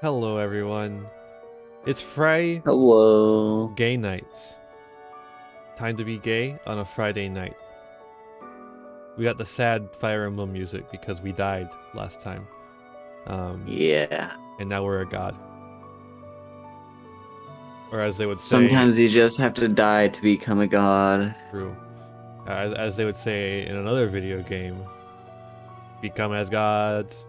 Hello, everyone. It's FriGay Hello. Night. Time to be gay on a Friday night. We got the sad Fire Emblem music because we died last time. Yeah. And now we're a god. Or as they would say, Sometimes you just have to die to become a god. true. As they would say in another video game, become as gods.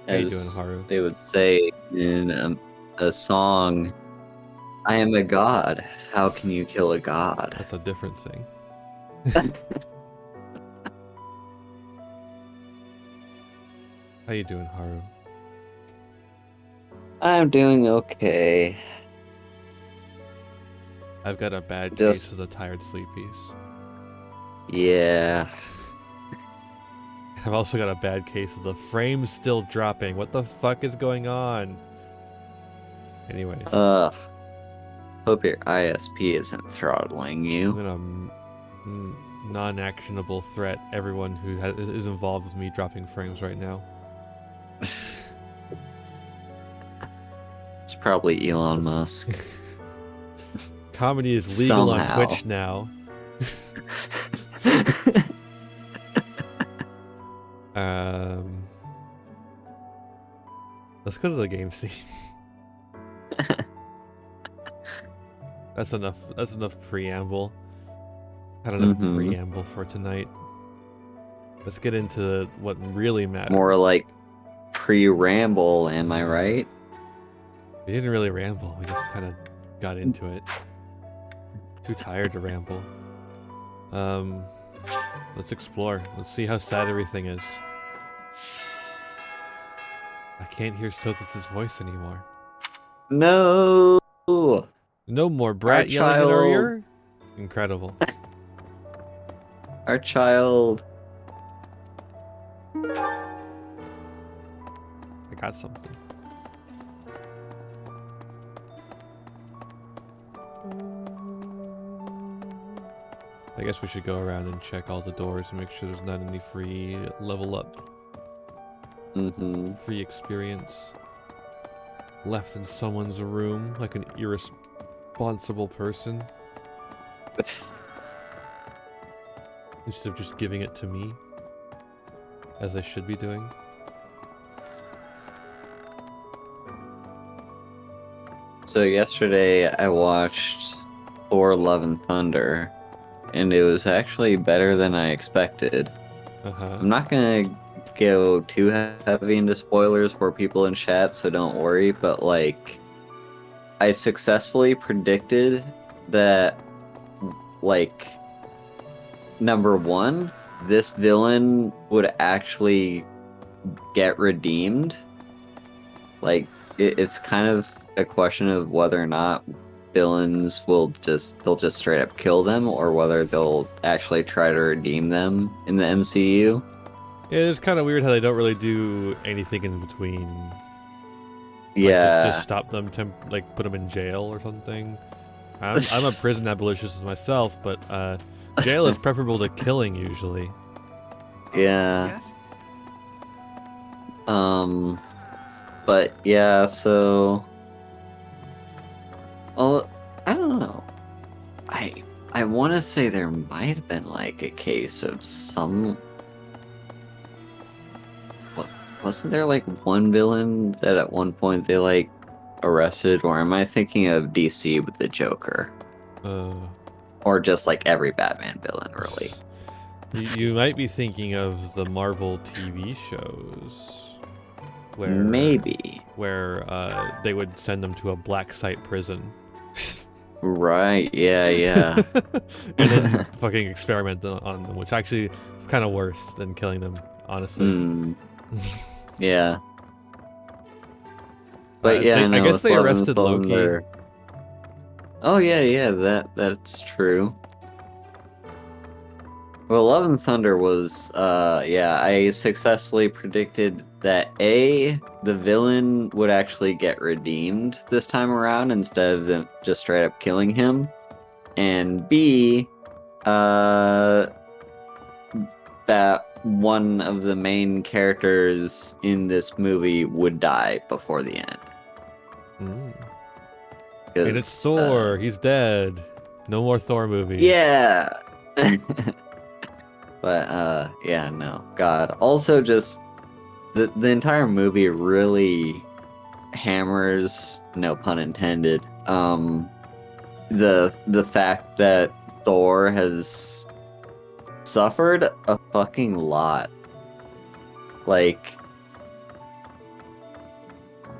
How you doing, As Haru? they would say in a song, I am a god. How can you kill a god? That's a different thing. How you doing, Haru? I'm doing okay. I've got a bad Just, case of the tired sleepies. yeah. I've also got a bad case of the frames still dropping. What the fuck is going on? Anyways, Hope your ISP isn't throttling I'm you. gonna non-actionable threat everyone who is involved with me dropping frames right now. It's probably Elon Musk. Comedy is legal on Somehow. Twitch now. Let's go to the game scene. That's enough. That's enough preamble. Had enough preamble for tonight. Let's get into what really matters. More like pre-ramble, am I right? We didn't really ramble. We just kind of got into it. Too tired to ramble. Let's explore. Let's see how sad everything is. I can't hear Sothis' voice anymore. No. No more brat yelling in our ear? Incredible. Our child. I got something. I guess we should go around and check all the doors and make sure there's not any free level up. Free experience left in someone's room like an irresponsible person. Instead of just giving it to me, as I should be doing. So yesterday I watched Thor: Love and Thunder, and it was actually better than I expected. I'm not gonna go too heavy into spoilers for people in chat, so don't worry, but like, I successfully predicted that, like, number one, this villain would actually get redeemed. Like, it's kind of a question of whether or not villains they'll just straight up kill them, or whether they'll actually try to redeem them in the MCU. Yeah, it's kind of weird how they don't really do anything in between. Yeah. Like, just stop them, like put them in jail or something. I'm a prison abolitionist myself, but jail is preferable to killing usually. Yeah. Yes. But yeah, so, well, I don't know. I want to say there might have been like a case of some. Wasn't there like one villain that at one point they like arrested, or am I thinking of DC with the Joker? Or just like every Batman villain, really? You might be thinking of the Marvel TV shows, where Maybe. where they would send them to a black site prison. Right, yeah. And then fucking experiment on them, which actually is kind of worse than killing them, honestly. Yeah. But yeah, I guess they arrested Loki. Oh yeah, that's true. Well, Love and Thunder was, I successfully predicted that A, the villain would actually get redeemed this time around instead of them just straight up killing him, and B, the that one of the main characters in this movie would die before the end. And it's Thor. He's dead. No more Thor movies. Yeah. But yeah, no. God. Also, just the entire movie really hammers, no pun intended, the fact that Thor has suffered a fucking lot. Like,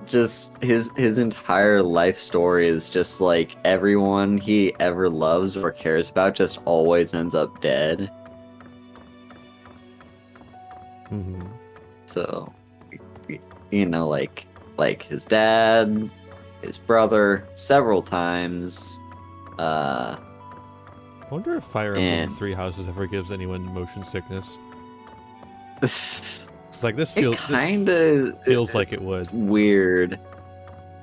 just his entire life story is just like everyone he ever loves or cares about just always ends up dead. So, you know, like his dad, his brother, several times. I wonder if Fire Emblem Three Houses ever gives anyone motion sickness. It's like this feels like it would. Weird.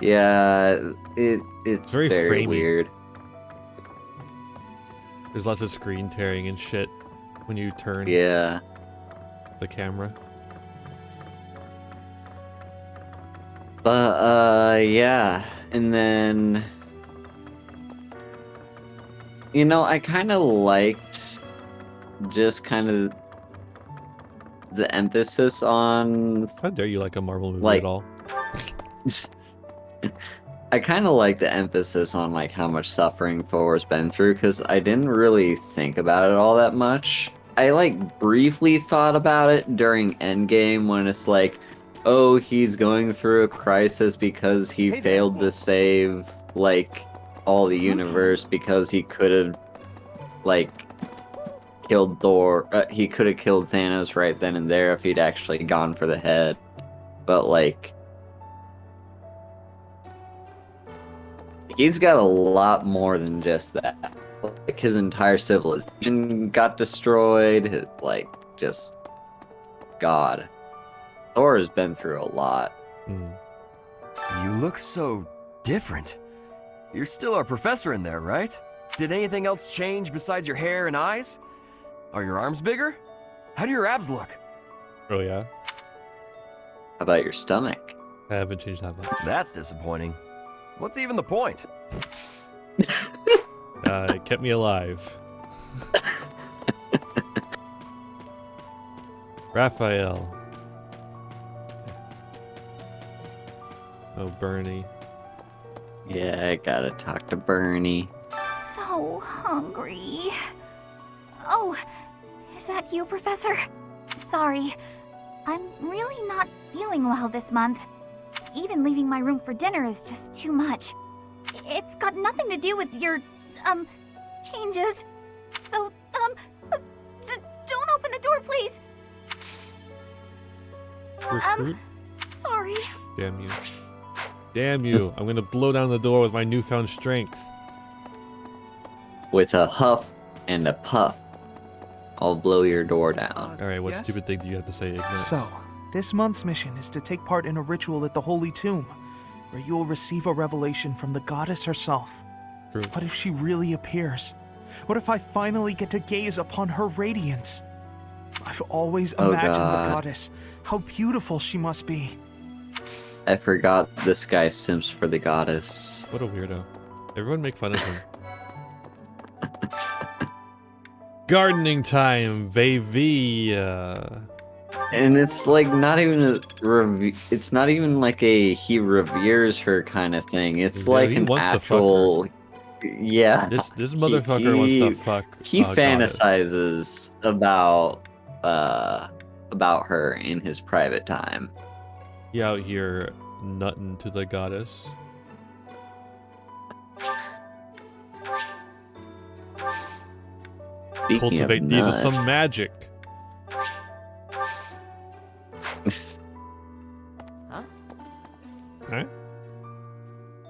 Yeah, it's very framey. weird. There's lots of screen tearing and shit when you turn the camera. But yeah, and then you know, I kind of liked just kind of the emphasis on. How dare you like a Marvel movie at all? I kind of like the emphasis on like how much suffering Thor's been through, because I didn't really think about it all that much. I like briefly thought about it during Endgame when it's like, oh, he's going through a crisis because he failed to save like all the universe because he could have like killed Thor. He could have killed Thanos right then and there if he'd actually gone for the head. But like, he's got a lot more than just that. Like, his entire civilization got destroyed. Like, just God. Thor has been through a lot. You look so different. You're still our professor in there, right? Did anything else change besides your hair and eyes? Are your arms bigger? How do your abs look? Oh yeah. How about your stomach? I haven't changed that much. That's disappointing. What's even the point? It kept me alive. Raphael. Oh, Bernie. Yeah, I gotta talk to Bernie. So hungry. Oh, is that you, Professor? Sorry, I'm really not feeling well this month. Even leaving my room for dinner is just too much. It's got nothing to do with your, changes. So, don't open the door, please. Recruit? Sorry. Damn you. Damn you. I'm gonna blow down the door with my newfound strength. With a huff and a puff, I'll blow your door down. Alright, what stupid thing do you have to say, Ignat? So, this month's mission is to take part in a ritual at the Holy Tomb, where you will receive a revelation from the goddess herself. True. What if she really appears? What if I finally get to gaze upon her radiance? I've always imagined the goddess, how beautiful she must be. I forgot this guy simps for the goddess. What a weirdo. Everyone make fun of him. Gardening time, baby. And it's like not even it's not even like a he reveres her kind of thing. It's like an actual. Yeah. This motherfucker wants to fuck. He fantasizes about her in his private time. He out here nutting to the goddess. Speaking Cultivate these with some magic. Huh?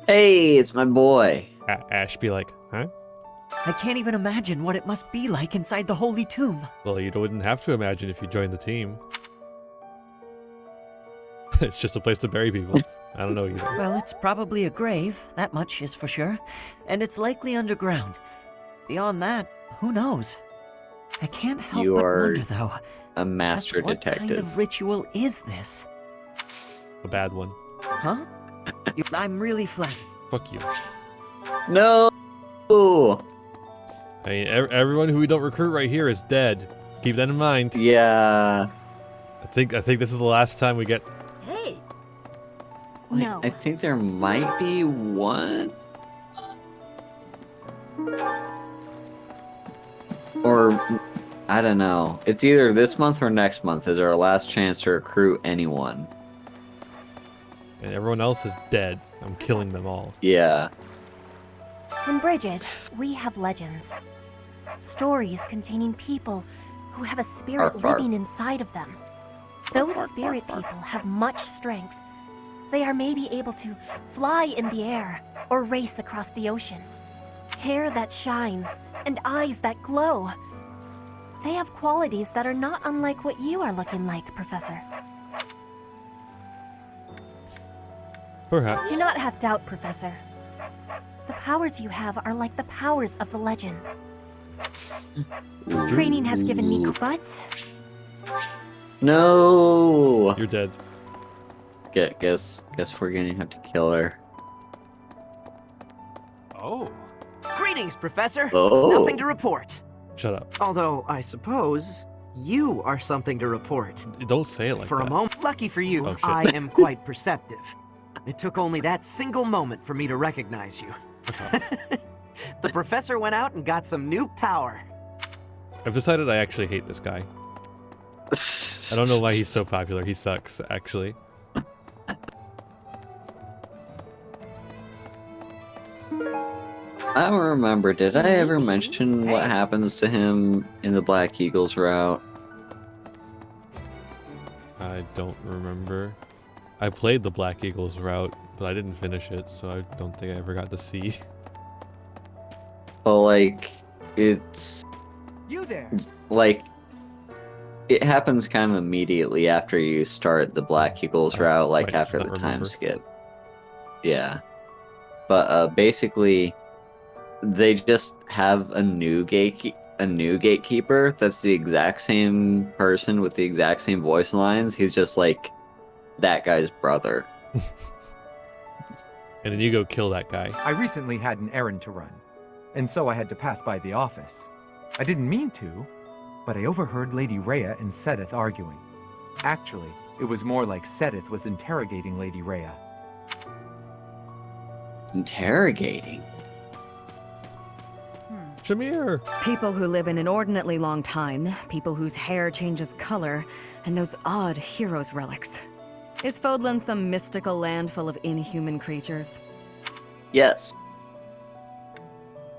Hey, it's my boy. Ash be like, huh? I can't even imagine what it must be like inside the Holy Tomb. Well, you wouldn't have to imagine if you joined the team. It's just a place to bury people. I don't know either. Well, it's probably a grave, that much is for sure. And it's likely underground. Beyond that, who knows? I can't help You but are wonder, though. a master What kind detective. of ritual is this? A bad one. Huh? I'm really flattered. Fuck you. No! I mean, everyone who we don't recruit right here is dead. Keep that in mind. Yeah. I think this is the last time we get. Hey. Like, No. I think there might be one. Or, I don't know. It's either this month or next month is our last chance to recruit anyone. And everyone else is dead. I'm killing them all. Yeah. In Bridget, we have legends. Stories containing people who have a spirit Arf, arf. living inside of them. Those spirit people have much strength. They are maybe able to fly in the air or race across the ocean. Hair that shines and eyes that glow. They have qualities that are not unlike what you are looking like, Professor. Perhaps. Do not have doubt, Professor. The powers you have are like the powers of the legends. Training has given me, but No! You're dead. Guess we're gonna have to kill her. Oh. Greetings, Professor. Oh. Nothing to report. Shut up. Although, I suppose, you are something to report. Don't say it like For that. a moment, lucky for you, Oh, shit. I am quite perceptive. It took only that single moment for me to recognize you. The professor went out and got some new power. I've decided I actually hate this guy. I don't know why he's so popular. He sucks, actually. I don't remember. Did I ever mention what happens to him in the Black Eagles route? I don't remember. I played the Black Eagles route, but I didn't finish it, so I don't think I ever got to see. Well, like, it's... You there. like, it happens kind of immediately after you start the Black Eagles route, like right, after not the time remember. skip. Yeah. But basically, they just have a new gatekeeper that's the exact same person with the exact same voice lines. He's just like that guy's brother. And then you go kill that guy. I recently had an errand to run, and so I had to pass by the office. I didn't mean to, but I overheard Lady Rhea and Sedith arguing. Actually, it was more like Sedith was interrogating Lady Rhea. Interrogating? Shamir! People who live an inordinately long time, people whose hair changes color, and those odd heroes' relics. Is Fodlan some mystical land full of inhuman creatures? Yes.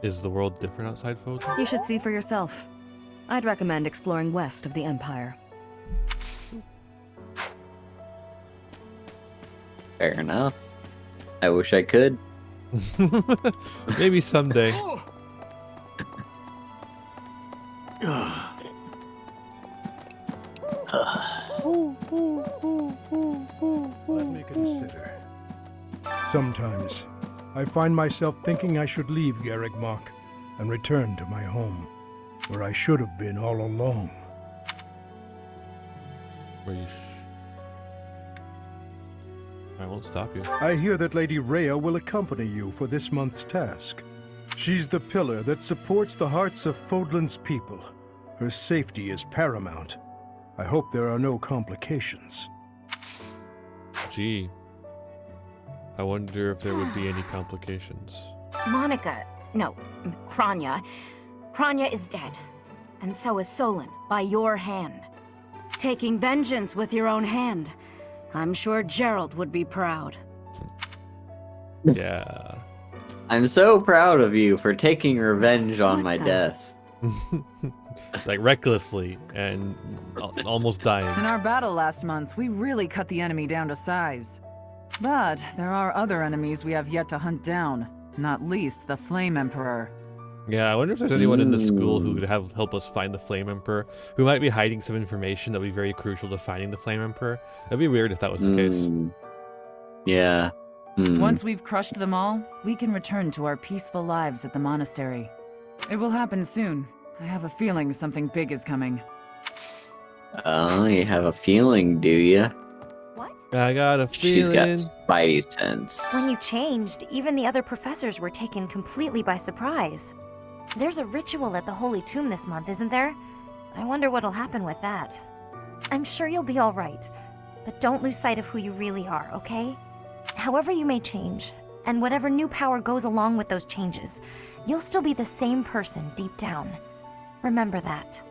Is the world different outside Fodlan? You should see for yourself. I'd recommend exploring west of the Empire. Fair enough. I wish I could. Maybe someday. Let me consider. Sometimes, I find myself thinking I should leave Garrigmach and return to my home, where I should have been all along. I won't stop you. I hear that Lady Rhea will accompany you for this month's task. She's the pillar that supports the hearts of Fodlan's people. Her safety is paramount. I hope there are no complications. Gee. I wonder if there would be any complications. Monica, no, Kranya. Kranya is dead. And so is Solon, by your hand. Taking vengeance with your own hand. I'm sure Gerald would be proud. Yeah. I'm so proud of you for taking revenge on my death. Like recklessly and almost dying. In our battle last month, we really cut the enemy down to size. But there are other enemies we have yet to hunt down, not least the Flame Emperor. Yeah, I wonder if there's anyone in the school who could help us find the Flame Emperor, who might be hiding some information that would be very crucial to finding the Flame Emperor. That'd be weird if that was the case. Yeah. Once we've crushed them all, we can return to our peaceful lives at the monastery. It will happen soon, I have a feeling something big is coming. Oh, you have a feeling, do you? What? I got a feeling. She's got spidey sense. When you changed, even the other professors were taken completely by surprise. There's a ritual at the Holy Tomb this month, isn't there? I wonder what'll happen with that. I'm sure you'll be all right, but don't lose sight of who you really are, okay? However you may change, and whatever new power goes along with those changes, you'll still be the same person deep down. Remember that.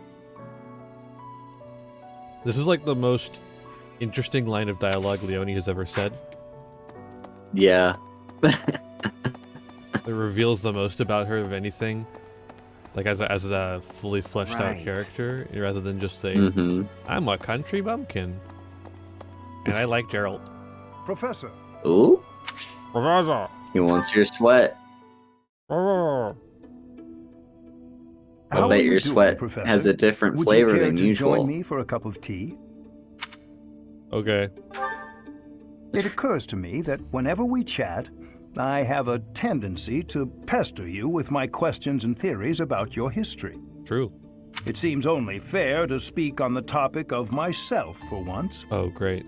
This is like the most interesting line of dialogue Leonie has ever said. Yeah. It reveals the most about her of anything. Like as a fully fleshed out character, rather than just saying, I'm a country bumpkin. And I like Gerald. Professor. Ooh. Professor. He wants your sweat. I bet your sweat has a different flavor than usual. Would you care to join me for a cup of tea? Okay. It occurs to me that whenever we chat, I have a tendency to pester you with my questions and theories about your history. True. It seems only fair to speak on the topic of myself for once. Oh, great.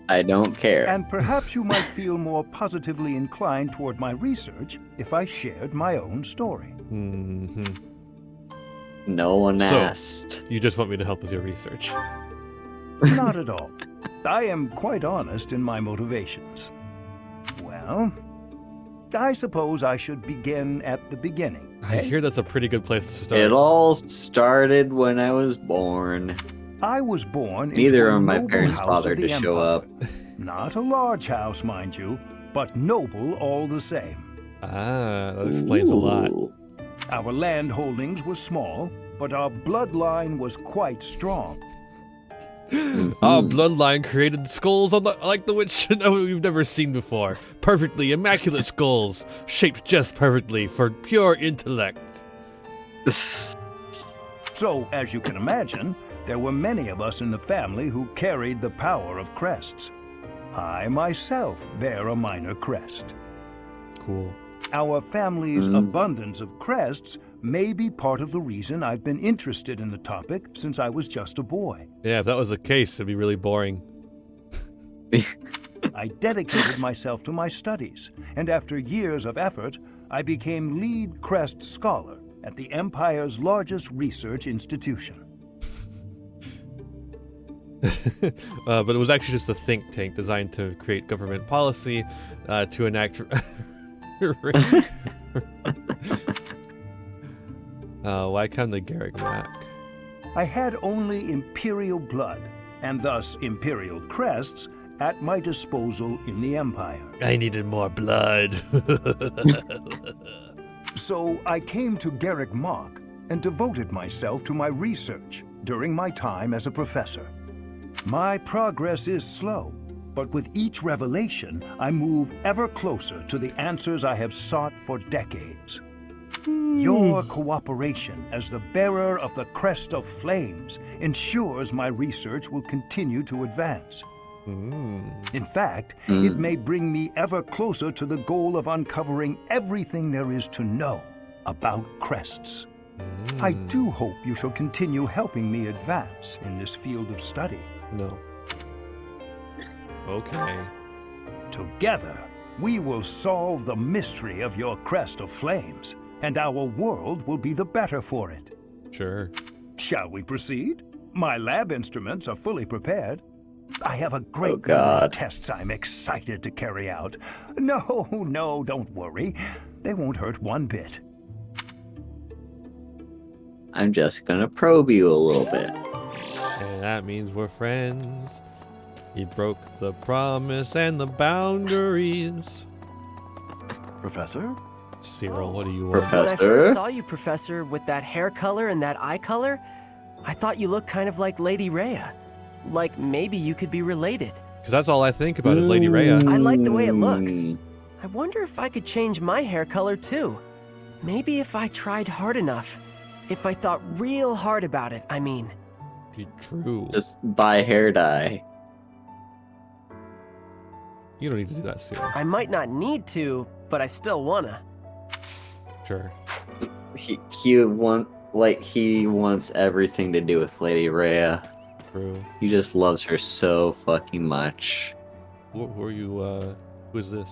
I don't care. And perhaps you might feel more positively inclined toward my research if I shared my own story. No one asked. You just want me to help with your research? Not at all. I am quite honest in my motivations. Well, I suppose I should begin at the beginning. I hear that's a pretty good place to start. It all started when I was born. I was born Neither into a of my noble parents house bothered of the to show up. Not a large house, mind you, but noble all the same. Ah, that explains a lot. Our land holdings were small, but our bloodline was quite strong. Our bloodline created skulls on like the witch we've never seen before. Perfectly immaculate skulls, shaped just perfectly for pure intellect. So, as you can imagine, there were many of us in the family who carried the power of crests. I myself bear a minor crest. Cool. Our family's abundance of crests may be part of the reason I've been interested in the topic since I was just a boy. Yeah, if that was the case, it'd be really boring. I dedicated myself to my studies, and after years of effort, I became lead crest scholar at the Empire's largest research institution. But it was actually just a think tank designed to create government policy to enact... why come to Garrick Mac? I had only Imperial blood, and thus Imperial crests, at my disposal in the Empire. I needed more blood. So I came to Garrick Mach and devoted myself to my research during my time as a professor. My progress is slow, but with each revelation, I move ever closer to the answers I have sought for decades. Your cooperation as the bearer of the Crest of Flames ensures my research will continue to advance. In fact, it may bring me ever closer to the goal of uncovering everything there is to know about crests. I do hope you shall continue helping me advance in this field of study. No. Okay. Together, we will solve the mystery of your Crest of Flames, and our world will be the better for it. Sure. Shall we proceed? My lab instruments are fully prepared. I have a great number of tests I'm excited to carry out. No, don't worry. They won't hurt one bit. I'm just gonna probe you a little bit. And that means we're friends. He broke the promise and the boundaries. Professor? Cyril, what do you want? When I first saw you, Professor, with that hair color and that eye color, I thought you looked kind of like Lady Rhea. Like maybe you could be related. Because that's all I think about is Lady Rhea. I like the way it looks. I wonder if I could change my hair color too. Maybe if I tried hard enough. If I thought real hard about it, I mean. Be true. Just buy hair dye. You don't need to do that, Cyril. I might not need to, but I still wanna. Sure. like he wants everything to do with Lady Rhea. True. He just loves her so fucking much. Who are you, who is this?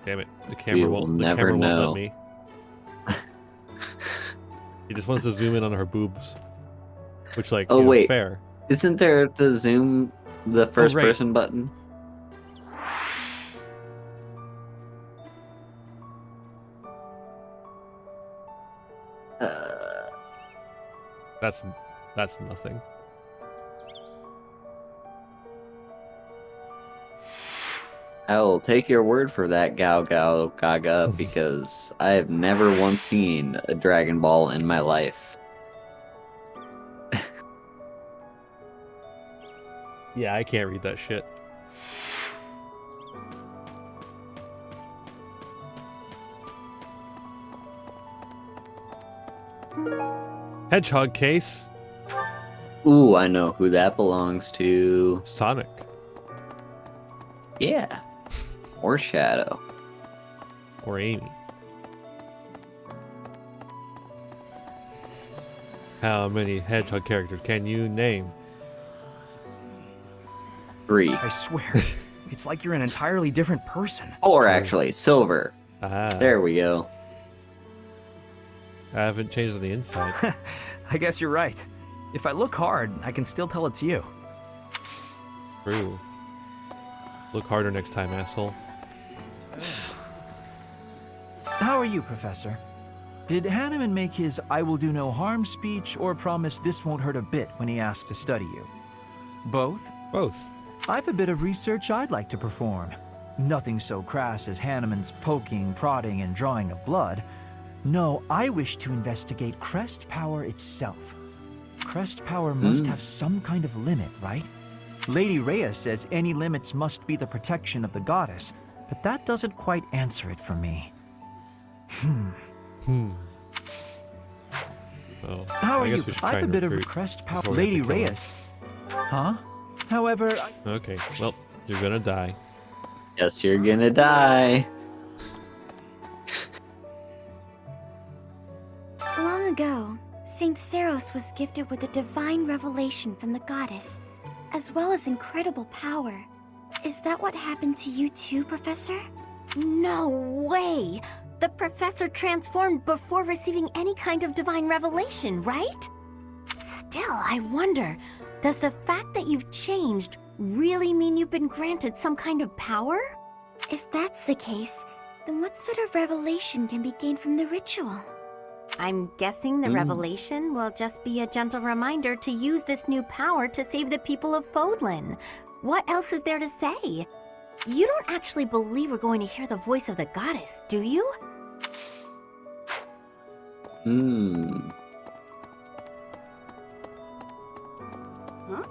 Damn it, the camera won't let me. He just wants to zoom in on her boobs. Which, like, oh, wait. fair. Isn't there the zoom, the first person button? That's nothing. I'll take your word for that, Gao Gao Gaga, because I have never once seen a Dragon Ball in my life. Yeah, I can't read that shit. Hedgehog case. Ooh, I know who that belongs to. Sonic. Yeah. Or Shadow. Or Amy. How many hedgehog characters can you name? 3. I swear, it's like you're an entirely different person. Or actually, Silver. Ah. There we go. I haven't changed on the inside. I guess you're right. If I look hard, I can still tell it's you. True. Look harder next time, asshole. How are you, Professor? Did Hanneman make his I will do no harm speech or promise this won't hurt a bit when he asked to study you? Both? Both. I've a bit of research I'd like to perform. Nothing so crass as Hanneman's poking, prodding, and drawing of blood. No, I wish to investigate crest power itself. Crest power must have some kind of limit, right? Lady Rhea says any limits must be the protection of the goddess, but that doesn't quite answer it for me. Well, How are I guess you? we should I try have a and bit of recruit crest power. before we have Lady to kill him. Reyes. Huh? However, Okay, well, you're gonna die. Yes, you're gonna die. Long ago, Saint Seros was gifted with a divine revelation from the goddess, as well as incredible power. Is that what happened to you too, Professor? No way! The professor transformed before receiving any kind of divine revelation, right? Still, I wonder, does the fact that you've changed really mean you've been granted some kind of power? If that's the case, then what sort of revelation can be gained from the ritual? I'm guessing the revelation will just be a gentle reminder to use this new power to save the people of Fodlan. What else is there to say? You don't actually believe we're going to hear the voice of the goddess, do you?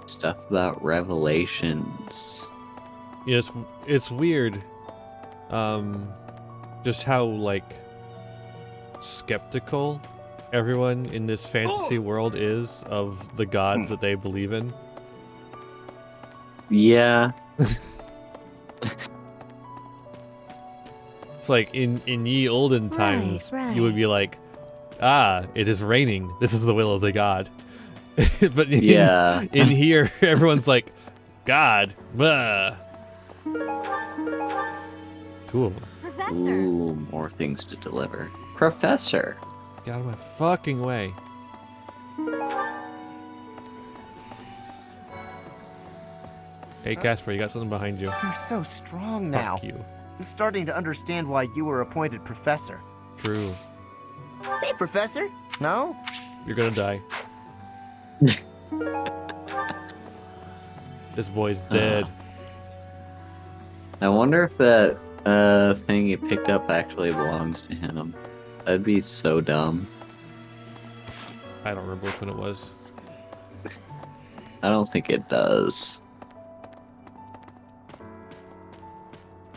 Stuff about revelations. Yeah, it's weird. Just how, like, skeptical everyone in this fantasy world is of the gods that they believe in. Yeah. It's like in ye olden times, you would be like, ah, it is raining. This is the will of the god. But in here, everyone's like, God. Blah. Cool. Professor. Ooh, more things to deliver. Professor. Get out of my fucking way. Hey, Casper, you got something behind you. You're so strong now. Fuck you. I'm starting to understand why you were appointed professor. True. Hey, Professor. No? You're gonna die. This boy's dead. I wonder if that thing he picked up actually belongs to him. That'd be so dumb. I don't remember which one it was. I don't think it does.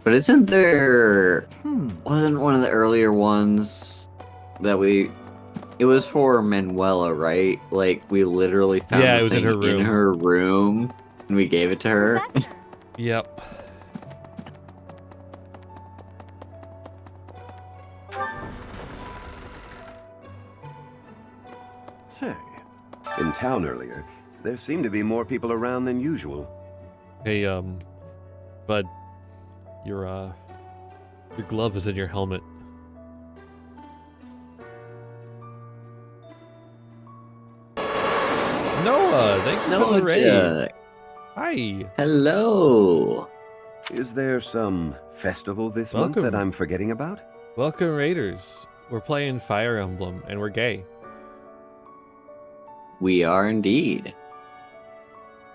But isn't there... Wasn't one of the earlier ones that it was for Manuela, right? Like, we literally found it the was thing in her room, and we gave it to her. Yep. say? In town earlier, there seemed to be more people around than usual. Hey, bud, your glove is in your helmet. Noah, thank you for the raid. Hi. Hello. Is there some festival this month that I'm forgetting about? Welcome, Raiders. We're playing Fire Emblem, and we're gay. We are indeed.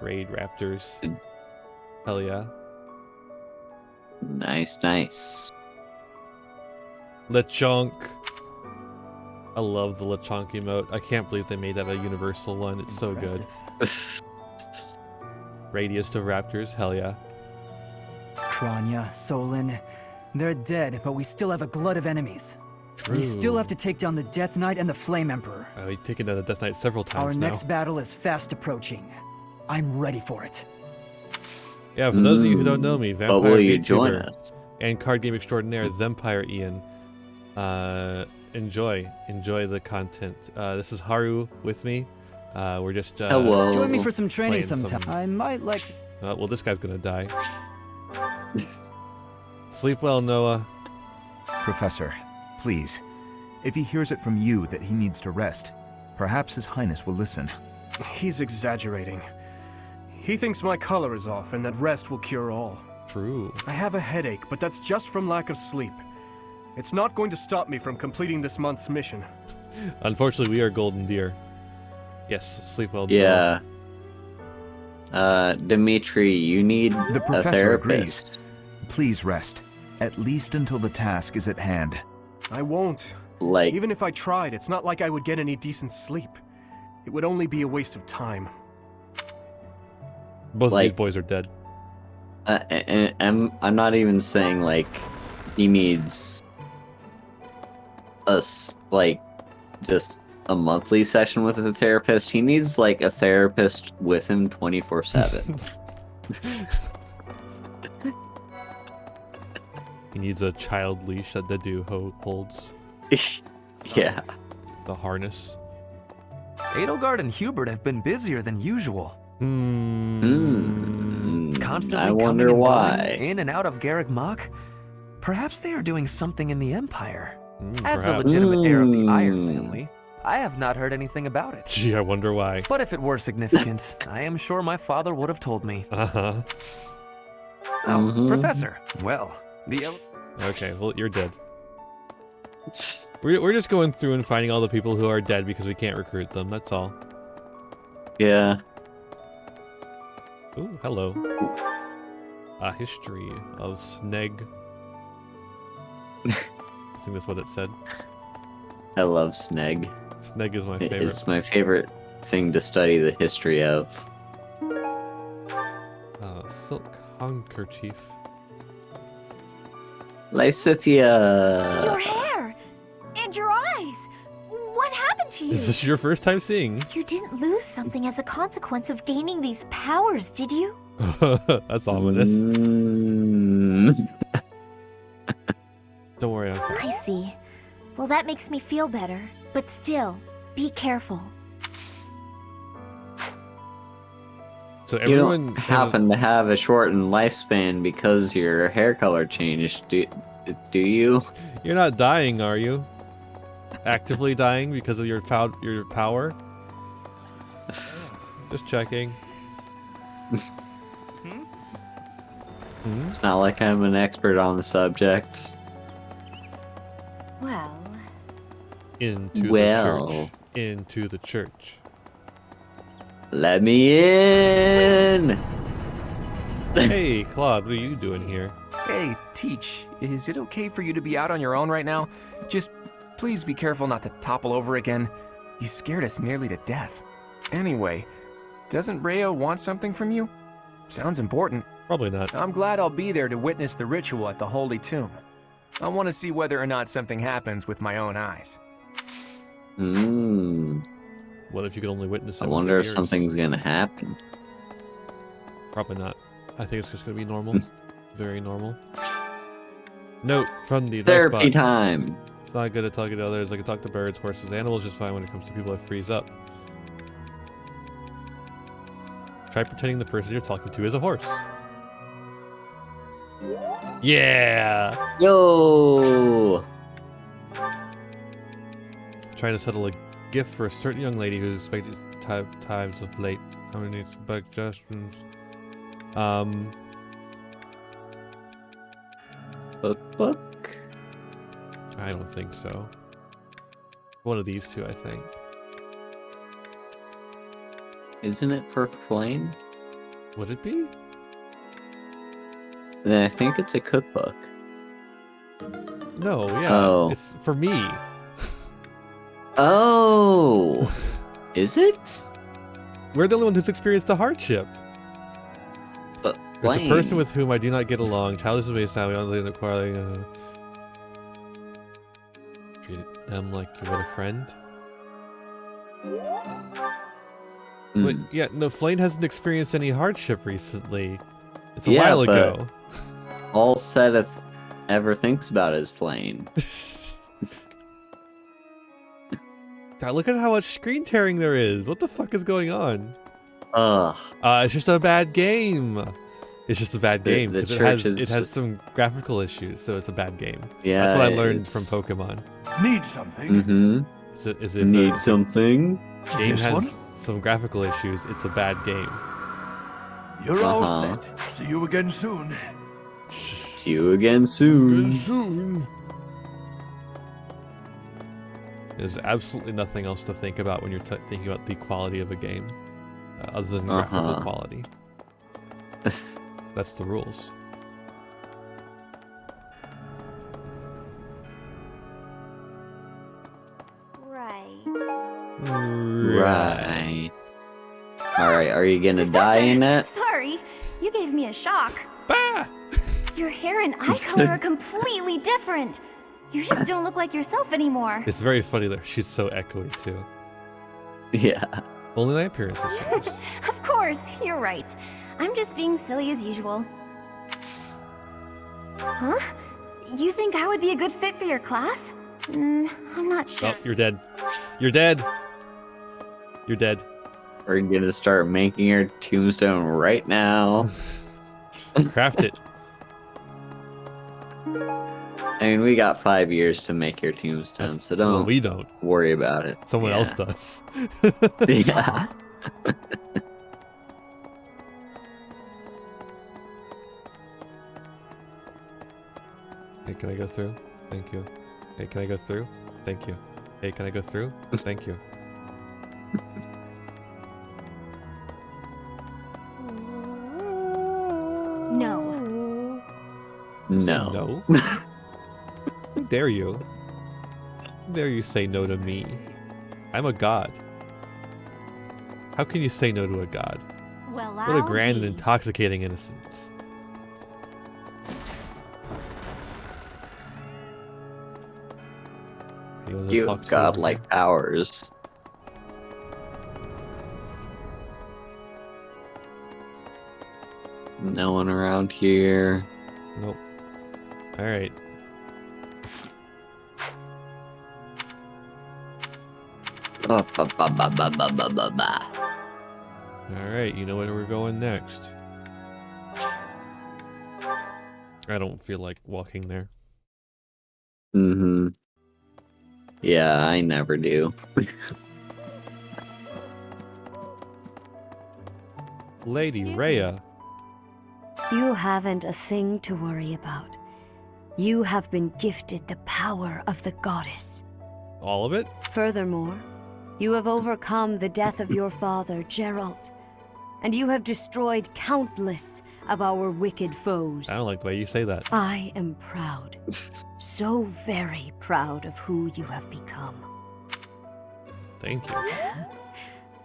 Raid Raptors. Hell yeah. Nice, nice. Lechonk. I love the Lechonk emote. I can't believe they made that a universal one. It's so good. Radius of Raptors. Hell yeah. Kranya, Solon, they're dead, but we still have a glut of enemies. True. We still have to take down the Death Knight and the Flame Emperor. We've taken down the Death Knight several times Our now. next battle is fast approaching. I'm ready for it. Yeah, for those of you who don't know me, Vampire will you join VTuber us? And card game extraordinaire, Vampire Ian. Enjoy the content. This is Haru with me. We're just hello. Join me for some training sometime. I might like to... well, this guy's gonna die. Sleep well, Noah. Professor, please. If he hears it from you that he needs to rest, perhaps His Highness will listen. He's exaggerating. He thinks my color is off and that rest will cure all. True. I have a headache, but that's just from lack of sleep. It's not going to stop me from completing this month's mission. Unfortunately, we are golden deer. Yes, sleep well, Yeah. Dimitri, you need The a professor agrees. therapist. Please rest, at least until the task is at hand. I won't. Like, even if I tried, it's not like I would get any decent sleep. It would only be a waste of time. Both of these boys are dead. I'm not even saying like he needs just a monthly session with a therapist. He needs like a therapist with him 24/7. He needs a child leash that the dude holds. Yeah. The harness. Edelgard and Hubert have been busier than usual. Constantly I coming wonder and why. going, in and out of Garrick Mach. Perhaps they are doing something in the Empire. As the perhaps. legitimate heir of the Iyer family, I have not heard anything about it. Gee, I wonder why. But if it were significant, I am sure my father would have told me. Uh-huh. Oh, Professor. Well, Okay, well, you're dead. We're just going through and finding all the people who are dead because we can't recruit them, that's all. Yeah. Ooh, hello. A history of Sneg. I think that's what it said. I love Sneg. Sneg is my favorite. It's my favorite thing to study the history of. Silk handkerchief. Lysithia! Your hair! And your eyes! What happened to you? Is this your first time seeing? You didn't lose something as a consequence of gaining these powers, did you? That's ominous. Don't worry, I'm fine. I see. Well, that makes me feel better. But still, be careful. So You everyone don't happen to have a shortened lifespan because your hair color changed, do you? You're not dying, are you? Actively dying because of your power? Just checking. It's not like I'm an expert on the subject. Well... Into the church. Into the church. Let me in! Hey, Claude, what are you doing here? Hey, Teach, is it okay for you to be out on your own right now? Just please be careful not to topple over again. You scared us nearly to death. Anyway, doesn't Rhea want something from you? Sounds important. Probably not. I'm glad I'll be there to witness the ritual at the Holy Tomb. I want to see whether or not something happens with my own eyes. What if you could only witness it? I with wonder your if ears? something's gonna happen. Probably not. I think it's just gonna be normal. Very normal. Note from the advice Therapy box. time! It's not good to talk to others. I can talk to birds, horses, animals just fine when it comes to people that freeze up. Try pretending the person you're talking to is a horse. Yeah! Yo! Trying to settle a gift for a certain young lady who's expected to have times of late. How many suggestions? Book? I don't think so. One of these two, I think. Isn't it for Flame? Would it be? Then I think it's a cookbook. No, yeah. Oh. It's for me. Oh! Is it? We're the only ones who's experienced the hardship. But There's a Flame. person with whom I do not get along. Childish ways now. We don't live in equality. Treat them like you would a friend. Wait, yeah, no, Flame hasn't experienced any hardship recently. It's a while ago. All Seth ever thinks about is Flame. God, look at how much screen tearing there is. What the fuck is going on? Ugh. It's just a bad game. It's just a bad game The because church it is has just- some graphical issues, so it's a bad game. Yeah, That's what I learned from it's- Pokemon. Need something? Mm-hmm. Is if Need a something? game This has one? some graphical issues, it's a bad game. You're all Uh-huh. set. See you again soon. See you again soon. There's absolutely nothing else to think about when you're thinking about the quality of a game, other than graphical quality. That's the rules. Right. Alright, are you gonna die in that? Sorry, you gave me a shock. Bah! Your hair and eye color are completely different. You just don't look like yourself anymore. It's very funny that she's so echoey too. Yeah. Only my appearance has changed. Of course, you're right. I'm just being silly as usual. Huh? You think I would be a good fit for your class? I'm not sure. Oh, you're dead. You're dead. You're dead. We're gonna start making your tombstone right now. Craft it. I mean, we got 5 years to make your tombstone, so don't we don't worry about it. Someone Yeah. else does. Yeah. Hey, can I go through? Thank you. Hey, can I go through? Thank you. Hey, can I go through? Thank you. No. No. No? How dare you? How dare you say no to me? I'm a god. How can you say no to a god? Well, What a grand and intoxicating innocence. You have godlike powers. No one around here. Nope. Alright. Alright, you know where we're going next. I don't feel like walking there. Mm-hmm. Yeah, I never do. Lady Excuse Rhea. You haven't a thing to worry about. You have been gifted the power of the goddess. All of it? Furthermore, you have overcome the death of your father, Geralt, and you have destroyed countless of our wicked foes. I don't like the way you say that. I am proud. So very proud of who you have become. Thank you.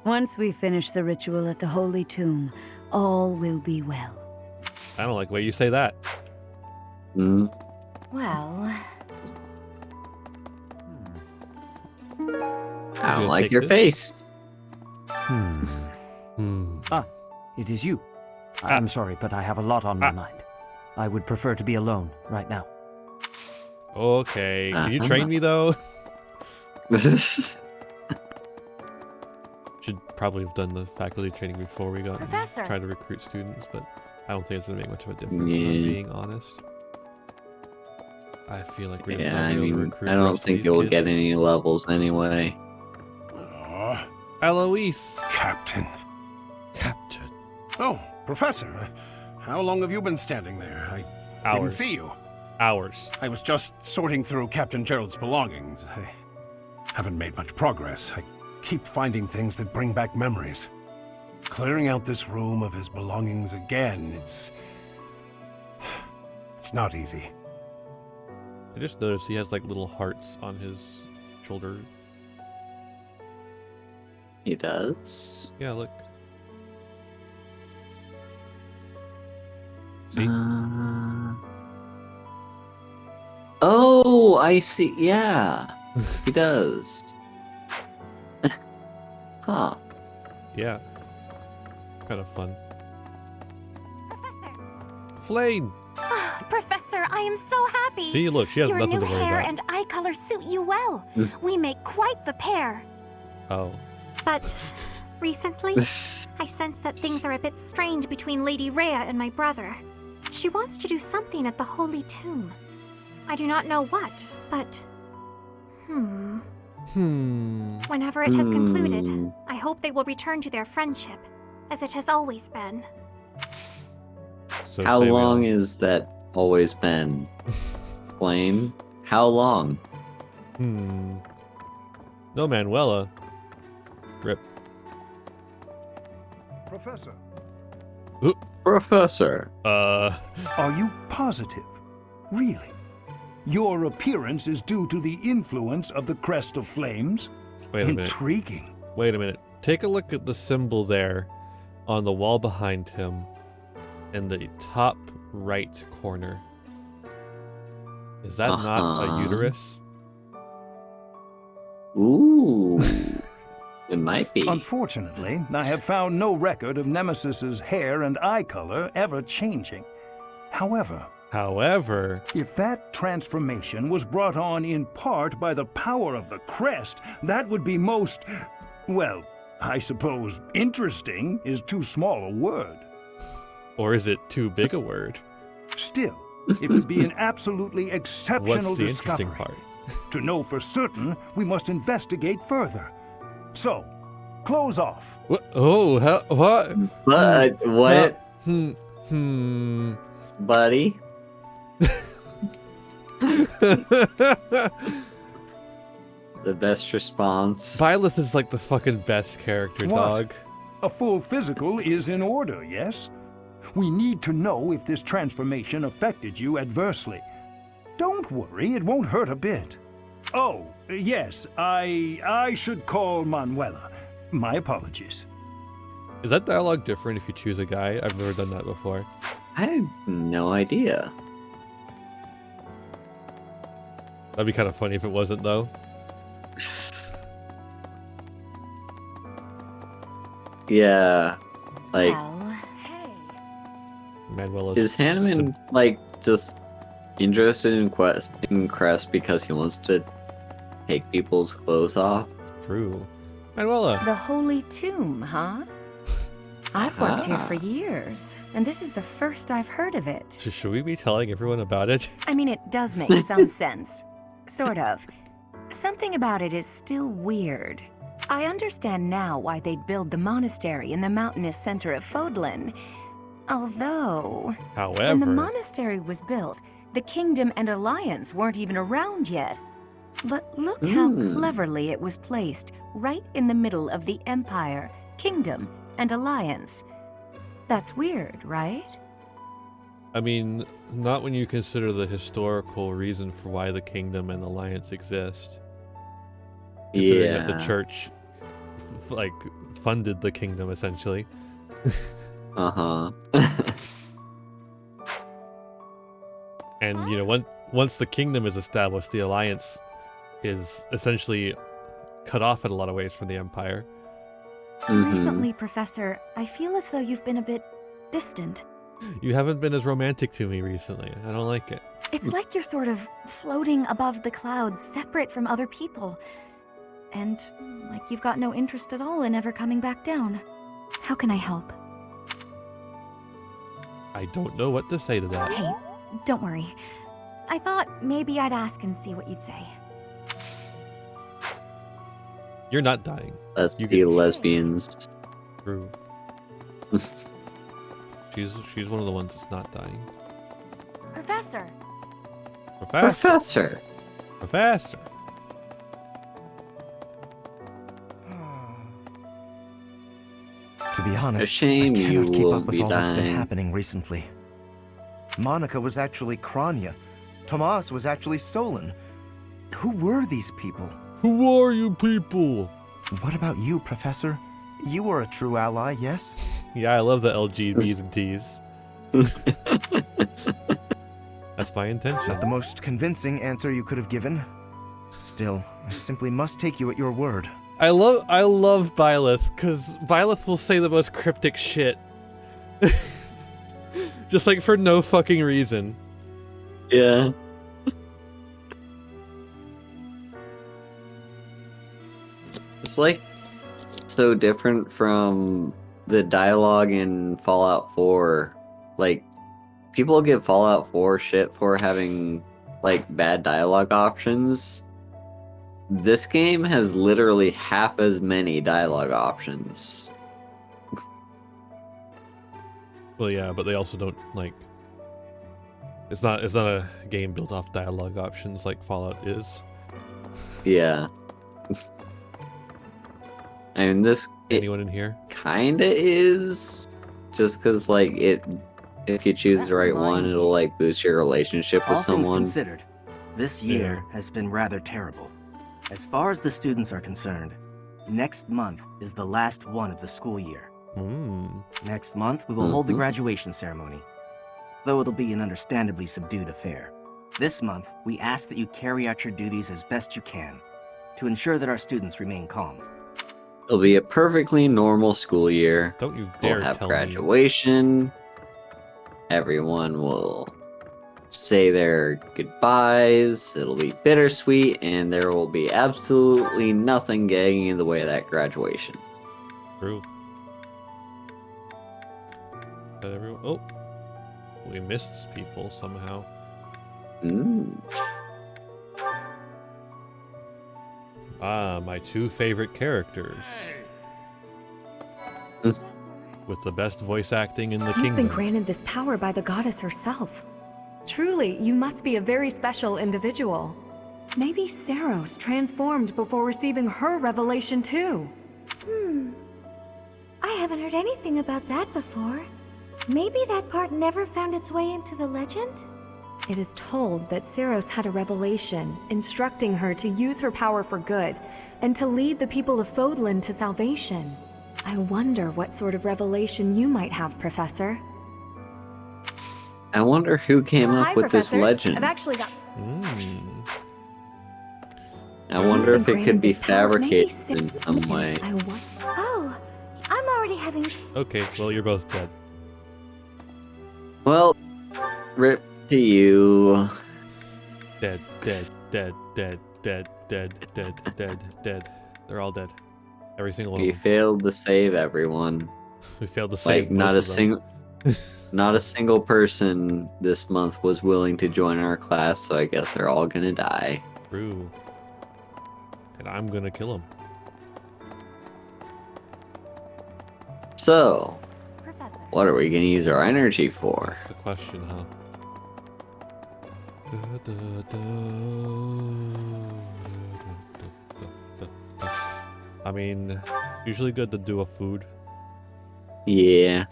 Once we finish the ritual at the Holy Tomb, all will be well. I don't like the way you say that. Well... I don't like your face. Ah, it is you. I'm sorry, but I have a lot on my mind. I would prefer to be alone right now. Okay, can you train me though? Should probably have done the faculty training before we got Professor. tried to recruit students, but I don't think it's gonna make much of a difference. If I'm being honest. I feel like we're Yeah, not I able to mean, recruit I the don't rest of think these you'll kids. get any levels anyway. Eloise. Captain. Captain. Oh, Professor. How long have you been standing there? I didn't Hours. see you. Hours. I was just sorting through Captain Gerald's belongings. I haven't made much progress. I keep finding things that bring back memories. Clearing out this room of his belongings again, it's not easy. I just noticed he has like little hearts on his shoulder. He does? Yeah, look. See? Oh, I see. Yeah, he does. Huh. Yeah. Kind of fun. Flame! Professor, I am so happy. See, look, she has Your nothing new to worry hair about. and eye color suit you well. We make quite the pair. Oh. But recently, I sense that things are a bit strained between Lady Rhea and my brother. She wants to do something at the Holy Tomb. I do not know what, but... Whenever it has concluded, I hope they will return to their friendship, as it has always been. So How say we long don't- is that always been? Flame? How long? No, Manuela. Rip. Professor. Professor. Are you positive? Really? Your appearance is due to the influence of the Crest of Flames? Wait a minute. Intriguing. Wait a minute. Take a look at the symbol there on the wall behind him in the top right corner. Is that not a uterus? Ooh. It might be. Unfortunately, I have found no record of Nemesis's hair and eye color ever changing. However, if that transformation was brought on in part by the power of the crest, that would be most, well, I suppose interesting is too small a word. Or is it too big a word? Still, it would be an absolutely What's exceptional the discovery. interesting part? To know for certain, we must investigate further. So, close off. What? Oh, what? What? Buddy? The best response. Byleth is like the fucking best character, What? dog. A full physical is in order, yes? We need to know if this transformation affected you adversely. Don't worry, it won't hurt a bit. Oh, yes, I should call Manuela. My apologies. Is that dialogue different if you choose a guy? I've never done that before. I have no idea. That'd be kind of funny if it wasn't, though. Yeah, like, Manuela's is Hanneman like just interested in Crest because he wants to take people's clothes off? True. Manuela. The Holy Tomb, huh? I've worked here for Ah. years, and this is the first I've heard of it. Should we be telling everyone about it? I mean, it does make some sense. Sort of. Something about it is still weird. I understand now why they'd build the monastery in the mountainous center of Fodlan. Although, when the monastery was built, the Kingdom and Alliance weren't even around yet. But look how cleverly it was placed right in the middle of the Empire, Kingdom, and Alliance. That's weird, right? I mean, not when you consider the historical reason for why the Kingdom and Alliance exist. Considering that the Yeah. church, like, funded the Kingdom, essentially. Uh-huh. And, you know, once the Kingdom is established, the Alliance is essentially cut off in a lot of ways from the Empire. Recently, Professor, I feel as though you've been a bit distant. You haven't been as romantic to me recently. I don't like it. It's like you're sort of floating above the clouds, separate from other people. And like you've got no interest at all in ever coming back down. How can I help? I don't know what to say to that. Hey, don't worry. I thought maybe I'd ask and see what you'd say. You're not dying. Let's be lesbians. True. She's one of the ones that's not dying. Professor. Professor. Professor. To be honest, A shame I you cannot keep will up with be all that's been dying. happening recently. Monica was actually Kranya. Tomas was actually Solon. Who were these people? Who are you people? What about you, Professor? You were a true ally, yes? Yeah, I love the LGBs and Ts. That's my intention. Not the most convincing answer you could have given. Still, I simply must take you at your word. I love Byleth, because Byleth will say the most cryptic shit. Just like for no fucking reason. Yeah. It's like so different from the dialogue in Fallout 4. Like, people give Fallout 4 shit for having like bad dialogue options. This game has literally half as many dialogue options. Well, yeah, but they also don't like. It's not a game built off dialogue options like Fallout is. Yeah. I mean, Anyone in here? Kinda is, just because like if you choose the right one, it'll like boost your relationship with All things someone. considered, this year has been rather terrible. As far as the students are concerned, next month is the last one of the school year. Next month, we will hold the graduation ceremony, though it'll be an understandably subdued affair. This month, we ask that you carry out your duties as best you can to ensure that our students remain calm. It'll be a perfectly normal school year. Don't you dare We'll have tell me. graduation. Everyone will say their goodbyes. It'll be bittersweet, and there will be absolutely nothing getting in the way of that graduation. True. Everyone. Oh, we missed people somehow. Ah, my two favorite characters. With the best voice acting in the You've kingdom. been granted this power by the goddess herself. Truly, you must be a very special individual. Maybe Saros transformed before receiving her revelation too. I haven't heard anything about that before. Maybe that part never found its way into the legend? It is told that Saros had a revelation, instructing her to use her power for good, and to lead the people of Fodlan to salvation. I wonder what sort of revelation you might have, Professor. I wonder who came up Hi, with Professor. this legend. I've actually got... I wonder if it granted could be this power. Maybe fabricated in some way. Oh, I'm already having... Okay, well, you're both dead. Well, rip to you. Dead, dead, dead, dead, dead, dead, dead, dead, dead. They're all dead. Every single one of We them. failed to save everyone. We failed to save Like, not most a of them. not a single person this month was willing to join our class, so I guess they're all gonna die. True. And I'm gonna kill him. So, what are we gonna use our energy for? That's the question, huh? I mean, usually good to do a food. Yeah.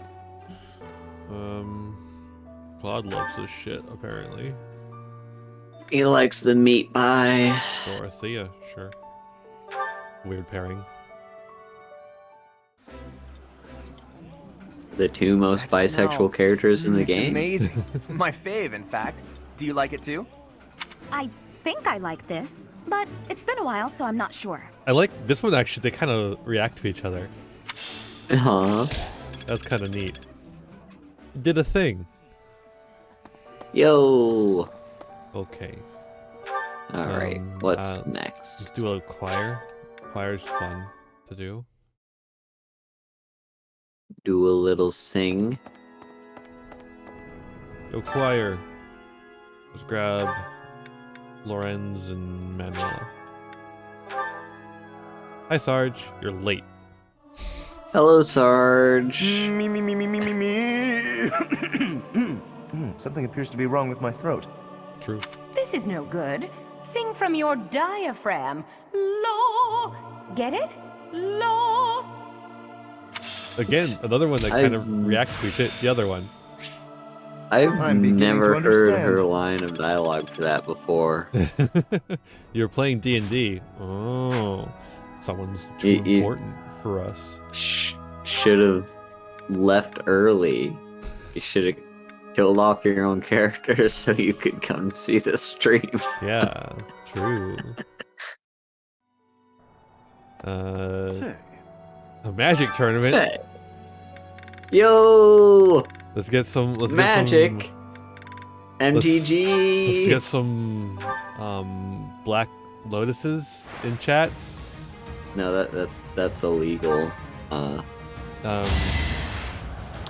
Claude loves this shit, apparently. He likes the meat pie. Dorothea, sure. Weird pairing. The two most bisexual characters in the It's game. amazing. My fave, in fact. Do you like it too? I think I like this, but it's been a while, so I'm not sure. I like this one actually, they kind of react to each other. Huh? That's kind of neat. Did a thing. Yo. Okay. Alright, what's next? Let's do a choir. Choir's fun to do. Do a little sing. Yo, choir. Let's grab Lorenz and Manuela. Hi, Sarge. You're late. Hello, Sarge. Something appears to be wrong with my throat. True. This is no good. Sing from your diaphragm. Lo. Get it? Lo. Again, another one that kind of reacts to the other one. I've never heard her line of dialogue to that before. You're playing D&D. Oh, someone's too important for us. Should have left early. You should have killed off your own character so you could come see the stream. Yeah, true. A magic tournament. Yo! Let's get some. Magic. Get some, MTG. Let's get some black lotuses in chat. No, that's illegal.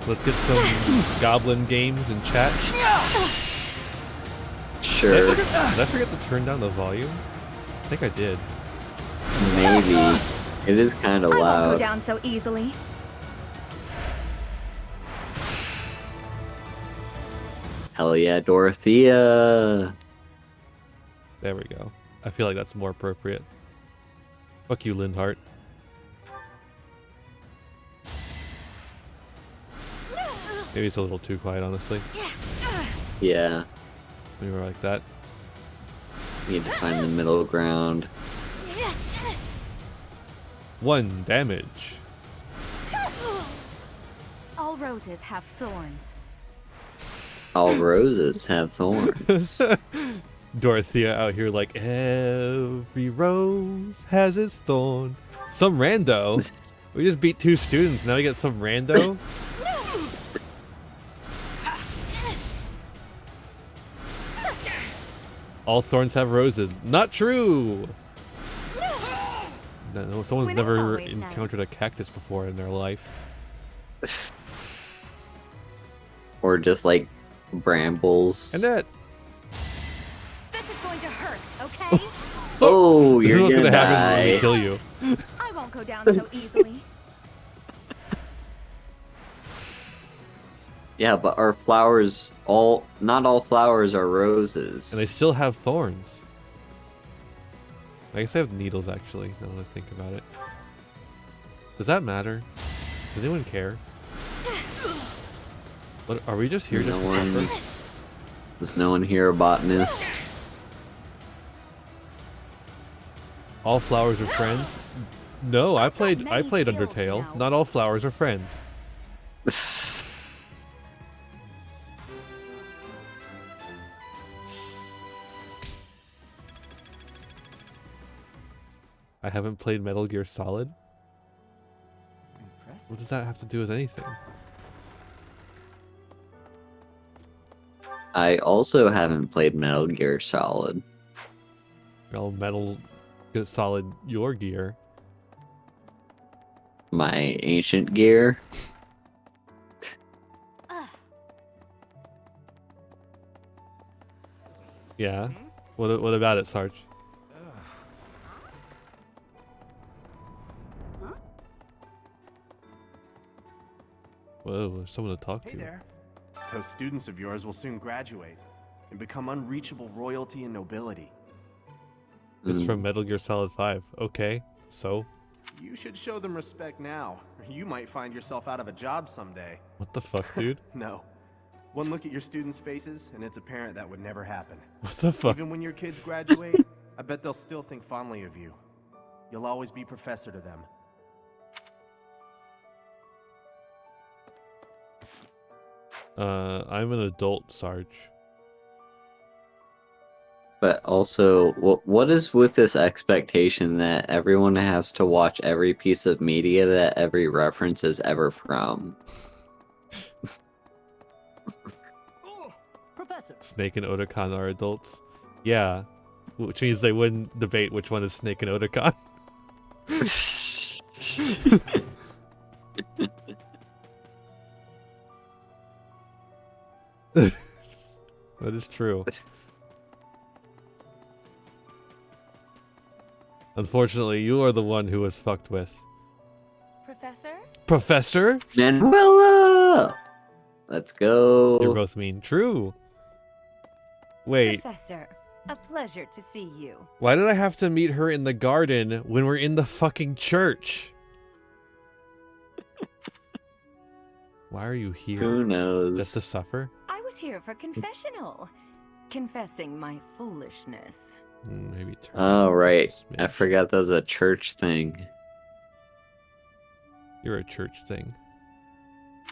Let's get some goblin games in chat. Sure. Did I forget to turn down the volume? I think I did. Maybe. It is kind of I won't loud. go down so easily. Hell yeah, Dorothea. There we go. I feel like that's more appropriate. Fuck you, Lindhart. Maybe it's a little too quiet, honestly. Yeah. Maybe we're like that. Need to find the middle ground. 1 damage. All roses have thorns. All roses have thorns. Dorothea out here like, every rose has its thorn. Some rando. We just beat 2 students, now we get some rando? All thorns have roses. Not true! No, someone's never encountered a cactus before in their life. Or just like brambles. Annette! This is going to hurt, okay? Oh, This you're is what's gonna happen when die. we kill you. I won't go down so easily. Yeah, but our flowers not all flowers are roses. And they still have thorns. I guess they have needles, actually, now that I think about it. Does that matter? Does anyone care? What, are we just here just to suffer? Does no one here a botanist? All flowers are friends? No, I played Undertale. Not all flowers are friends. I haven't played Metal Gear Solid. What does that have to do with anything? I also haven't played Metal Gear Solid. Well, Metal Gear Solid your gear. My ancient gear. Yeah. What about it, Sarge? Whoa, there's someone to talk to. Hey there. Those students of yours will soon graduate and become unreachable royalty and nobility. It's from Metal Gear Solid 5. Okay, so? You should show them respect now, or you might find yourself out of a job someday. What the fuck, dude? No. One look at your students' faces, and it's apparent that would never happen. What the fuck? Even when your kids graduate, I bet they'll still think fondly of you. You'll always be professor to them. I'm an adult, Sarge. But also, what is with this expectation that everyone has to watch every piece of media that every reference is ever from? Professor. Snake and Otakon are adults. Yeah, which means they wouldn't debate which one is Snake and Otakon. That is true. Unfortunately, you are the one who was fucked with. Professor? Professor? Manuela! Let's go. You're both mean. True. Wait. Professor, a pleasure to see you. Why did I have to meet her in the garden when we're in the fucking church? Why are you here? Who knows? Just to suffer? I was here for confessional. Confessing my foolishness. Maybe. Oh, right. I forgot that was a church thing. You're a church thing.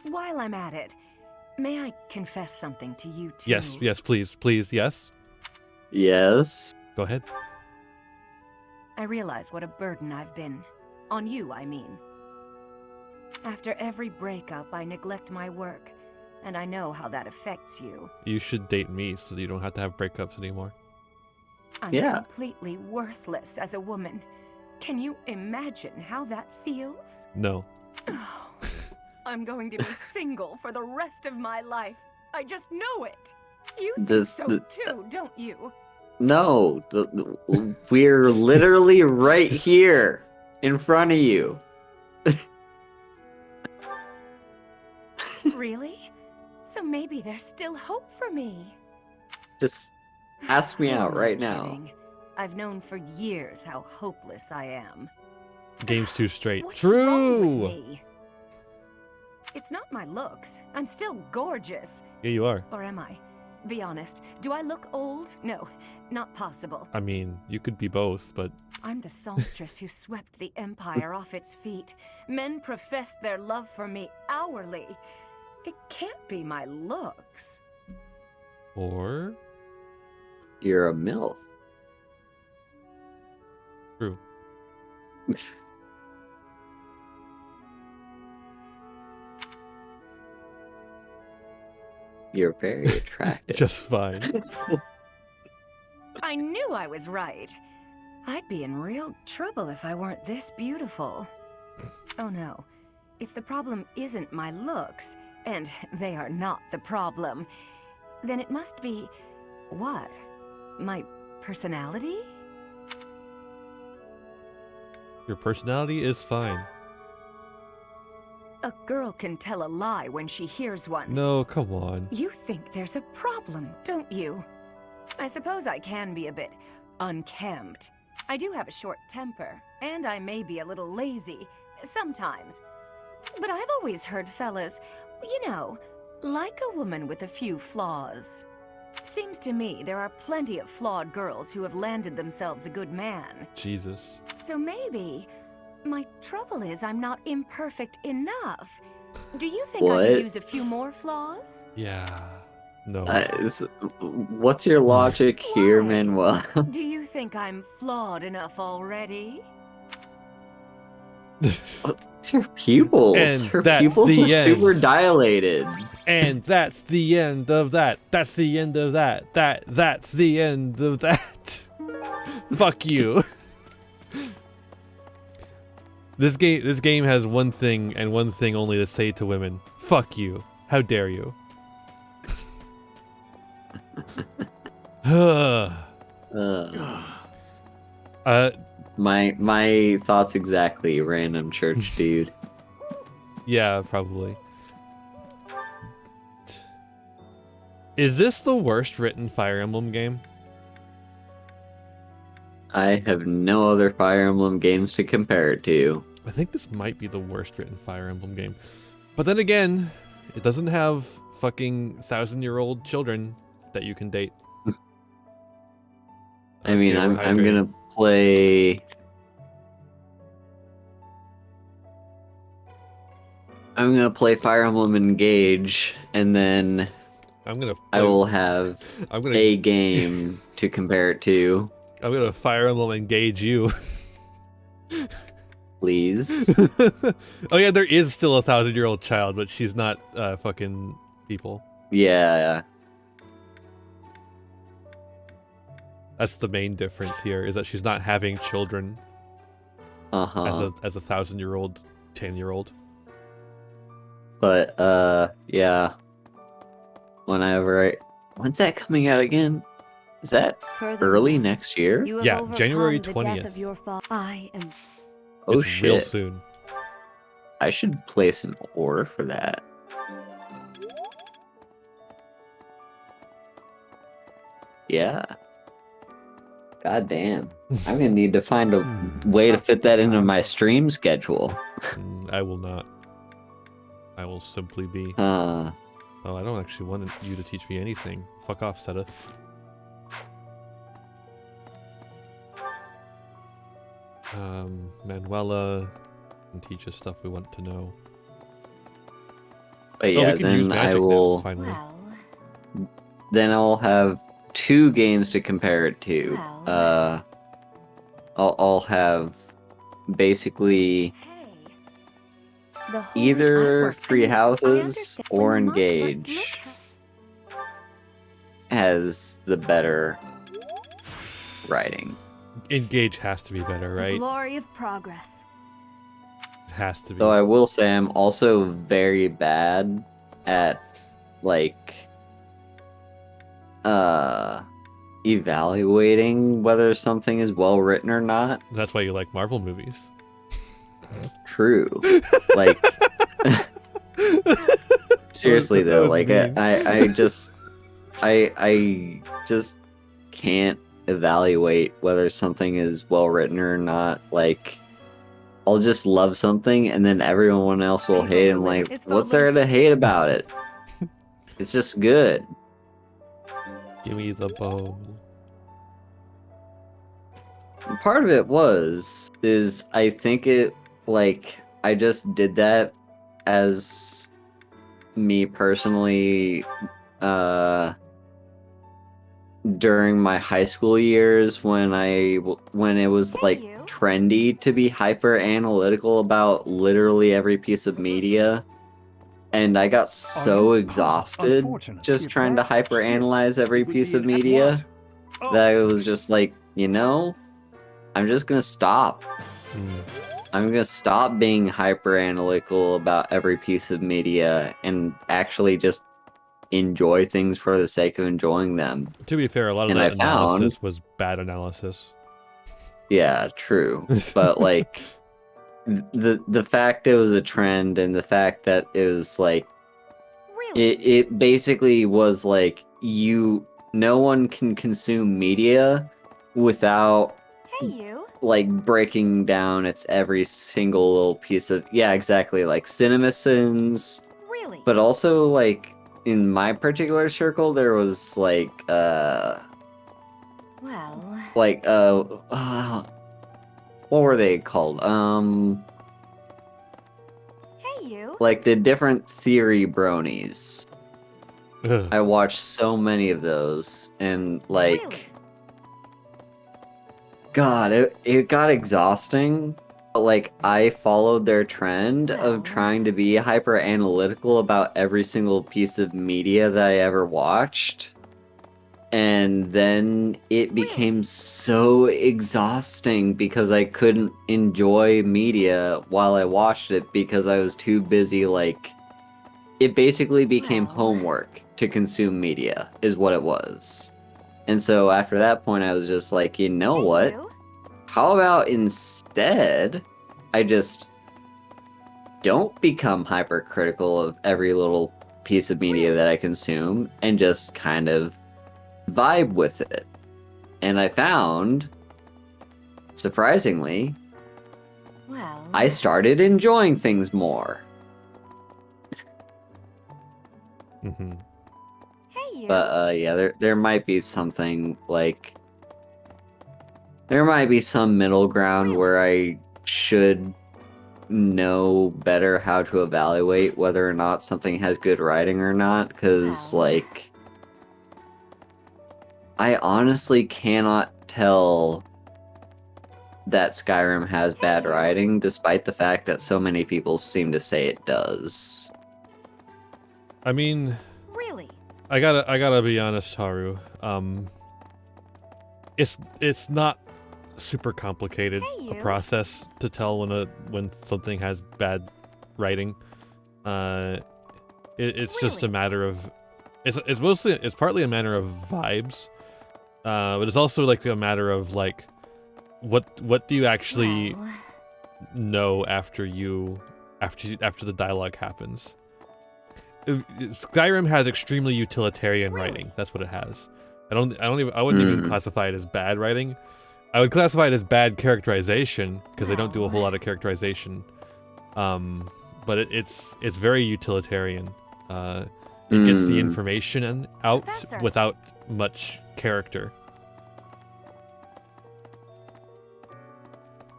While I'm at it, may I confess something to you too? Yes, yes, please, please, yes. Yes. Go ahead. I realize what a burden I've been. On you, I mean. After every breakup, I neglect my work, and I know how that affects you. You should date me so that you don't have to have breakups anymore. I'm completely worthless as a woman. Can you imagine how that feels? No. I'm going to be single for the rest of my life. I just know it. You think Does so too, don't you? No. We're literally right here in front of you. Really? So maybe there's still hope for me. Just ask me Who out am I right now. kidding? I've known for years how hopeless I am. Game's too straight. What's True. wrong with me? It's not my looks. I'm still gorgeous. Yeah, you are. Or am I? Be honest. Do I look old? No, not possible. I mean, you could be both, but I'm the songstress who swept the empire off its feet. Men professed their love for me hourly. It can't be my looks. or You're a MILF. True. You're very attractive. Just fine. I knew I was right. I'd be in real trouble if I weren't this beautiful. Oh no. If the problem isn't my looks, and they are not the problem, then it must be... what? My personality? Your personality is fine. A girl can tell a lie when she hears one. No, come on. You think there's a problem, don't you? I suppose I can be a bit unkempt. I do have a short temper, and I may be a little lazy, sometimes. But I've always heard fellas, you know, like a woman with a few flaws. Seems to me there are plenty of flawed girls who have landed themselves a good man. Jesus. So maybe my trouble is I'm not imperfect enough. Do you think I What? could use a few more flaws? Yeah. No. What's your logic here, Manuel? Do you think I'm flawed enough already? Her pupils. And Her that's pupils the are end. super dilated. And that's the end of that. That's the end of that. That's the end of that. Fuck you. This game has one thing and one thing only to say to women. Fuck you. How dare you? My thoughts exactly, random church dude. Yeah, probably. Is this the worst written Fire Emblem game? I have no other Fire Emblem games to compare it to. I think this might be the worst written Fire Emblem game. But then again, it doesn't have fucking 1,000-year-old children that you can date. I mean, I'm gonna play. I'm gonna play Fire Emblem Engage, and then I will have a game to compare it to. I'm gonna Fire Emblem Engage you. Please. Oh yeah, there is still a 1,000-year-old child, but she's not fucking people. Yeah. That's the main difference here, is that she's not having children. as a 1,000-year-old, 10-year-old. But yeah. When's that coming out again? Is that early next year? Yeah, January 20th. Oh it's shit. Real soon. I should place an order for that. Yeah. God damn. I'm gonna need to find a way to fit that into my stream schedule. I will not. I will simply be... Oh, I don't actually want you to teach me anything. Fuck off, Sedith. Manuela can teach us stuff we want to know. But yeah, we can use then magic I will... now, finally. Then I'll have 2 games to compare it to. I'll have basically either Three Houses or Engage has the better writing. Engage has to be better, right? Glory of progress. It has to be. Though I will say I'm also very bad at, like, evaluating whether something is well written or not. That's why you like Marvel movies. True. Like, seriously though, like I just can't evaluate whether something is well written or not. Like, I'll just love something and then everyone else will hate, and like, what's there to hate about it? It's just good. Give me the bone. Part of it is I think it, like, I just did that as me personally during my high school years when it was like trendy to be hyper analytical about literally every piece of media, and I got so exhausted just trying to hyper analyze every piece of media that it was just like, you know, I'm just gonna stop. I'm gonna stop being hyper analytical about every piece of media and actually just enjoy things for the sake of enjoying them. To be fair, a lot of that analysis was bad analysis. Yeah, true. But like the fact it was a trend and the fact that it was like it basically was like no one can consume media without like breaking down its every single little piece of, yeah, exactly, like CinemaSins. Really? But also, like, in my particular circle there was like like what were they called? Like the different theory bronies. I watched so many of those, and like God, it got exhausting. But like, I followed their trend of trying to be hyper analytical about every single piece of media that I ever watched. And then it became so exhausting because I couldn't enjoy media while I watched it because I was too busy. Like, it basically became homework to consume media, is what it was. And so after that point, I was just like, you know what? How about instead, I just don't become hypercritical of every little piece of media that I consume and just kind of vibe with it. And I found, surprisingly, I started enjoying things more. But yeah, there might be something like, there might be some middle ground where I should know better how to evaluate whether or not something has good writing or not, because like, I honestly cannot tell that Skyrim has bad writing, despite the fact that so many people seem to say it does. I mean, I gotta be honest, Haru. It's not super complicated a process to tell when something has bad writing. It's just a matter of it's partly a matter of vibes, but it's also like a matter of like what do you actually know after the dialogue happens. Skyrim has extremely utilitarian writing. That's what it has. I wouldn't even classify it as bad writing. I would classify it as bad characterization because they don't do a whole lot of characterization. But it's very utilitarian. It gets the information out without much character.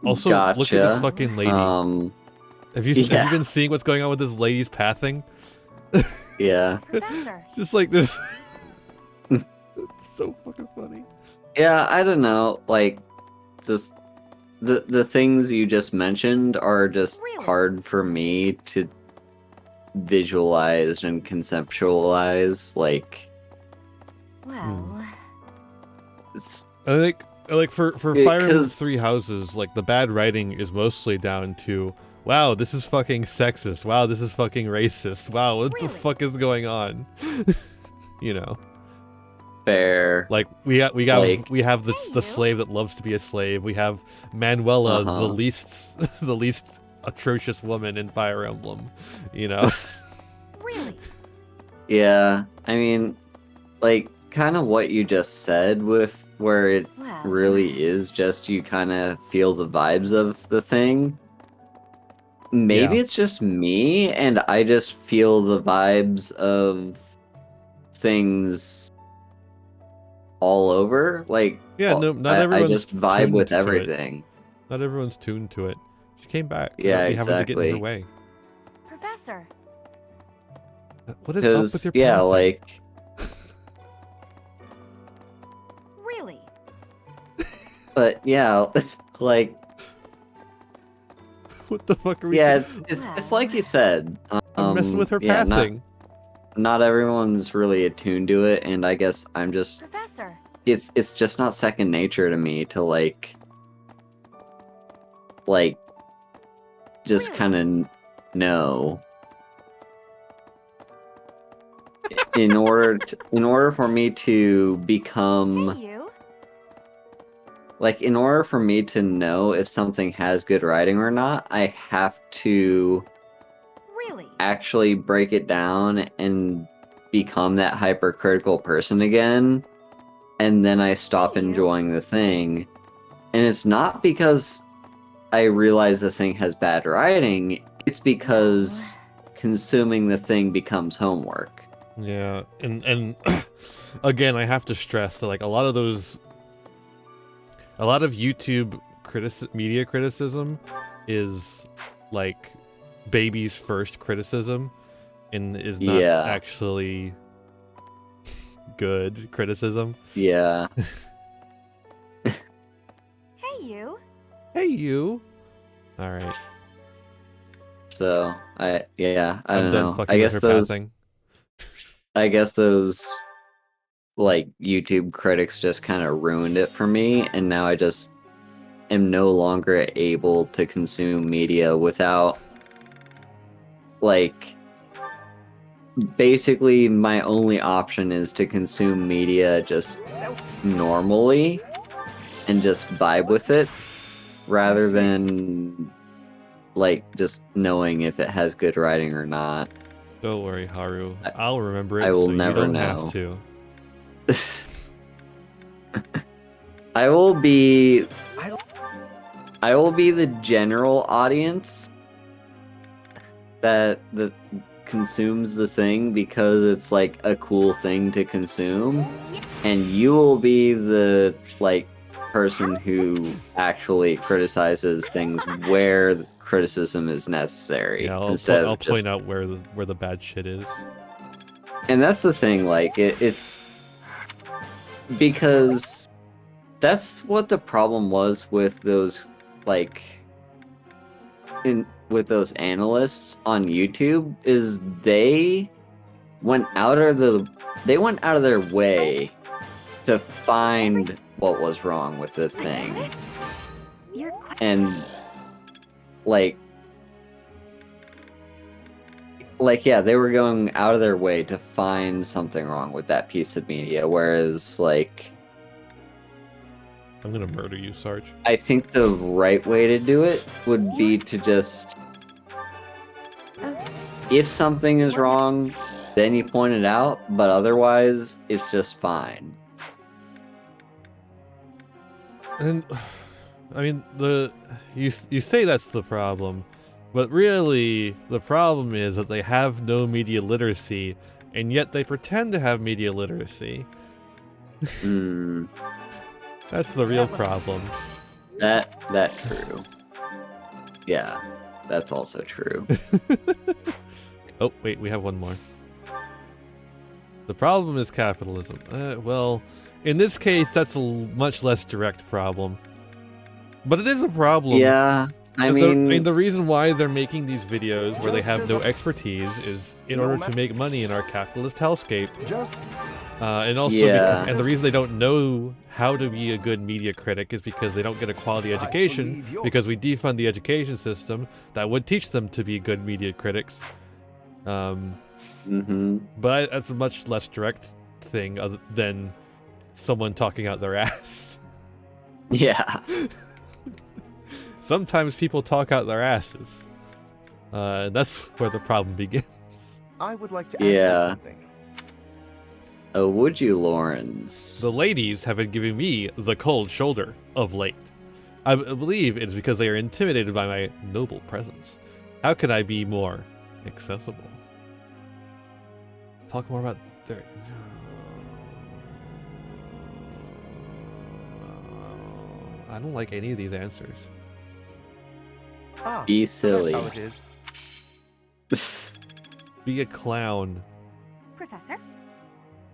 Also, look at this fucking lady. Have you been seeing what's going on with this lady's pathing? Yeah. Professor. Just like this. It's so fucking funny. Yeah, I don't know. Like, just the things you just mentioned are just hard for me to visualize and conceptualize. Like, well, I think for Fire Emblem Three Houses, like the bad writing is mostly down to, wow, this is fucking sexist. Wow, this is fucking racist. Wow, what the fuck is going on? You know. Fair. Like we have the slave that loves to be a slave. We have Manuela, the least atrocious woman in Fire Emblem. You know. Really? Yeah, I mean, like kind of what you just said with where it really is just you kind of feel the vibes of the thing. Maybe it's just me and I just feel the vibes of things all over. Like, not everyone's I just vibe tuned with to everything. It. Not everyone's tuned to it. She came back. Yeah, we having to get in her way. Professor. What is up with your pathing? Like. Really? But yeah, like. What the fuck are we? Yeah, it's like you said. I'm messing with her pathing. Not everyone's really attuned to it, and I guess I'm just. Professor. It's just not second nature to me to like just kind of know. In order for me to become. Like, in order for me to know if something has good writing or not, I have to actually break it down and become that hypercritical person again, and then I stop enjoying the thing. And it's not because I realize the thing has bad writing, it's because consuming the thing becomes homework. Yeah, and again, I have to stress that like a lot of YouTube media criticism is like baby's first criticism and is not actually good criticism. Yeah. Hey you. Hey you. All right. So I don't know. I guess those like YouTube critics just kind of ruined it for me, and now I just am no longer able to consume media without like basically my only option is to consume media just normally and just vibe with it rather than like just knowing if it has good writing or not. Don't worry, Haru. I'll remember it. I will so never you don't know. Have to. I will be the general audience that consumes the thing because it's like a cool thing to consume, and you will be the like person who actually criticizes things where criticism is necessary. Yeah, I'll point out where the bad shit is. And that's the thing, like it's because that's what the problem was with those with those analysts on YouTube is they went out of their way to find what was wrong with the thing. And like yeah, they were going out of their way to find something wrong with that piece of media, whereas like I'm gonna murder you, Sarge. I think the right way to do it would be to just, if something is wrong, then you point it out, but otherwise it's just fine. And I mean, you say that's the problem, but really the problem is that they have no media literacy, and yet they pretend to have media literacy. That's the real problem. That true. Yeah, that's also true. Oh, wait, we have one more. The problem is capitalism. Well, in this case, that's a much less direct problem. But it is a problem. Yeah, I mean... the reason why they're making these videos where they have no expertise is in order to make money in our capitalist hellscape. And also, and the reason they don't know how to be a good media critic is because they don't get a quality education, because we defund the education system that would teach them to be good media critics. But that's a much less direct thing other than someone talking out their ass. Yeah. Sometimes people talk out their asses. That's where the problem begins. I would like to ask you something. Oh, would you, Lawrence? The ladies have been giving me the cold shoulder of late. I believe it is because they are intimidated by my noble presence. How could I be more accessible? Talk more about their... I don't like any of these answers. Be silly. That's how it is. Be a clown. Professor?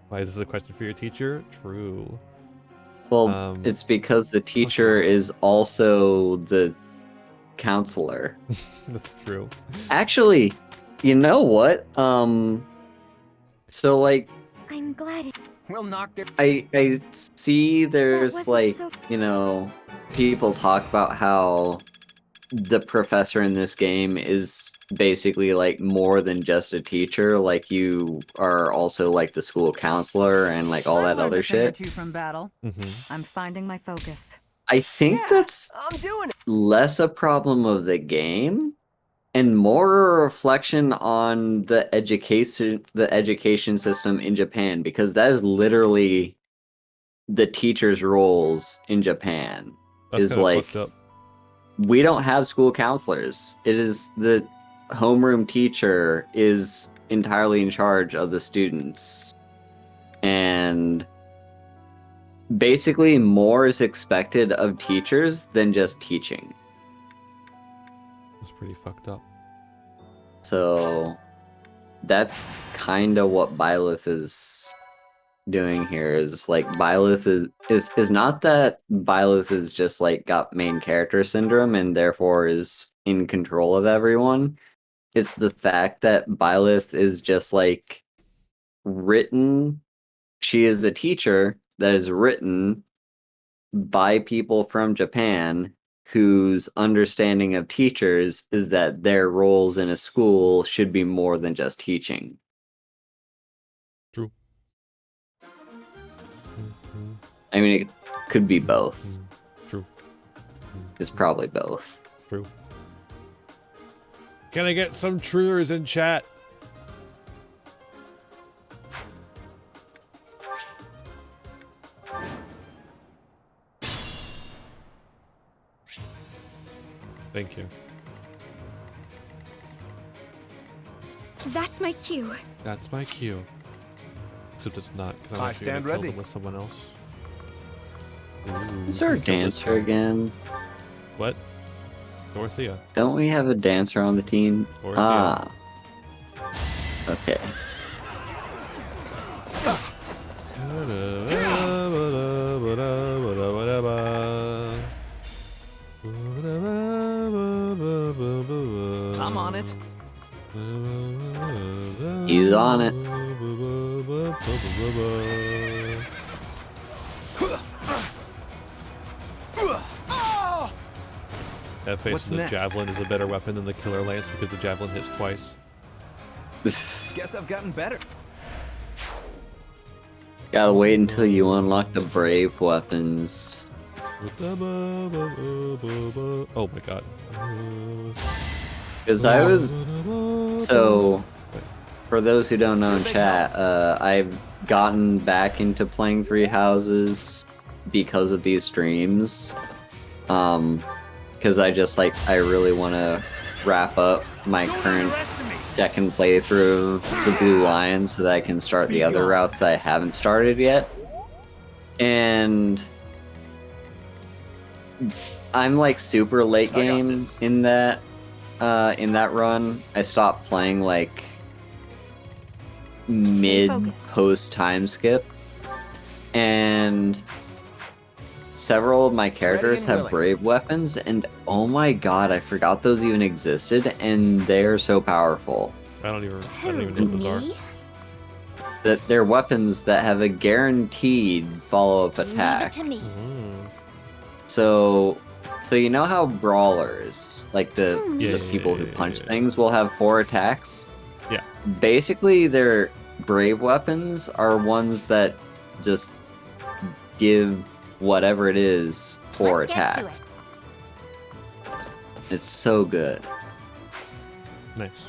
Why is this a question for your teacher? True. Well, it's because the teacher is also the counselor. That's true. Actually, you know what? So like, I'm glad. We'll knock their... I see there's like, you know, people talk about how the professor in this game is basically like more than just a teacher. Like you are also like the school counselor and like all that other shit. From battle. I'm finding my focus. I think that's I'm doing it. less a problem of the game and more a reflection on the education system in Japan, because that is literally the teachers' roles in Japan. That's is like fucked up. We don't have school counselors. It is the homeroom teacher is entirely in charge of the students. And basically more is expected of teachers than just teaching. That's pretty fucked up. So that's kind of what Byleth is doing here, is like Byleth is not that Byleth is just like got main character syndrome and therefore is in control of everyone. It's the fact that Byleth is just like written. She is a teacher that is written by people from Japan whose understanding of teachers is that their roles in a school should be more than just teaching. True. I mean, it could be both. True. It's probably both. True. Can I get some truers in chat? Thank you. That's my cue. That's my cue. Except it's not, because I I want you to stand kill ready. them with someone else. Is there a dancer again? What? Dorothea. Don't we have a dancer on the team? Dorothea. Ah. Okay. I'm on it. He's on it. That face of the javelin is a better weapon than the killer lance because the javelin hits twice. Guess I've gotten better. Gotta wait until you unlock the brave weapons. Oh my god. Because I was... So, for those who don't know in chat, I've gotten back into playing Three Houses because of these streams. Because I really want to wrap up my current second playthrough of the Blue Lions so that I can start the other routes that I haven't started yet. And I'm like super late game in that run. I stopped playing like mid post time skip, and several of my characters have brave weapons, and oh my god, I forgot those even existed, and they're so powerful. I don't even know what those are. That they're weapons that have a guaranteed follow-up attack. Leave it to me. So you know how brawlers, like the people who punch things, will have 4 attacks? Yeah. Basically, their brave weapons are ones that just give whatever it is 4 attacks. It's so good. Nice.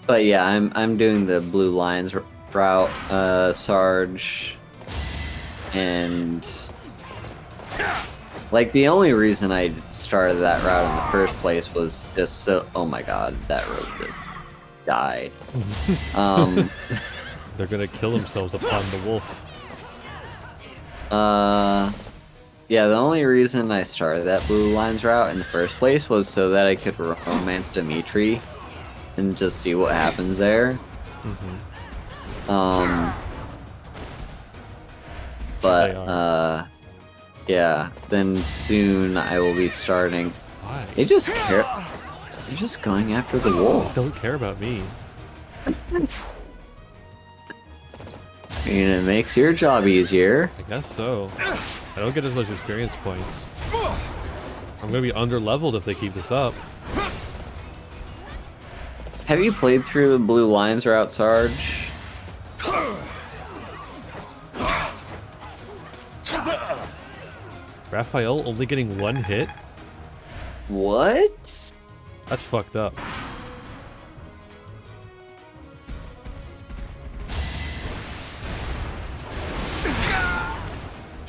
But yeah, I'm doing the Blue Lions route, Sarge, and like the only reason I started that route in the first place was just so. Oh my god, that road just died. They're gonna kill themselves upon the wolf. Yeah, the only reason I started that Blue Lions route in the first place was so that I could romance Dimitri and just see what happens there. But yeah, then soon I will be starting. Why? They just care. They're just going after the wolf. Don't care about me. I mean, it makes your job easier. I guess so. I don't get as much experience points. I'm gonna be under-leveled if they keep this up. Have you played through the Blue Lions route, Sarge? Raphael only getting 1 hit? What? That's fucked up.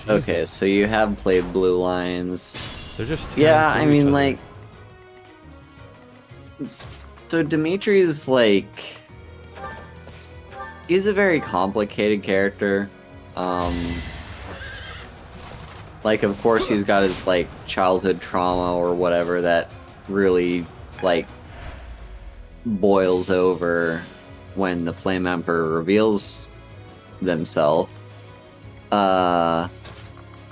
Okay, so you have played Blue Lions. They're just yeah. I mean, like, so Dimitri's like, he's a very complicated character. Like, of course, he's got his like childhood trauma or whatever that really like boils over when the Flame Emperor reveals themselves.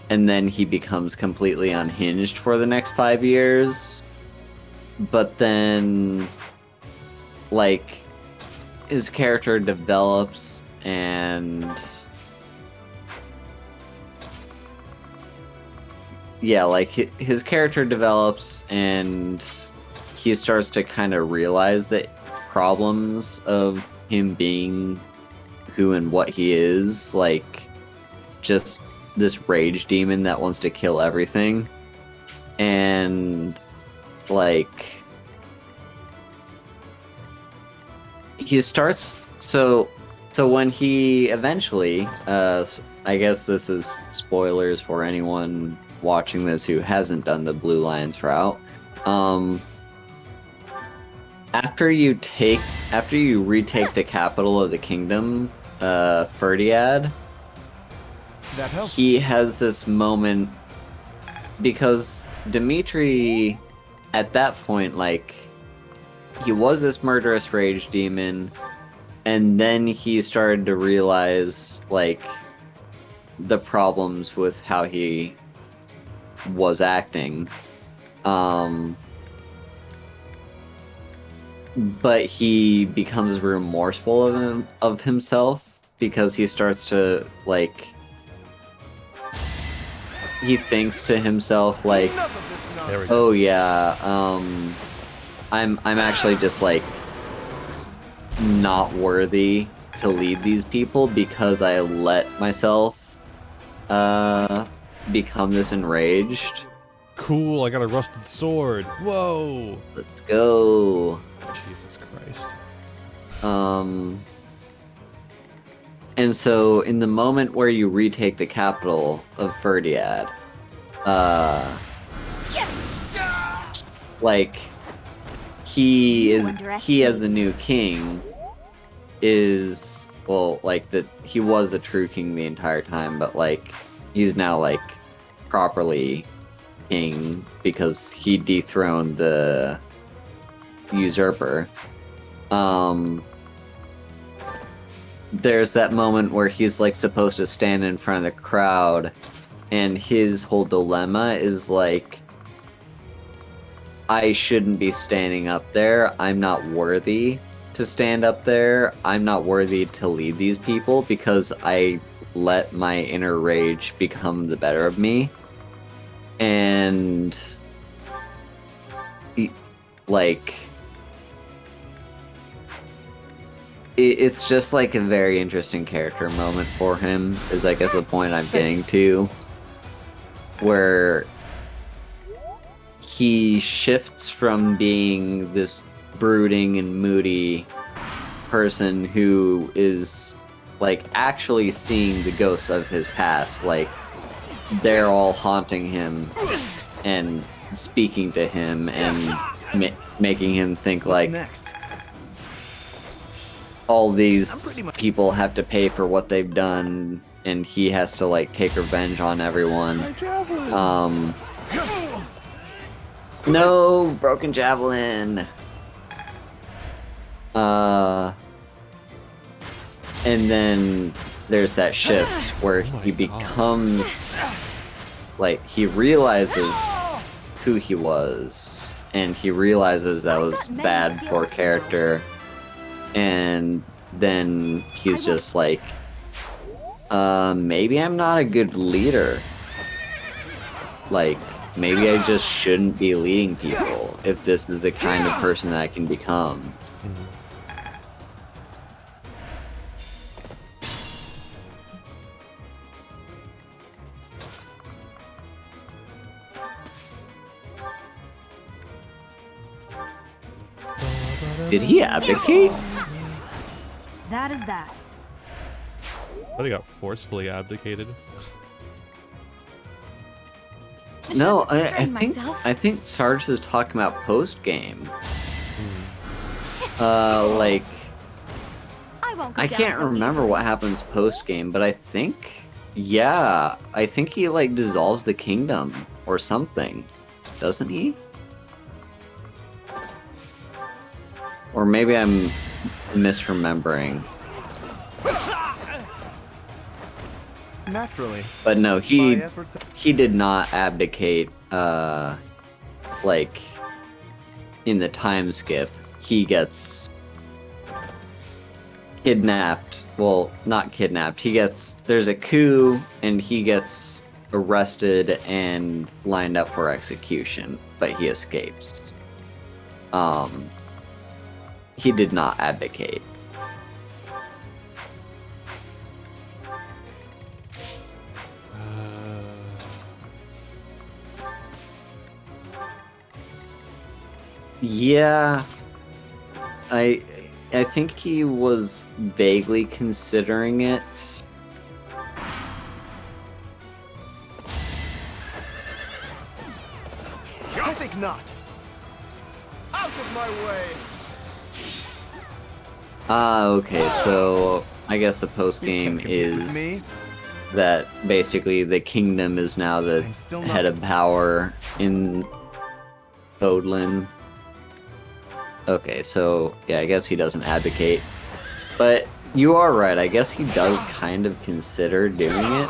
And then he becomes completely unhinged for the next 5 years. But then, like, his character develops and... Yeah, like, his character develops and he starts to kind of realize the problems of him being who and what he is. Like, just this rage demon that wants to kill everything. And like he starts so when he eventually I guess this is spoilers for anyone watching this who hasn't done the Blue Lions route. After you retake the capital of the kingdom, Ferdiad, he has this moment because Dimitri, at that point, like, he was this murderous rage demon, and then he started to realize, like, the problems with how he was acting. But he becomes remorseful of himself because he starts to, like, he thinks to himself, like, oh yeah, I'm actually just, like, not worthy to lead these people because I let myself become this enraged. Cool, I got a rusted sword. Whoa! Let's go. Jesus Christ. And so in the moment where you retake the capital of Ferdiad, like, he as the new king is, well, like, he was the true king the entire time, but, like, he's now, like, properly king because he dethroned the usurper. There's that moment where he's, like, supposed to stand in front of the crowd, and his whole dilemma is, like, I shouldn't be standing up there. I'm not worthy to stand up there. I'm not worthy to lead these people because I let my inner rage become the better of me. And, like, it's just, like, a very interesting character moment for him, is, I guess, the point I'm getting to, where he shifts from being this brooding and moody person who is, like, actually seeing the ghosts of his past, like, they're all haunting him and speaking to him and making him think, like, next? all these people have to pay for what they've done, and he has to, like, take revenge on everyone. No, broken javelin. And then there's that shift where he becomes, like, he realizes who he was, and he realizes that was bad for character, and then he's just like, maybe I'm not a good leader. Like, maybe I just shouldn't be leading people if this is the kind of person that I can become. Did he abdicate? That is that. I thought he got forcefully abdicated. No, I think Sarge is talking about post game. Like, I can't remember what happens post game, but I think, yeah, I think he, like, dissolves the kingdom or something, doesn't he? Or maybe I'm misremembering. Naturally. But no, he did not abdicate, like, in the time skip. He gets kidnapped. Well, not kidnapped. There's a coup, and he gets arrested and lined up for execution, but he escapes. He did not abdicate. Yeah, I think he was vaguely considering it. I think not. Out of my way. Okay, so I guess the post game is that basically the kingdom is now the head of power in Fodlan. Okay, so yeah, I guess he doesn't advocate. But you are right, I guess he does kind of consider doing it.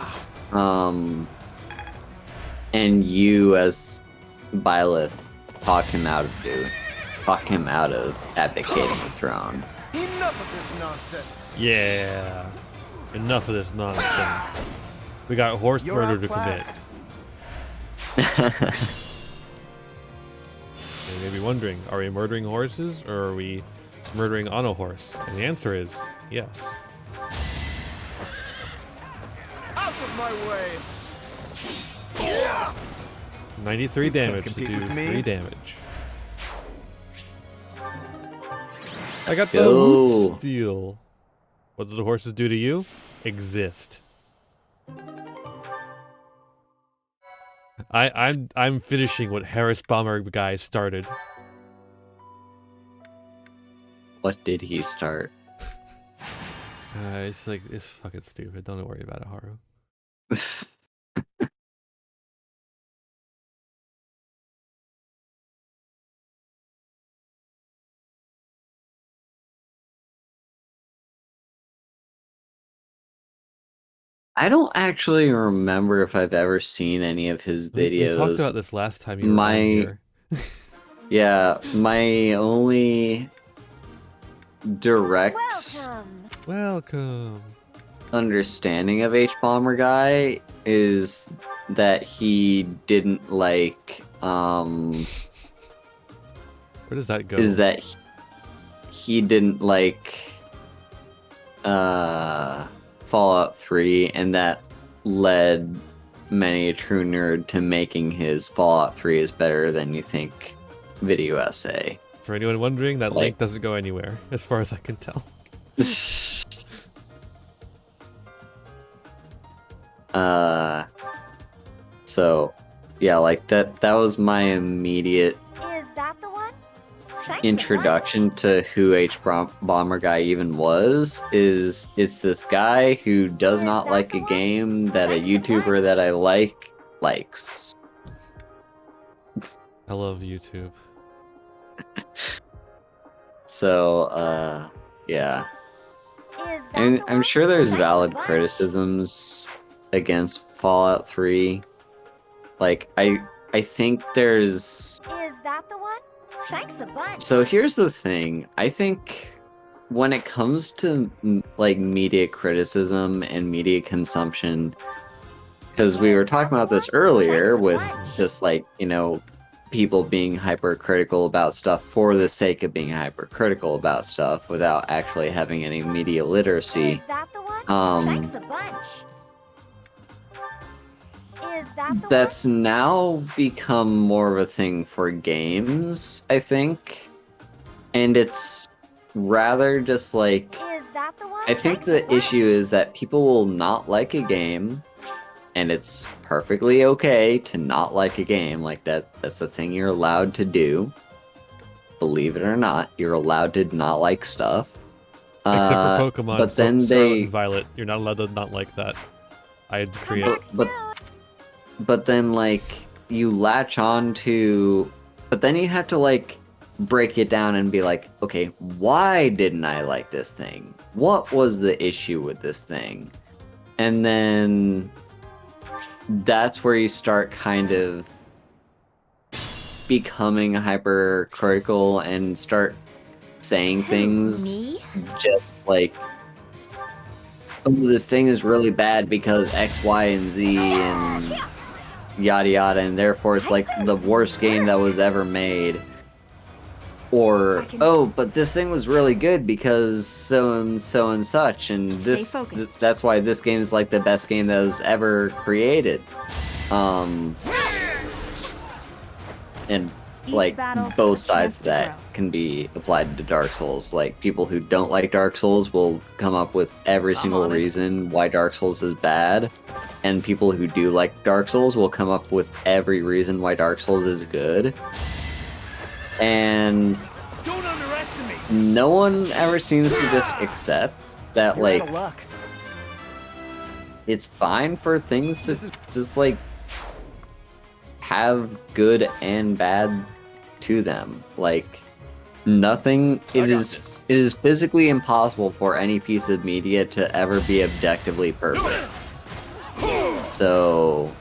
And you, as Byleth, talk him out of abdicating the throne. Enough of this nonsense. Yeah. Enough of this nonsense. We got horse murder to commit. You may be wondering, are we murdering horses or are we murdering on a horse? And the answer is yes. Out of my way! 93 damage to do 3 damage. I got the loot steal. What do the horses do to you? Exist. I'm finishing what Harris Bomber guy started. What did he start? It's like, it's fucking stupid. Don't worry about it, Haru. I don't actually remember if I've ever seen any of his videos. We talked about this last time you were on here. Yeah, my only direct Welcome. understanding of H-Bomber Guy is that he didn't like, Where does that go? is that he didn't like, Fallout 3, and that led many a true nerd to making his Fallout 3 is better than you think video essay. For anyone wondering, that link doesn't go anywhere, as far as I can tell. So, yeah, like that was my immediate Is that the one? Thanks introduction to who H-Bomber Guy even was. It's this guy who does not like a game that a YouTuber that I likes. I love YouTube. So, yeah. I'm sure there's valid criticisms against Fallout 3. Like, I think there's... Is that the one? Thanks a bunch. So here's the thing. I think when it comes to, like, media criticism and media consumption, because we were talking about this earlier with just, like, you know, people being hypercritical about stuff for the sake of being hypercritical about stuff without actually having any media literacy. Is that the one? Thanks a bunch. Is that the That's now become more of a thing for games, I think. And it's rather just like... Is that the one? I think the issue is that people will not like a game, and it's perfectly okay to not like a game. Like, that's the thing you're allowed to do. Believe it or not, you're allowed to not like stuff. Except for Pokemon, but then Scarlet and Violet, you're not allowed to not like that. I had to create. But then, like, you latch on to... But then you have to, like, break it down and be like, okay, why didn't I like this thing? What was the issue with this thing? And then that's where you start kind of becoming hypercritical and start saying things just like, oh, this thing is really bad because X, Y, and Z, and yada yada, and therefore it's like the worst game that was ever made. Or, oh, but this thing was really good because so and so and such, and that's why this game is like the best game that was ever created. And like both sides of that can be applied to Dark Souls. Like, people who don't like Dark Souls will come up with every single reason why Dark Souls is bad, and people who do like Dark Souls will come up with every reason why Dark Souls is good. And no one ever seems to just accept that, like, it's fine for things to just, like, have good and bad to them. Like, nothing, it is physically impossible for any piece of media to ever be objectively perfect. So,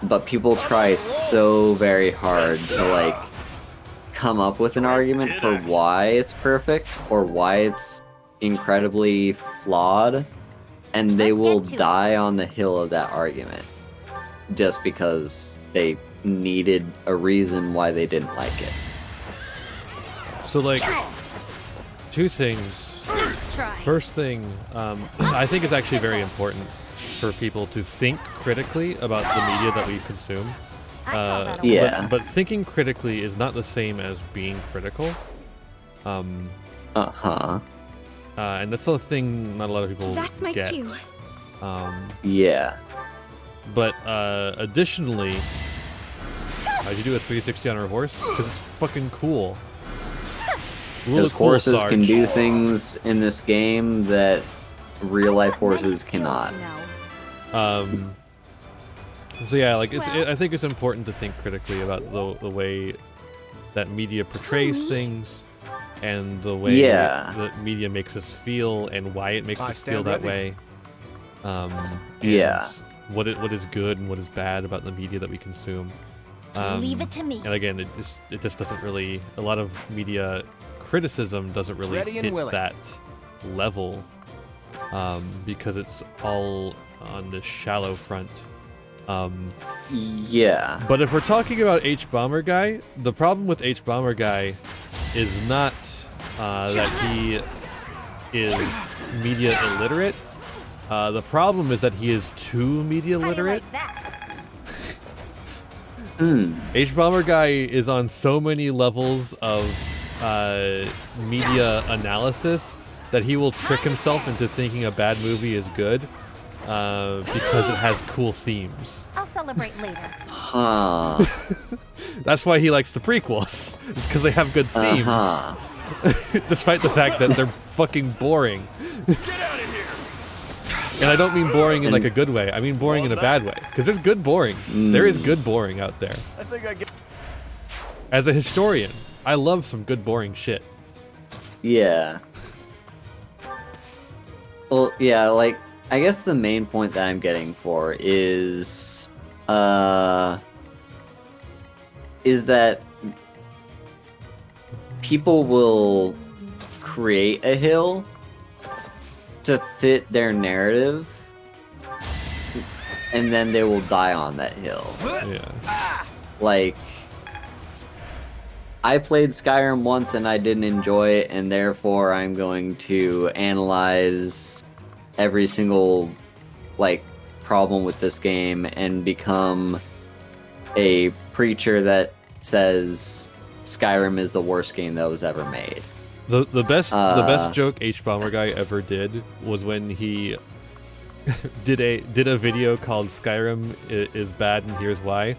but people try so very hard to, like, come up with an argument for why it's perfect or why it's incredibly flawed, and they will die on the hill of that argument just because they needed a reason why they didn't like it. So, like, two things. First thing, I think it's actually very important for people to think critically about the media that we consume. Yeah. But thinking critically is not the same as being critical. And that's the thing not a lot of people That's my get. cue. Yeah. But additionally, how'd you do a 360 on our horse? Because it's fucking cool. Because horses can do things in this game that real life horses cannot. So yeah, like I think it's important to think critically about the way that media portrays things, and the way that media makes us feel, and why it makes us feel that way. What is good and what is bad about the media that we consume. Leave it to me. And again, it just doesn't really. A lot of media criticism doesn't really hit that level, because it's all on the shallow front. Yeah. But if we're talking about H Bomber Guy, the problem with H Bomber Guy is not that he is media illiterate. The problem is that he is too media literate. H Bomber Guy is on so many levels of media analysis that he will trick himself into thinking a bad movie is good because it has cool themes. I'll celebrate later. That's why he likes the prequels. It's because they have good themes. Despite the fact that they're fucking boring. And I don't mean boring in like a good way. I mean boring in a bad way. Because there's good boring. There is good boring out there. As a historian, I love some good boring shit. Yeah. Well, yeah, like, I guess the main point that I'm getting for is that people will create a hill to fit their narrative, and then they will die on that hill. Yeah. Like, I played Skyrim once and I didn't enjoy it, and therefore I'm going to analyze every single, like, problem with this game and become a preacher that says Skyrim is the worst game that was ever made. The best joke H Bomber Guy ever did was when he did a video called Skyrim is bad and here's why,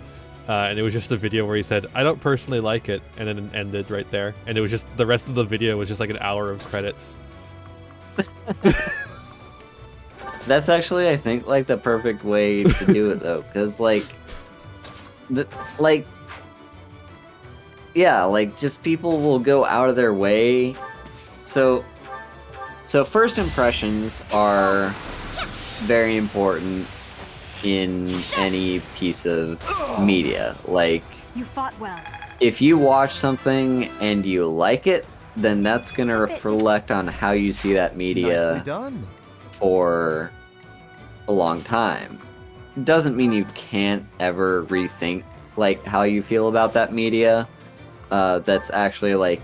and it was just a video where he said I don't personally like it, and then it ended right there, and it was just the rest of the video was just like an hour of credits. That's actually, I think, like the perfect way to do it though, because yeah, like, just people will go out of their way. So first impressions are very important in any piece of media. Like, You fought well. if you watch something and you like it, then that's going to reflect on how you see that media Nicely done. for a long time. Doesn't mean you can't ever rethink, like, how you feel about that media. That's actually, like,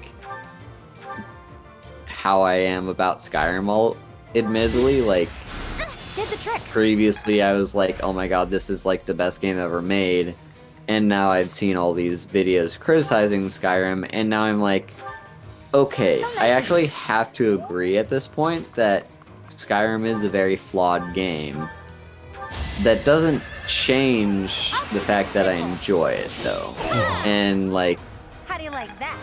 how I am about Skyrim, admittedly. Like, Did the trick. previously I was like, oh my god, this is like the best game ever made, and now I've seen all these videos criticizing Skyrim, and now I'm like, okay, I actually have to agree at this point that Skyrim is a very flawed game. That doesn't change the fact that I enjoy it, though. And, like, How do you like that?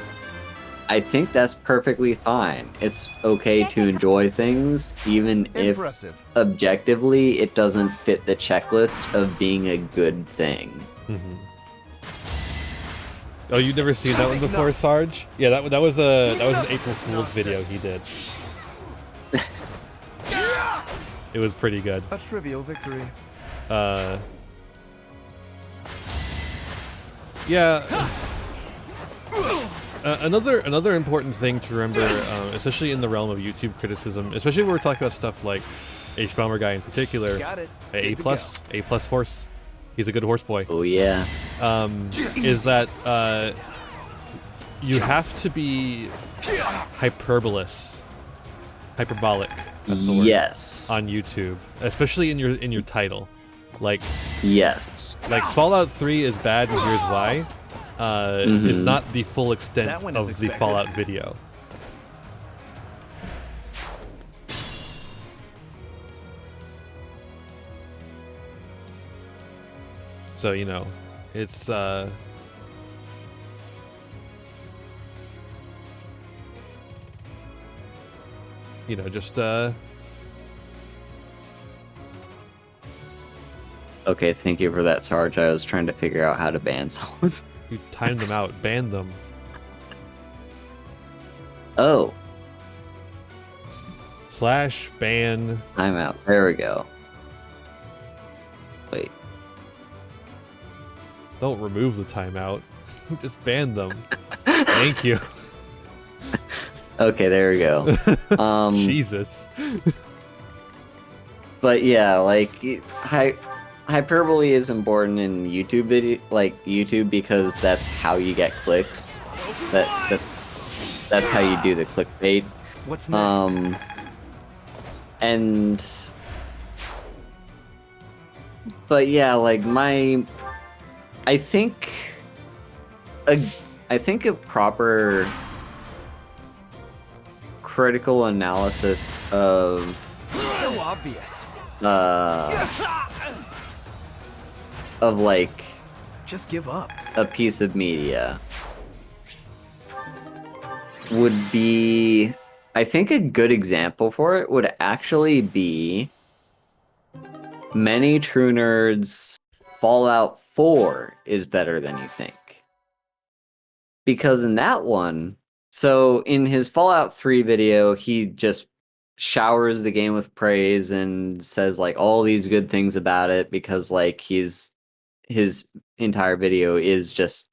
I think that's perfectly fine. It's okay to enjoy things, even if objectively it doesn't fit the checklist of being a good thing. Oh, you've never seen that one before, Sarge? Yeah, that was an April Fool's video he did. It was pretty good. A trivial victory. Yeah. Another important thing to remember, especially in the realm of YouTube criticism, especially when we're talking about stuff like H-Bomber Guy in particular, A plus horse, he's a good horse boy. Oh yeah. Is that you have to be hyperbolic. That's the word, yes. on YouTube, especially in your title. Like yes. Like Fallout 3 is bad, and here's why. Is not the full extent of the Fallout video. So, you know, it's you know, just Okay, thank you for that, Sarge. I was trying to figure out how to ban someone. You timed them out, ban them. Oh. Slash ban. Timeout. There we go. Wait. Don't remove the timeout. Just ban them. Thank you. Okay, there we go. Jesus. But yeah, like hyperbole is important in YouTube YouTube because that's how you get clicks. That's how you do the clickbait. What's next? But yeah, like I think a proper critical analysis of so obvious. Of like just give up a piece of media would be, I think a good example for it would actually be Many True Nerds Fallout 4 is better than you think. Because in that one, so in his Fallout 3 video, he just showers the game with praise and says like all these good things about it because like his entire video is just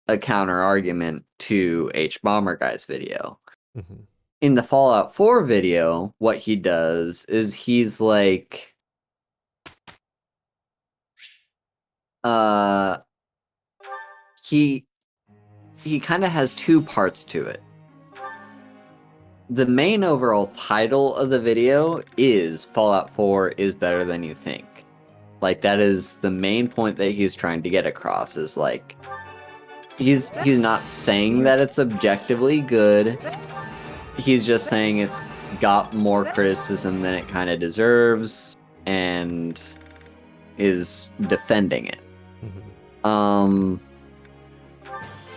a counter argument to H-Bomber Guy's video. Mm-hmm. In the Fallout 4 video, what he does is he's like he kind of has two parts to it. The main overall title of the video is Fallout 4 is better than you think. Like that is the main point that he's trying to get across is like he's not saying that it's objectively good. He's just saying it's got more criticism than it kind of deserves and is defending it. Mm-hmm.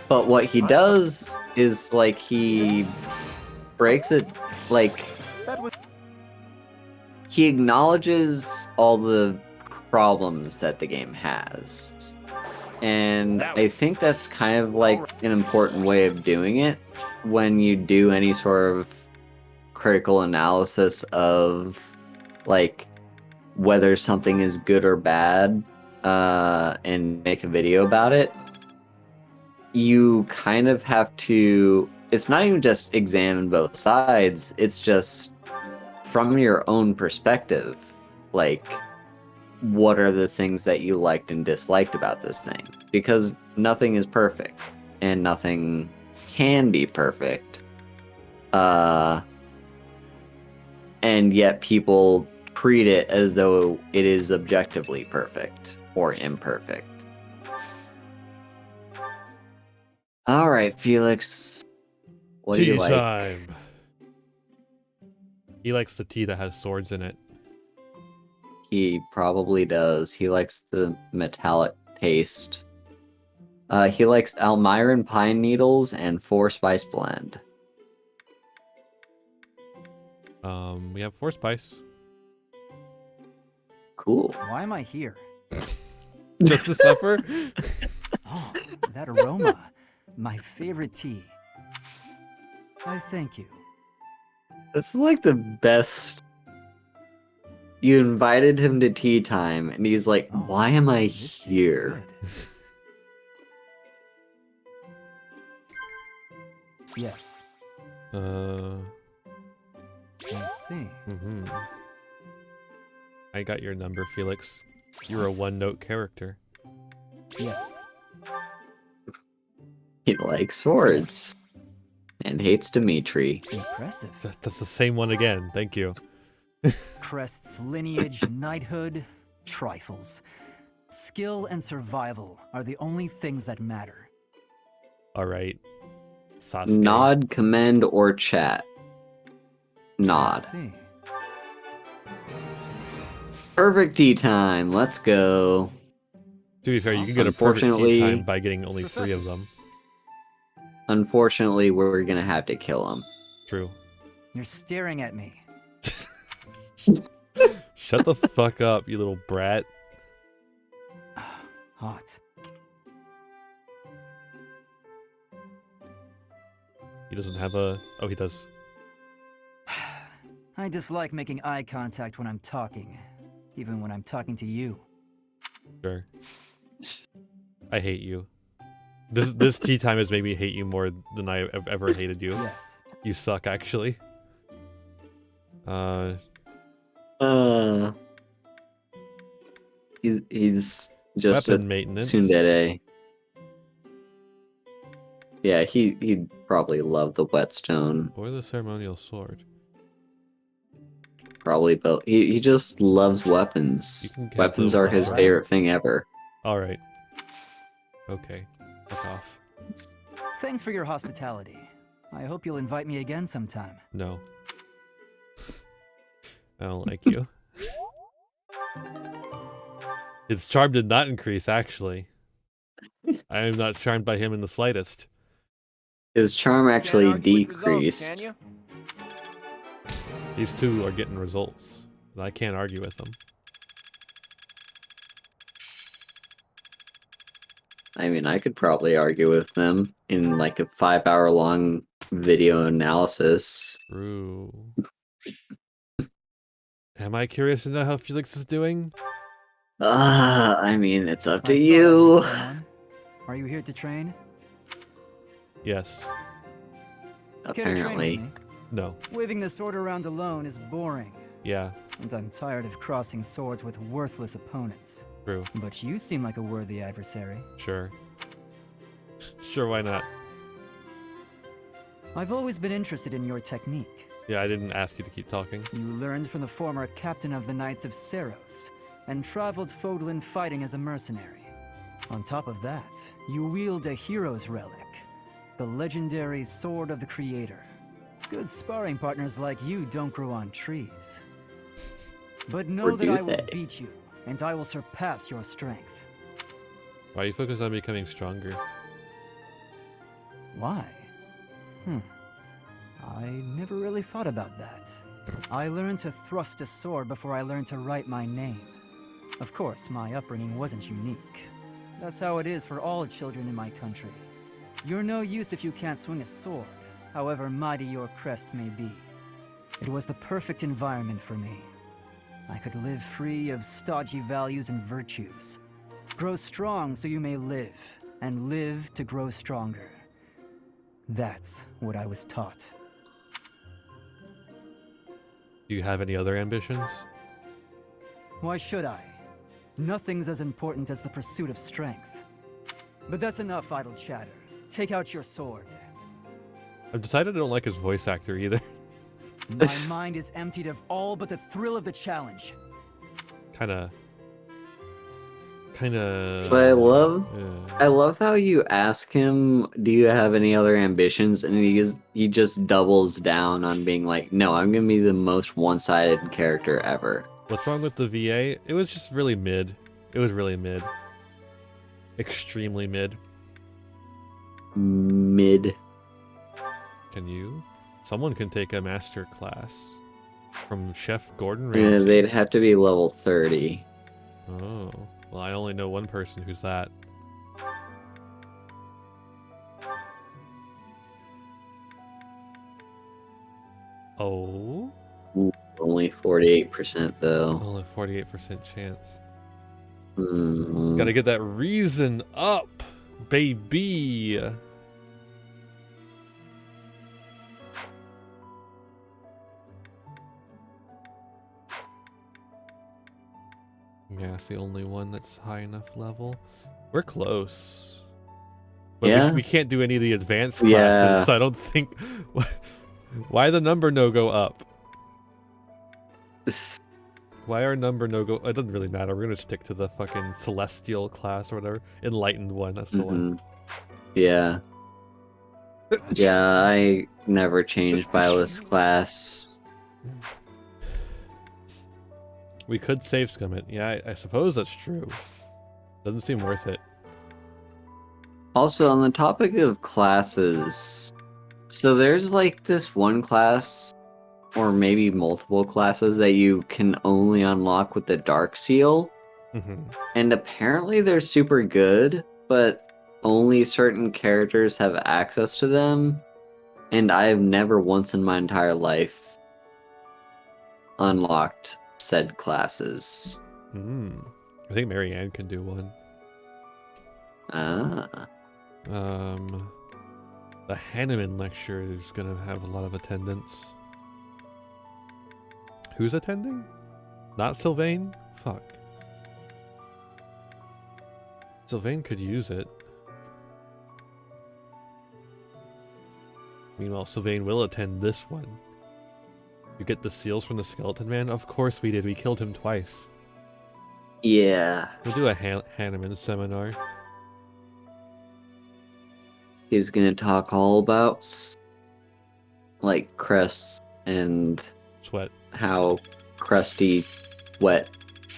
But what he does is like he breaks it, like he acknowledges all the problems that the game has. And I think that's kind of like an important way of doing it when you do any sort of critical analysis of like whether something is good or bad and make a video about it. You kind of have to, it's not even just examine both sides, it's just from your own perspective, like what are the things that you liked and disliked about this thing? Because nothing is perfect and nothing can be perfect. And yet people treat it as though it is objectively perfect or imperfect. All right, Felix. What do you like? Time. He likes the tea that has swords in it. He probably does. He likes the metallic taste. He likes Almiron pine needles and 4-spice blend. We have 4-spice. Cool. Why am I here? Just to suffer? Oh, that aroma. My favorite tea. I thank you. This is like the best. You invited him to tea time, and he's like, why am I here? Yes. I see. I got your number, Felix. You're a one-note character. Yes. He likes swords. And hates Dimitri. Impressive. That's the same one again. Thank you. Crest's lineage, knighthood, trifles. Skill and survival are the only things that matter. Alright. Sasuke. Nod, commend, or chat. Nod. Perfect tea time. Let's go. To be fair, you can get a perfect tea time by getting only 3 of them. Unfortunately, we're gonna have to kill him. True. You're staring at me. Shut the fuck up, you little brat. Hot. He doesn't have a... Oh, he does. I dislike making eye contact when I'm talking. Even when I'm talking to you. Sure. I hate you. This tea time has made me hate you more than I have ever hated you. Yes. You suck, actually. He's just weapon a maintenance. tsundere. Yeah, he'd probably love the whetstone. Or the ceremonial sword. Probably both. He just loves weapons. Weapons are his favorite thing ever. Alright. Okay. Fuck off. Thanks for your hospitality. I hope you'll invite me again sometime. No. I don't like you. His charm did not increase, actually. I am not charmed by him in the slightest. His charm actually decreased. Results, These two are getting results, and I can't argue with them. I mean, I could probably argue with them in like a 5-hour-long video analysis. True. Am I curious to know how Felix is doing? I mean, it's up to you. Are you here to train? Yes. Apparently. No. Waving the sword around alone is boring. Yeah. And I'm tired of crossing swords with worthless opponents. True. But you seem like a worthy adversary. Sure. Sure, why not? I've always been interested in your technique. Yeah, I didn't ask you to keep talking. You learned from the former captain of the Knights of Seros, and traveled Fodlan fighting as a mercenary. On top of that, you wield a hero's relic, the legendary Sword of the Creator. Good sparring partners like you don't grow on trees. But know that I will beat you, and I will surpass your strength. Why are you focused on becoming stronger? Why? I never really thought about that. I learned to thrust a sword before I learned to write my name. Of course, my upbringing wasn't unique. That's how it is for all children in my country. You're no use if you can't swing a sword, however mighty your crest may be. It was the perfect environment for me. I could live free of stodgy values and virtues. Grow strong so you may live, and live to grow stronger. That's what I was taught. Do you have any other ambitions? Why should I? Nothing's as important as the pursuit of strength. But that's enough idle chatter. Take out your sword. I've decided I don't like his voice actor either. My mind is emptied of all but the thrill of the challenge. Kinda. But I love how you ask him, do you have any other ambitions? And he just doubles down on being like, no, I'm gonna be the most one-sided character ever. What's wrong with the VA? It was just really mid. It was really mid. Extremely mid. Mid. Can you? Someone can take a master class from Chef Gordon Yeah, Ramsay. they'd have to be level 30. Oh. Well, I only know one person who's that. Oh? Ooh, only 48% though. Only 48% chance. Mm. Gotta get that reason up, baby. Yeah, it's the only one that's high enough level. We're close. But Yeah. we can't do any of the advanced classes, so I don't think... Why the number no go up? Why our number no go... It doesn't really matter. We're going to stick to the fucking Celestial class or whatever. Enlightened one, that's the one. Yeah. Yeah, I never changed Byleth's class. We could save scum it. Yeah, I suppose that's true. Doesn't seem worth it. Also, on the topic of classes, so there's like this one class, or maybe multiple classes, that you can only unlock with the Dark Seal. And apparently they're super good, but only certain characters have access to them. And I've never once in my entire life unlocked said classes. I think Marianne can do one. The Hanneman lecture is gonna have a lot of attendance. Who's attending? Not Sylvain? Fuck. Sylvain could use it. Meanwhile, Sylvain will attend this one. You get the seals from the Skeleton Man? Of course we did. We killed him twice. Yeah. We'll do a Hanneman seminar. He's gonna talk all about like crests and sweat. How crusty, wet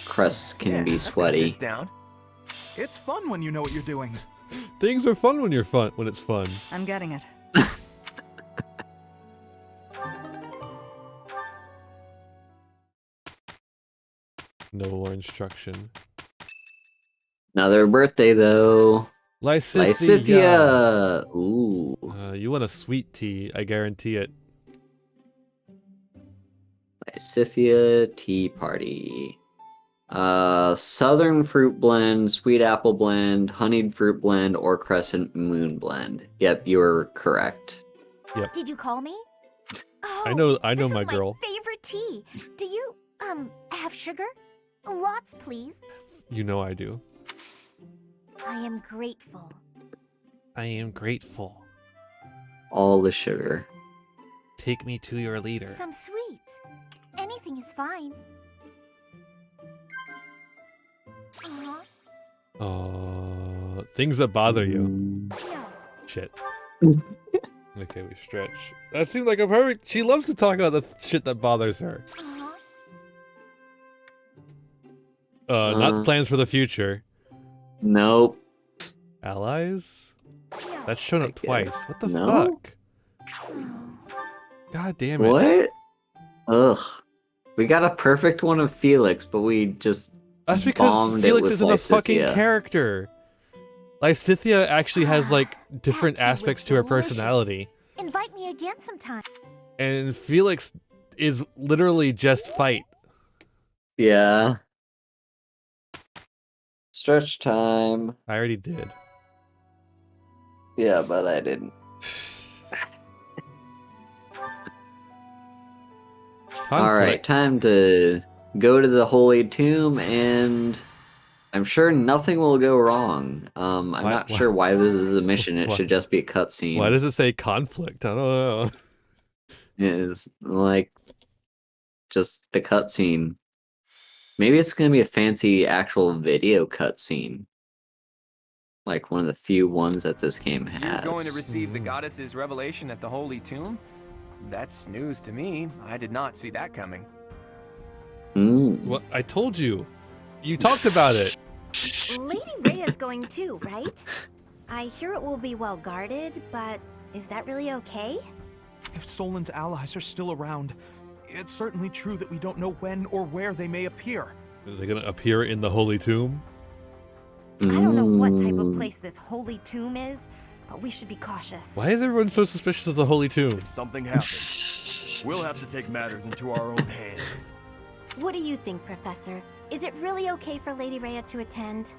crests can be sweaty. It's fun when you know what you're doing. Things are fun when it's fun. I'm getting it. No more instruction. Another birthday though. Lysithia. Ooh. You want a sweet tea? I guarantee it. Lysithia tea party. Southern fruit blend, sweet apple blend, honeyed fruit blend, or crescent moon blend. Yep, you were correct. Yep. Did you call me? Oh, I know this my is girl. My favorite tea. Do you have sugar? Lots, please. You know I do. I am grateful. I am grateful. All the sugar. Take me to your leader. Some sweets. Anything is fine. Things that bother you. Shit. Okay, we stretch. That seems like a perfect... She loves to talk about the shit that bothers her. Not the plans for the future. Nope. Allies? That's shown up twice. What the No? fuck? God damn it. What? Ugh. We got a perfect one of Felix, but we just That's because bombed Felix it with isn't a fucking Lysithia. character. Lysithia actually has like different aspects to her personality. Invite me again sometime. And Felix is literally just fight. Yeah. Stretch time. I already did. Yeah, but I didn't. Alright, time to go to the Holy Tomb, and I'm sure nothing will go wrong. I'm not sure why this is a mission. It should just be a cutscene. Why does it say conflict? I don't know. It's like just a cutscene. Maybe it's gonna be a fancy actual video cutscene. Like one of the few ones that this game has. You're going to receive the goddess's revelation at the Holy Tomb? That's news to me. I did not see that coming. Well, I told you. You talked about it. Lady Rhea's going too, right? I hear it will be well guarded, but is that really okay? If Solan's allies are still around, it's certainly true that we don't know when or where they may appear. Are they gonna appear in the Holy Tomb? I don't know what type of place this holy tomb is, but we should be cautious. Why is everyone so suspicious of the Holy Tomb? If something happens, we'll have to take matters into our own hands. What do you think, Professor? Is it really okay for Lady Rhea to attend?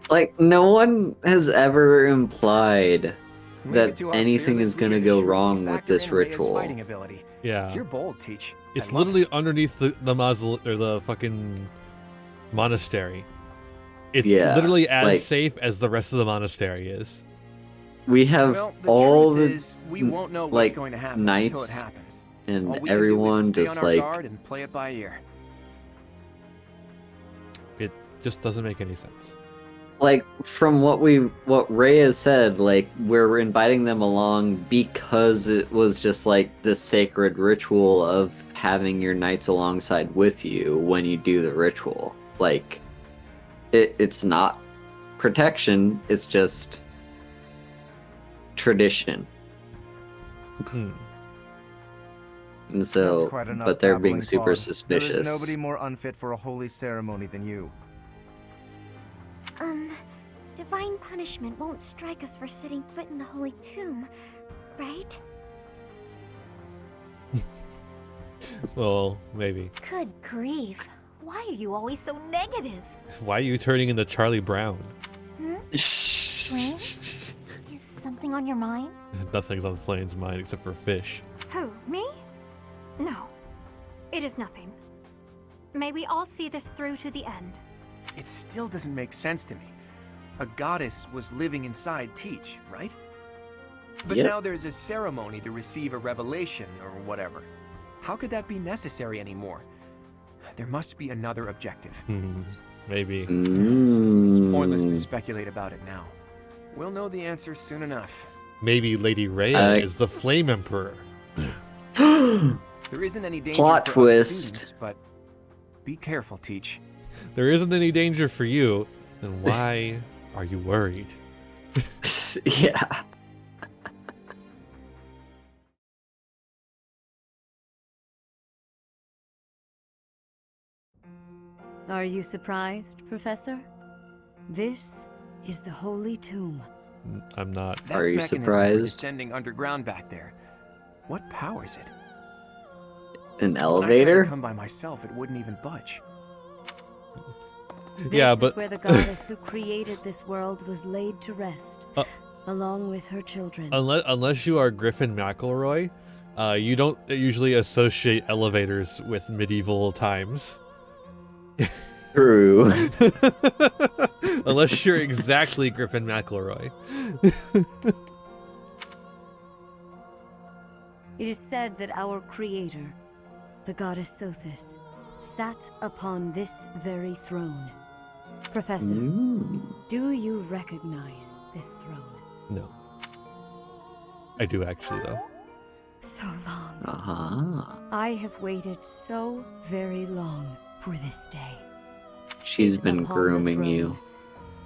Like, no one has ever implied Leave it that to our anything is fearless gonna leader to go surely wrong with factor this in Rhea's ritual. fighting ability. Yeah. You're bold, Teach. It's I love literally underneath the mausoleum or the fucking monastery. It's Yeah, literally as like- safe as the rest of the monastery is. We have Well, the all truth the is, we won't know what's like going to happen until it knights happens. and All we can everyone do is stay just on our like guard and play it by ear. It just doesn't make any sense. like from what Rhea said, like we're inviting them along because it was just like the sacred ritual of having your knights alongside with you when you do the ritual. Like it's not protection, it's just tradition. And so, That's quite enough but they're being babbling, super Claude. suspicious. There is nobody more unfit for a holy ceremony than you. Divine punishment won't strike us for setting foot in the holy tomb, right? Well, maybe. Good grief. Why are you always so negative? Why are you turning into Charlie Brown? Flynn? Is something on your mind? Nothing's on Flame's mind except for fish. Who, me? No. It is nothing. May we all see this through to the end. It still doesn't make sense to me. A goddess was living inside Teach, right? But Yep. now there's a ceremony to receive a revelation or whatever. How could that be necessary anymore? There must be another objective. Maybe. It's pointless to speculate about it now. We'll know the answer soon enough. Maybe Lady Rhea is the Flame Emperor. There isn't any danger Plot for twist. us students, but be careful, Teach. There isn't any danger for you, then why are you worried? Yeah. Are you surprised, Professor? This is the Holy Tomb. I'm not. That Are you mechanism for surprised? descending underground back there. What powers it? An When I tried to elevator? come by myself, it wouldn't even budge. This Yeah, is but where the goddess who created this world was laid to rest, along with her children. unless you are Griffin McElroy, you don't usually associate elevators with medieval times. True. Unless you're exactly Griffin McElroy. It is said that our creator, the goddess Sothis, sat upon this very throne. Professor, do you recognize this throne? No. I do actually, though. So long. Uh-huh. I have waited so very long for this day. She's Sit been upon the grooming throne. you.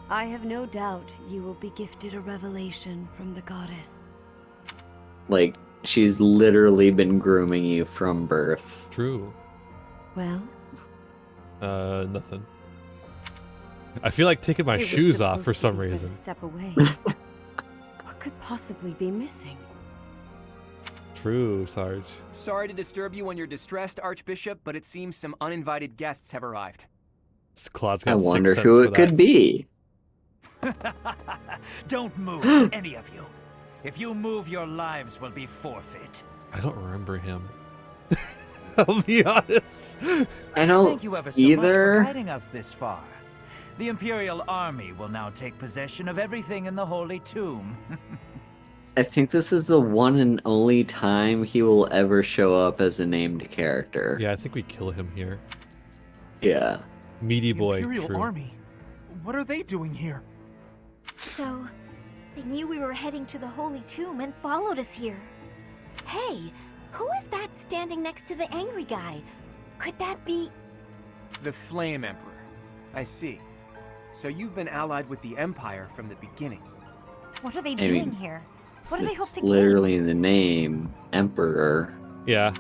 I have no doubt you will be gifted a revelation from the goddess. Like, she's literally been grooming you from birth. True. Well? Nothing. I feel like taking my It was shoes off for supposed to some be but a reason. step away. What could possibly be missing? True, Sarge. Sorry to disturb you when you're distressed, Archbishop, but it seems some uninvited guests have arrived. Claude's I got wonder 6 who cents it for that. could be. Don't move, any of you. If you move, your lives will be forfeit. I don't remember him. I'll be honest. I don't Thank you ever so either. much for guiding us this far. The Imperial Army will now take possession of everything in the Holy Tomb. I think this is the one and only time he will ever show up as a named character. Yeah, I think we kill him here. Yeah. Meaty boy. Imperial true. Army? What are they doing here? So, they knew we were heading to the holy tomb and followed us here. Hey, who is that standing next to the angry guy? Could that be... The Flame Emperor. I see. So you've been allied with the Empire from the beginning. What are they I doing mean, here? What do they hope It's to gain? literally in the name, Emperor. Yeah.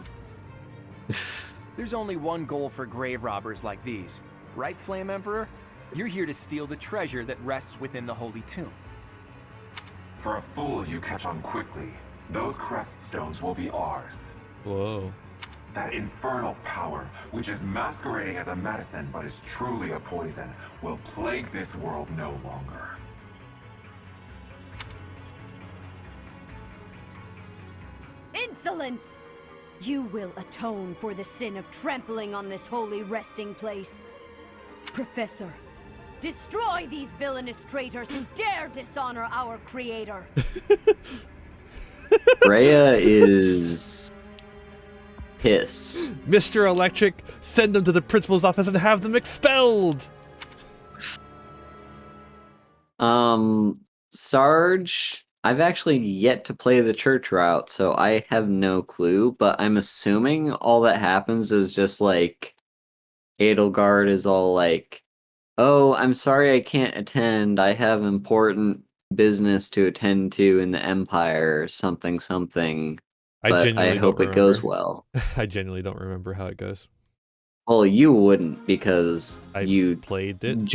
There's only one goal for grave robbers like these. Right, Flame Emperor? You're here to steal the treasure that rests within the Holy Tomb. For a fool, you catch on quickly. Those crest stones will be ours. Whoa. That infernal power, which is masquerading as a medicine but is truly a poison, will plague this world no longer. Insolence! You will atone for the sin of trampling on this holy resting place. Professor. Destroy these villainous traitors who dare dishonor our creator. Rhea is pissed. Mr. Electric, send them to the principal's office and have them expelled. Sarge, I've actually yet to play the church route, so I have no clue, but I'm assuming all that happens is just like Edelgard is all like, oh, I'm sorry I can't attend. I have important business to attend to in the Empire, or something. But I hope it goes well. I genuinely don't remember how it goes. Well, you wouldn't because you played it.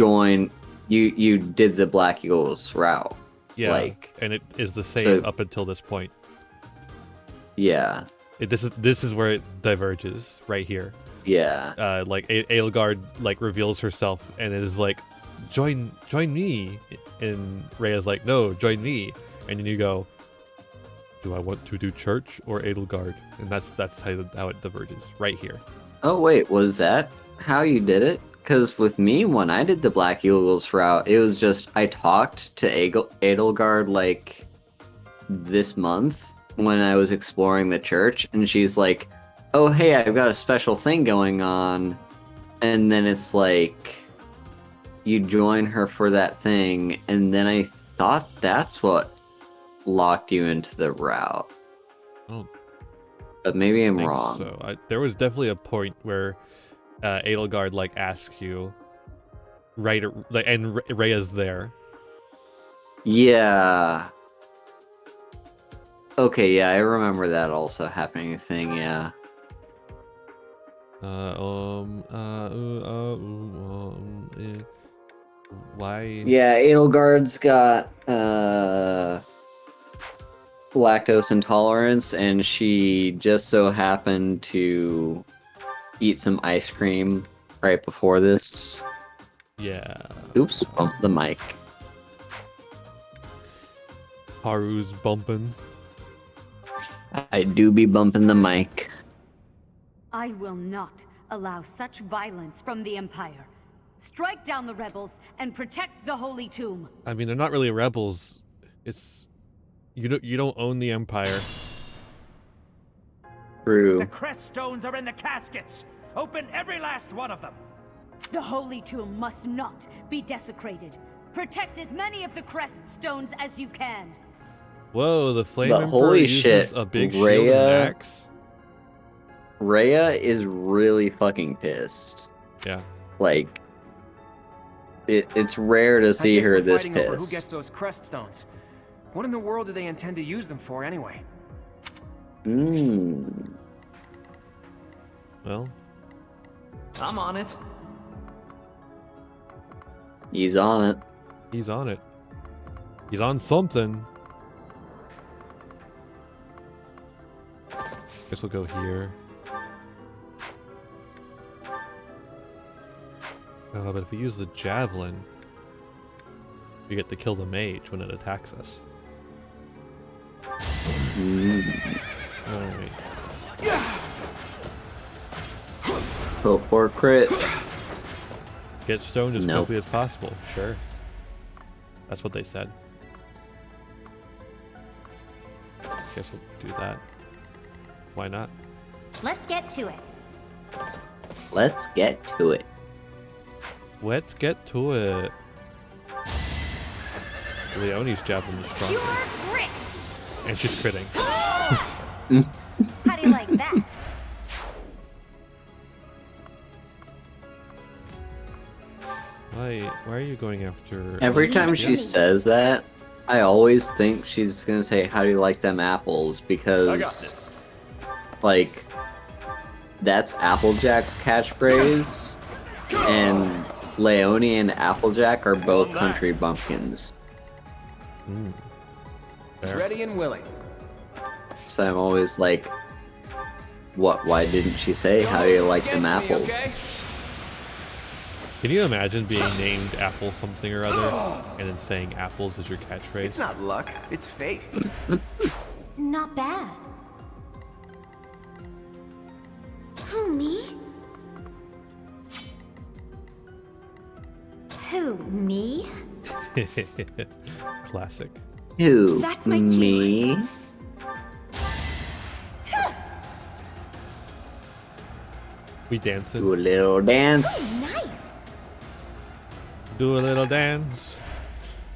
You did the Black Eagles route. Yeah, and it is the same up until this point. Yeah. This is where it diverges right here. Yeah. Like Edelgard like reveals herself and it is like, join me, and Rhea's like, no, join me, and then you go, do I want to do church or Edelgard? And that's how it diverges right here. Oh wait, was that how you did it? Because with me, when I did the Black Eagles route, it was just I talked to Edelgard like this month when I was exploring the church, and she's like, oh hey, I've got a special thing going on, and then it's like you join her for that thing, and then I thought that's what locked you into the route. Oh, but maybe I'm wrong. So there was definitely a point where Edelgard like asks you, right? And Rhea's there. Yeah. Okay, yeah, I remember that also happening. Thing, yeah. Why? Yeah, Edelgard's got lactose intolerance, and she just so happened to eat some ice cream right before this. Yeah. Oops, bump the mic. Haru's bumping. I do be bumping the mic. I will not allow such violence from the Empire. Strike down the rebels and protect the Holy Tomb. I mean, they're not really rebels. It's you don't own the Empire. True. The crest stones are in the caskets. Open every last one of them. The Holy Tomb must not be desecrated. Protect as many of the crest stones as you can. Whoa, the Flame But Emperor holy uses shit, a big shield and an axe. Rhea is really fucking pissed. Yeah. Like, it's rare to see I guess her we're this fighting over who pissed. gets those crest stones. What in the world do they intend to use them for anyway? Well, I'm on it. He's on it. He's on it. He's on something. Guess we'll go here. But if we use the javelin, we get to kill the mage when it attacks us. Alright. Hope for crit. Get stoned as quickly as possible. Sure. That's what they said. Guess we'll do that. Why not? Let's get to it. Let's get to it. Let's get to it. Leonie's javelin is strong. Pure grit. And she's critting. How do you like that? Why are you going after... Every time she says that, I always think she's gonna say, how do you like them apples? Because, like, that's Applejack's catchphrase, and Leonie and Applejack are both country bumpkins. Ready and willing. So I'm always like, what, why didn't she say, how do you like them apples? Can you imagine being named Apple something or other, and then saying apples is your catchphrase? It's not luck, it's fate. Not bad. Who, me? Who, me? Classic. Who? That's my me? We dancing. Do a little dance. Nice. Do a little dance.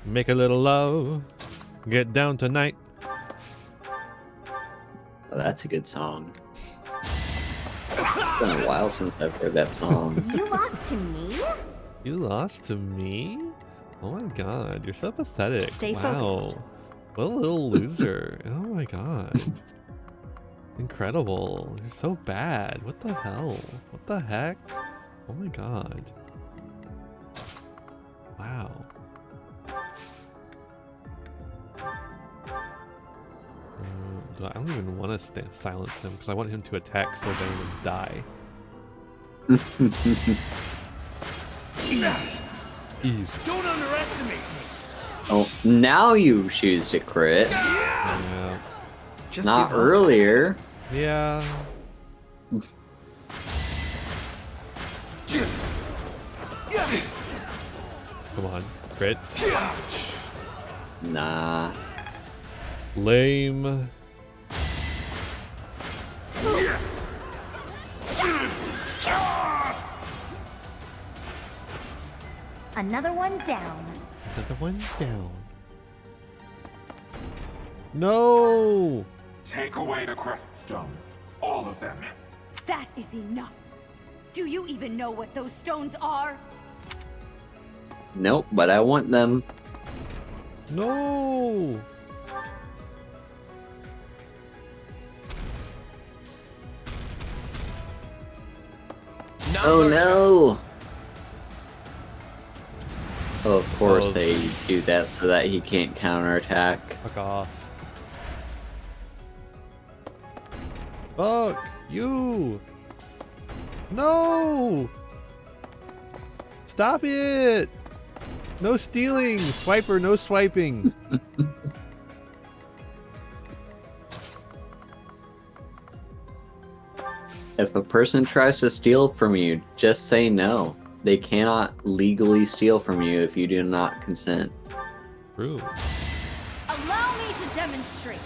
Make a little love. Get down tonight. Oh, that's a good song. It's been a while since I've heard that song. You lost to me? You lost to me? Oh my god, you're so pathetic. Stay wow. focused. What a little loser. Oh my god. Incredible. You're so bad. What the hell? What the heck? Oh my god. Wow. I don't even want to silence him because I want him to attack so then and die. Easy. Easy. Don't underestimate me. Oh, now you choose to crit. Yeah. Just not earlier. Yeah. Come on, crit. Nah. Lame. Another one down. Another one down. No! Take away the crest stones. All of them. That is enough. Do you even know what those stones are? Nope, but I want them. No! Oh no! Oh, of course they do that so that he can't counterattack. Fuck off. Fuck you! No! Stop it! No stealing! Swiper, no swiping! If a person tries to steal from you, just say no. They cannot legally steal from you if you do not consent. True. Allow me to demonstrate.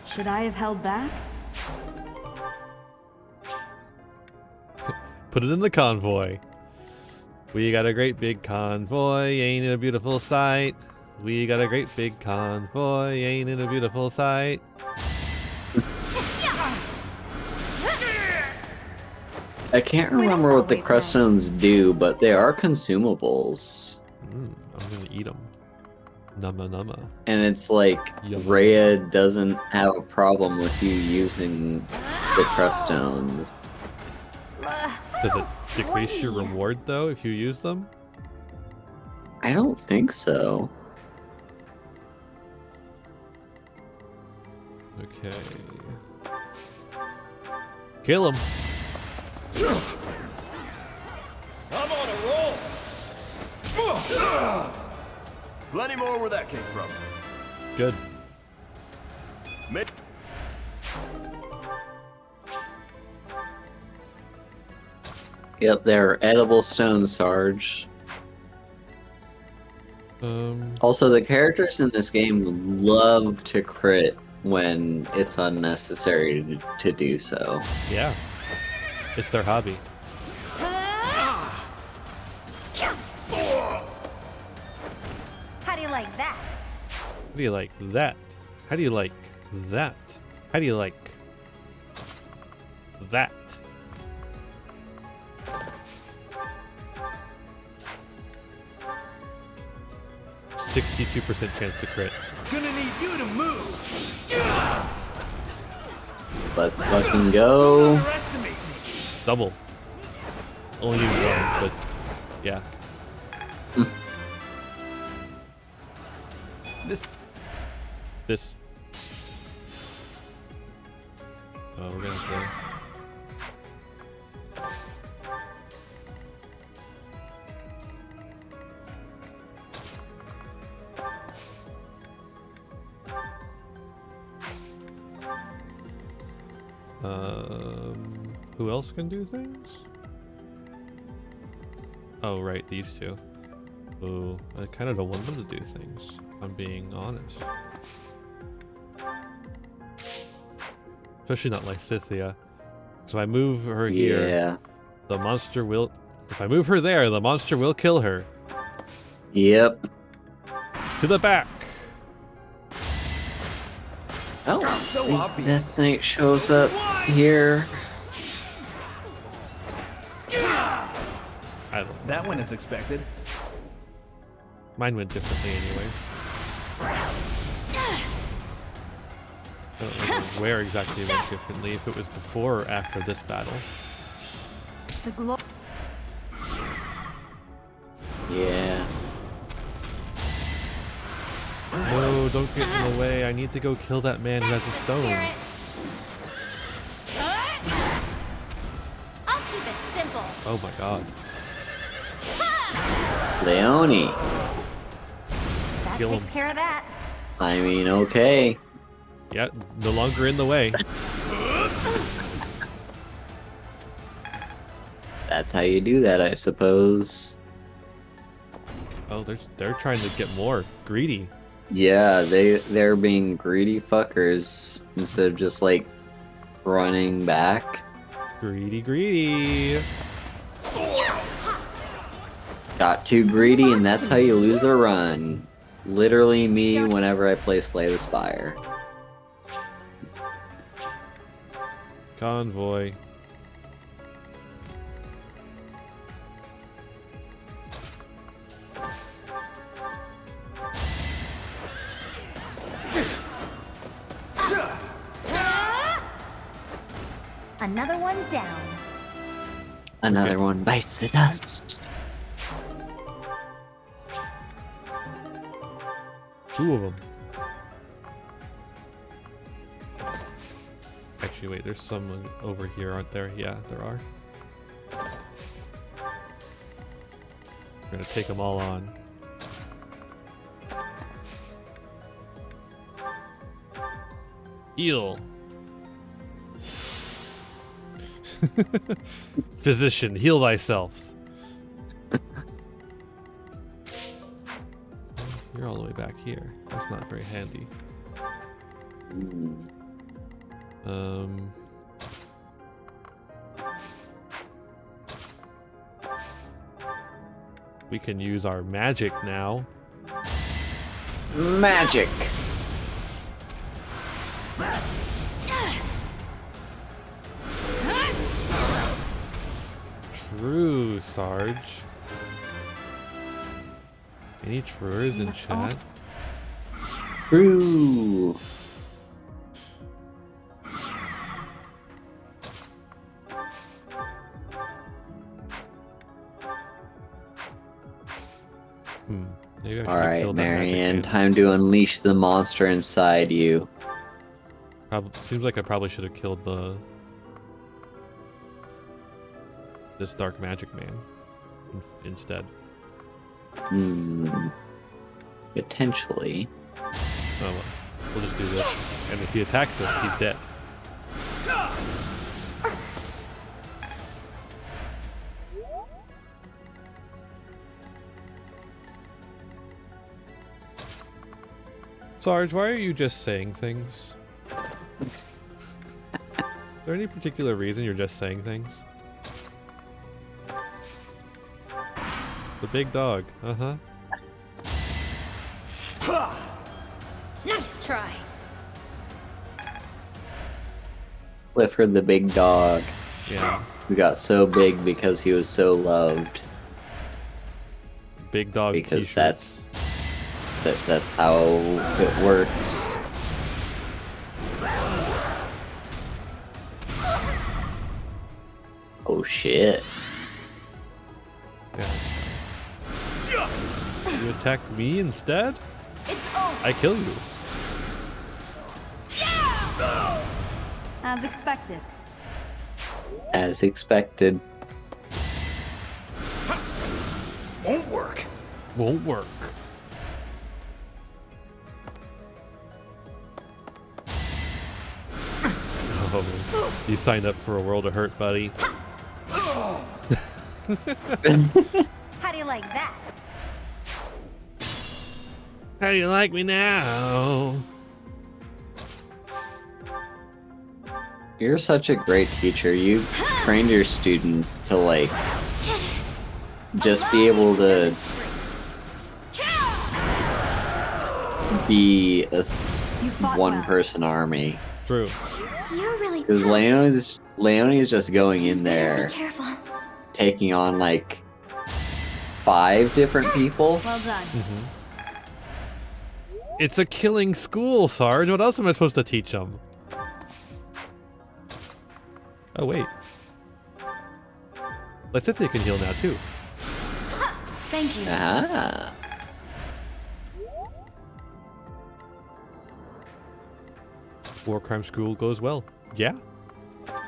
Should I have held back? Put it in the convoy. We got a great big convoy, ain't it a beautiful sight? We got a great big convoy, ain't it a beautiful sight? I can't remember what the crust stones do, but they are consumables. I'm gonna eat them. Numma numma. And it's like, Rhea doesn't have a problem with you using the crust stones. Does it decrease your reward though if you use them? I don't think so. Okay. Kill him. I'm on a roll. Plenty more where that came from. Good. Yep, they're edible stones, Sarge. Also, the characters in this game love to crit when it's unnecessary to do so. Yeah. It's their hobby. How do you like that? How do you like that? How do you like that? How do you like that? %62% chance to crit. Gonna need you to move. Let's fucking go. Double. Only use one, but yeah. This. Oh, we're gonna throw. Who else can do things? Oh, right, these two. Ooh, I kind of don't want them to do things, if I'm being honest. Especially not like Scythia. So if I move her here, the monster will... If I move her there, the monster will kill her. Yep. To the back! Oh, so obvious. Death Knight shows up here. That one is expected. Mine went differently anyways. I don't know where exactly it went differently, if it was before or after this battle. The Yeah. No, don't get in the way. I need to go kill that man who has a stone. I'll keep it simple. Oh my god. Leone. That Kill takes him. care of that. I mean, okay. Yeah, no longer in the way. That's how you do that, I suppose. Oh, they're trying to get more greedy. Yeah, they're being greedy fuckers instead of just like running back. Greedy. Got too greedy, and that's how you lose a run. Literally me whenever I play Slay the Spire. Convoy. Another one down. Another one bites the dust. Two of them. Actually, wait, there's someone over here, aren't there? Yeah, there are. We're gonna take them all on. Heal. Physician, heal thyself. You're all the way back here. That's not very handy. We can use our magic now. Magic. True, Sarge. Any truers in chat? True. Maybe I should Alright, kill that magic Marianne, man. time to unleash the monster inside you. Seems like I probably should have killed this dark magic man instead. Potentially. Oh well, we'll just do this. And if he attacks us, he's dead. Sarge, why are you just saying things? Is there any particular reason you're just saying things? The big dog, uh-huh. Nice try. Clifford the big dog. Yeah. Who got so big because he was so loved. Big dog because t-shirts. that's how it works. Oh shit. Yeah. You attacked me instead? It's over. I kill you. As expected. As expected. Won't work. Won't work. Oh, you signed up for a world of hurt, buddy. How do you like that? How do you like me now? You're such a great teacher. You trained your students to like just be able to be a one-person army. True. You're really Because Leone is just going in there, taking on like 5 different people. Well done. It's a killing school, Sarge. What else am I supposed to teach them? Oh wait, Lysithea can heal now too. Thank you. Ah. War crime school goes well. Yeah,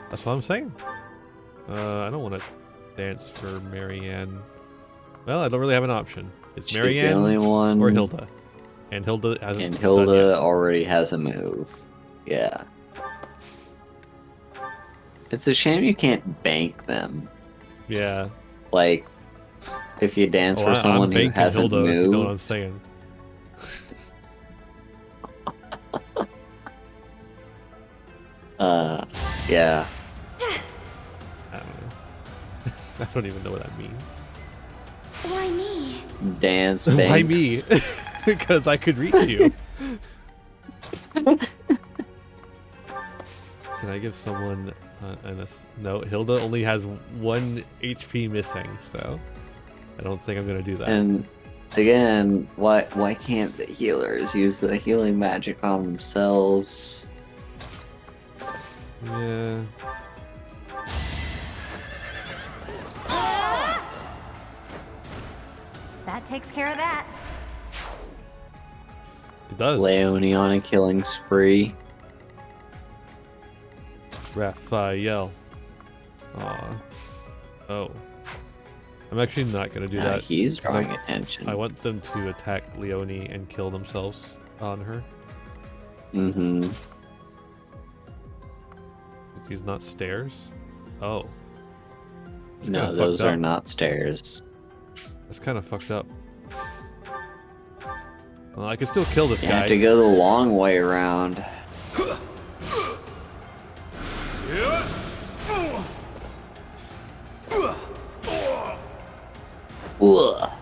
that's what I'm saying. I don't want to dance for Marianne. Well, I don't really have an option. It's Marianne the only one, or Hilda, and Hilda hasn't. And Hilda already has a move. Yeah. It's a shame you can't bank them. Yeah. Like, if you dance for someone who has Hilda, a move. if you know what I'm saying. Yeah. I don't know. I don't even know what that means. Why me? Dance banks. Why me? Because I could reach you. Can I give someone no, Hilda only has 1 HP missing, so I don't think I'm gonna do that. And again, why can't the healers use the healing magic on themselves? Yeah. That takes care of that. It does. Leone on a killing spree. Raphael. Aw. Oh. I'm actually not gonna do that. He's drawing attention. I want them to attack Leone and kill themselves on her. Mm-hmm. These not stairs? Oh. That's No, those are not stairs. That's kind of fucked up. Well, I can still kill this You guy. have to go the long way around.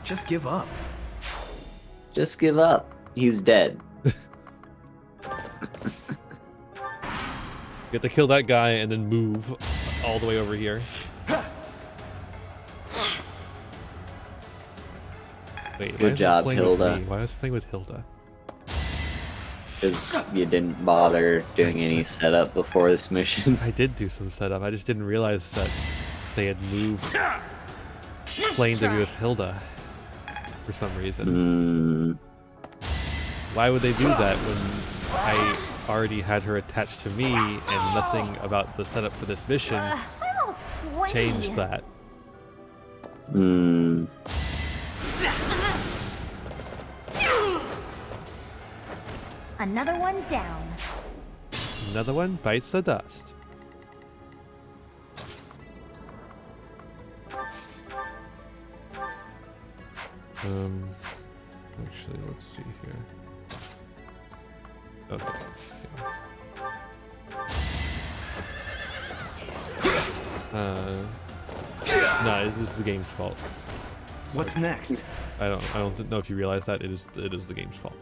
Just give up. Just give up. He's dead. You have to kill that guy and then move all the way over here. Wait, Good job, Hilda. Why was I playing with Hilda? Because you didn't bother doing any setup before this mission. I did do some setup. I just didn't realize that they had moved Flame to be with Hilda for some reason. Why would they do that when I already had her attached to me and nothing about the setup for this mission I'm all sweaty. changed that? Another one down. Another one bites the dust. Actually, let's see here. Okay. No, this is the game's fault. What's next? I don't know if you realize that it is the game's fault.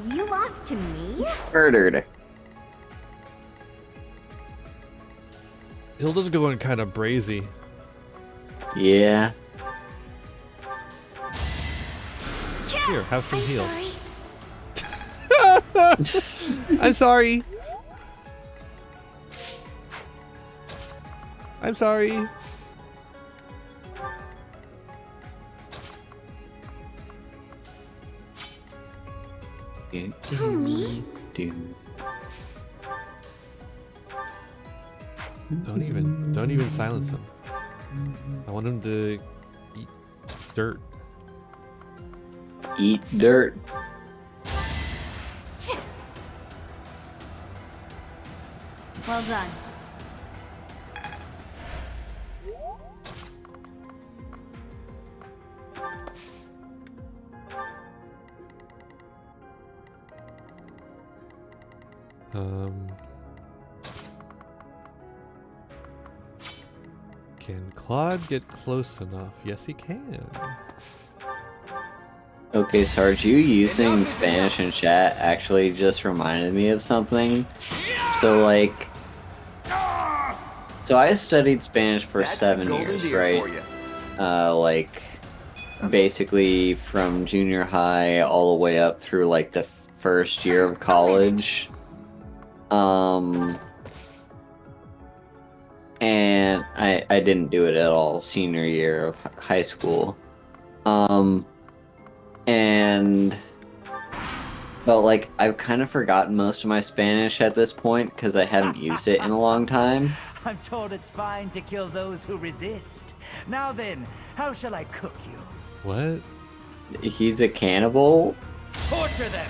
You lost to me? Murdered. Hilda's going kind of brazy. Yeah. Here, have some heal. Sorry. I'm sorry. I'm sorry. Who, me? Don't even silence him. I want him to dirt. Eat dirt. Well done. Can Claude get close enough? Yes, he can. Okay, Sarge, you using Spanish in chat actually just reminded me of something. So, like... So I studied Spanish for 7 years, right? Like, basically from junior high all the way up through, like, the first year of college. And I didn't do it at all senior year of high school. But like, I've kind of forgotten most of my Spanish at this point because I haven't used it in a long time. I'm told it's fine to kill those who resist. Now then, how shall I cook you? What? He's a cannibal? Torture them!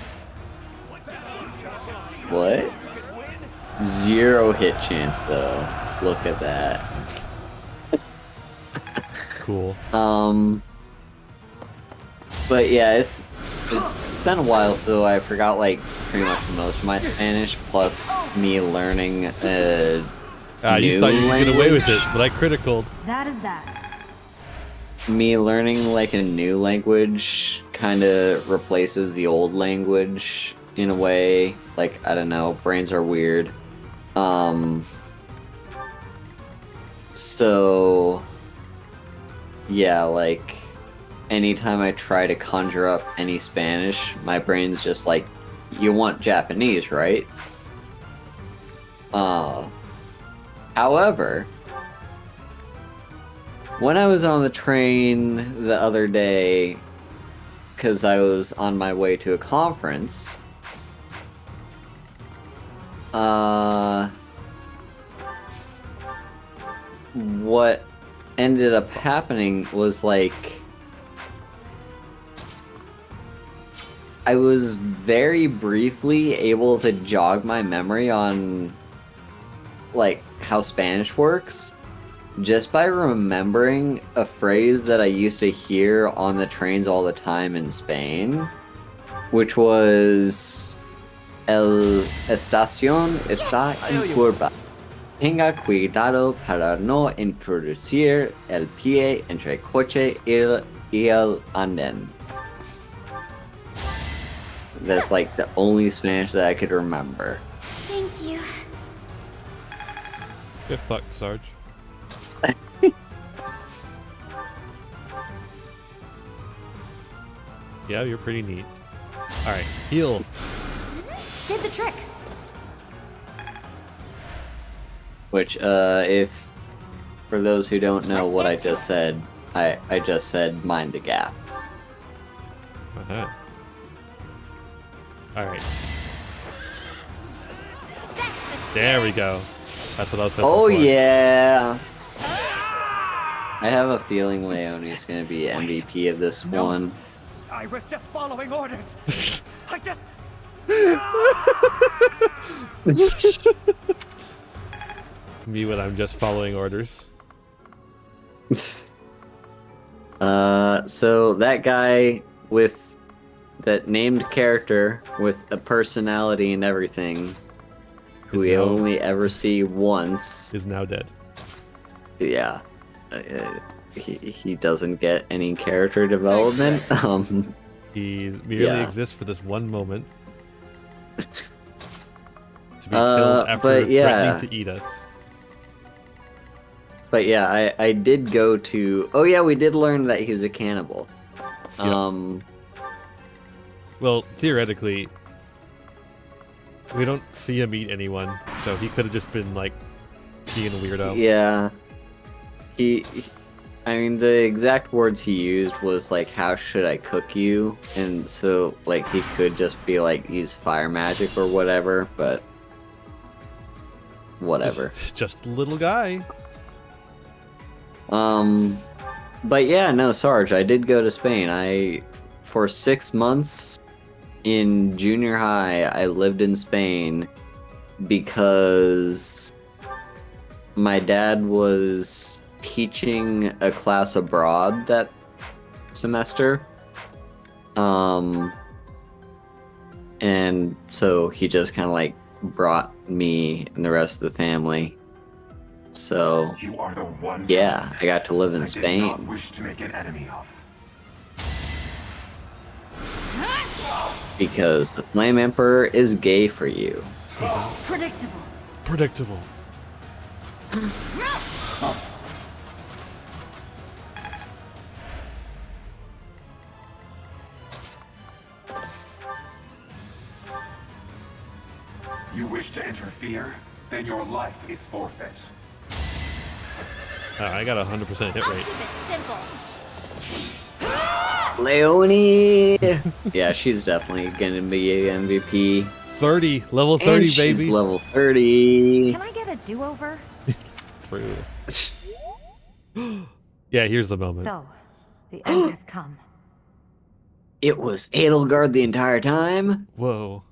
What? 0 hit chance though. Look at that. Cool. But yeah, it's been a while, so I forgot like pretty much most of my Spanish, plus me learning you thought you could get away with it, but I criticaled. That is that. Me learning like a new language kind of replaces the old language in a way. Like, I don't know, brains are weird. So yeah, like anytime I try to conjure up any Spanish, my brain's just like, you want Japanese, right? However, when I was on the train the other day, because I was on my way to a conference, what ended up happening was like, I was very briefly able to jog my memory on like how Spanish works just by remembering a phrase that I used to hear on the trains all the time in Spain, which was El estación está en curva. Tenga cuidado para no introducir el pie entre coche y el andén. That's like the only Spanish that I could remember. Thank you. Get fucked, Sarge. Yeah, you're pretty neat. Alright, heal. Did the trick. Which, if, for those who don't know what I just said, I just said mind the gap. Uh-huh. Alright. There we go. That's what I was hoping Oh for. yeah! I have a feeling Leonie's gonna be MVP of this one. I was just following orders. I just... Me when I'm just following orders. So that guy with that named character with a personality and everything, who we only ever see once, is now dead. Yeah. He doesn't get any character development. He merely exists for this one moment. To be killed after threatening to eat us. But yeah, I did go to... Oh yeah, we did learn that he was a cannibal. Well, theoretically, we don't see him eat anyone, so he could have just been, like, being a weirdo. Yeah. I mean, the exact words he used was, like, how should I cook you? And so, like, he could just be, like, use fire magic or whatever, but... Whatever. Just a little guy. But yeah, no, Sarge, I did go to Spain. For 6 months in junior high, I lived in Spain because my dad was teaching a class abroad that semester. And so he just kind of like brought me and the rest of the family. So You are the one yeah, person I got to live in I Spain. did not wish to make an enemy of. Because the Flame Emperor is gay for you. Predictable. Predictable. You wish to interfere? Then your life is forfeit. I got a 100% hit rate. Leonie! Yeah, she's definitely gonna be a MVP. 30, level 30, and baby. She's level 30. Can I get a do-over? True. Yeah, here's the moment. So, the end has come. It was Edelgard the entire time? Whoa.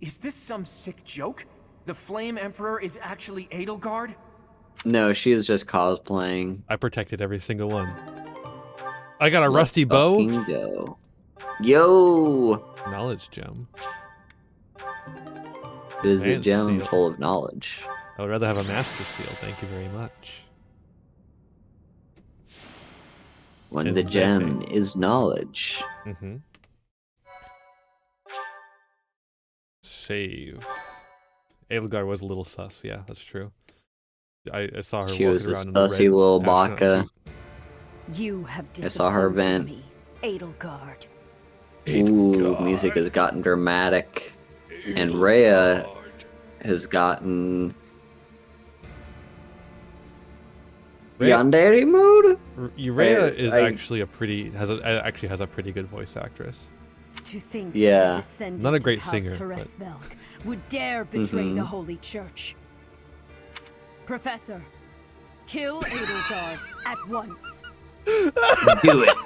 Is this some sick joke? The Flame Emperor is actually Edelgard? No, she is just cosplaying. I protected every single one. I got a Let's rusty bow. fucking go. Yo! Knowledge gem. It is a And gem seal. full of knowledge. I would rather have a master seal. Thank you very much. When And the gem is knowledge. Mm-hmm. Save. Edelgard was a little sus. Yeah, that's true. I saw her She walking was a around in the sussy red little astronaut baka. suit. You have I saw her disappointed vent. me, Edelgard. Ooh, music has gotten dramatic. And Rhea has gotten Yandere mode? Rhea is actually a pretty has a pretty good voice actress. To think Yeah. that a descendant Not a great of House singer, but- Haresmelk would dare betray Mhm. the Holy Church. Professor, kill Edelgard at once. Do it.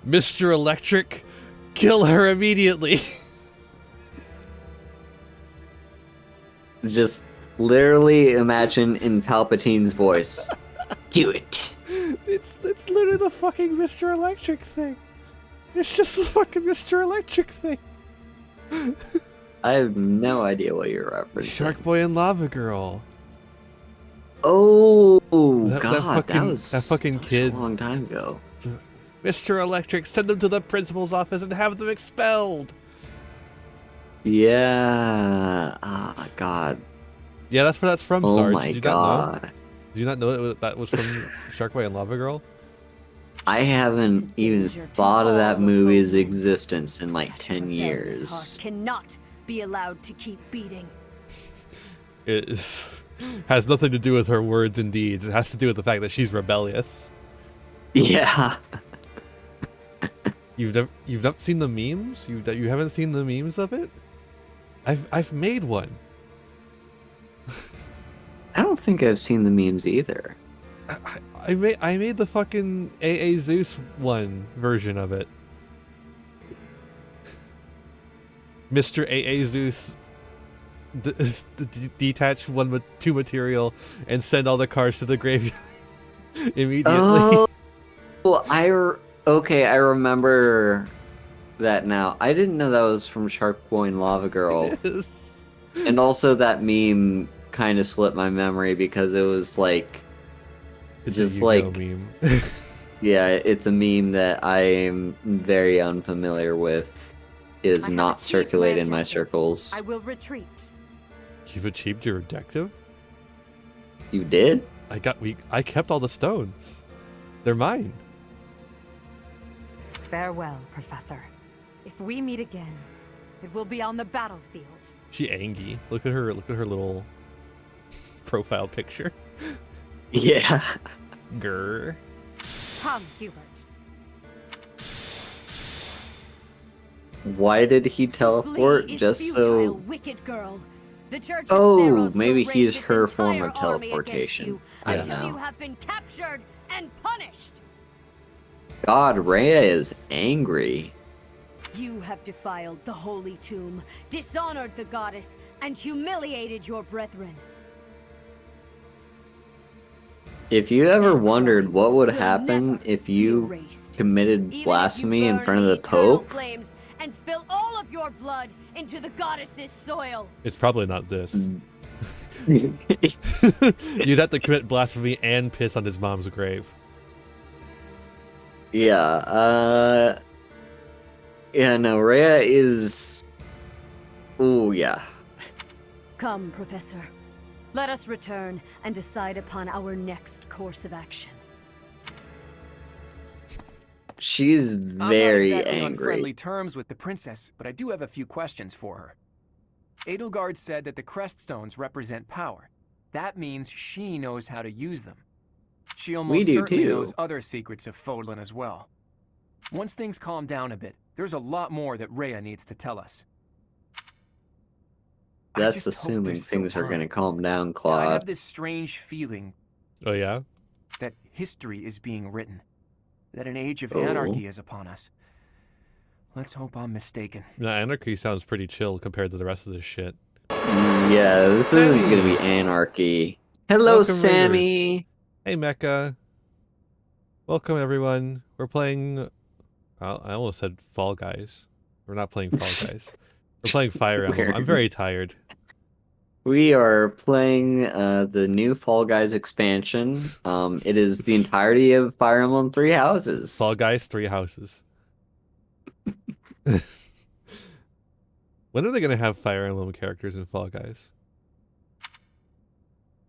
Mr. Electric, kill her immediately. Just literally imagine in Palpatine's voice. Do it. It's literally the fucking Mr. Electric thing. It's just the fucking Mr. Electric thing. I have no idea what you're referencing. Shark Boy and Lava Girl. Oh That god, that was fucking kid. a long time ago. Mr. Electric, send them to the principal's office and have them expelled. Yeah. Ah, god. Yeah, that's where that's from, Oh Sarge. my Did you not know? god. Did you not know that was from Shark Boy and Lava Girl? I haven't even thought of that movie's existence in like 10 Rebellious heart years. cannot be allowed to keep beating. It has nothing to do with her words and deeds. It has to do with the fact that she's rebellious. Yeah. You've not seen the memes? You haven't seen the memes of it? I've made one. I don't think I've seen the memes either. I made the fucking AA Zeus one version of it. Mr. AA Zeus detach two material and send all the cars to the graveyard immediately. Oh, okay, I remember that now. I didn't know that was from Shark Boy and Lava Girl. Yes. And also that meme kind of slipped my memory because it was like It's just a like meme. yeah, it's a meme that I am very unfamiliar with. Is not circulated in my circles. I will retreat. You've achieved your objective? You did? I kept all the stones. They're mine. Farewell, Professor. If we meet again, it will be on the battlefield. She angry. Look at her little profile picture. Yeah. Grr. Come, Hubert. Why did he teleport? Flee is Just futile, so wicked girl. The Church of Oh, Ceros maybe will he's raise its her form entire of army against teleportation. you I don't until know. you have been captured and punished. God, Rhea is angry. You have defiled the holy tomb, dishonored the goddess, and humiliated your brethren. If you ever wondered what would happen if you committed blasphemy in front of the Pope, Flames and spill all of your blood into the goddess's soil. It's probably not this. You'd have to commit blasphemy and piss on his mom's grave. yeah, no, Rhea is... Oh, yeah. Come, Professor. Let us return and decide upon our next course of action. She's I'm not very exactly on angry. friendly terms with the princess, but I do have a few questions for her. Edelgard said that the crest stones represent power. That means she knows how to use them. She almost do certainly too. knows other secrets of Fodlan as well. Once things calm down a bit, there's a lot more that Rhea needs to tell us. That's assuming things are going to calm down, I have Claude. this strange feeling Oh, yeah? that history is being written, that an age of Oh. anarchy is upon us. Let's hope I'm mistaken. No, Anarchy sounds pretty chill compared to the rest of this shit. Yeah, this isn't going to be anarchy. Hello, Welcome, Sammy. Raiders. Hey, Mecha. Welcome, everyone. We're playing... Well, I almost said Fall Guys. We're not playing Fall Guys. We're playing Fire Emblem. I'm very tired. We are playing the new Fall Guys expansion. It is the entirety of Fire Emblem 3 Houses. Fall Guys 3 Houses. When are they going to have Fire Emblem characters in Fall Guys?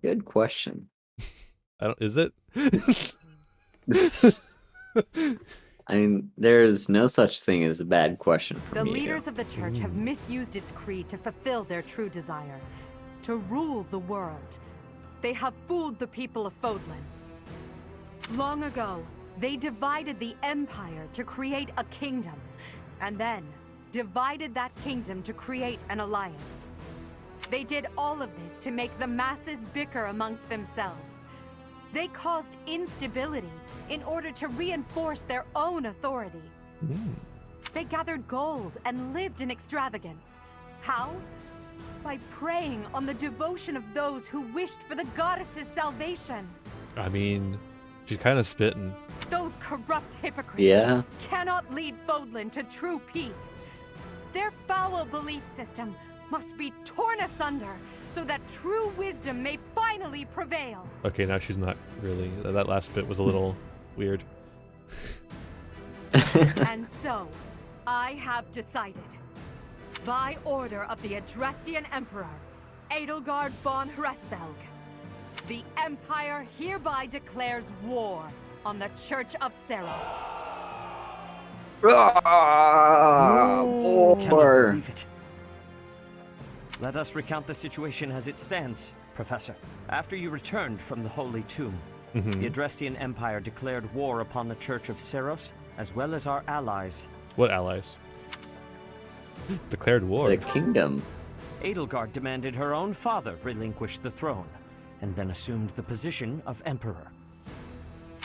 Good question. Is it? I mean, there's no such thing as a bad question The from you. leaders of the church have misused its creed to fulfill their true desire, to rule the world. They have fooled the people of Fodlan. Long ago, they divided the Empire to create a kingdom, and then divided that kingdom to create an alliance. They did all of this to make the masses bicker amongst themselves. They caused instability in order to reinforce their own authority. They gathered gold and lived in extravagance. How? By preying on the devotion of those who wished for the goddess's salvation. I mean, she's kind of spitting. Those corrupt hypocrites Yeah. cannot lead Fodlan to true peace. Their foul belief system must be torn asunder so that true wisdom may finally prevail. Okay, now she's not really. That last bit was a little weird. And so, I have decided, by order of the Adrestian Emperor, Edelgard von Hresvelg, the Empire hereby declares war on the Church of Ceros. Cannot believe it. Let us recount the situation as it stands, Professor. After you returned from the Holy Tomb, the Adrestian Empire declared war upon the Church of Ceros, as well as our allies. What allies? Declared war. The kingdom. Edelgard demanded her own father relinquish the throne, and then assumed the position of Emperor.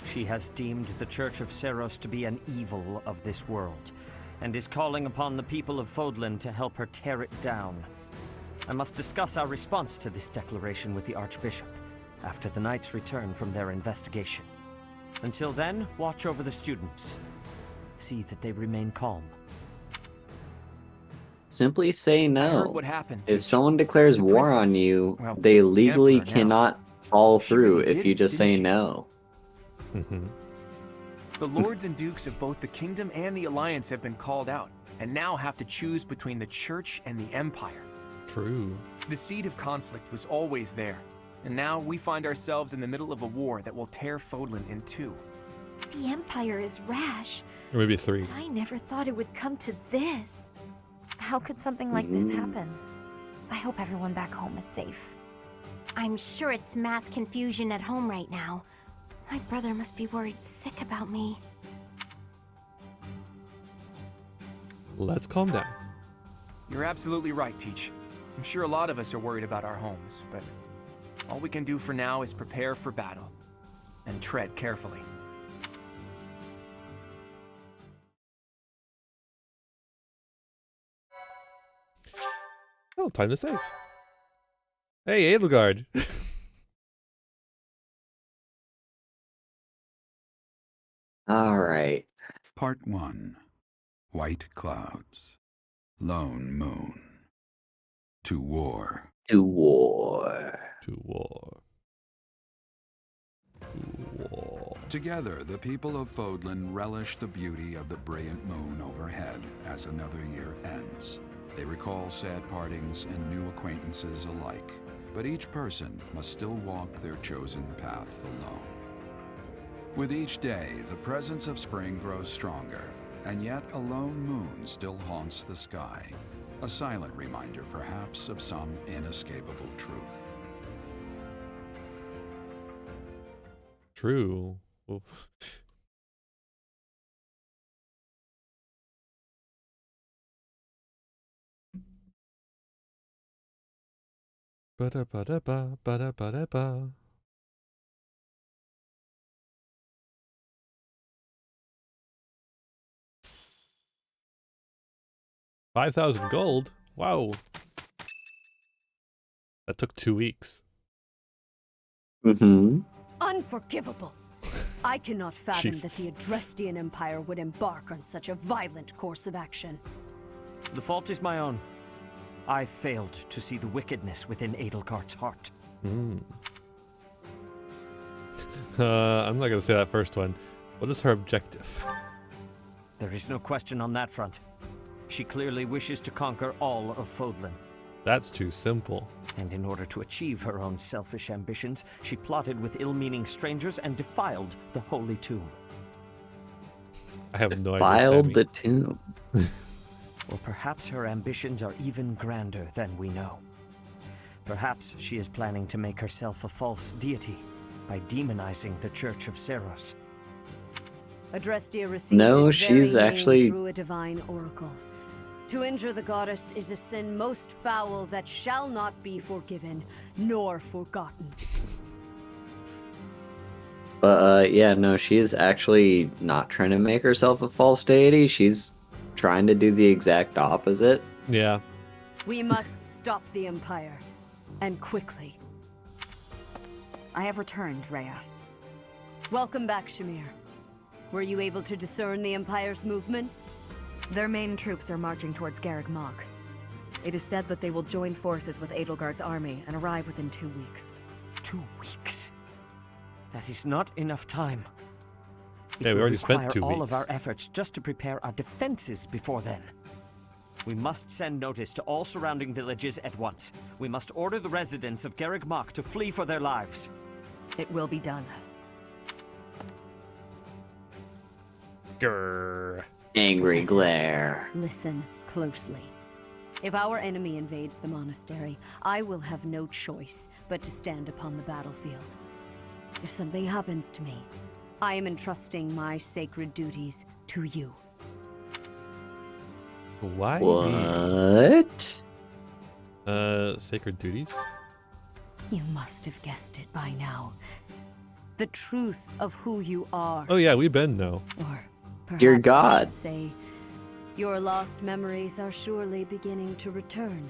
She has deemed the Church of Ceros to be an evil of this world, and is calling upon the people of Fodlan to help her tear it down. I must discuss our response to this declaration with the Archbishop, after the Knights return from their investigation. Until then, watch over the students. See that they remain calm. Simply say no. I heard what happened. If someone declares war on princess- you, well, they legally Emperor now. cannot follow She through really if did you it, just didn't say she? no. The lords and dukes of both the kingdom and the alliance have been called out, and now have to choose between the church and the empire. True. The seed of conflict was always there, and now we find ourselves in the middle of a war that will tear Fodlan in two. The Empire is rash, Or maybe 3. but I never thought it would come to this. How could something like this happen? I hope everyone back home is safe. I'm sure it's mass confusion at home right now. My brother must be worried sick about me. Let's calm down. You're absolutely right, Teach. I'm sure a lot of us are worried about our homes, but all we can do for now is prepare for battle and tread carefully. Oh, time to save. Hey, Edelgard. All right. Part 1. White Clouds. Lone Moon. To war. To war. To war. To war. Together, the people of Fodlan relish the beauty of the brilliant moon overhead as another year ends. They recall sad partings and new acquaintances alike, but each person must still walk their chosen path alone. With each day, the presence of spring grows stronger, and yet a lone moon still haunts the sky, a silent reminder perhaps of some inescapable truth. True. Oof. Ba-da-ba-da-ba, ba-da-ba-da-ba. $5,000 gold? Wow. That took 2 weeks. Mm-hmm. Unforgivable. I cannot fathom that the Adrestian Empire would embark on such a violent course of action. The fault is my own. I failed to see the wickedness within Edelgard's heart. I'm not gonna say that first one. What is her objective? There is no question on that front. She clearly wishes to conquer all of Fodlan. That's too simple. And in order to achieve her own selfish ambitions, she plotted with ill-meaning strangers and defiled the Holy Tomb. I have no idea. Defiled the tomb. Or perhaps her ambitions are even grander than we know. Perhaps she is planning to make herself a false deity by demonizing the Church of Seros. Adrestia received its she's very actually name through a divine oracle. To injure the goddess is a sin most foul that shall not be forgiven nor forgotten. But yeah, no, she's actually not trying to make herself a false deity. She's trying to do the exact opposite. Yeah. We must stop the Empire, and quickly. I have returned, Rhea. Welcome back, Shamir. Were you able to discern the Empire's movements? Their main troops are marching towards Garreg Mach. It is said that they will join forces with Edelgard's army and arrive within 2 weeks. 2 weeks? That is not enough time. Yeah, we already spent 2 weeks. All of our efforts just to prepare our defenses before then. We must send notice to all surrounding villages at once. We must order the residents of Garreg Mach to flee for their lives. It will be done. Grrr. Angry Professor, glare. Listen closely. If our enemy invades the monastery, I will have no choice but to stand upon the battlefield. If something happens to me, I am entrusting my sacred duties to you. Why? What? Sacred duties? You must have guessed it by now. The truth of who you are. Oh yeah, we've been know. Or perhaps Dear I God. should say, your lost memories are surely beginning to return.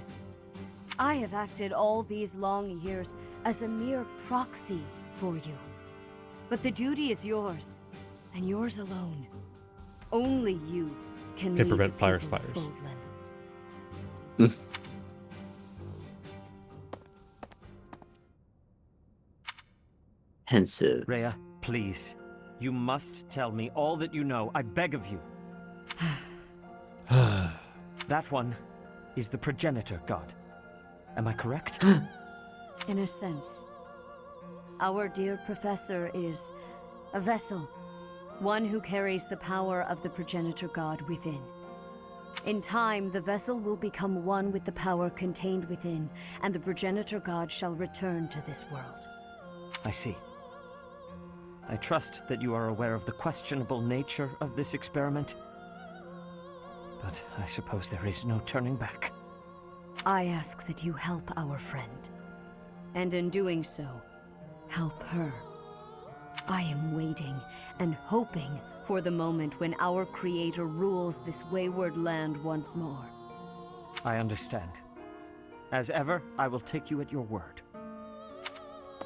I have acted all these long years as a mere proxy for you. But the duty is yours, and yours alone. Only you can lead prevent the fires. people of Fodlan. Pensive. Rhea, please. You must tell me all that you know. I beg of you. That one is the progenitor god. Am I correct? In a sense. Our dear professor is a vessel. One who carries the power of the progenitor god within. In time, the vessel will become one with the power contained within, and the progenitor god shall return to this world. I see. I trust that you are aware of the questionable nature of this experiment. But I suppose there is no turning back. I ask that you help our friend. And in doing so, help her. I am waiting and hoping for the moment when our creator rules this wayward land once more. I understand. As ever, I will take you at your word.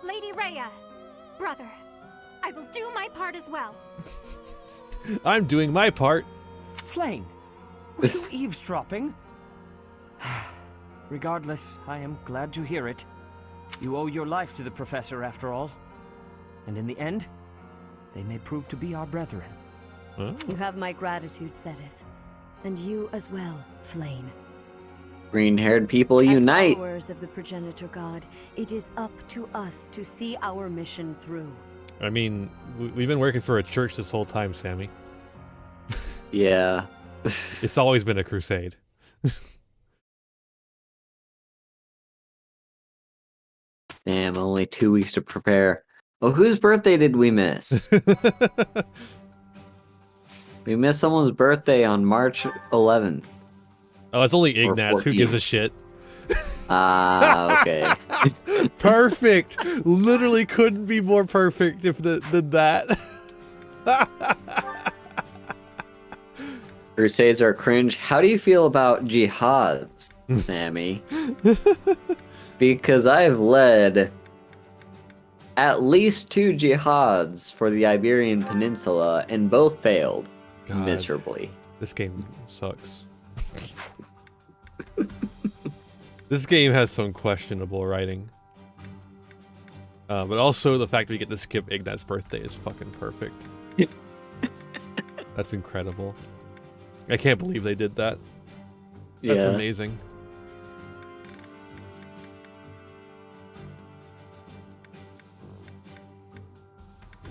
Lady Rhea, brother, I will do my part as well. I'm doing my part. Flame, were you eavesdropping? Regardless, I am glad to hear it. You owe your life to the Professor, after all. And in the end, they may prove to be our brethren. Huh? You have my gratitude, Sedith. And you as well, Flame. Green-haired people unite! As followers of the Progenitor God, it is up to us to see our mission through. I mean, we've been working for a church this whole time, Sammy. Yeah. It's always been a crusade. Damn, only 2 weeks to prepare. Oh, whose birthday did we miss? We missed someone's birthday on March 11th. Oh, it's only Ignatz. Who gives a shit? Ah, okay. Perfect. Literally couldn't be more perfect than that. Crusades are cringe. How do you feel about jihads, Sammy? Because I've led at least 2 jihads for the Iberian Peninsula, and both failed miserably. This game sucks. This game has some questionable writing. But also the fact that we get to skip Ignatz's birthday is fucking perfect. That's incredible. I can't believe they did that. That's amazing.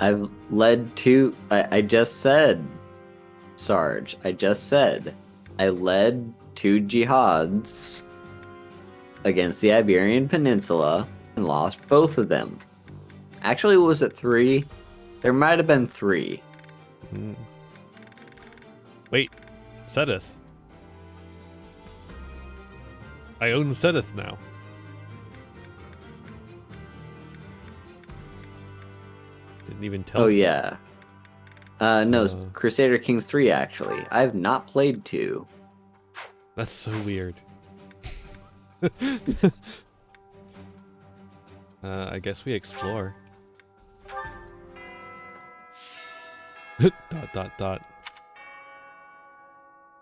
I've led 2... I just said, Sarge, I just said I led 2 jihads against the Iberian Peninsula and lost both of them. Actually, was it 3? There might have been 3. Wait, Sedith. I own Sedith now. Didn't even tell Oh, me. yeah. No, Crusader Kings 3, actually. I've not played 2. That's so weird. I guess we explore. ...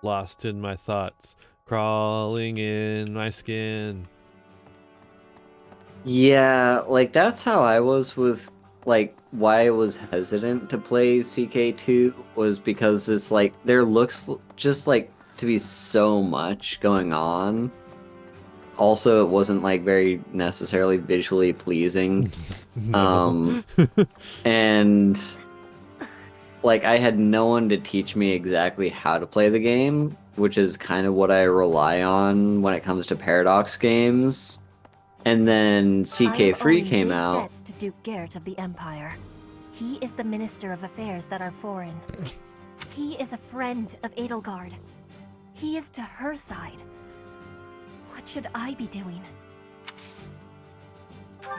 Lost in my thoughts, crawling in my skin. Yeah, like, that's how I was with, like, why I was hesitant to play CK2 was because it's, like, there looks just, like, to be so much going on. Also, it wasn't, like, very necessarily visually pleasing. And, like, I had no one to teach me exactly how to play the game, which is kind of what I rely on when it comes to Paradox games. And then CK3 came out. Debts to Duke Garrett of the Empire. He is the Minister of Affairs that are foreign. He is a friend of Edelgard. He is to her side. What should I be doing?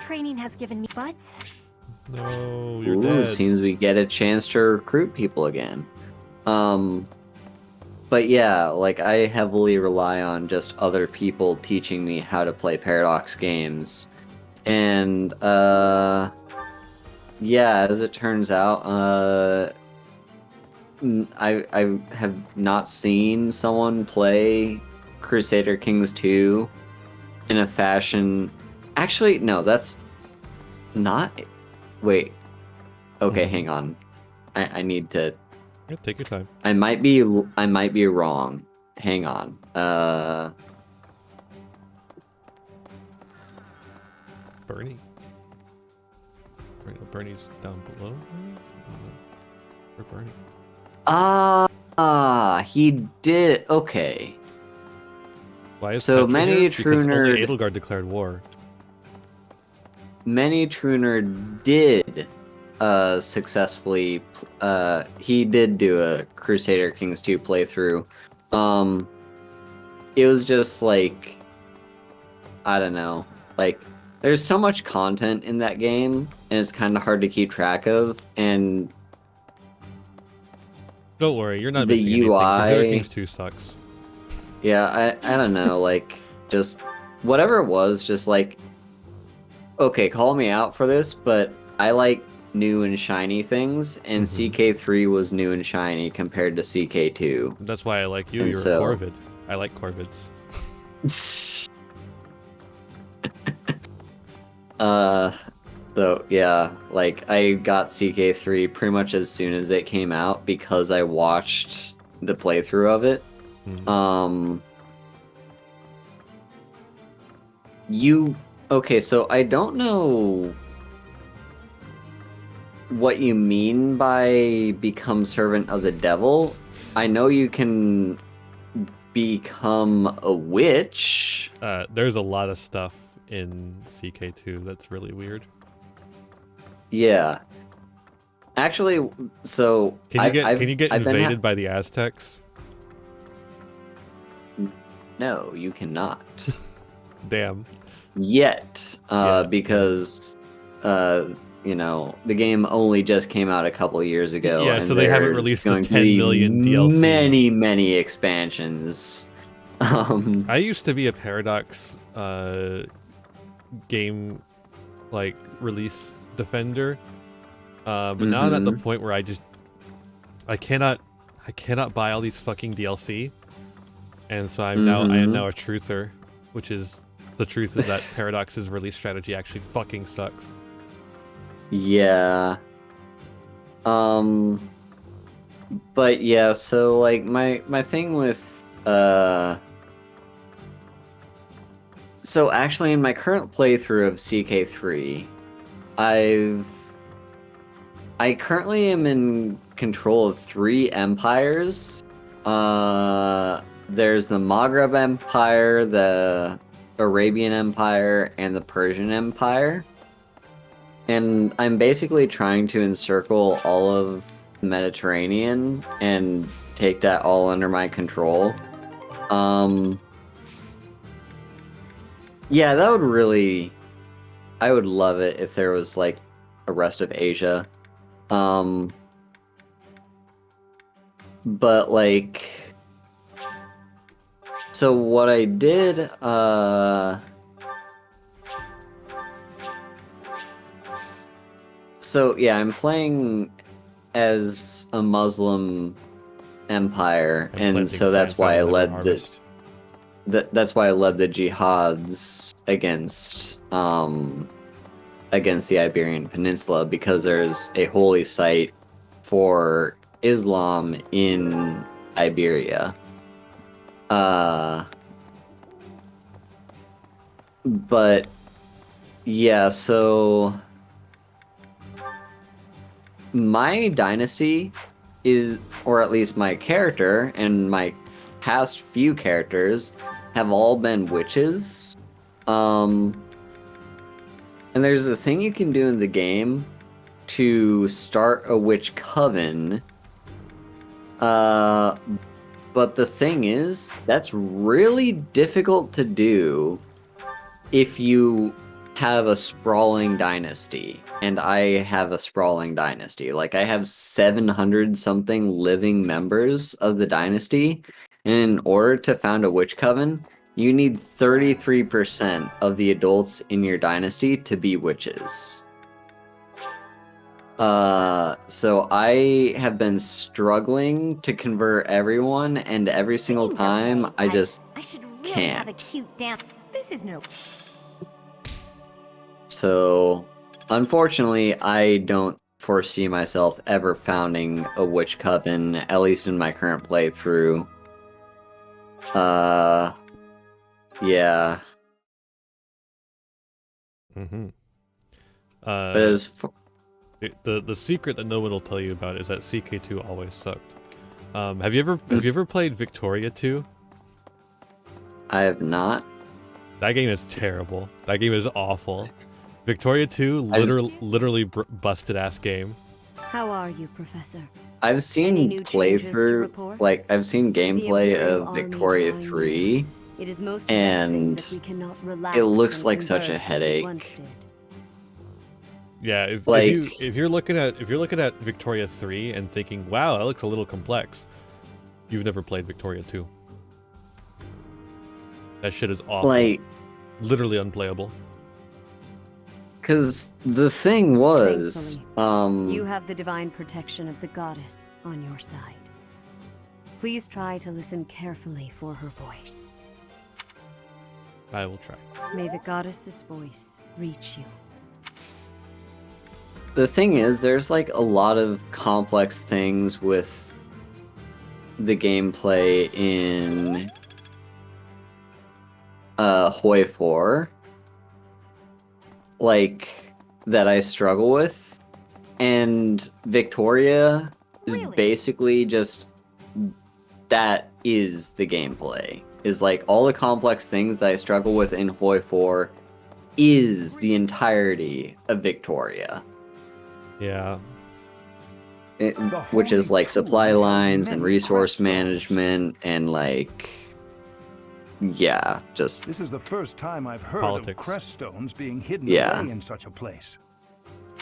Training has given me, but... No, you're dead. Seems we get a chance to recruit people again. But yeah, like, I heavily rely on just other people teaching me how to play Paradox games. And, yeah, as it turns out, I have not seen someone play Crusader Kings 2 in a fashion... Actually, no, that's not... Wait. Okay, hang on. I need to... Yeah, take your time. I might be wrong. Hang on. Bernie. Bernie's down below. Or Bernie. He did. Okay. Why is so Petra many here? true Because nerd. only Edelgard declared war. Many true nerd did successfully. He did do a Crusader Kings 2 playthrough. It was just like I don't know. Like, there's so much content in that game, and it's kind of hard to keep track of, and... Don't worry, you're not the missing anything. UI... Computer Kings 2 sucks. Yeah, I don't know, like, just... Whatever it was, just like... Okay, call me out for this, but I like new and shiny things, and CK3 was new and shiny compared to CK2. That's why I like you, and you're so... a Corvid. I like Corvids. So yeah, like I got CK3 pretty much as soon as it came out because I watched the playthrough of it. Okay, so I don't know what you mean by become servant of the devil. I know you can become a witch. There's a lot of stuff in CK2 that's really weird. Yeah. Actually, so can you get invaded by the Aztecs? No, you cannot. Damn. Yet, because you know, the game only just came out a couple years ago. Yeah, and so they haven't released the 10 million DLC. Many expansions. I used to be a Paradox game like release defender, but now I'm at the point where I cannot buy all these fucking DLC, and so I am now a truther, which is the truth is that Paradox's release strategy actually fucking sucks. Yeah. But yeah, so like my thing with so actually in my current playthrough of CK3, I currently am in control of 3 empires. There's the Maghreb Empire, the Arabian Empire, and the Persian Empire. And I'm basically trying to encircle all of the Mediterranean and take that all under my control. Yeah, that would really... I would love it if there was, like, a rest of Asia. But, like... So what I did, So yeah, I'm playing as a Muslim empire, and so that's why I led that's why I led the jihads against the Iberian Peninsula, because there's a holy site for Islam in Iberia. But yeah, so my dynasty is, or at least my character and my past few characters have all been witches. And there's a thing you can do in the game to start a witch coven. But the thing is, that's really difficult to do if you have a sprawling dynasty. And I have a sprawling dynasty. Like, I have 700 something living members of the dynasty. And in order to found a witch coven, you need 33% of the adults in your dynasty to be witches. So I have been struggling to convert everyone, and every single time I just can't. Have a cute dance. This is no. So, unfortunately, I don't foresee myself ever founding a witch coven, at least in my current playthrough. Yeah. But as the secret that no one will tell you about is that CK2 always sucked. Have you ever played Victoria 2? I have not. That game is terrible. That game is awful. Victoria 2, literally busted ass game. How are you, Professor? I've seen playthrough, like I've seen gameplay of Victoria 3, It is most vexing and that we cannot relax it looks and like such a converse as we headache. once did. Yeah, if you're looking at Victoria 3 and thinking, wow, that looks a little complex, you've never played Victoria 2. That shit is awful. Like, literally unplayable. Because the thing was, You have the divine protection of the goddess on your side. Please try to listen carefully for her voice. I will try. May the goddess's voice reach you. the thing is, there's like a lot of complex things with the gameplay in Hoi 4, like, that I struggle with, and Victoria is basically just, that is the gameplay. Is like all the complex things that I struggle with in Hoi 4 is the entirety of Victoria. Yeah. Which is like supply lines and resource management and like, yeah, just This is the first time I've heard politics. of crest stones being hidden Yeah. away in such a place.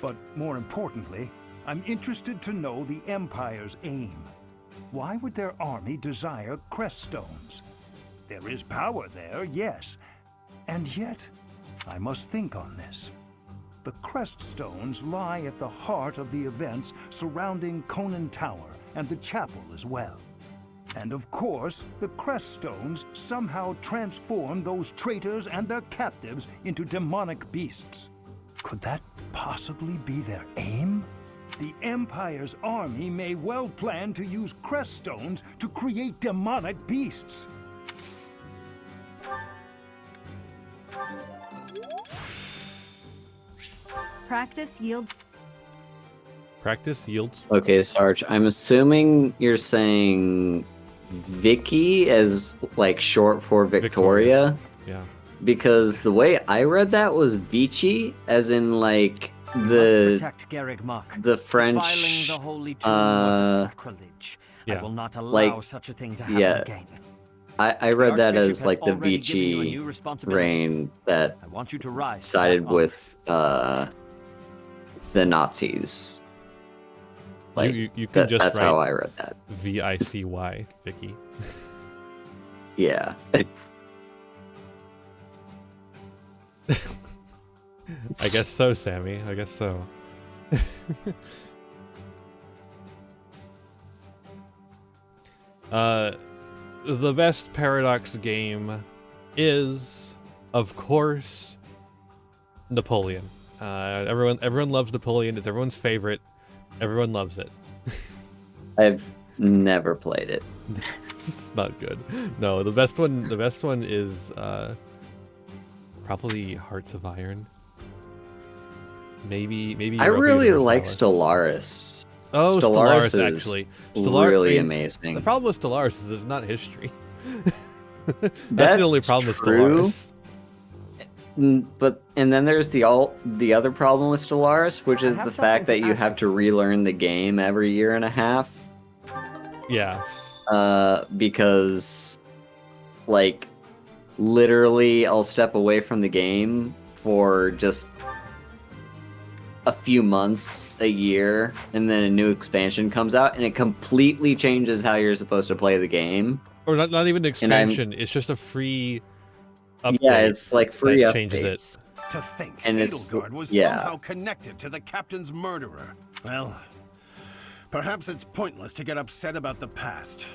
But more importantly, I'm interested to know the Empire's aim. Why would their army desire crest stones? There is power there, yes. And yet, I must think on this. The crest stones lie at the heart of the events surrounding Conan Tower and the chapel as well. And of course, the crest stones somehow transform those traitors and their captives into demonic beasts. Could that possibly be their aim? The Empire's army may well plan to use crest stones to create demonic beasts. Practice yield. Practice yields. Okay, Sarge, I'm assuming you're saying Vicky as like short for Victoria. Yeah. Because the way I read that was Vici, as in like Must protect Garreg Mach. the French. Defiling the holy tomb was a sacrilege. yeah. I will not allow Like, such a thing to happen yeah. again. I read that Archbishop as has like the already given you a Vici new responsibility. reign that I want you to rise to sided that honor. with the Nazis. Like you can just that's write how I read that. VICY, Vicky. Yeah. I guess so, Sammy. I guess so. The best Paradox game is, of course, Napoleon. Everyone loves Napoleon. It's everyone's favorite. Everyone loves it. I've never played it. It's not good. No, the best one is probably Hearts of Iron. Maybe I Europa really like Universalis. Stellaris. Oh, Stellaris is actually. really I mean, amazing. The problem with Stellaris is it's not history. That's That's the only problem true. with Stellaris. But and then there's the other problem with Stellaris, which is have the fact something that to you ask have to relearn the game every year and a half. Yeah. Because like literally I'll step away from the game for just a few months, a year, and then a new expansion comes out and it completely changes how you're supposed to play the game. Or not even an expansion. It's just a free update. Yeah, it's like free that updates. changes it. To think And it's- Edelgard was yeah. somehow connected to the captain's murderer. Well, perhaps it's pointless to get upset about the past.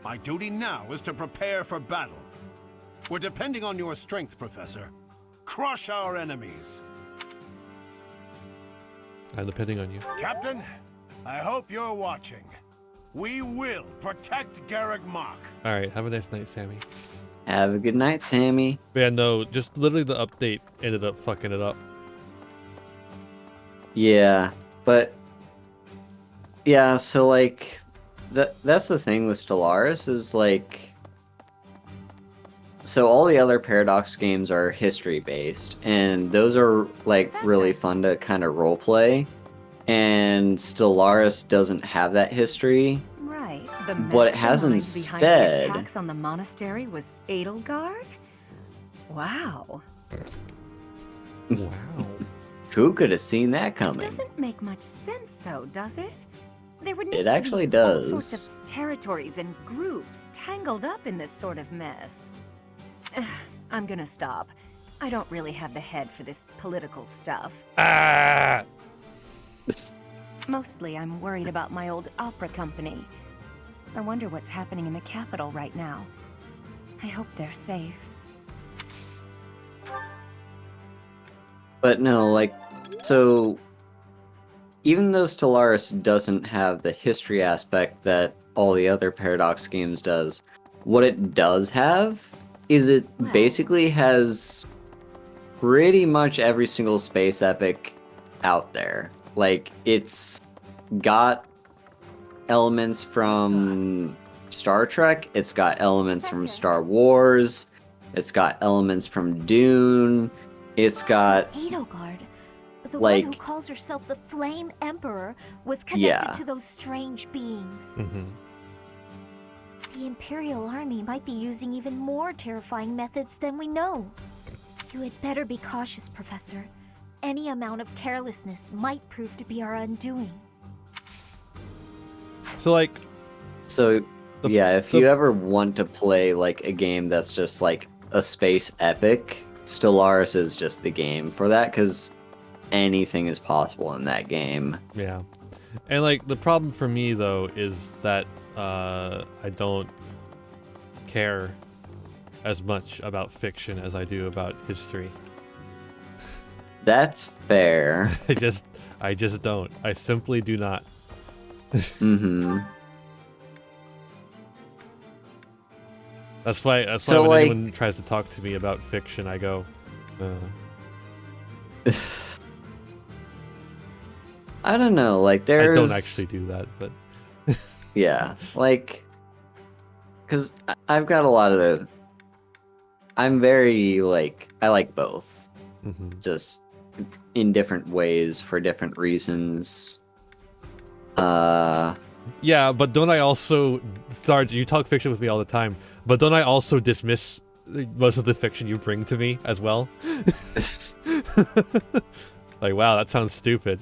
My duty now is to prepare for battle. We're depending on your strength, Professor. Crush our enemies. I'm depending on you. Captain, I hope you're watching. We will protect Garreg Mach. All right. Have a nice night, Sammy. Have a good night, Sammy. But yeah, no, just literally the update ended up fucking it up. Yeah, but yeah, so like that's the thing with Stellaris is like, so all the other Paradox games are history based, and those are like really fun to kind of roleplay, and Stellaris doesn't have that history. Right. The what it has mastermind behind the instead. attacks on the monastery was Edelgard? Wow. Wow. Who could have seen that coming? Doesn't make much sense though, does it? There would need It to actually be all does. sorts of territories and groups tangled up in this sort of mess. I'm gonna stop. I don't really have the head for this political stuff. Ah! Mostly I'm worried about my old opera company. I wonder what's happening in the capital right now. I hope they're safe. But no, like, so even though Stellaris doesn't have the history aspect that all the other Paradox games does, what it does have is it basically has pretty much every single space epic out there. Like, it's got elements from Star Trek, it's got elements from Star Wars, it's got elements from Dune, it's got Edelgard, the like, one who calls herself the Flame Emperor, was connected Yeah. to those strange beings. Mm-hmm. The Imperial Army might be using even more terrifying methods than we know. You had better be cautious, Professor. Any amount of carelessness might prove to be our undoing. So like, yeah, if you ever want to play like a game that's just like a space epic, Stellaris is just the game for that, because anything is possible in that game. Yeah. And like the problem for me though is that I don't care as much about fiction as I do about history. That's fair. I just don't. I simply do not. Mm-hmm. That's why So, when like- anyone tries to talk to me about fiction, I go, I don't know, like there's... I don't actually do that, but Yeah, like, because I've got a lot of the... I'm very, like, I like both. Just in different ways for different reasons. yeah, but don't I also, Sarge, you talk fiction with me all the time, but don't I also dismiss most of the fiction you bring to me as well? Like, wow, that sounds stupid.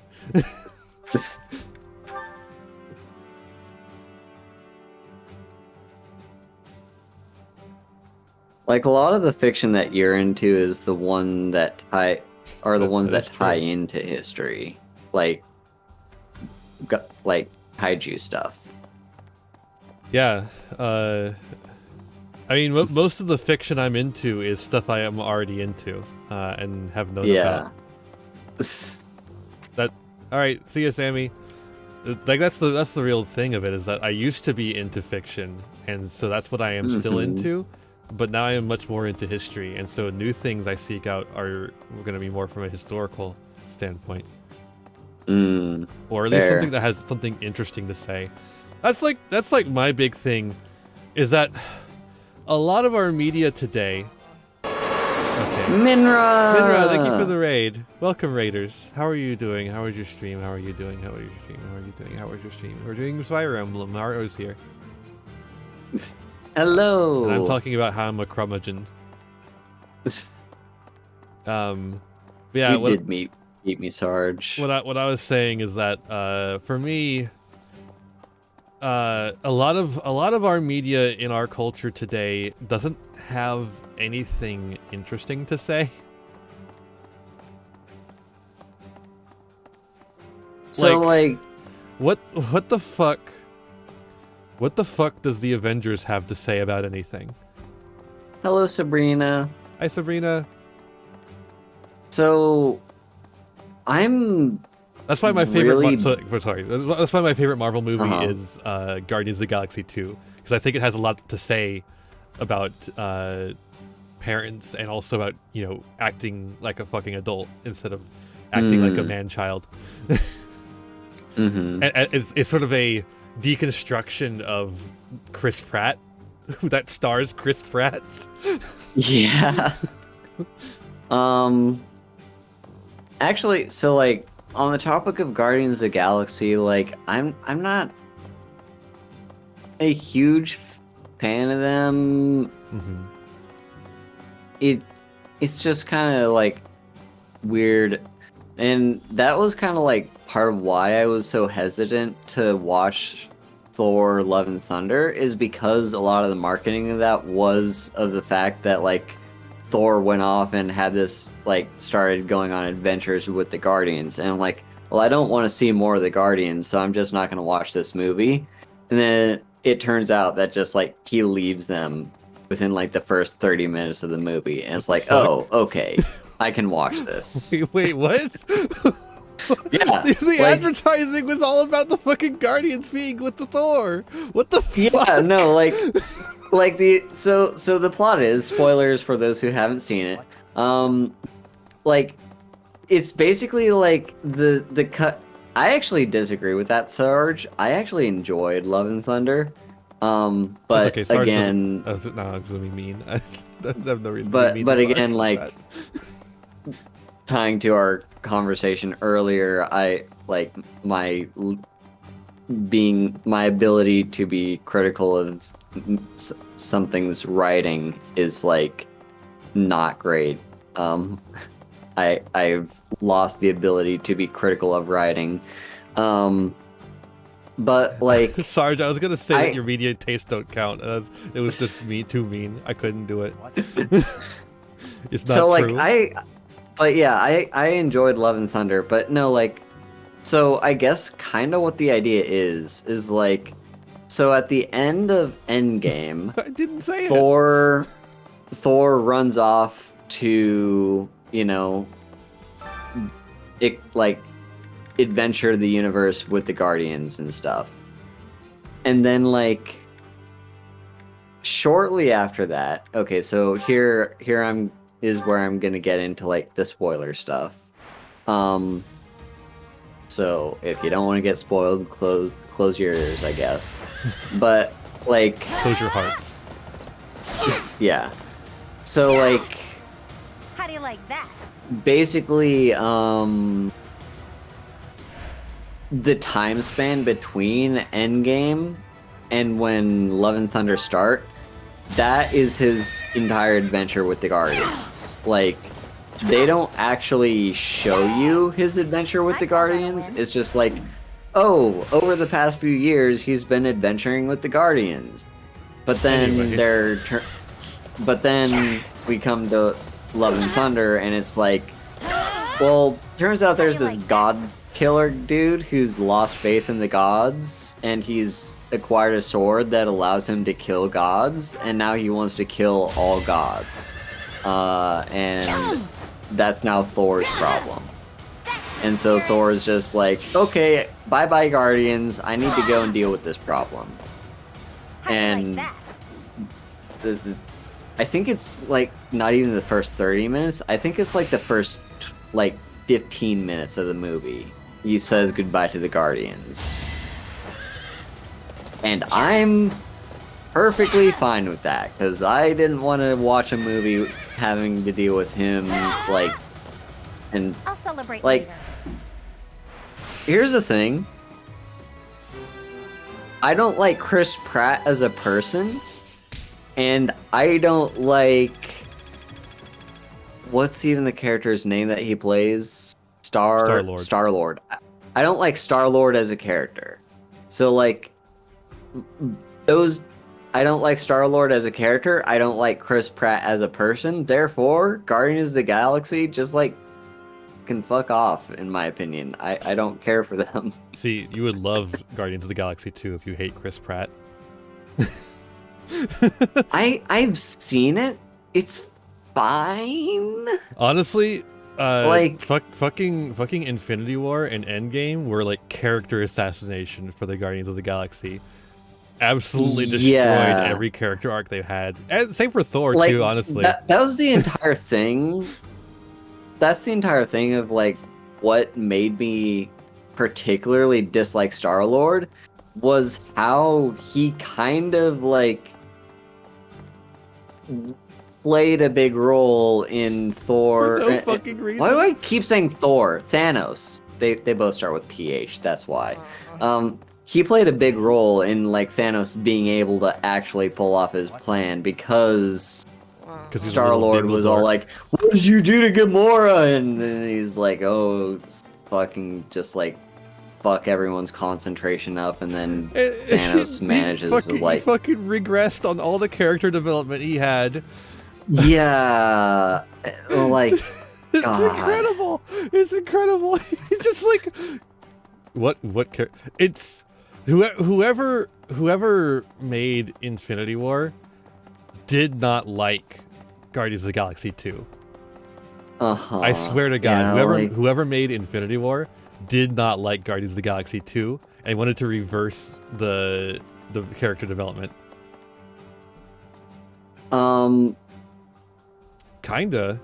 Like, a lot of the fiction that you're into is the one that are the ones that tie into history. Like kaiju stuff. Yeah, I mean, most of the fiction I'm into is stuff I am already into, and have known about. All right, see ya, Sammy. Like that's the real thing of it, is that I used to be into fiction, and so that's what I am still into. But now I am much more into history, and so new things I seek out are going to be more from a historical standpoint, or at least fair. something that has something interesting to say. That's like my big thing, is that a lot of our media today. Okay. Minra, thank you for the raid. Welcome, raiders. How are you doing? How was your stream? How are you doing? How was your stream? How are you doing? How was your stream? We're doing Fire Emblem. Haru's here. Hello. And I'm talking about how I'm a curmudgeon. Yeah. You did meet me, Sarge. What I was saying is that for me, a lot of our media in our culture today doesn't have anything interesting to say. So what the fuck? What the fuck does the Avengers have to say about anything? Hello, Sabrina. Hi, Sabrina. So, That's why my favorite. really... Sorry, that's why my favorite Marvel movie is Guardians of the Galaxy 2, because I think it has a lot to say about parents, and also about, you know, acting like a fucking adult instead of acting like a man-child. And it's sort of a deconstruction of Chris Pratt that stars Chris Pratt. Yeah. Actually, so like on the topic of Guardians of the Galaxy, like I'm not a huge fan of them. It's just kind of like weird, and that was kind of like part of why I was so hesitant to watch Thor: Love and Thunder, is because a lot of the marketing of that was of the fact that like Thor went off and had this like started going on adventures with the Guardians, and I'm like, well, I don't want to see more of the Guardians, so I'm just not going to watch this movie. And then it turns out that just like he leaves them within like the first 30 minutes of the movie, and it's like, oh, okay, I can watch this. Wait, what? Yeah, the advertising was all about the fucking Guardians being with the Thor. What the fuck? Yeah, no, like so the plot is, spoilers for those who haven't seen it. Like it's basically like the cut. I actually disagree with that, Sarge. I actually enjoyed Love and Thunder. But okay, Sarge again, no, it's gonna be mean. I have no reason. But to be mean but to again, Sarge like that. tying to our conversation earlier, I like my ability to be critical of something's writing is like not great. I've lost the ability to be critical of writing. But like Sarge, I was gonna say that your media tastes don't count. It was just too mean. I couldn't do it. It's not so true. I enjoyed Love and Thunder, but no, like, so I guess kind of what the idea is like, so at the end of Endgame, I didn't say Thor runs off to, you know, adventure the universe with the Guardians and stuff. And then like shortly after that, okay, so here is where I'm gonna get into like the spoiler stuff. So if you don't want to get spoiled, close your ears, I guess. But like close your hearts. Yeah. So like How do you like that? basically the time span between Endgame and when Love and Thunder start, that is his entire adventure with the Guardians. Like, they don't actually show you his adventure with the Guardians. It's just like, oh, over the past few years, he's been adventuring with the Guardians. But then but then we come to Love and Thunder, and it's like, well, turns out there's this god killer dude who's lost faith in the gods, and he's acquired a sword that allows him to kill gods, and now he wants to kill all gods. And that's now Thor's problem. And so Thor is just like, okay, bye-bye Guardians, I need to go and deal with this problem. And I think it's like not even the first 30 minutes, I think it's like the first like 15 minutes of the movie. He says goodbye to the Guardians. And I'm perfectly fine with that, because I didn't want to watch a movie having to deal with him, like, and I'll celebrate like, later. here's the thing. I don't like Chris Pratt as a person, and I don't like, what's even the character's name that he plays? Star-Lord. I don't like Star-Lord as a character. So like, I don't like Star-Lord as a character, I don't like Chris Pratt as a person, therefore, Guardians of the Galaxy just like can fuck off, in my opinion. I don't care for them. See, you would love Guardians of the Galaxy 2 if you hate Chris Pratt. I've seen it. It's fine. Honestly, like fucking Infinity War and Endgame were like character assassination for the Guardians of the Galaxy. Absolutely destroyed every character arc they've had. And same for Thor like, too, honestly. That was the entire thing. That's the entire thing of like what made me particularly dislike Star-Lord was how he kind of like played a big role in Thor. For no fucking reason. Why do I keep saying Thor? Thanos. They both start with TH, that's why. he played a big role in like Thanos being able to actually pull off his plan because Star-Lord was all like, "What did you do to Gamora?" And then he's like, "Oh, it's fucking just like fuck everyone's concentration up," and then Thanos manages to like he fucking regressed on all the character development he had. Yeah, like it's God. incredible. It's incredible. He's just like what it's whoever made Infinity War did not like Guardians of the Galaxy 2. I swear to God, whoever made Infinity War did not like Guardians of the Galaxy 2 and wanted to reverse the character development. Kinda.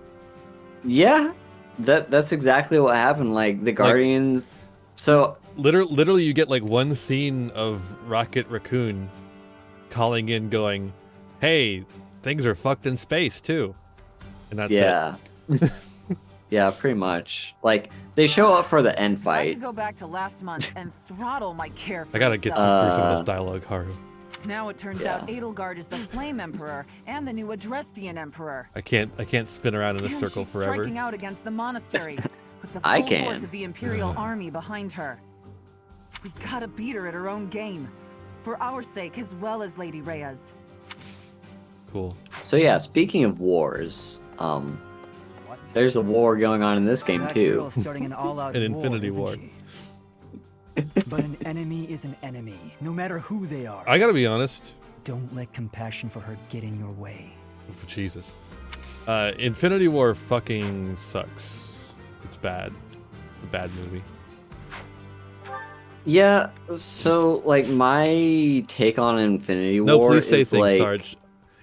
Yeah, that's exactly what happened. Like the Guardians. Like, so literally, you get like one scene of Rocket Raccoon calling in, going, "Hey, things are fucked in space too," and that's it. Yeah, pretty much. Like they show up for the end fight. I could go back to last month and throttle my care for I gotta get through some of this dialogue, Haru. Now it turns out Edelgard is the Flame Emperor and the new Adrestian Emperor. I can't spin around in a circle she's forever. Striking out against the monastery with the full force of the Imperial army behind her. We gotta beat her at her own game, for our sake as well as Lady Rhea's. Cool. So yeah, speaking of wars, there's a war going on in this game too. Starting an all-out An Infinity war. War. But an enemy is an enemy, no matter who they are. I gotta be honest. Don't let compassion for her get in your way. Jesus. Infinity War fucking sucks. It's bad. A bad movie. Yeah, so like my take on Infinity War No, please say is things, like Sarge.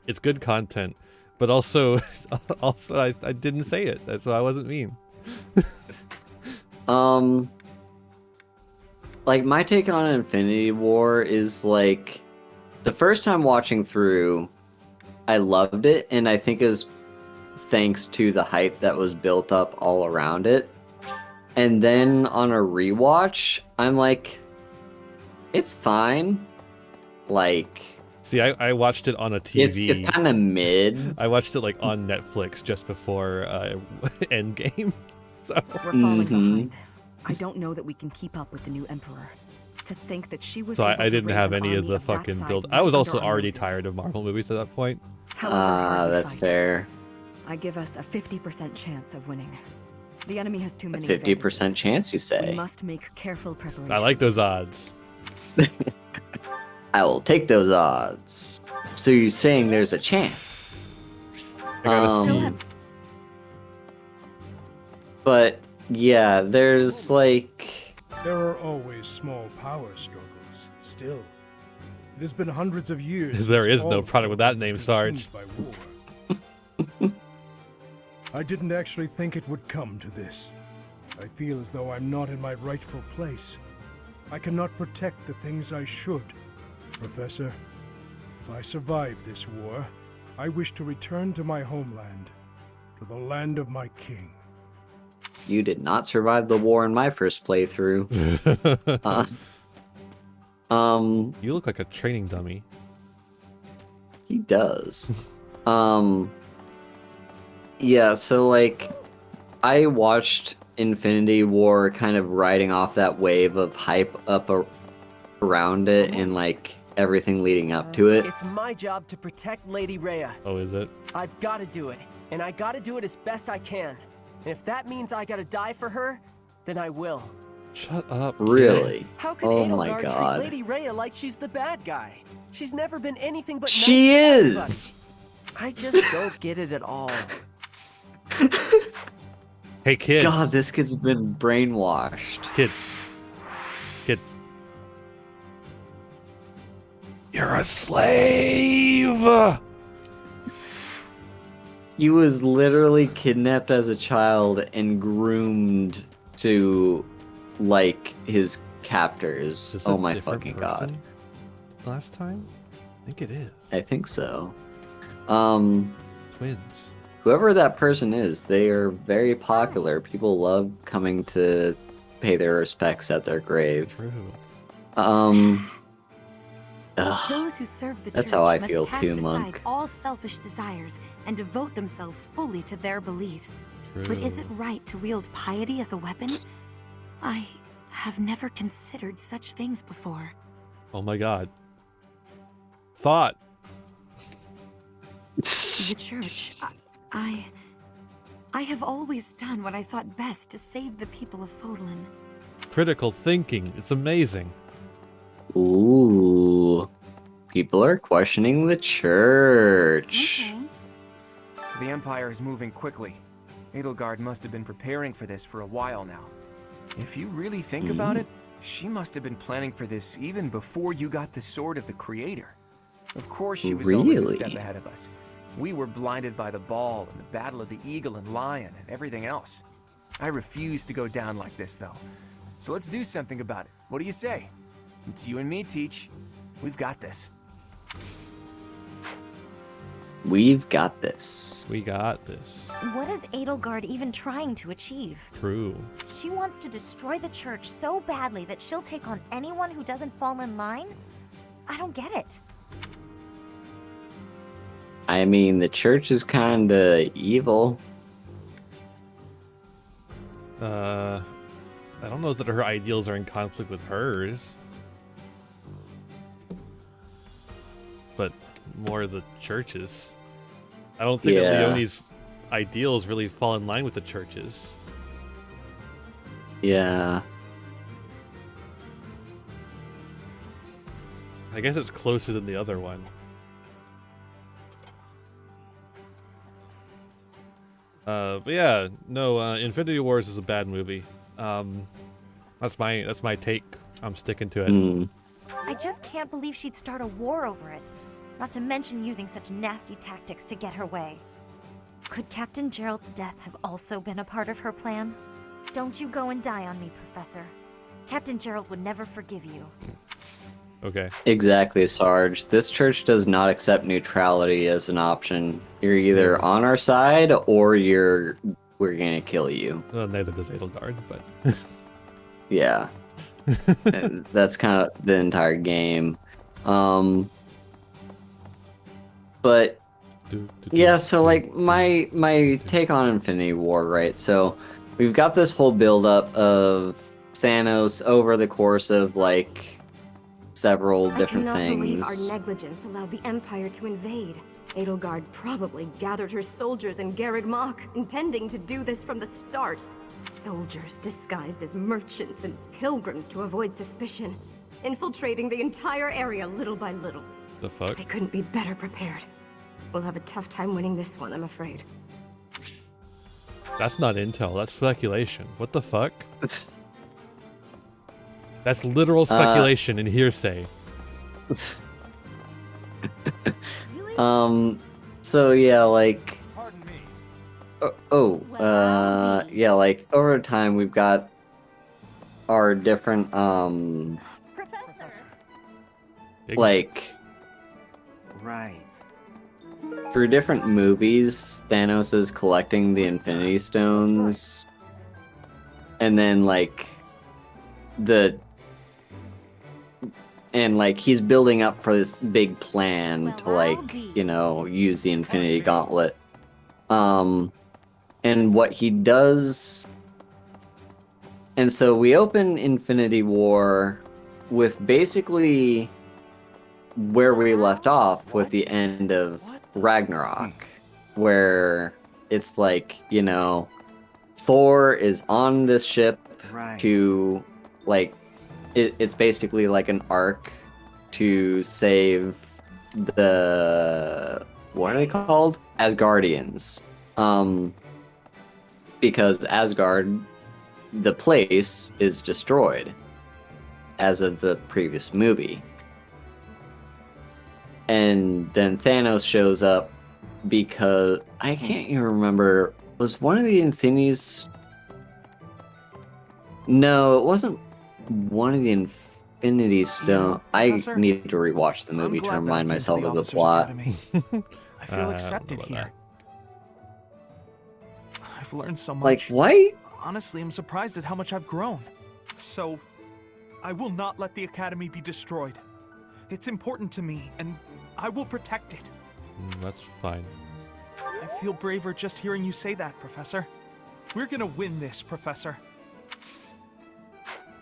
It's good content, but also I didn't say it. That's why I wasn't mean. Like my take on Infinity War is like the first time watching through, I loved it, and I think it was thanks to the hype that was built up all around it. And then on a rewatch, I'm like, it's fine. Like, see, I watched it on a TV. It's kind of mid. I watched it like on Netflix just before Endgame. So we're falling behind. I don't know that we can keep up with the new Emperor. To think that she was so able I didn't to have raise an any of army the that fucking size build. right I was under also our already noses. tired of Marvel movies at that point. That's fair. I give us a 50% chance of winning. The enemy has too many 50% chance, you We say? must make careful preparations. I like those odds. I will take those odds. So you're saying there's a chance? I gotta see. But yeah, there's like. There are always small power struggles. Still, it has been hundreds of years. There since is no all product with that name, was Sarge. consumed by war. I didn't actually think it would come to this. I feel as though I'm not in my rightful place. I cannot protect the things I should. Professor, if I survive this war, I wish to return to my homeland, to the land of my king. You did not survive the war in my first playthrough. You look like a training dummy. He does. Yeah, so like I watched Infinity War kind of riding off that wave of hype up around it and like everything leading up to it. It's my job to protect Lady Rhea. Oh, is it? I've got to do it, and I got to do it as best I can. And if that means I got to die for her, then I will. Shut up. Really? How could Oh my Edelgard God. treat Lady Rhea like she's the bad guy? She's never been anything but She nice to is. everybody. I just don't get it at all. Hey, kid. God, this kid's been brainwashed. Kid. You're a slave! He was literally kidnapped as a child and groomed to like his captors. Is this Oh a my different fucking person god. Last time? I think it is. I think so. Twins. Whoever that person is, they are very popular. People love coming to pay their respects at their grave. True. Those who serve the That's church how I must feel cast too, aside Monk. all selfish desires and devote themselves fully to their beliefs. But is it right to wield piety as a weapon? I have never considered such things before. Oh my god. Thought. The church, I have always done what I thought best to save the people of Fodlan. Critical thinking. It's amazing. Ooh. People are questioning the church. The Empire is moving quickly. Edelgard must have been preparing for this for a while now. If you really think about it, she must have been planning for this even before you got the Sword of the Creator. Of course she was always a step ahead of us. We were blinded by the ball and the Battle of the Eagle and Lion and everything else. I refuse to go down like this, though. So let's do something about it. What do you say? It's you and me, Teach. We've got this. We've got this. We got this. What is Edelgard even trying to achieve? True. She wants to destroy the church so badly that she'll take on anyone who doesn't fall in line? I don't get it. I mean, the church is kinda evil. I don't know that her ideals are in conflict with hers. But more the church's. I don't think that Leonie's ideals really fall in line with the church's. Yeah. I guess it's closer than the other one. But yeah, no, Infinity Wars is a bad movie. That's my take. I'm sticking to it. I just can't believe she'd start a war over it. Not to mention using such nasty tactics to get her way. Could Captain Gerald's death have also been a part of her plan? Don't you go and die on me, Professor. Captain Gerald would never forgive you. Okay. Exactly, Sarge. This church does not accept neutrality as an option. You're either on our side or we're gonna kill you. Well, neither does Edelgard, but yeah. That's kind of the entire game. But yeah, so like my take on Infinity War, right? So we've got this whole build-up of Thanos over the course of like several different I cannot believe things. our negligence allowed the Empire to invade. Edelgard probably gathered her soldiers in Garreg Mach, intending to do this from the start. Soldiers disguised as merchants and pilgrims to avoid suspicion, infiltrating the entire area little by little. The fuck? They couldn't be better prepared. We'll have a tough time winning this one, I'm afraid. That's not intel. That's speculation. What the fuck? That's literal speculation and hearsay. So yeah, like yeah, like over time we've got our different Professor. like Right. through different movies, Thanos is collecting the Infinity Stones, and then like he's building up for this big plan to like, you know, use the Infinity Gauntlet. And what he does, and so we open Infinity War with basically where we left off with the end of Ragnarok, where it's like, you know, Thor is on this ship to like it's basically like an arc to save the what are they called? Asgardians. Because Asgard, the place, is destroyed as of the previous movie. And then Thanos shows up because I can't even remember, was one of the Infinities? No, it wasn't one of the Infinity Stone. I need to rewatch the movie to remind myself of the plot. I feel accepted here. I've learned so much. Like, what? Honestly, I'm surprised at how much I've grown. So, I will not let the Academy be destroyed. It's important to me, and I will protect it. That's fine. I feel braver just hearing you say that, Professor. We're gonna win this, Professor.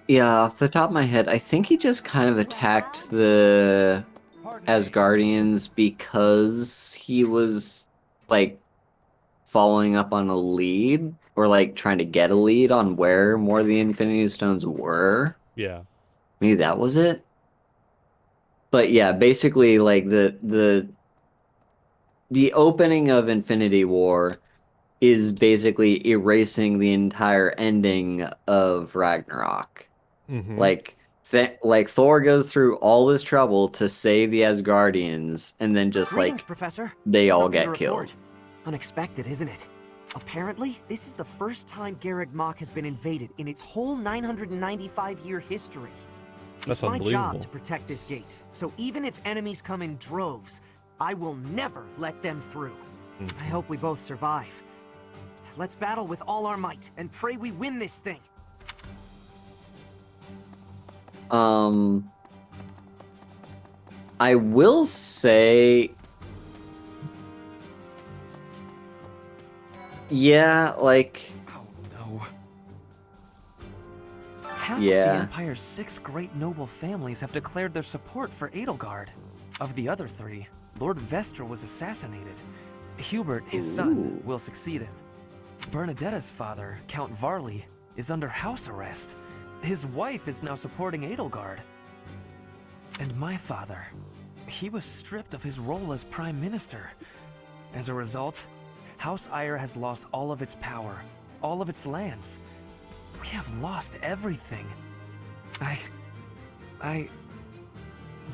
Yeah, off the top of my head, I think he just kind of attacked the Asgardians because he was, like, following up on a lead, or, like, trying to get a lead on where more of the Infinity Stones were. Yeah. Maybe that was it? But yeah, basically, like, the opening of Infinity War is basically erasing the entire ending of Ragnarok. Mm-hmm. Like Thor goes through all this trouble to save the Asgardians, and then just Greetings, like Professor. they all Something to get killed. report. Unexpected, isn't it? Apparently, this is the first time Garreg Mach has been invaded in its whole 995-year history. That's It's my unbelievable. job to protect this gate, so even if enemies come in droves, I will never let them through. I hope we both survive. Let's battle with all our might and pray we win this thing. I will say, yeah, like, Half of the Empire's 6 great noble families have declared their support for Edelgard. Of the other 3, Lord Vestra was assassinated. Hubert, his son, will succeed him. Bernadetta's father, Count Varley, is under house arrest. His wife is now supporting Edelgard. And my father, he was stripped of his role as Prime Minister. As a result, House Eyre has lost all of its power, all of its lands. We have lost everything.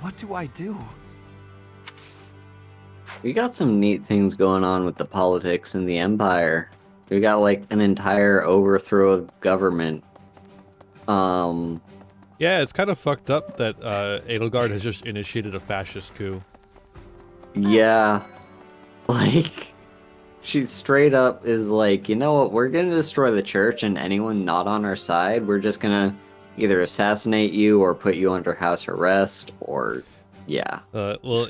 What do I do? we got some neat things going on with the politics in the Empire. We got like an entire overthrow of government. Yeah, it's kind of fucked up that Edelgard has just initiated a fascist coup. Yeah, like, she straight up is like, you know what, we're gonna destroy the church, and anyone not on our side, we're just gonna either assassinate you or put you under house arrest, or, yeah. Well,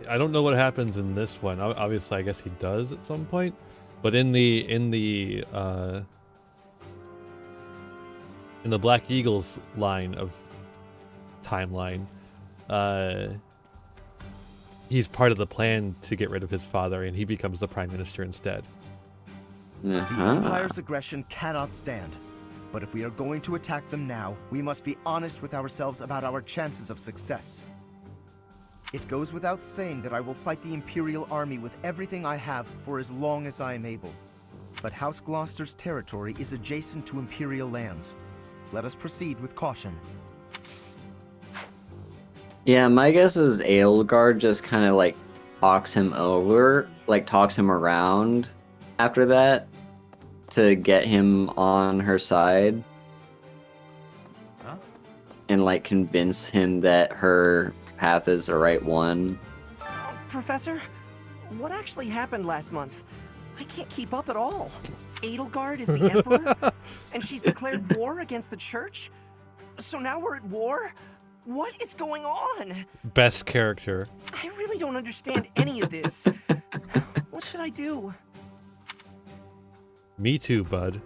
I don't know what happens in this one. Obviously, I guess he does at some point, but in the Black Eagles line of timeline, he's part of the plan to get rid of his father, and he becomes the prime minister instead. The Empire's aggression cannot stand. But if we are going to attack them now, we must be honest with ourselves about our chances of success. It goes without saying that I will fight the Imperial Army with everything I have for as long as I am able. But House Gloucester's territory is adjacent to Imperial lands. Let us proceed with caution. Yeah, my guess is Edelgard just kind of like talks him over, like talks him around after that to get him on her side. Huh? And like convince him that her path is the right one. Professor, what actually happened last month? I can't keep up at all. Edelgard is the Emperor, and she's declared war against the Church? So now we're at war? What is going on? Best character. I really don't understand any of this. What should I do? Me too, bud.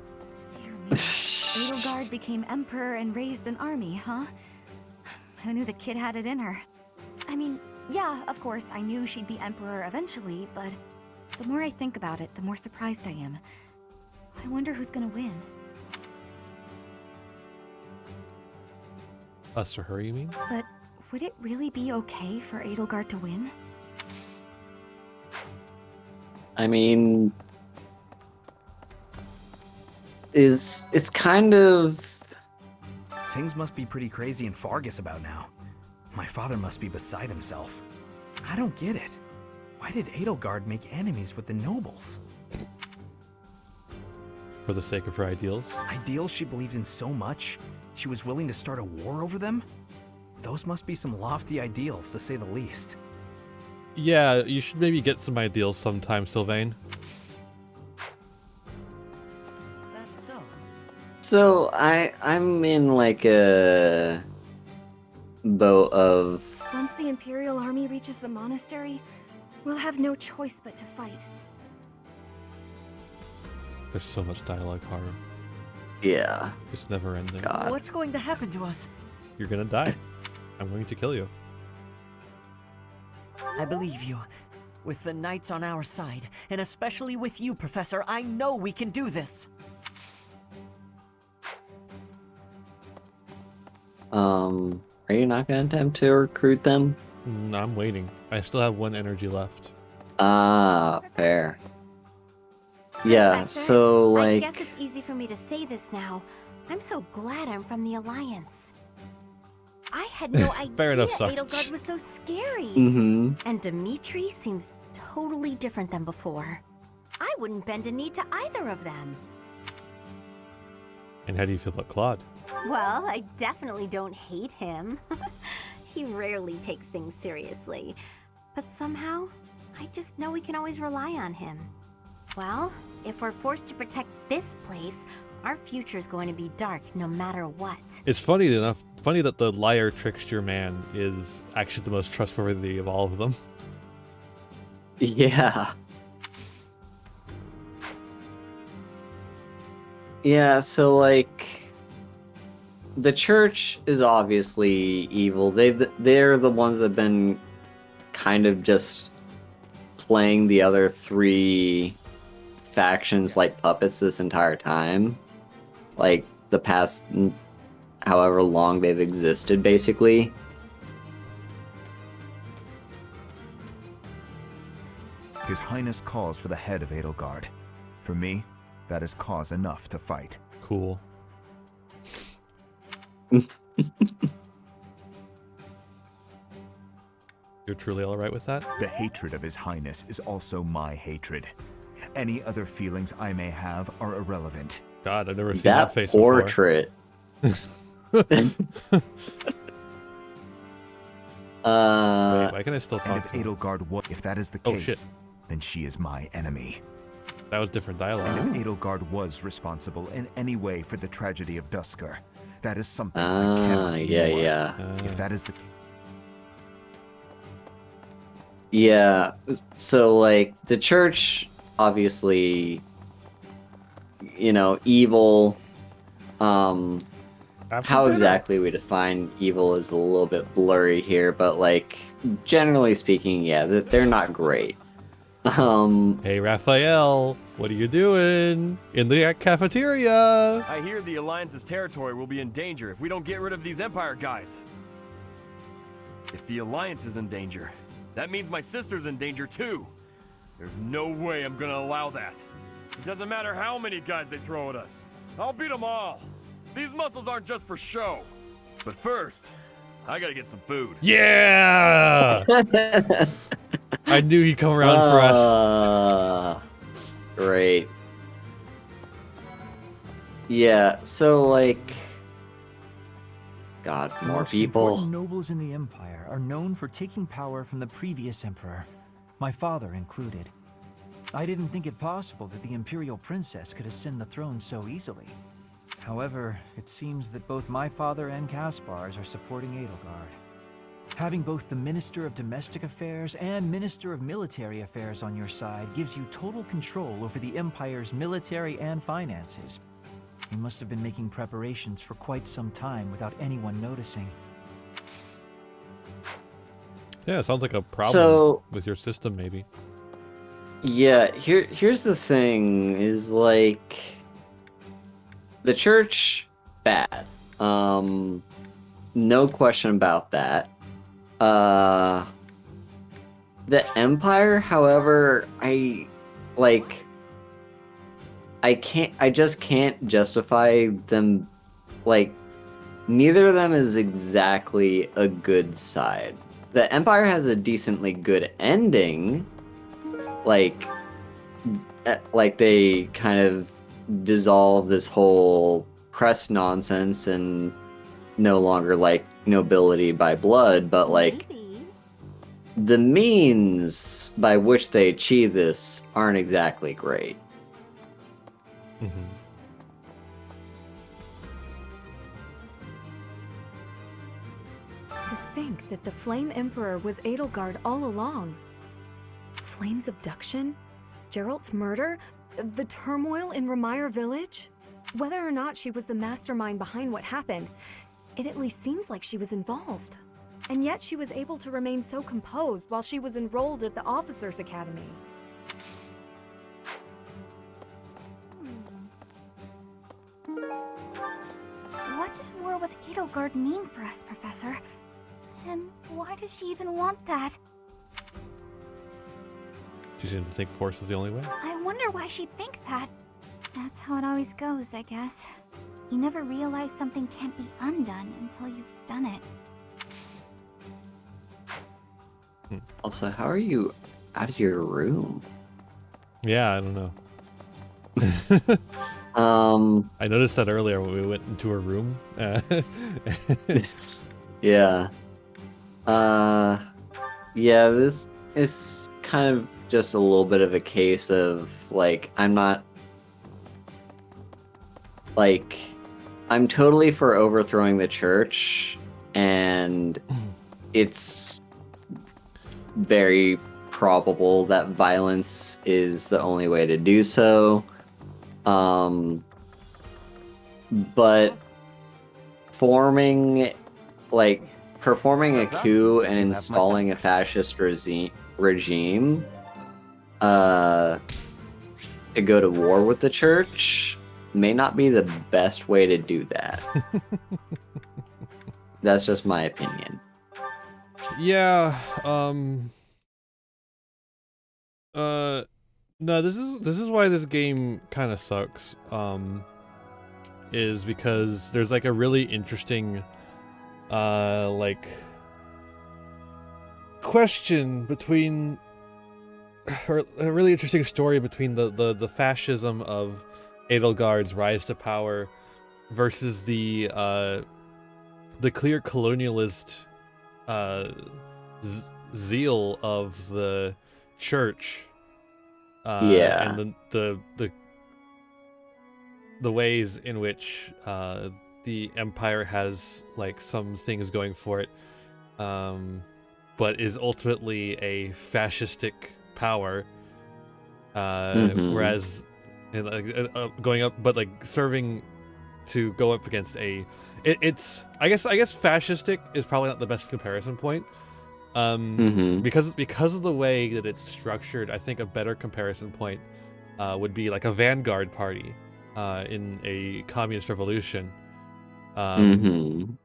Dear me. Edelgard became emperor and raised an army, huh? Who knew the kid had it in her? I mean, yeah, of course, I knew she'd be emperor eventually, but the more I think about it, the more surprised I am. I wonder who's gonna win. Us or her, you mean? But would it really be okay for Edelgard to win? I mean, it's kind of... Things must be pretty crazy in Fargus about now. My father must be beside himself. I don't get it. Why did Edelgard make enemies with the nobles? For the sake of her ideals? Ideals she believed in so much, she was willing to start a war over them? Those must be some lofty ideals, to say the least. Yeah, you should maybe get some ideals sometime, Sylvain. Is that so? So I'm in like a boat of... Once the Imperial army reaches the monastery, we'll have no choice but to fight. There's so much dialogue, Haru. Yeah. It's never ending. God. What's going to happen to us? You're gonna die. I'm going to kill you. I believe you. With the knights on our side, and especially with you, Professor, I know we can do this. Are you not gonna attempt to recruit them? No, I'm waiting. I still have 1 energy left. Ah, fair. Yeah, Professor, so like... I guess it's easy for me to say this now. I'm so glad I'm from the Alliance. I had no idea Fair enough, Edelgard was so scary. Mm-hmm. And Dimitri seems totally different than before. I wouldn't bend a knee to either of them. And how do you feel about Claude? Well, I definitely don't hate him. He rarely takes things seriously. But somehow, I just know we can always rely on him. Well, if we're forced to protect this place, our future's going to be dark no matter what. It's funny that the liar trickster man is actually the most trustworthy of all of them. Yeah. Yeah, so like... The church is obviously evil. They're the ones that have been kind of just playing the other 3 factions like puppets this entire time. Like, the past however long they've existed, basically. His Highness calls for the head of Edelgard. For me, that is cause enough to fight. Cool. You're truly alright with that? The hatred of His Highness is also my hatred. Any other feelings I may have are irrelevant. God, I've never seen that face portrait. before. Wait, why can I still talk? And if Edelgard if that is the case, then she is my enemy. That was different dialogue. And if Edelgard was responsible in any way for the tragedy of Duskur, that is something I cannot ignore. Yeah. If that is the Yeah, so like the church, obviously, you know, evil. How exactly we define evil is a little bit blurry here, but like generally speaking, yeah, they're not great. Hey Raphael, what are you doing in the cafeteria? I hear the Alliance's territory will be in danger if we don't get rid of these Empire guys. If the Alliance is in danger, that means my sister's in danger too. There's no way I'm gonna allow that. It doesn't matter how many guys they throw at us. I'll beat them all. These muscles aren't just for show. But first, I gotta get some food. Yeah! I knew he'd come around for us. Great. Yeah, so like... God, The more most people. important nobles in the Empire are known for taking power from the previous emperor, my father included. I didn't think it possible that the Imperial Princess could ascend the throne so easily. However, it seems that both my father and Caspar's are supporting Edelgard. Having both the Minister of Domestic Affairs and Minister of Military Affairs on your side gives you total control over the Empire's military and finances. You must have been making preparations for quite some time without anyone noticing. Yeah, it sounds like a problem with your system, maybe. Yeah, here's the thing, is like... The church, bad. No question about that. The Empire, however, I just can't justify them, like, neither of them is exactly a good side. The Empire has a decently good ending, like they kind of dissolve this whole crest nonsense and no longer like nobility by blood, but like the means by which they achieve this aren't exactly great. To think that the Flame Emperor was Edelgard all along. Flame's abduction? Geralt's murder? The turmoil in Remire Village? Whether or not she was the mastermind behind what happened, it at least seems like she was involved. And yet she was able to remain so composed while she was enrolled at the Officers' Academy. What does war with Edelgard mean for us, Professor? And why does she even want that? She seems to think force is the only way. I wonder why she'd think that. That's how it always goes, I guess. You never realize something can't be undone until you've done it. Also, how are you out of your room? Yeah, I don't know. I noticed that earlier when we went into her room. Yeah. Yeah, this is kind of just a little bit of a case of, like, I'm totally for overthrowing the church, and it's very probable that violence is the only way to do so. But performing a coup and installing a fascist regime to go to war with the church may not be the best way to do that. That's just my opinion. Yeah, no, this is why this game kind of sucks. Is because there's like a really interesting like question between, or a really interesting story between the fascism of Edelgard's rise to power versus the clear colonialist zeal of the church. Yeah. And the ways in which the Empire has like some things going for it, but is ultimately a fascistic power. Whereas going up, but like serving to go up against it's I guess fascistic is probably not the best comparison point. Because of the way that it's structured, I think a better comparison point would be like a vanguard party in a communist revolution. But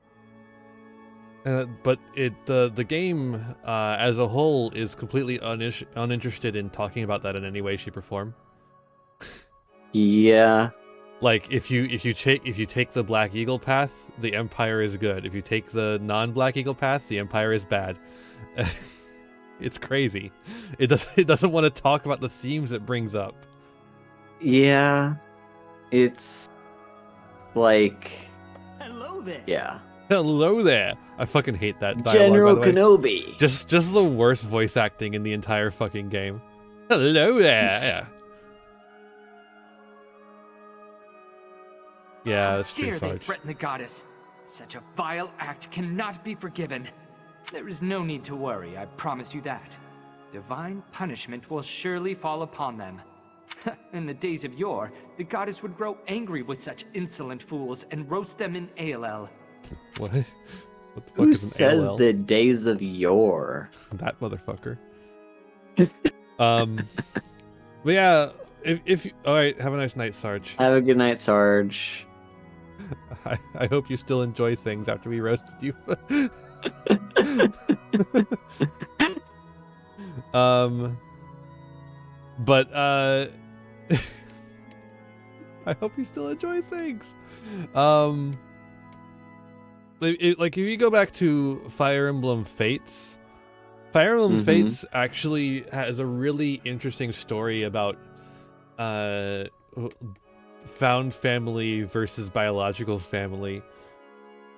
the game as a whole is completely uninterested in talking about that in any way, shape, or form. Yeah. Like if you take the Black Eagle path, the Empire is good. If you take the non-Black Eagle path, the Empire is bad. It's crazy. It doesn't want to talk about the themes it brings up. Yeah. It's like, hello there. Yeah. Hello there. I fucking hate that dialogue, General by the way. Kenobi. Just the worst voice acting in the entire fucking game. Hello there. Yeah, that's true. Dare they threaten the goddess? Such a vile act cannot be forgiven. There is no need to worry, I promise you that. Divine punishment will surely fall upon them. In the days of yore, the goddess would grow angry with such insolent fools and roast them in ALL. What? What the fuck Who is an says ALL? the days of yore? That motherfucker. But yeah, if all right, have a nice night, Sarge. Have a good night, Sarge. I hope you still enjoy things after we roasted you. But I hope you still enjoy things. Like if you go back to Fire Emblem Fates, Fire Emblem Fates actually has a really interesting story about found family versus biological family.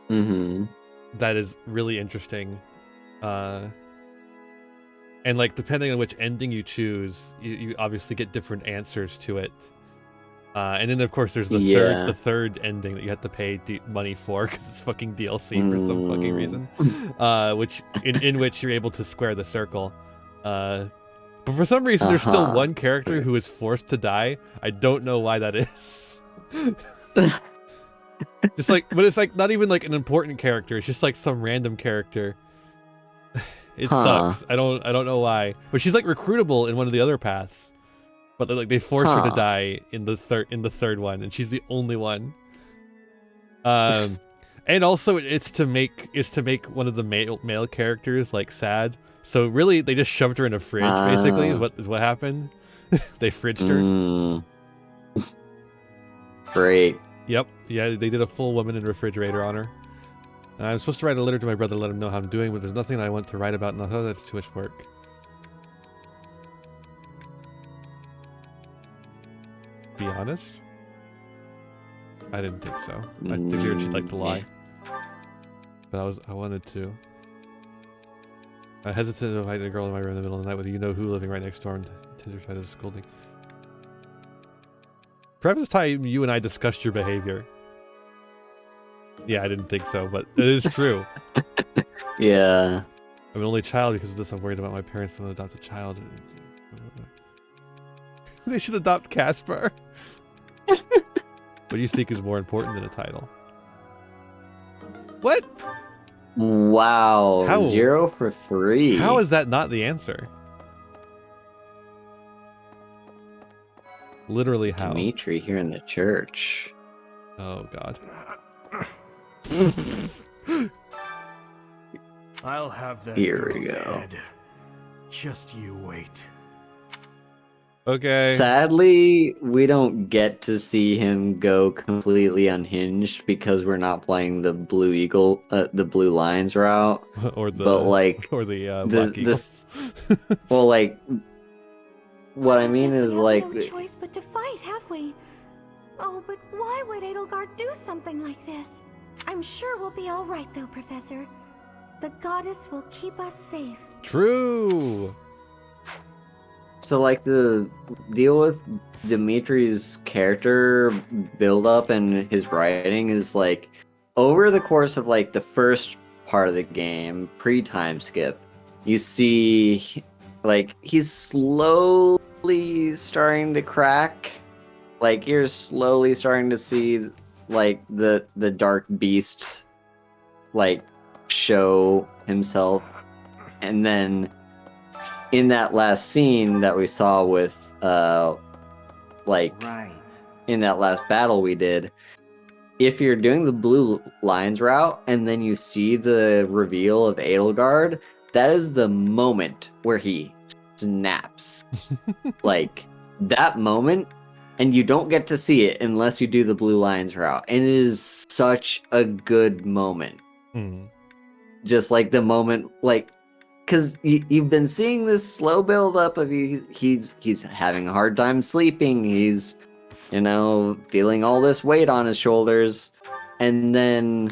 That is really interesting. And like depending on which ending you choose, you obviously get different answers to it. And then of course there's the third ending that you have to pay money for because it's fucking DLC for some fucking reason, which in which you're able to square the circle. But for some reason there's still one character who is forced to die. I don't know why that is. Just like, but it's like not even like an important character. It's just like some random character. It sucks. I don't know why. But she's like recruitable in one of the other paths. But like they force her to die in the third one, and she's the only one. And also it's to make one of the male characters like sad. So really, they just shoved her in a fridge. Basically, is what happened. They fridged her. Great. Yep. Yeah, they did a full woman in refrigerator on her. I'm supposed to write a letter to my brother, let him know how I'm doing, but there's nothing I want to write about. No, that's too much work. Be honest? I didn't think so. I figured she'd like to lie. But I wanted to. I hesitate to invite a girl in my room in the middle of the night with you know who living right next door and Tinder tried to scolding. Perhaps it's time you and I discussed your behavior. Yeah, I didn't think so, but it is true. Yeah. I'm an only child because of this. I'm worried about my parents to adopt a child. They should adopt Casper. What do you think is more important than a title? What? Wow. How? 0 for 3. How is that not the answer? Literally how? Dimitri here in the church. Oh, God. I'll have that Here we girl's go. head. Just you wait. Okay. Sadly, we don't get to see him go completely unhinged because we're not playing the Blue Eagle, the Blue Lions route. Or the Black Eagles. Well, like, what I mean is like, no choice but to fight, have we? Oh, but why would Edelgard do something like this? I'm sure we'll be all right, though, Professor. The goddess will keep us safe. True. so like the deal with Dimitri's character build up and his writing is like over the course of like the first part of the game, pre-time skip, you see like he's slowly starting to crack. Like you're slowly starting to see like the dark beast like show himself, and then in that last scene that we saw with in that last battle we did, if you're doing the Blue Lions route and then you see the reveal of Edelgard, that is the moment where he snaps. Like that moment, and you don't get to see it unless you do the Blue Lions route, and it is such a good moment. Just like the moment, like, because you've been seeing this slow build up of he's having a hard time sleeping, he's, you know, feeling all this weight on his shoulders, and then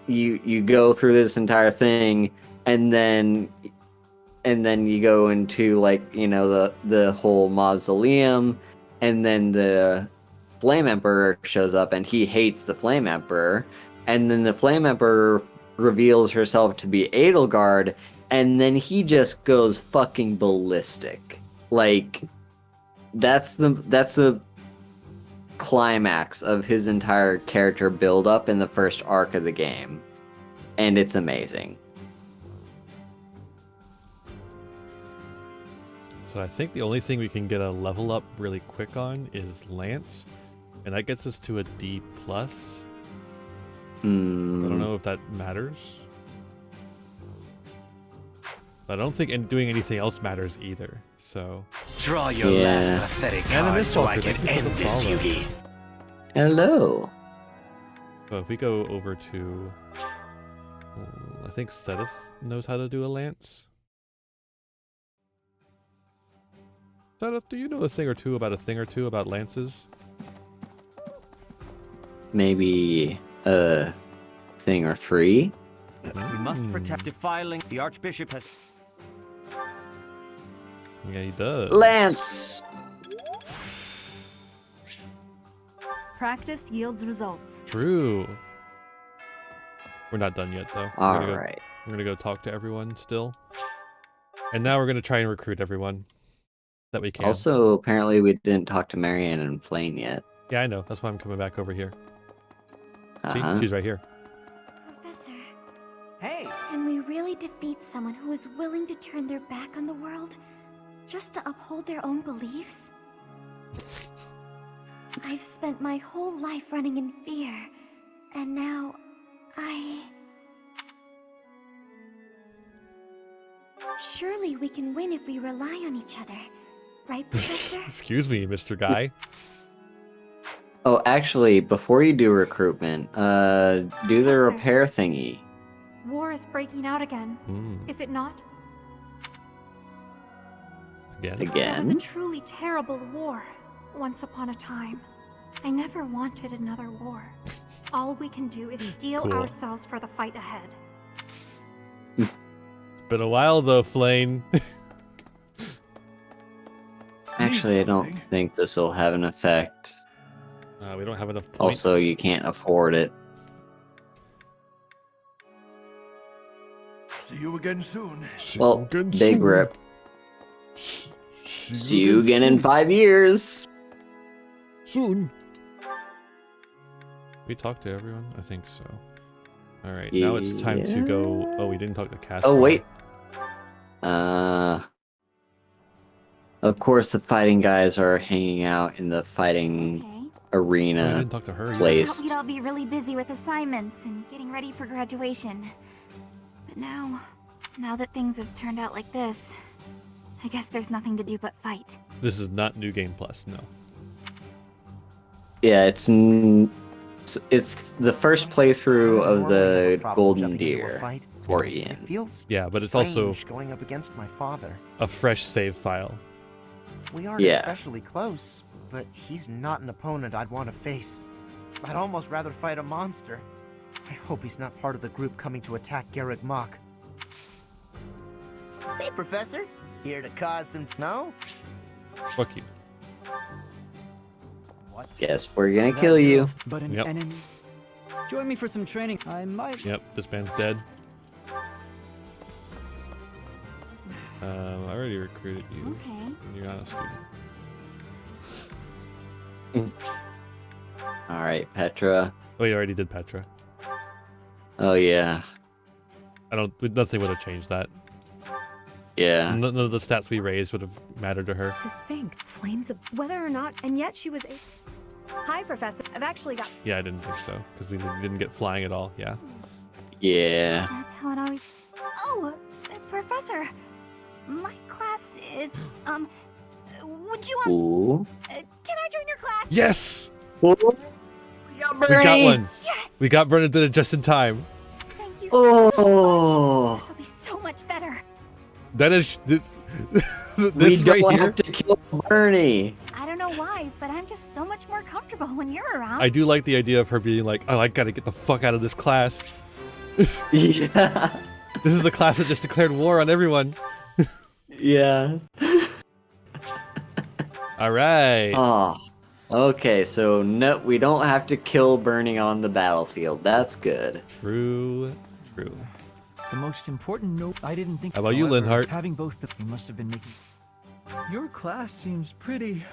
you go through this entire thing, and then you go into like, you know, the whole mausoleum, and then the Flame Emperor shows up and he hates the Flame Emperor, and then the Flame Emperor reveals herself to be Edelgard, and then he just goes fucking ballistic. Like that's the climax of his entire character build up in the first arc of the game, and it's amazing. So I think the only thing we can get a level up really quick on is Lance, and that gets us to a D+. I don't know if that matters. But I don't think doing anything else matters either, so... Draw your last pathetic card so I can end this, Yugi. Hello. So if we go over to... I think Sedith knows how to do a lance. Sedith, do you know a thing or two about lances? Maybe a thing or three? We must protect defiling. The Archbishop has... Yeah, he does. Lance! Practice yields results. True. We're not done yet, though. We're gonna go talk to everyone still. And now we're gonna try and recruit everyone that we can. Also, apparently we didn't talk to Marianne and Flame yet. Yeah, I know. That's why I'm coming back over here. See? She's right here. Professor. Hey! Can we really defeat someone who is willing to turn their back on the world just to uphold their own beliefs? I've spent my whole life running in fear, and now Surely we can win if we rely on each other. Right, Professor? Excuse me, Mr. Guy. Oh, actually, before you do recruitment, do the repair thingy. War is breaking out again. Is it not? Again? It was a truly terrible war, once upon a time. I never wanted another war. All we can do is steel ourselves for the fight ahead. Been a while though, Flame. Actually, I don't think this will have an effect. We don't have enough points. Also, you can't afford it. See you again soon. Well, big rip. See you again in 5 years. Soon. We talked to everyone? I think so. Alright, now it's time to go... Oh, we didn't talk to Casper. Oh, wait. Of course, the fighting guys are hanging out in the fighting arena I didn't talk to her place. We'd all be really busy with assignments and getting ready for graduation. But now that things have turned out like this, I guess there's nothing to do but fight. This is not New Game Plus, no. Yeah, it's the first playthrough of the Golden Deer for Ian. Yeah, but it's also going up against my father. A fresh save file. We aren't especially close, but he's not an opponent I'd want to face. I'd almost rather fight a monster. I hope he's not part of the group coming to attack Garreg Mach. Hey, Professor. Here to cause some... No? Fuck you. Guess we're gonna kill you. But an enemy. Join me for some training. I might. Yep, this man's dead. I already recruited you. Okay. And you're not a student. Alright, Petra. Oh, you already did Petra. Oh, yeah. Nothing would have changed that. Yeah. None of the stats we raised would have mattered to her. To think, flames of whether or not, and yet she was a... Hi, Professor. I've actually got... Yeah, I didn't think so, because we didn't get flying at all, yeah. Yeah. That's how it always... Oh, Professor. My class is, would you, Ooh. can I join your class? Yes! We got one. Yes! We got Bernadette just in time. Thank you so much. This will be so much better. That is... this we don't right here. have to kill Bernie. I don't know why, but I'm just so much more comfortable when you're around. I do like the idea of her being like, oh, I gotta get the fuck out of this class. Yeah. This is the class that just declared war on everyone. Yeah. Alright. Oh. Okay, so no, we don't have to kill Bernie on the battlefield. That's good. True. The most important note I didn't think. How about you, Linhart? Having both the... You must have been making... Your class seems pretty...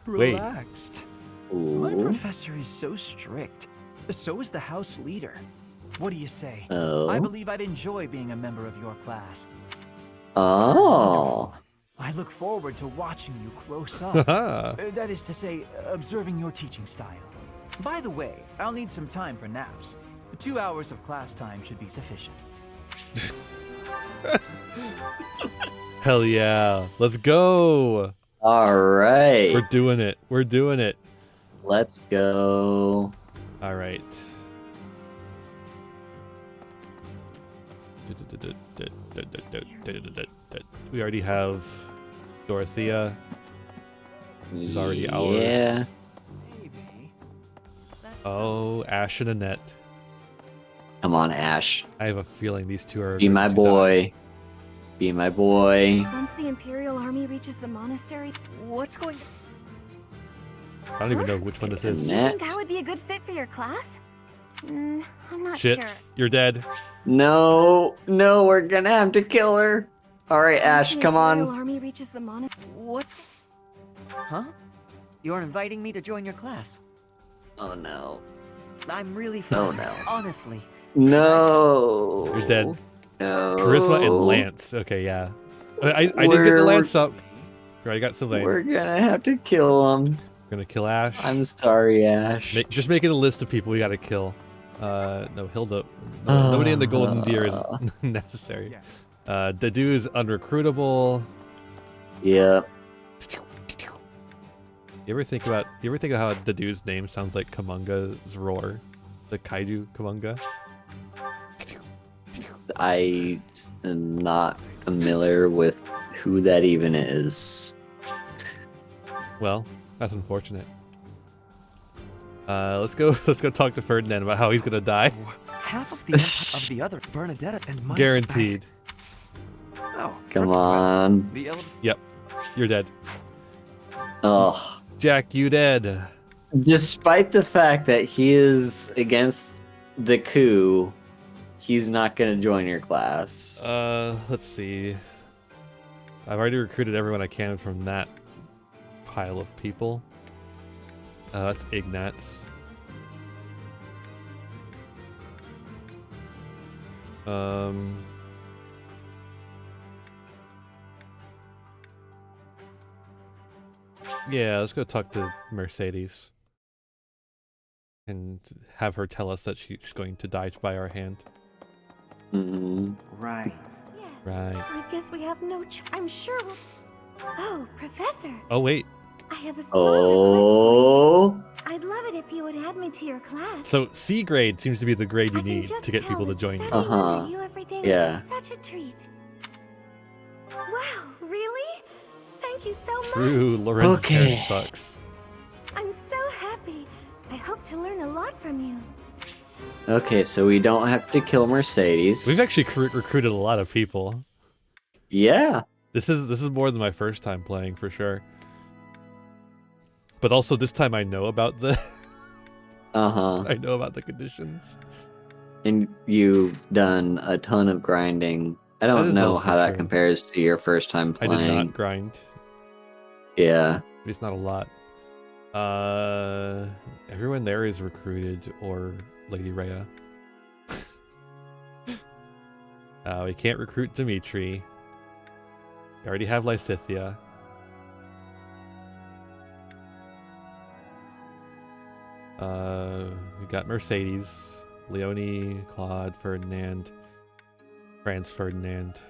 relaxed. My professor is so strict. So is the house leader. What do you say? Oh. I believe I'd enjoy being a member of your class. Oh. I look forward to watching you close up. That is to say, observing your teaching style. By the way, I'll need some time for naps. 2 hours of class time should be sufficient. Hell yeah. Let's go. All right. We're doing it. Let's go. All right. We already have Dorothea. She's already ours. Yeah. Oh, Ash and Annette. Come on, Ash. I have a feeling these two are... Be my boy. Be my boy. Once the Imperial Army reaches the monastery, what's going... I don't even know which one this is. Do you think I would be a good fit for your class? I'm not Shit, sure. you're dead. No, no, we're gonna have to kill her. All right, Ash, The come Imperial on. Army reaches the What's... Huh? You're inviting me to join your class? Oh no. I'm really Oh flattered, no. honestly. No. You're dead. No. Charisma and Lance. Okay, yeah. I did get the Lance up. I got Sylvain. We're gonna have to kill him. Gonna kill Ash. I'm sorry, Ash. Just making a list of people we gotta kill. No, Hilda. No, nobody in the Golden Deer is necessary. Dedu is unrecruitable. Yeah. You ever think about how Dedu's name sounds like Kamunga's roar? The Kaiju Kamunga? I am not familiar with who that even is. Well, that's unfortunate. Let's go talk to Ferdinand about how he's gonna die. Half of the other Bernadetta and my Guaranteed. Oh, Come on. Yep. You're dead. Oh. Jack, you dead. Despite the fact that he is against the coup, he's not gonna join your class. Let's see. I've already recruited everyone I can from that pile of people. That's Ignatz. Yeah, let's go talk to Mercedes. And have her tell us that she's going to die by our hand. Right. Right. I guess we have no I'm sure we'll... Oh, Professor. Oh, wait. I have a small request for you. I'd love it if you would add me to your class. So C grade seems to be the grade you need to get people to join you. Studying under you every day would be such a treat. Wow, really? Thank you so much. True, Lorenz hair sucks. I'm so happy. I hope to learn a lot from you. Okay, so we don't have to kill Mercedes. We've actually recruited a lot of people. Yeah. This is more than my first time playing for sure. But also this time I know about the I know about the conditions. And you've done a ton of grinding. I don't know how that compares to your first time playing. I did not grind. Yeah. It's not a lot. Everyone there is recruited or Lady Rhea. We can't recruit Dimitri. We already have Lysithia. We got Mercedes, Leonie, Claude, Ferdinand, Franz Ferdinand,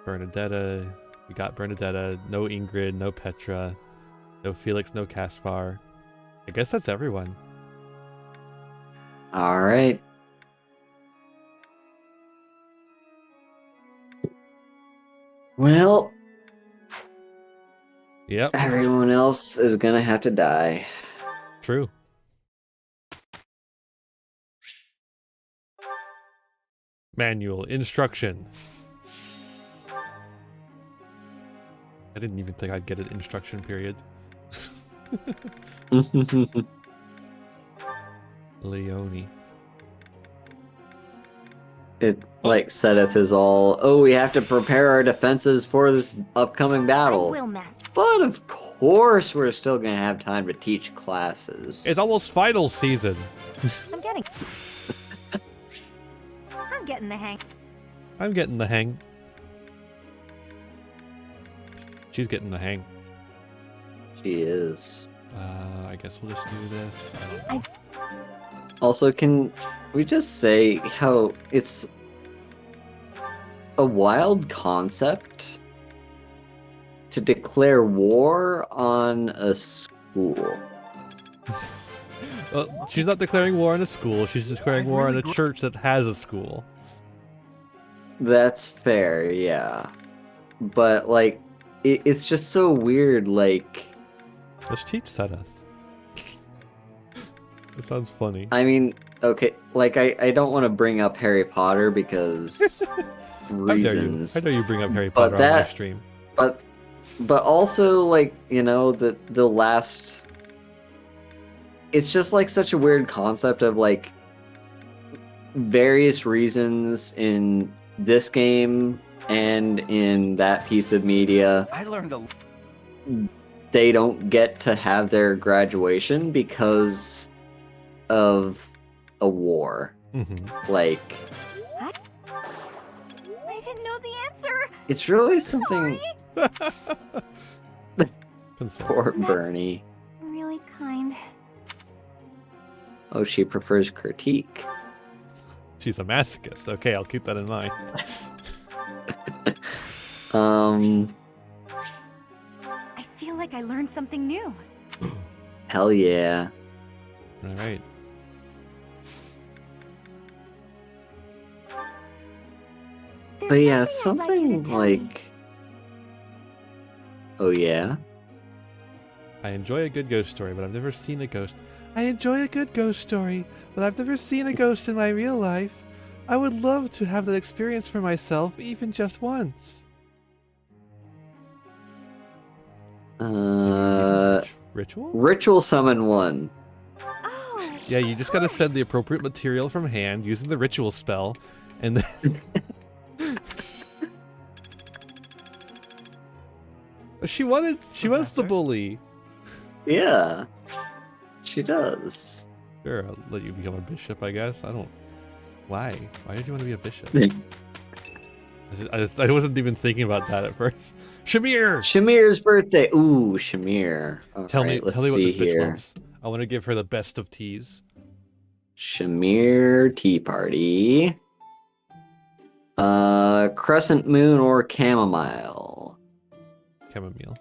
Bernadetta. We got Bernadetta. No Ingrid, no Petra, no Felix, no Caspar. I guess that's everyone. All right. Well. Yep. Everyone else is gonna have to die. True. Manual instruction. I didn't even think I'd get an instruction period. Leonie. It like Sedith is all, oh, we have to prepare our defenses for this upcoming battle. Will master. But of course we're still gonna have time to teach classes. It's almost final season. I'm getting the hang. I'm getting the hang. She's getting the hang. She is. I guess we'll just do this. I don't know. Also, can we just say how it's a wild concept to declare war on a school? Well, she's not declaring war on a school. She's declaring war on a church that has a school. That's fair, yeah. But, like, it's just so weird, like... Let's teach Sedith. That sounds funny. I mean, okay, like, I don't want to bring up Harry Potter because reasons. How dare you bring up Harry Potter on my stream? But But also, like, you know, the last... It's just, like, such a weird concept of, like, various reasons in this game and in that piece of media. I learned a... They don't get to have their graduation because of a war. Like... I didn't know the answer. It's really something... Poor That's Bernie. really kind. Oh, she prefers critique. She's a masochist. Okay, I'll keep that in mind. I feel like I learned something new. Hell yeah. All right. But yeah, it's something like... Oh yeah? I enjoy a good ghost story, but I've never seen a ghost. I enjoy a good ghost story, but I've never seen a ghost in my real life. I would love to have that experience for myself, even just once. Ritual? Ritual summon 1. Yeah, you just gotta send the appropriate material from hand using the ritual spell, and then... She wants the bully. Yeah. She does. Sure, I'll let you become a bishop, I guess. I don't... Why? Why did you want to be a bishop? I wasn't even thinking about that at first. Shamir! Shamir's birthday. Ooh, Shamir. Tell me what this bitch here. wants. I want to give her the best of teas. Shamir Tea Party. Crescent Moon or Chamomile? Chamomile.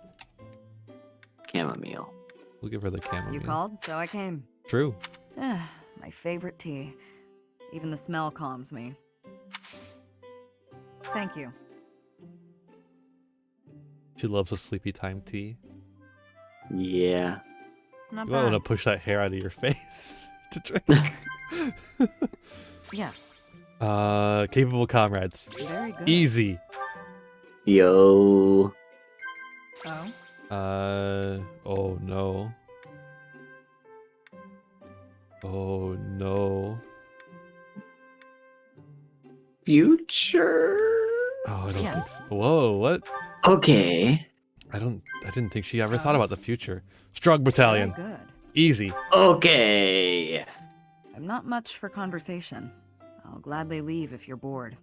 Chamomile. We'll give her the chamomile. You called, so I came. True. My favorite tea. Even the smell calms me. Thank you. She loves a sleepy time tea. Yeah. Not You might want to bad. push that hair out of your face to drink. Yes. Capable comrades. Very good. Easy. Yo. Oh? Oh no. Oh no. Future. Oh, I don't think so. Whoa, what? Okay. I didn't think she ever thought about the future. Strong battalion. Very good. Easy. Okay. I'm not much for conversation. I'll gladly leave if you're bored.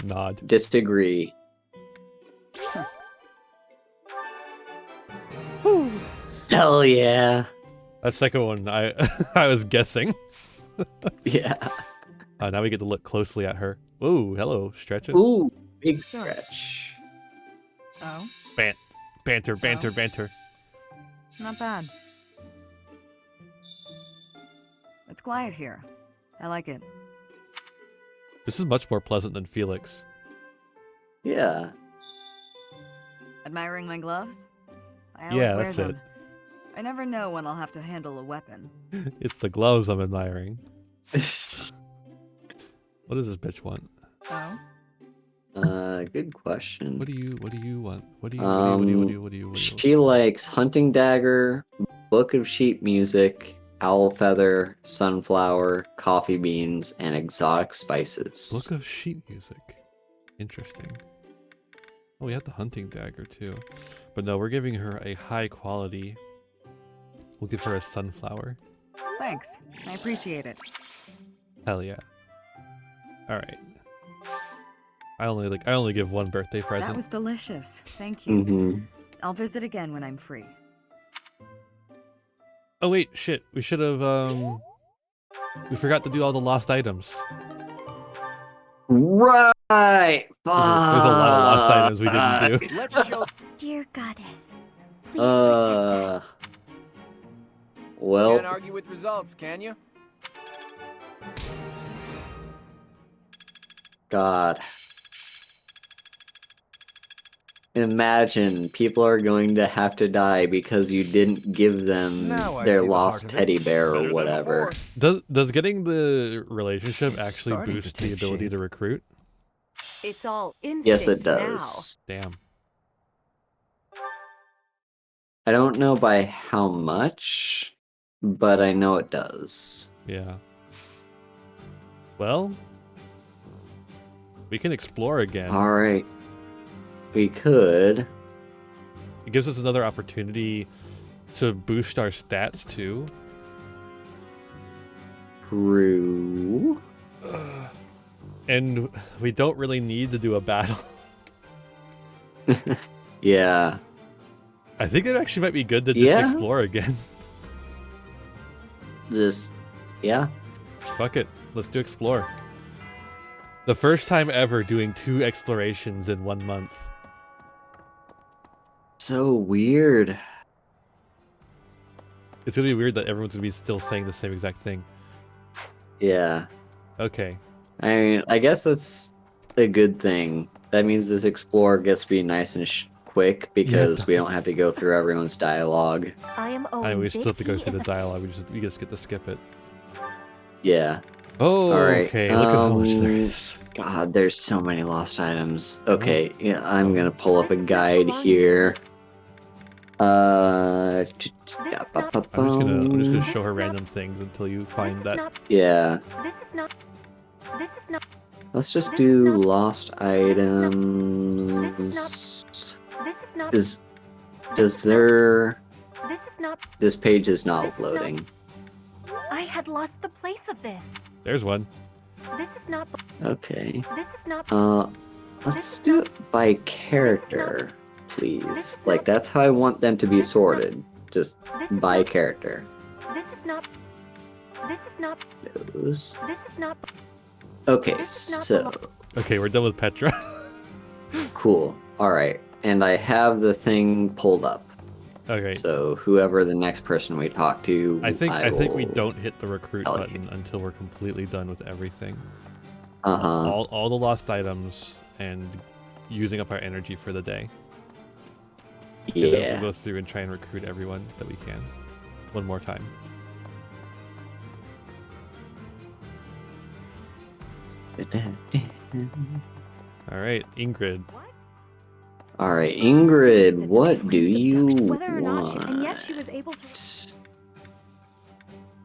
Nod. Disagree. Hell yeah. That second one, I I was guessing. Yeah. Now we get to look closely at her. Ooh, hello, stretching. Ooh, big stretch. Oh? Banter, banter, banter. Not bad. It's quiet here. I like it. This is much more pleasant than Felix. Yeah. Admiring my gloves? I always wear that's them. it. I never know when I'll have to handle a weapon. It's the gloves I'm admiring. What does this bitch want? Oh? Good question. What do you want? What do you? She likes hunting dagger, book of sheep music, owl feather, sunflower, coffee beans, and exotic spices. Book of sheet music. Interesting. Oh, we have the hunting dagger too. But no, we're giving her a high quality. We'll give her a sunflower. Thanks. I appreciate it. Hell yeah. All right. I only give one birthday present. That was delicious. Thank you. Mm-hmm. I'll visit again when I'm free. Oh wait, shit. We should have we forgot to do all the lost items. Right. There's a lot of lost items we didn't do. Let's show. Dear goddess, please protect us. Well. Can't argue with results, can you? God. Imagine people are going to have to die because you didn't give them Now I their see the lost heart of it. teddy bear or Better than whatever. Does getting the relationship It's actually starting to boost the take ability shape. to recruit? It's all instinct Yes, it now. does. Damn. I don't know by how much, but I know it does. Yeah. Well, we can explore again. All right. We could. It gives us another opportunity to boost our stats too. True. And we don't really need to do a battle. Yeah. I think it actually might be good to just explore again. Yeah. Fuck it. Let's do explore. The first time ever doing 2 explorations in 1 month. So weird. It's gonna be weird that everyone's gonna be still saying the same exact thing. Yeah. Okay. I mean, I guess that's a good thing. That means this explore gets to be nice and quick because we don't have to go through everyone's dialogue. I am Owen. We still have to go through the dialogue. We just get to skip it. Yeah. Oh, all right. Okay. Look at how much there is. God, there's so many lost items. Okay, yeah, I'm gonna pull up a guide here. I'm just gonna show her random things until you find that. Yeah. This is not. Let's just do lost items. This is not. Does there? This is not. This page is not loading. I had lost the place of this. There's one. This is not. Okay. This is not. Let's do it by character, please. Like that's how I want them to be sorted. Just by character. This is not. This is not. Those. This is not. Okay, so. Okay, we're done with Petra. Cool. All right, and I have the thing pulled up. Okay. So whoever the next person we talk to, I think we don't hit the recruit button until we're completely done with everything. All the lost items and using up our energy for the day. Yeah. We'll go through and try and recruit everyone that we can. One more time. All right, Ingrid. All right, Ingrid, what do you Whether or not want? and yet she was able to.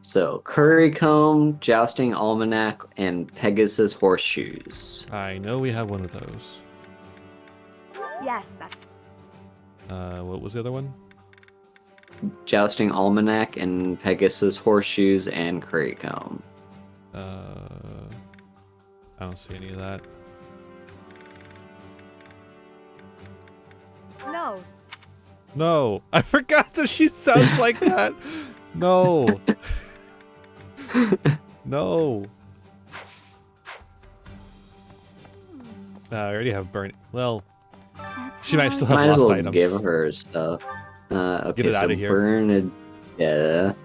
So, Currycomb, Jousting Almanac, and Pegasus Horseshoes. I know we have one of those. Yes, that. What was the other one? Jousting Almanac and Pegasus Horseshoes and Currycomb. I don't see any of that. No. No, I forgot that she sounds like that. No. No. I already have burnt. Well, she might still have lost items. Give her stuff. Okay, Get it so out of here. Bernadette.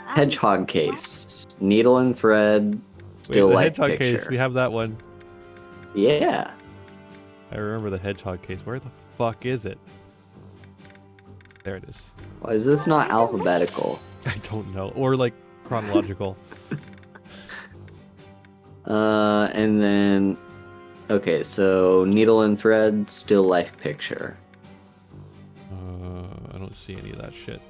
Hedgehog case. Needle and thread. Still the life hedgehog picture. case. We have that one. Yeah. I remember the hedgehog case. Where the fuck is it? There it is. Why is this not alphabetical? I don't know. Or like chronological. And then, okay, so needle and thread, still life picture. I don't see any of that shit.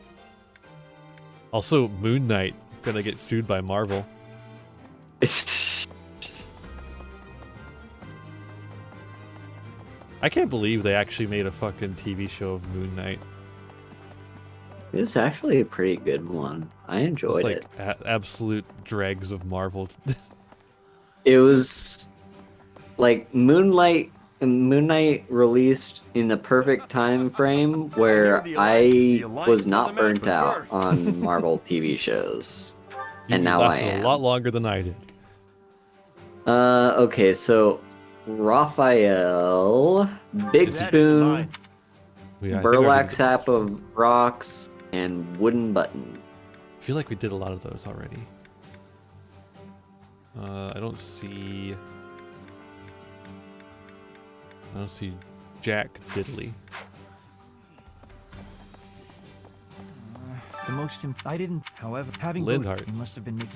Also, Moon Knight gonna get sued by Marvel. I can't believe they actually made a fucking TV show of Moon Knight. It's actually a pretty good one. I enjoyed it. Absolute dregs of Marvel. It was like Moon Knight released in the perfect time frame where I was not burnt out on Marvel TV shows. And now I am. A lot longer than I did. Okay, so Raphael, Big Spoon, Burlap Sap of Rocks, and Wooden Button. I feel like we did a lot of those already. I don't see Jack Diddley. The most I didn't, however, having Lindhart. both must have been making.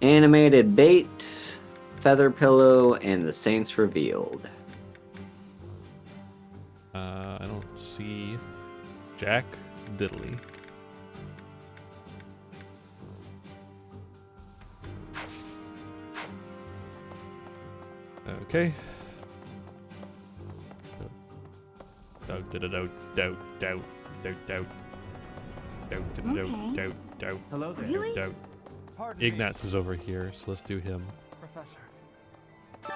Animated Bait, Feather Pillow, and The Saints Revealed. I don't see Jack Diddley. Okay. Hello there. Really? Ignatz is over here, so let's do him. Professor.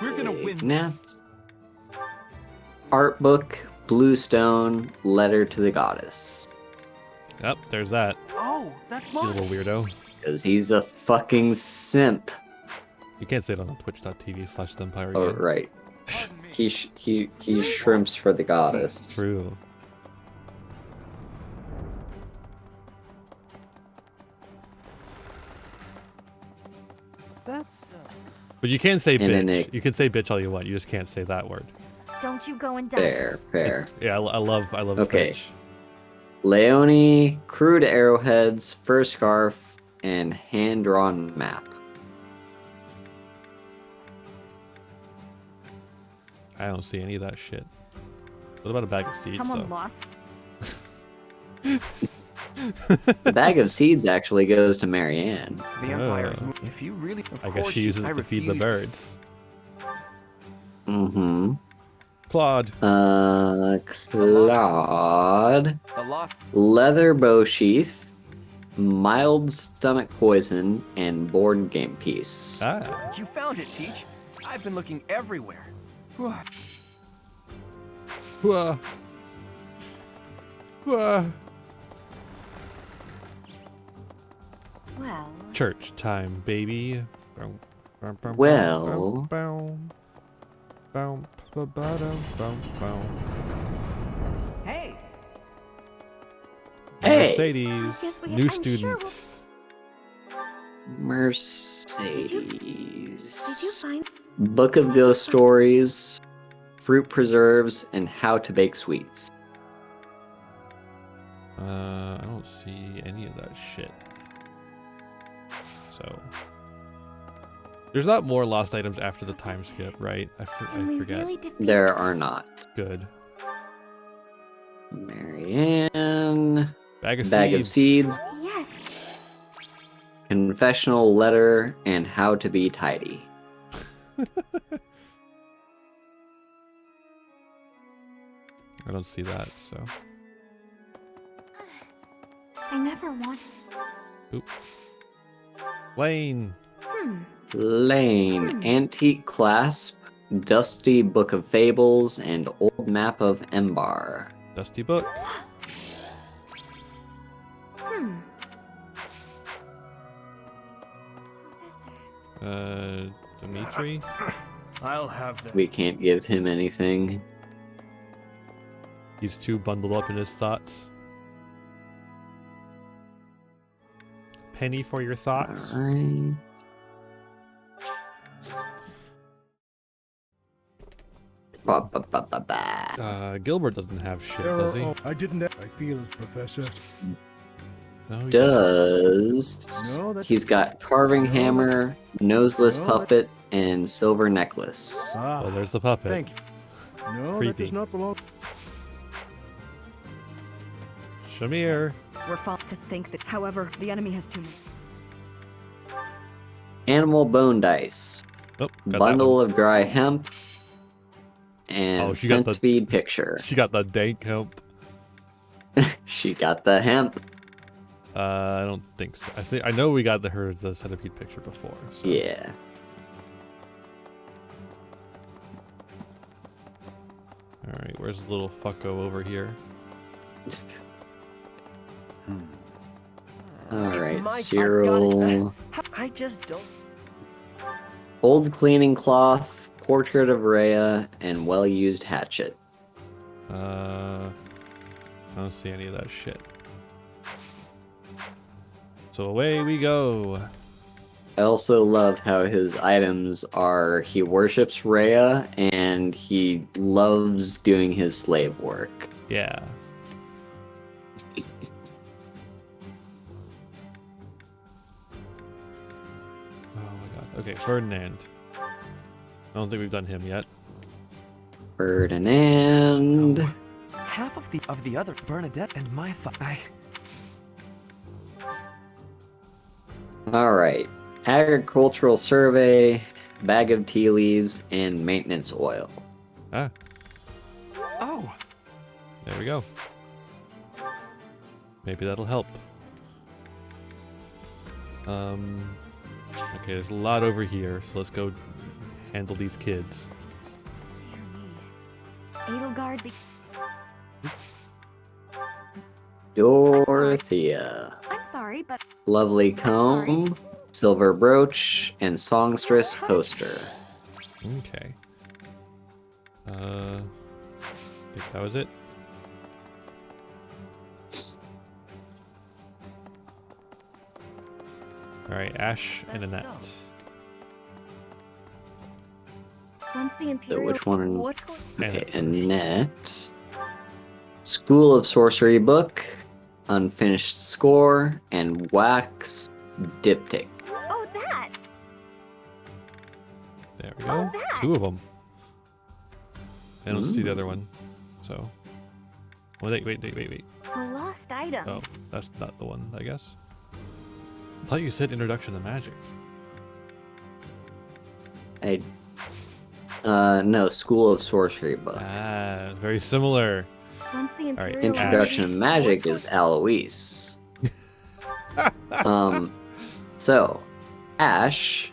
We're gonna win. Ignatz. Art book, Bluestone, letter to the goddess. Yep, there's that. Oh, that's You mine. little weirdo. Because he's a fucking simp. You can't say it on twitch.tv/thempire Oh, again. right. He shrimps for the goddess. True. That's. But you can say And then bitch. You can say bitch all you want. You just can't say that word. Don't you go and die. Fair. Yeah, I love Okay. Twitch. Leone, crude arrowheads, fur scarf, and hand-drawn map. I don't see any of that shit. What about a bag of seeds? Someone though? lost. The bag of seeds actually goes to Marianne. The Empire is Oh. moving. If you really. Of I guess course she uses I it to feed the refuse birds. Mm-hmm. Claude. Claude. A lot. Leather bow sheath, mild stomach poison, and board game piece. Ah. You found it, Teach. I've been looking everywhere. Whew. Whoa. Whoa. Well. Church time, baby. Well. Hey. Hey. Mercedes, new student. Mercedes. Did you find? Book of Ghost Stories, fruit preserves, and how to bake sweets. I don't see any of that shit. So there's not more lost items after the time skip, right? I forget. There are not. Good. Marianne. Bag of seeds. Yes. Confessional letter and how to be tidy. I don't see that, so. I never wanted. Oops. Lane. Lane. Antique clasp, dusty book of fables, and old map of Embar. Dusty book. Dimitri. I'll have that. We can't give him anything. He's too bundled up in his thoughts. Penny for your thoughts. Alright. Gilbert doesn't have shit, does he? I didn't. I feel as professor. No, he Does. No, that He's got carving hammer, noseless puppet, and silver necklace. Ah, well, there's the puppet. thank you. No, that Creepy. does not belong. Shamir. We're fought to think that, however, the enemy has too many. Animal bone dice. Oh, got that Bundle one. of dry hemp. And Oh, she got the- centipede picture. She got the dank hemp. She got the hemp. I don't think so. I know we got the centipede picture before. So. Yeah. All right, where's little fucko over here? Alright, my- I've Cyril. I just don't. Old cleaning cloth, portrait of Rhea, and well-used hatchet. I don't see any of that shit. So away we go. I also love how his items are he worships Rhea and he loves doing his slave work. Yeah. Oh my god. Okay, Ferdinand. I don't think we've done him yet. Ferdinand. half of the other Bernadette and my Alright. Agricultural survey, bag of tea leaves, and maintenance oil. Ah. Oh. There we go. Maybe that'll help. Okay, there's a lot over here, so let's go handle these kids. Edelgard Dorothea. I'm sorry, but Lovely comb, silver brooch, and songstress poster. Okay. I think that was it. Alright, Ash and Annette. once the So Imperial... which one? What's going... Okay, Annette. School of Sorcery book, unfinished score, and wax diptych. Oh, that! There we go. Two of them. I don't see the other one. So. Oh, wait. A lost item. Oh, that's not the one, I guess. I thought you said Introduction to Magic. No, School of Sorcery book. Ah, very similar. Once the Imperial... Alright, Introduction to Magic is Eloise. So, Ash,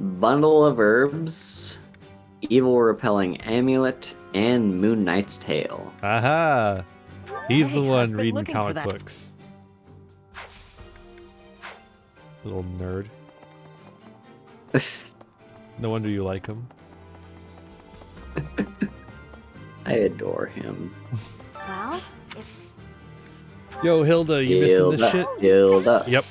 Bundle of Herbs, Evil Repelling Amulet, and Moon Knight's Tale. Aha! He's the one reading comic books. Little nerd. No wonder you like him. I adore him. Well, if... Yo, Hilda, you missing this shit? Hilda. Yep.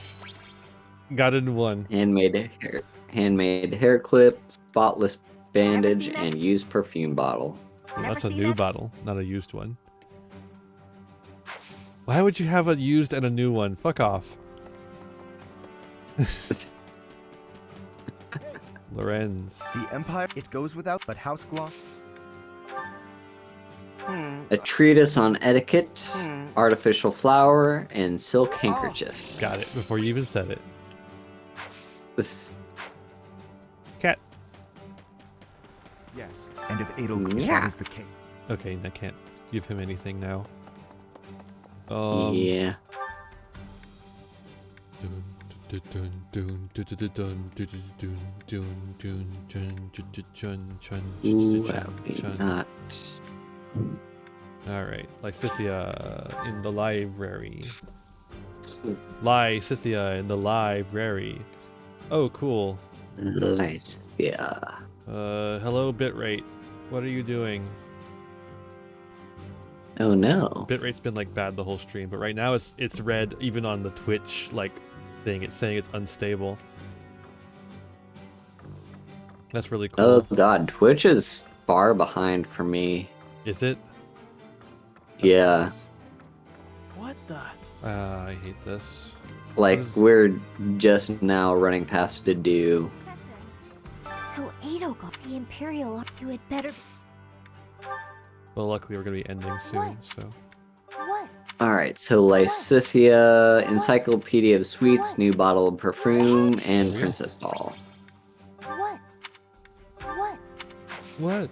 Got it in one. Handmade hair clip, spotless bandage, and used perfume bottle. That's a new bottle, not a used one. Why would you have a used and a new one? Fuck off. Lorenz. The Empire, it goes without, but house gloss. A treatise on etiquette, artificial flower, and silk handkerchief. Got it before you even said it. Cat. Yes. And if Edelgard, if that is the case. Okay, I can't give him anything now. Yeah. Alright, Lysithia in the library. Lysithia in the library. Oh, cool. Lysithia. Hello, bitrate. What are you doing? Oh no. Bitrate's been like bad the whole stream, but right now it's red even on the Twitch like thing. It's saying it's unstable. That's really cool. Oh god, Twitch is far behind for me. Is it? Yeah. What the? I hate this. Like, we're just now running past the due. So Edelgard, the Imperial, you had better... Well, luckily we're gonna be ending soon, so. What? Alright, so Lysithia, Encyclopedia of Sweets, new bottle of perfume, and Princess Doll. What? What?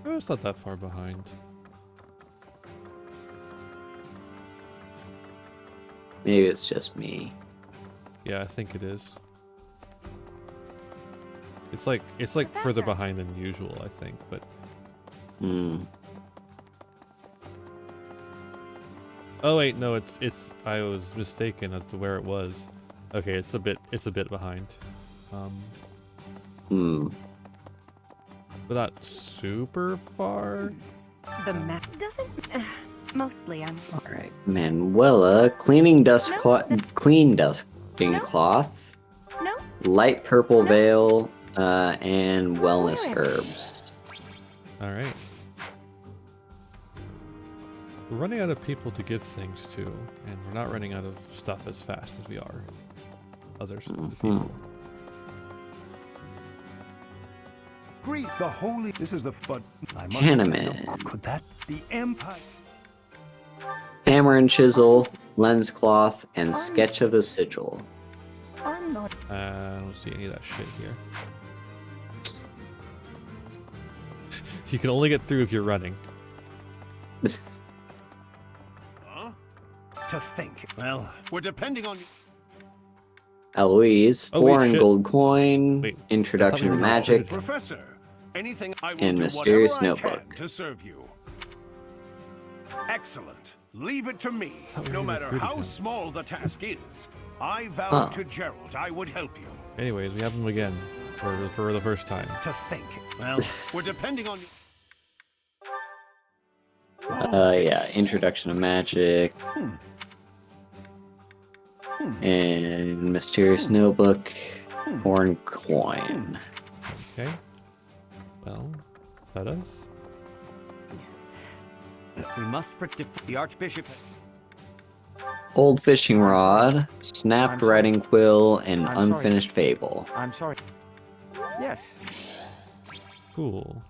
Oh, it's not that far behind. Maybe it's just me. Yeah, I think it is. It's like further behind than usual, I think, but. Oh wait, no, it's I was mistaken as to where it was. Okay, it's a bit behind. But not super far. The map doesn't. Mostly, I'm. All right, Manuela, cleaning dusting cloth, light purple veil, and wellness herbs. All right. We're running out of people to give things to, and we're not running out of stuff as fast as we are others. People. agree. The holy. This is the. But I must. Anime. Could that. The Empire. Hammer and chisel, lens cloth, and sketch of a sigil. I don't see any of that shit here. You can only get through if you're running. Huh? To think. Well, we're depending on. Eloise, Oh, wait, foreign shit. gold coin, Wait, introduction to were magic, Professor, anything I will and do mysterious whatever I notebook. can to serve you. Excellent. Leave it to me. we No were matter recruited how him. small the task is, I vowed Huh. to Gerald I would help you. Anyways, we have him again for the first time. To think. Well, we're depending on you. Yeah, introduction to magic, and mysterious notebook, foreign coin. Okay. Well, that is. We must protect the Archbishop. Old fishing rod, snapped sorry. writing quill, and I'm sorry. unfinished fable. I'm sorry. Yes. Cool.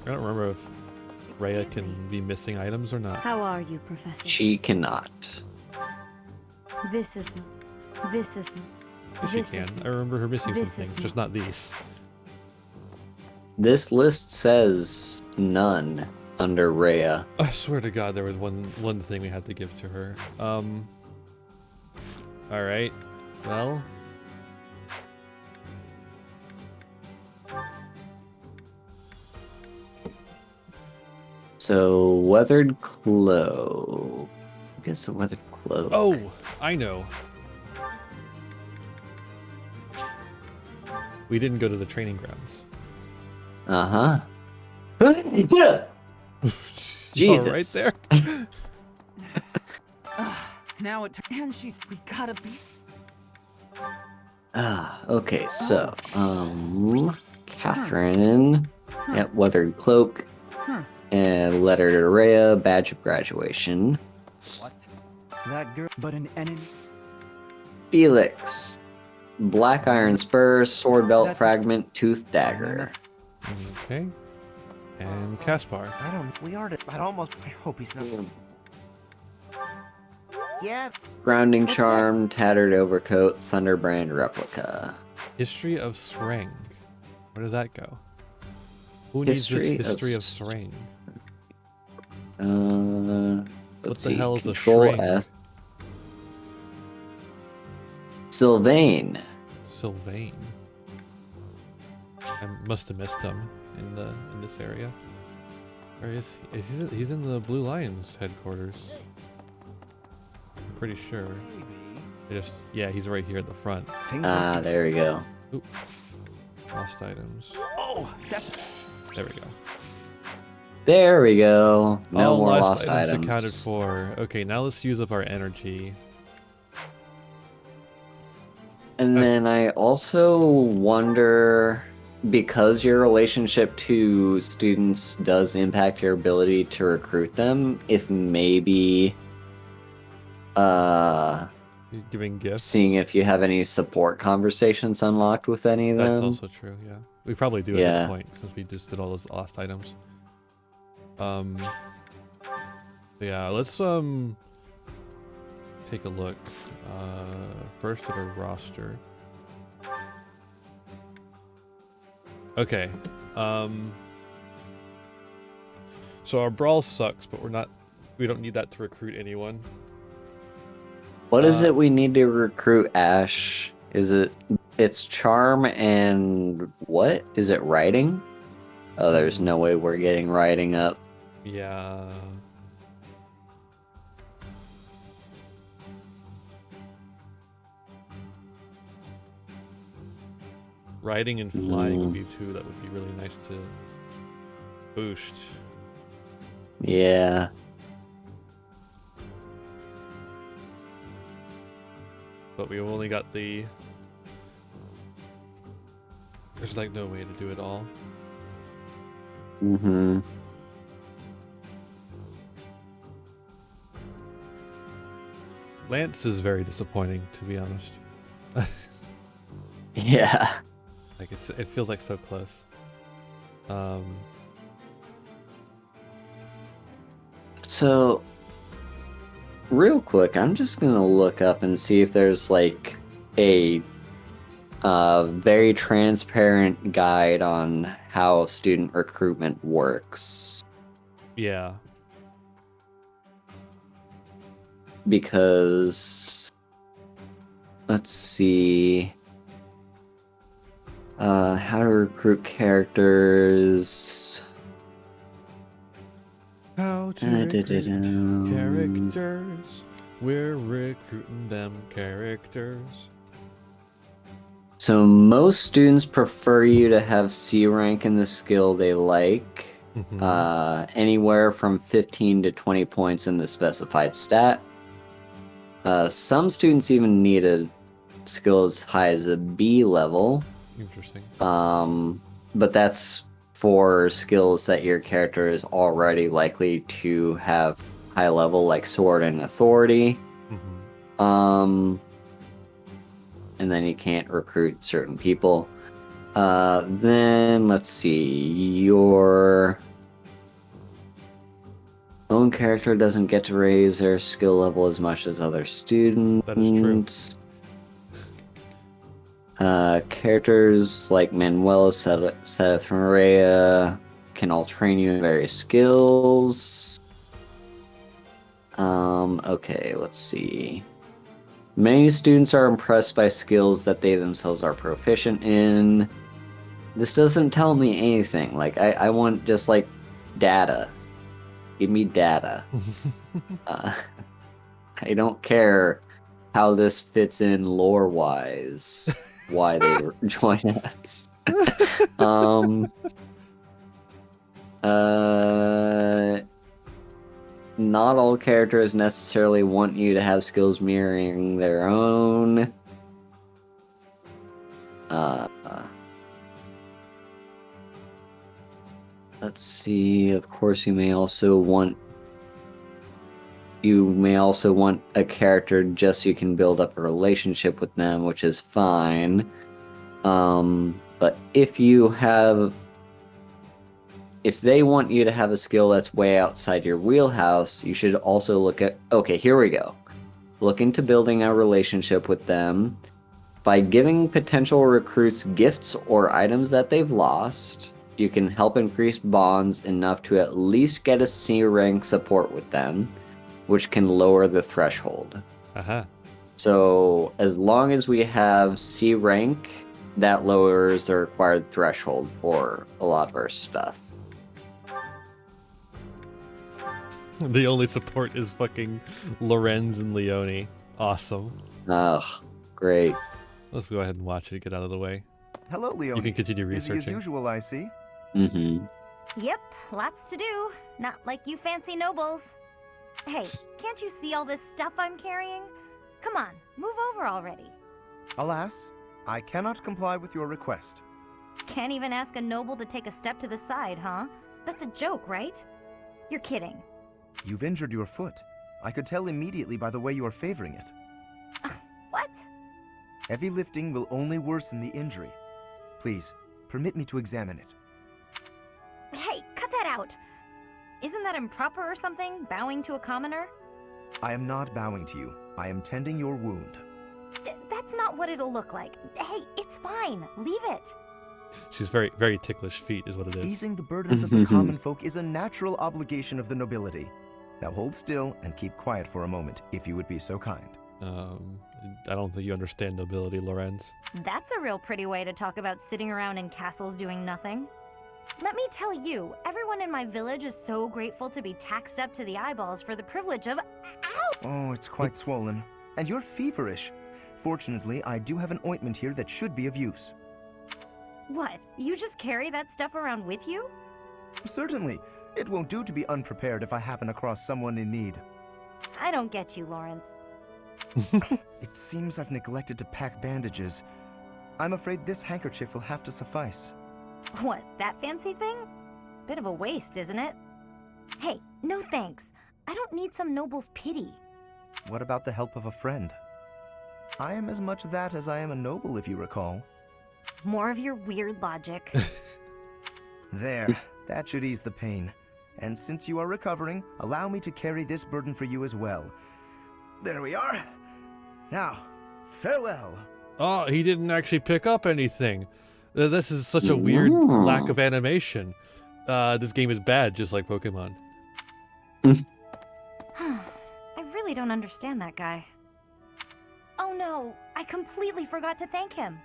I don't remember if Rhea can be missing items or not. How are you, Professor? She cannot. This is. This is. Yes, she can. I remember her missing some this is things, just not these. This list says none under Rhea. I swear to God, there was one thing we had to give to her. All right. Well. So, weathered cloak. I guess a weathered cloak. Oh, I know. We didn't go to the training grounds. Yeah. Jesus. Oh, right there. Now it and we gotta be. Okay, so, Catherine, at weathered cloak, and letter to Rhea, badge of graduation. What? That girl, but an enemy. Felix, black iron spur, sword belt That's- fragment, tooth dagger. Okay. And Caspar. I don't. We are. I hope he's not. Yeah. Grounding What's charm, tattered overcoat, thunderbrand replica. History of Sreng. Where does that go? Who needs this history of Sreng? What the hell is a Shreng? Sylvain. Sylvain. I must have missed him in this area. Where is he? He's in the Blue Lions headquarters. I'm pretty sure. Yeah, he's right here at the front. There we go. Oop. Lost items. Oh, that's. There we go. There we go. No All more lost lost items. accounted for. Okay, now let's use up our energy. And then I also wonder, because your relationship to students does impact your ability to recruit them, if maybe giving gifts, seeing if you have any support conversations unlocked with any of them. That's also true, yeah. We probably do at this point, since we just did all those lost items. Yeah, let's take a look. First at our roster. Okay. So our brawl sucks, but we don't need that to recruit anyone. What is it we need to recruit Ash? It's charm and what? Is it writing? Oh, there's no way we're getting writing up. Yeah. Riding and flying would be two that would be really nice to boost. Yeah. But we only got the... There's like no way to do it all. Lance is very disappointing, to be honest. Yeah. Like it feels like so close. So, real quick, I'm just gonna look up and see if there's like a very transparent guide on how student recruitment works. Yeah. Because let's see. How to recruit characters. How to recruit characters. We're recruiting them characters. So most students prefer you to have C rank in the skill they like. Anywhere from 15 to 20 points in the specified stat. Some students even need a skill as high as a B level. Interesting. But that's for skills that your character is already likely to have high level, like sword and authority. And then you can't recruit certain people. Then let's see, your own character doesn't get to raise their skill level as much as other students. That is true. Characters like Manuela, Seth Maria can all train you in various skills. Okay, let's see. Many students are impressed by skills that they themselves are proficient in. This doesn't tell me anything. Like, I want just, like, data. Give me data. I don't care how this fits in lore-wise, why they join us. Not all characters necessarily want you to have skills mirroring their own. Let's see. Of course, you may also want a character just so you can build up a relationship with them, which is fine. But if they want you to have a skill that's way outside your wheelhouse, you should also look at... Okay, here we go. Look into building a relationship with them by giving potential recruits gifts or items that they've lost. You can help increase bonds enough to at least get a C rank support with them, which can lower the threshold. So as long as we have C rank, that lowers the required threshold for a lot of our stuff. The only support is fucking Lorenz and Leone. Awesome. Oh, great. Let's go ahead and watch it, get out of the way. Hello, Leone. You can continue researching. Busy as usual, I see. Yep, lots to do. Not like you fancy nobles. Hey, can't you see all this stuff I'm carrying? Come on, move over already. Alas, I cannot comply with your request. Can't even ask a noble to take a step to the side, huh? That's a joke, right? You're kidding. You've injured your foot. I could tell immediately by the way you are favoring it. What? Heavy lifting will only worsen the injury. Please, permit me to examine it. Hey, cut that out! Isn't that improper or something, bowing to a commoner? I am not bowing to you. I am tending your wound. That's not what it'll look like. Hey, it's fine. Leave it. She's very, very ticklish feet is what it is. Easing the burdens of the common folk is a natural obligation of the nobility. Now hold still and keep quiet for a moment, if you would be so kind. I don't think you understand nobility, Lorenz. That's a real pretty way to talk about sitting around in castles doing nothing. Let me tell you, everyone in my village is so grateful to be taxed up to the eyeballs for the privilege of... Ow! Oh, it's quite swollen. And you're feverish. Fortunately, I do have an ointment here that should be of use. What? You just carry that stuff around with you? Certainly. It won't do to be unprepared if I happen across someone in need. I don't get you, Lawrence. It seems I've neglected to pack bandages. I'm afraid this handkerchief will have to suffice. What, that fancy thing? Bit of a waste, isn't it? Hey, no thanks. I don't need some noble's pity. What about the help of a friend? I am as much that as I am a noble, if you recall. More of your weird logic. There, that should ease the pain. And since you are recovering, allow me to carry this burden for you as well. There we are. Now, farewell. Oh, he didn't actually pick up anything. This is such a weird lack of animation. This game is bad, just like Pokemon. I really don't understand that guy. Oh no, I completely forgot to thank him.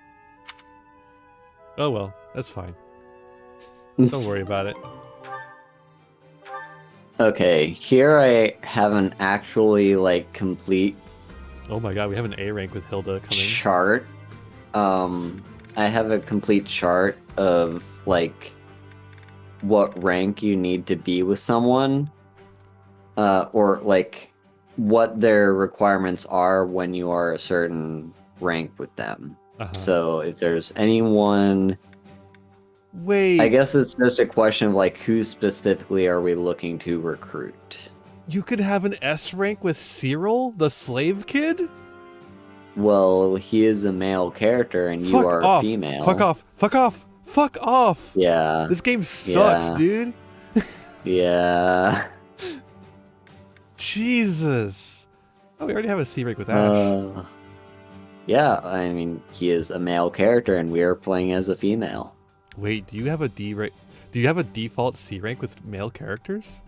Oh well, that's fine. Don't worry about it. Okay, here I have an actually, like, complete... Oh my god, we have an A rank with Hilda coming. Chart. I have a complete chart of, like, what rank you need to be with someone. Or, like, what their requirements are when you are a certain rank with them. So, if there's anyone... Wait. I guess it's just a question of, like, who specifically are we looking to recruit? You could have an S rank with Cyril, the slave kid? Well, he is a male character and you are a female. Fuck off! Fuck off! Fuck off! Yeah. This game sucks, dude. Yeah. Jesus. Oh, we already have a C rank with Ash. Yeah, I mean, he is a male character and we are playing as a female. Wait, do you have a D rank? Do you have a default C rank with male characters?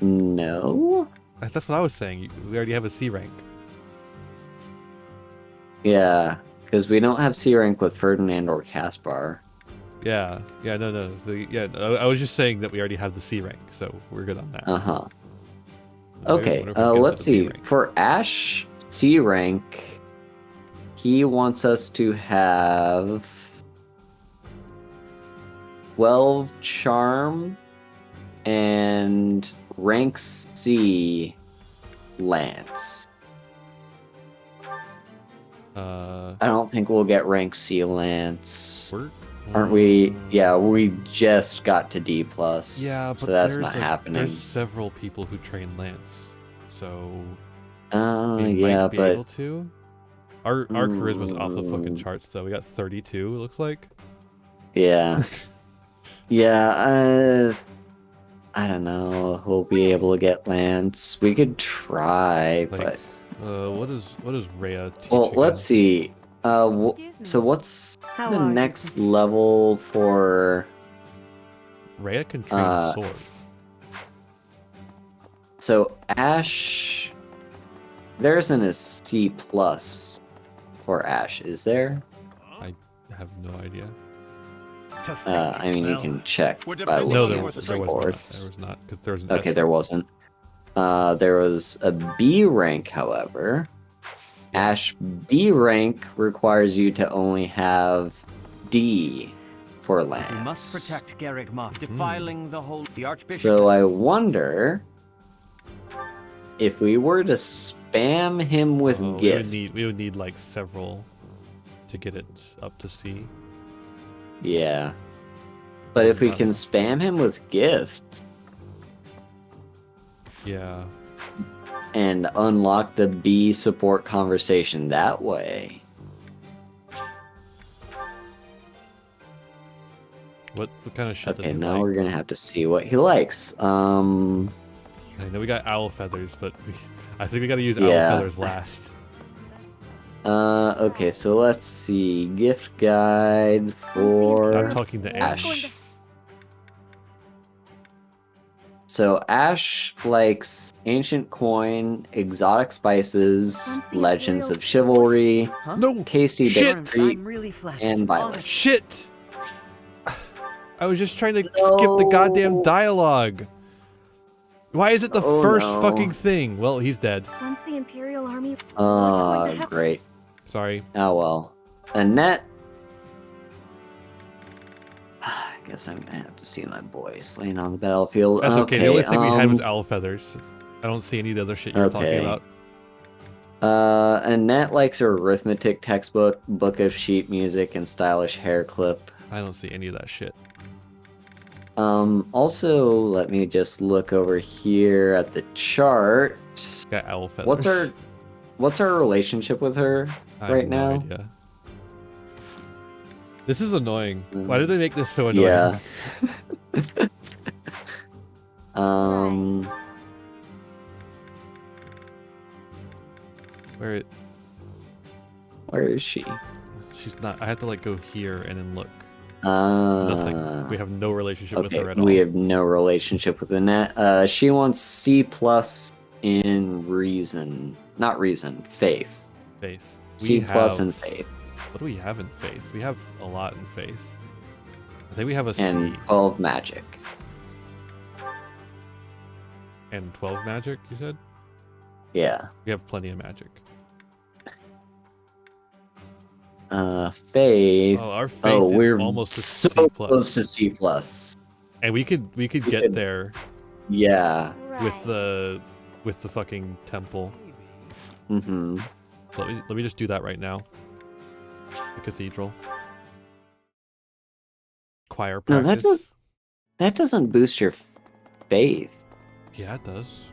No. That's what I was saying. We already have a C rank. Yeah, because we don't have C rank with Ferdinand or Caspar. Yeah, no. I was just saying that we already have the C rank, so we're good on that. Okay, let's see. For Ash C rank, he wants us to have 12 charm and rank C Lance. I don't think we'll get rank C Lance. Aren't we? Yeah, we just got to D+. Yeah, but so that's not happening. There's several people who train Lance, so we might might be able to. Our charisma's off the fucking charts, though. We got 32. It looks like. Yeah. Yeah. I don't know. We'll be able to get Lance. We could try, but. What is Rhea teaching? Well, let's see. So what's the next level for... Rhea can train sword. So Ash... There isn't a C+ for Ash, is there? I have no idea. I mean, you can check by looking at the supports. There was not, because there was an Okay, S there wasn't. There was a B rank, however. Ash B rank requires you to only have D for Lance. We must protect Garrigma, defiling the whole... The Archbishop... So I wonder if we were to spam him with gift. We would need like several to get it up to C. Yeah. But if we can spam him with gifts... Yeah. And unlock the B support conversation that way. What kind of shit does Okay, he now like? we're gonna have to see what he likes. I know we got owl feathers, but I think we gotta use owl feathers last. Okay, so let's see. Gift guide for... I'm talking to Ash. So Ash likes ancient coin, exotic spices, legends of chivalry, tasty bakery, and violence. Shit! I was just trying to skip the goddamn dialogue. Why is it the first fucking thing? Well, he's dead. Once the Imperial Army... Great. Sorry. Oh well. Annette. I guess I'm gonna have to see my boy slain on the battlefield. That's okay. The only thing we had was owl feathers. I don't see any of the other shit you were talking about. Annette likes her arithmetic textbook, book of sheet music, and stylish hair clip. I don't see any of that shit. Also, let me just look over here at the chart. Got owl feathers. What's our relationship with her right now? Idea. This is annoying. Why did they make this so annoying? Yeah. Where is she? She's not. I have to like go here and then look. Nothing. We have no relationship with her at all. We have no relationship with Annette. She wants C+ in reason. Not reason, faith. Faith. C+ in faith. What do we have in faith? We have a lot in faith. I think we have a and C. 12 magic. And 12 magic, you said? Yeah. We have plenty of magic. Faith. Oh, our faith is we're almost a so C+. close to C+. And we could get there. Yeah. With the fucking temple. Mm-hmm. So let me just do that right now. The cathedral. Choir practice. No, that doesn't boost your faith. Yeah, it does.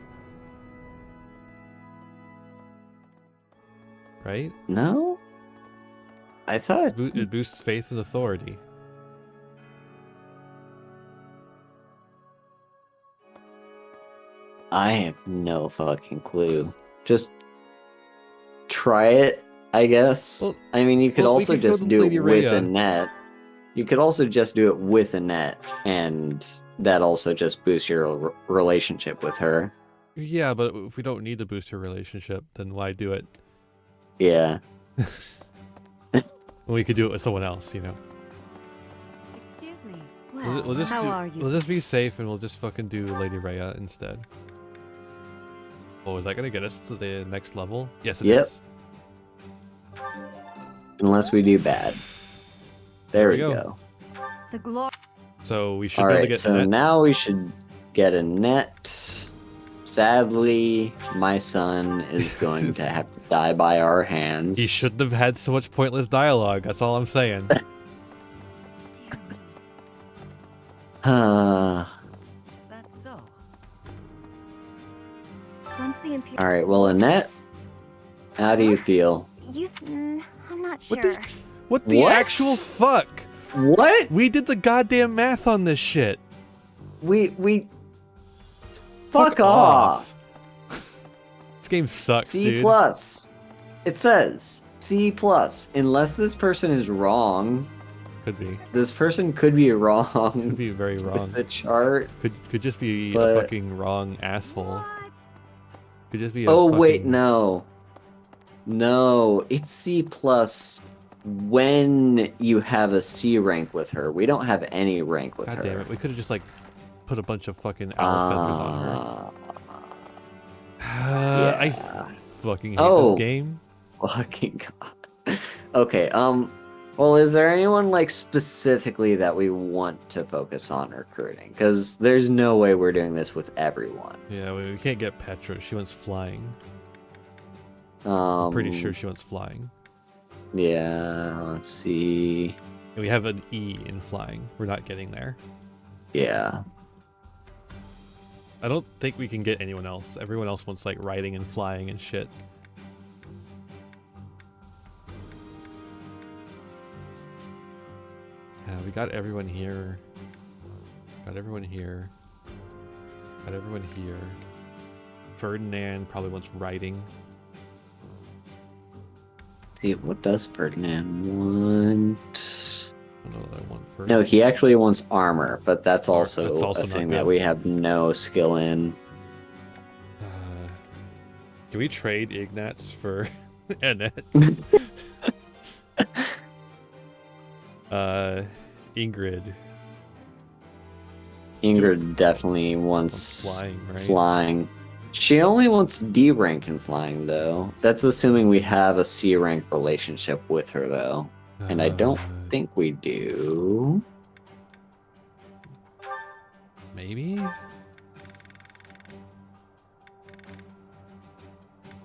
Right? No? I thought it boosts faith and authority. I have no fucking clue. Just try it, I guess. Well, I mean, you could also just do it with Annette. You could also just do it with Annette, and that also just boosts your relationship with her. Yeah, but if we don't need to boost her relationship, then why do it? Yeah. We could do it with someone else, you know. Excuse me. We'll just be safe and we'll just fucking do Lady Rhea instead. Oh, is that gonna get us to the next level? Yes, it is. Unless we do bad. There we go. The glory. So we should be able to get so Annette. Now we should get Annette. Sadly, my son is going to have to die by our hands. He shouldn't have had so much pointless dialogue. That's all I'm saying. Is that so? Once the All right, well, Annette, how do you feel? I'm not sure. What the actual fuck? What? We did the goddamn math on this shit. We Fuck off. This game sucks, C+. dude. It says C+. Unless this person is wrong. Could be. This person could be wrong. Could be very wrong. With the chart. Could just be a fucking wrong asshole. Could just be a wait, no. No, it's C+ when you have a C rank with her. We don't have any rank with her. God damn it. We could have just like put a bunch of fucking owl feathers on her. I fucking hate this game. Fucking god. Okay, well, is there anyone like specifically that we want to focus on recruiting? Because there's no way we're doing this with everyone. Yeah, we can't get Petra. She wants flying. I'm pretty sure she wants flying. Yeah, let's see. And we have an E in flying. We're not getting there. Yeah. I don't think we can get anyone else. Everyone else wants like riding and flying and shit. Yeah, we got everyone here. Got everyone here. Got everyone here. Ferdinand probably wants riding. See, what does Ferdinand want? I don't know what I want first. No, he actually wants armor, but that's also also a thing not that good. we have no skill in. Can we trade Ignatz for Annette? Ingrid. Ingrid definitely wants flying, right? flying. She only wants D rank in flying, though. That's assuming we have a C rank relationship with her, though. And I don't think we do. Maybe?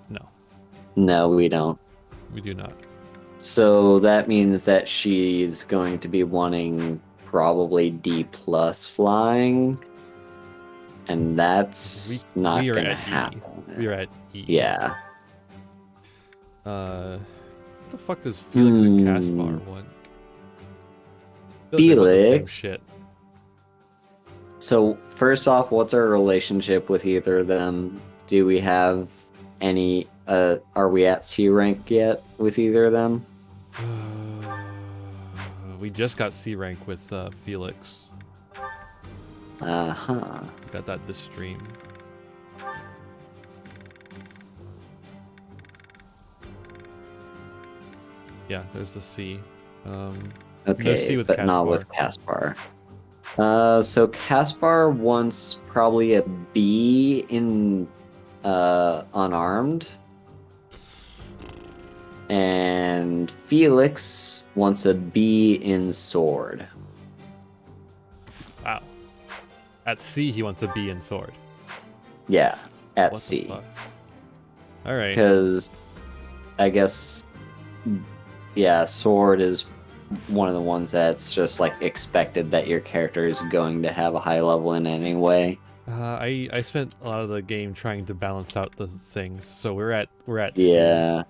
No. No, we don't. We do not. So that means that she's going to be wanting probably D+ flying. And that's not we are going to at E. happen, You're at E. Yeah. What the fuck does Felix and Caspar want? I feel like they're about the same Felix. shit. So first off, what's our relationship with either of them? Do we have any? Are we at C rank yet with either of them? We just got C rank with Felix. Got that this stream. Yeah, there's the C. Okay, no C with but Caspar. not with Caspar. So Caspar wants probably a B in unarmed. And Felix wants a B in sword. Wow. At C, he wants a B in sword. Yeah, at What the C. fuck? All right. Because I guess, yeah, sword is one of the ones that's just like expected that your character is going to have a high level in anyway. I spent a lot of the game trying to balance out the things, so we're at Yeah. C.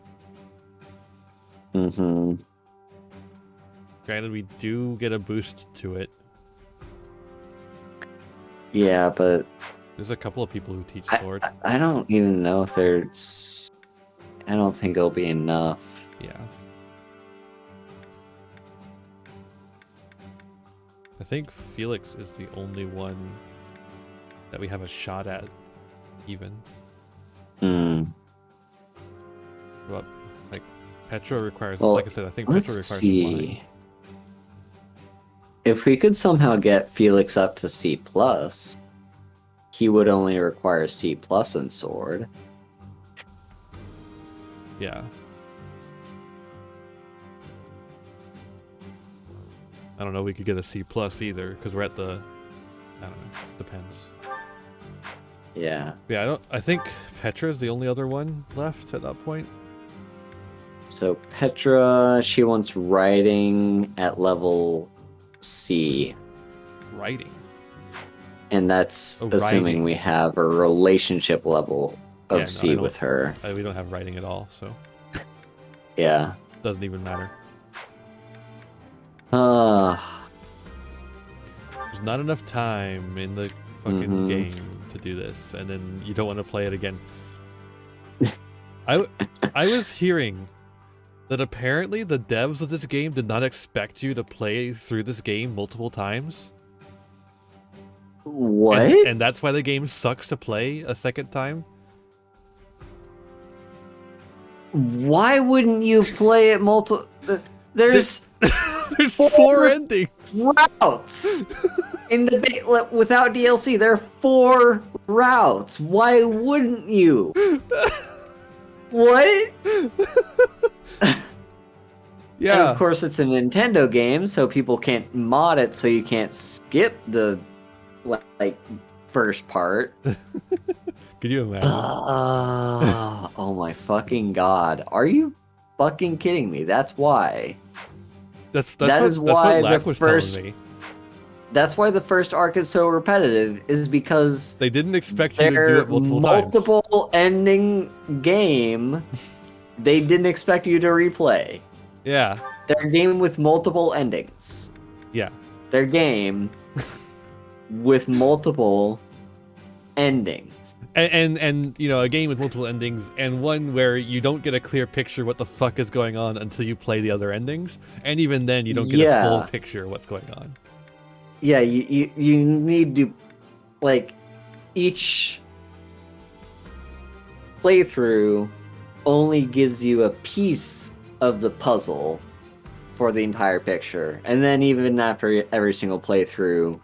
Mm-hmm. Granted, we do get a boost to it. Yeah, but There's a couple of people who teach sword. I don't even know if there's. I don't think it'll be enough. Yeah. I think Felix is the only one that we have a shot at, even. Hmm. Well, like, Petra requires, Well, like I said, I think Petra let's requires see. flying. If we could somehow get Felix up to C+, he would only require C+ in sword. Yeah. I don't know, we could get a C+ either, because we're at the, I don't know, depends. Yeah. Yeah, I think Petra's the only other one left at that point. So Petra, she wants writing at level C. Writing? And that's Oh, assuming writing. we have a relationship level of Yeah, no, C with her. We don't have writing at all, so Yeah. doesn't even matter. Uh, There's not enough time in the fucking game to do this, and then you don't want to play it again. I was hearing that apparently the devs of this game did not expect you to play through this game multiple times. What? And that's why the game sucks to play a second time. Why wouldn't you play it multiple? There's there's 4 endings. Routes in the without DLC. There are 4 routes. Why wouldn't you? What? Yeah. And of course, it's a Nintendo game, so people can't mod it, so you can't skip the like first part. Could you imagine? Oh my fucking god! Are you fucking kidding me? That's why. That's why Lack was telling me. That's why the first arc is so repetitive, is because they didn't expect you to do it multiple ending game. They didn't expect you to replay. Yeah. Their game with multiple endings. Yeah. Their game with multiple endings. And you know, a game with multiple endings, and one where you don't get a clear picture what the fuck is going on until you play the other endings, and even then you don't get a full picture of what's going on. Yeah, you need to, like, each playthrough only gives you a piece of the puzzle for the entire picture, and then even after every single playthrough,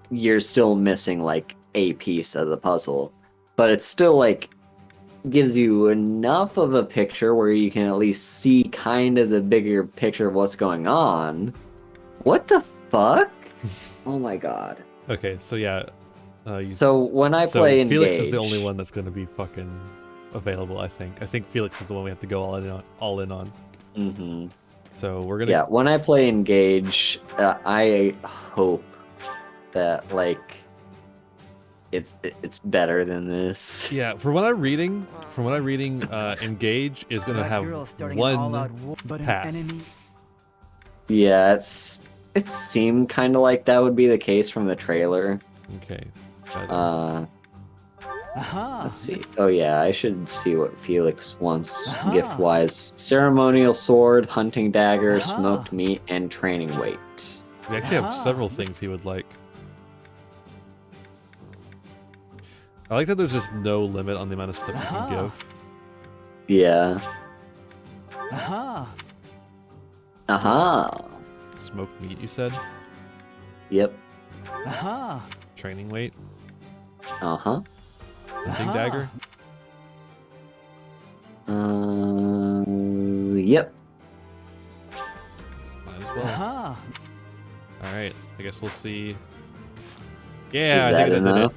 you're still missing like a piece of the puzzle, but it's still like gives you enough of a picture where you can at least see kind of the bigger picture of what's going on. What the fuck? Oh my god. Okay, so yeah. So when I play Felix Engage, is the only one that's going to be fucking available, I think. I think Felix is the one we have to go all in on. Mm-hmm. So we're gonna. Yeah, when I play Engage, I hope that like it's better than this. Yeah, from what I'm reading, Engage is gonna have one path. Yeah, it seemed kind of like that would be the case from the trailer. Okay. Let's see. Oh yeah, I should see what Felix wants gift-wise. Ceremonial sword, hunting dagger, smoked meat, and training weight. We actually have several things he would like. I like that there's just no limit on the amount of stuff you can give. Yeah. Smoked meat, you said? Yep. Training weight? Hunting dagger? Yep. Might as well. Alright, I guess we'll see. Yeah, Is I think that that did it. enough?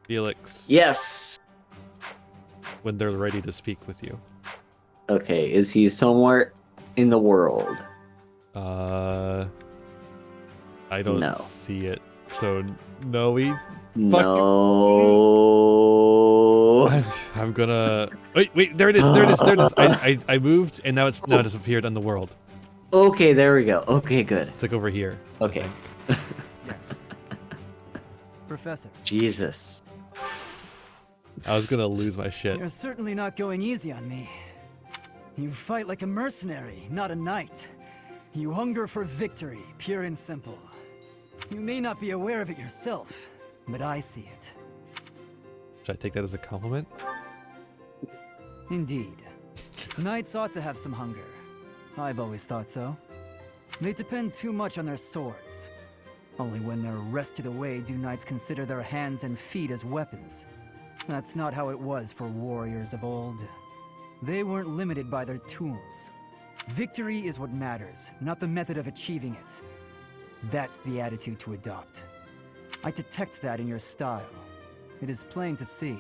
Felix. Yes! When they're ready to speak with you. Okay, is he somewhere in the world? I don't No. see it. So, no, we... No. I'm gonna... Wait, there it is, there it is. I moved, and now it's appeared on the world. Okay, there we go. Okay, good. It's like over here. Okay. Professor. Jesus. I was gonna lose my shit. You're certainly not going easy on me. You fight like a mercenary, not a knight. You hunger for victory, pure and simple. You may not be aware of it yourself, but I see it. Should I take that as a compliment? Indeed. Knights ought to have some hunger. I've always thought so. They depend too much on their swords. Only when they're wrested away do knights consider their hands and feet as weapons. That's not how it was for warriors of old. They weren't limited by their tools. Victory is what matters, not the method of achieving it. That's the attitude to adopt. I detect that in your style. It is plain to see.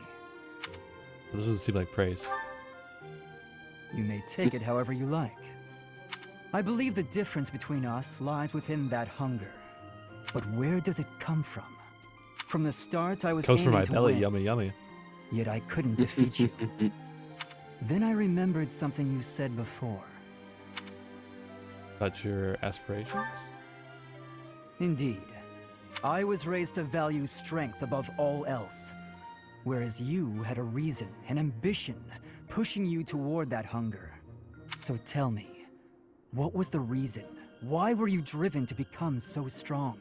It doesn't seem like praise. You may take it however you like. I believe the difference between us lies within that hunger. But where does it come from? From the start, I was Comes from aiming my to belly, win, yummy, yummy. yet I couldn't defeat you. Then I remembered something you said before. About your aspirations? Indeed. I was raised to value strength above all else, whereas you had a reason, an ambition, pushing you toward that hunger. So tell me, what was the reason? Why were you driven to become so strong?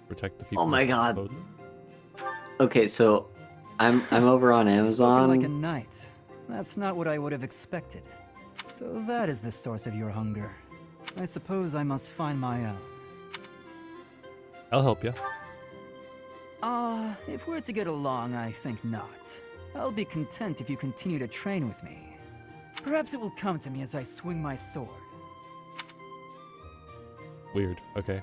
Protect the people. Oh my god. Okay, so I'm over on Spoken Amazon. like a knight. That's not what I would have expected. So that is the source of your hunger. I suppose I must find my own. I'll help you. If we're to get along, I think not. I'll be content if you continue to train with me. Perhaps it will come to me as I swing my sword. Weird. Okay.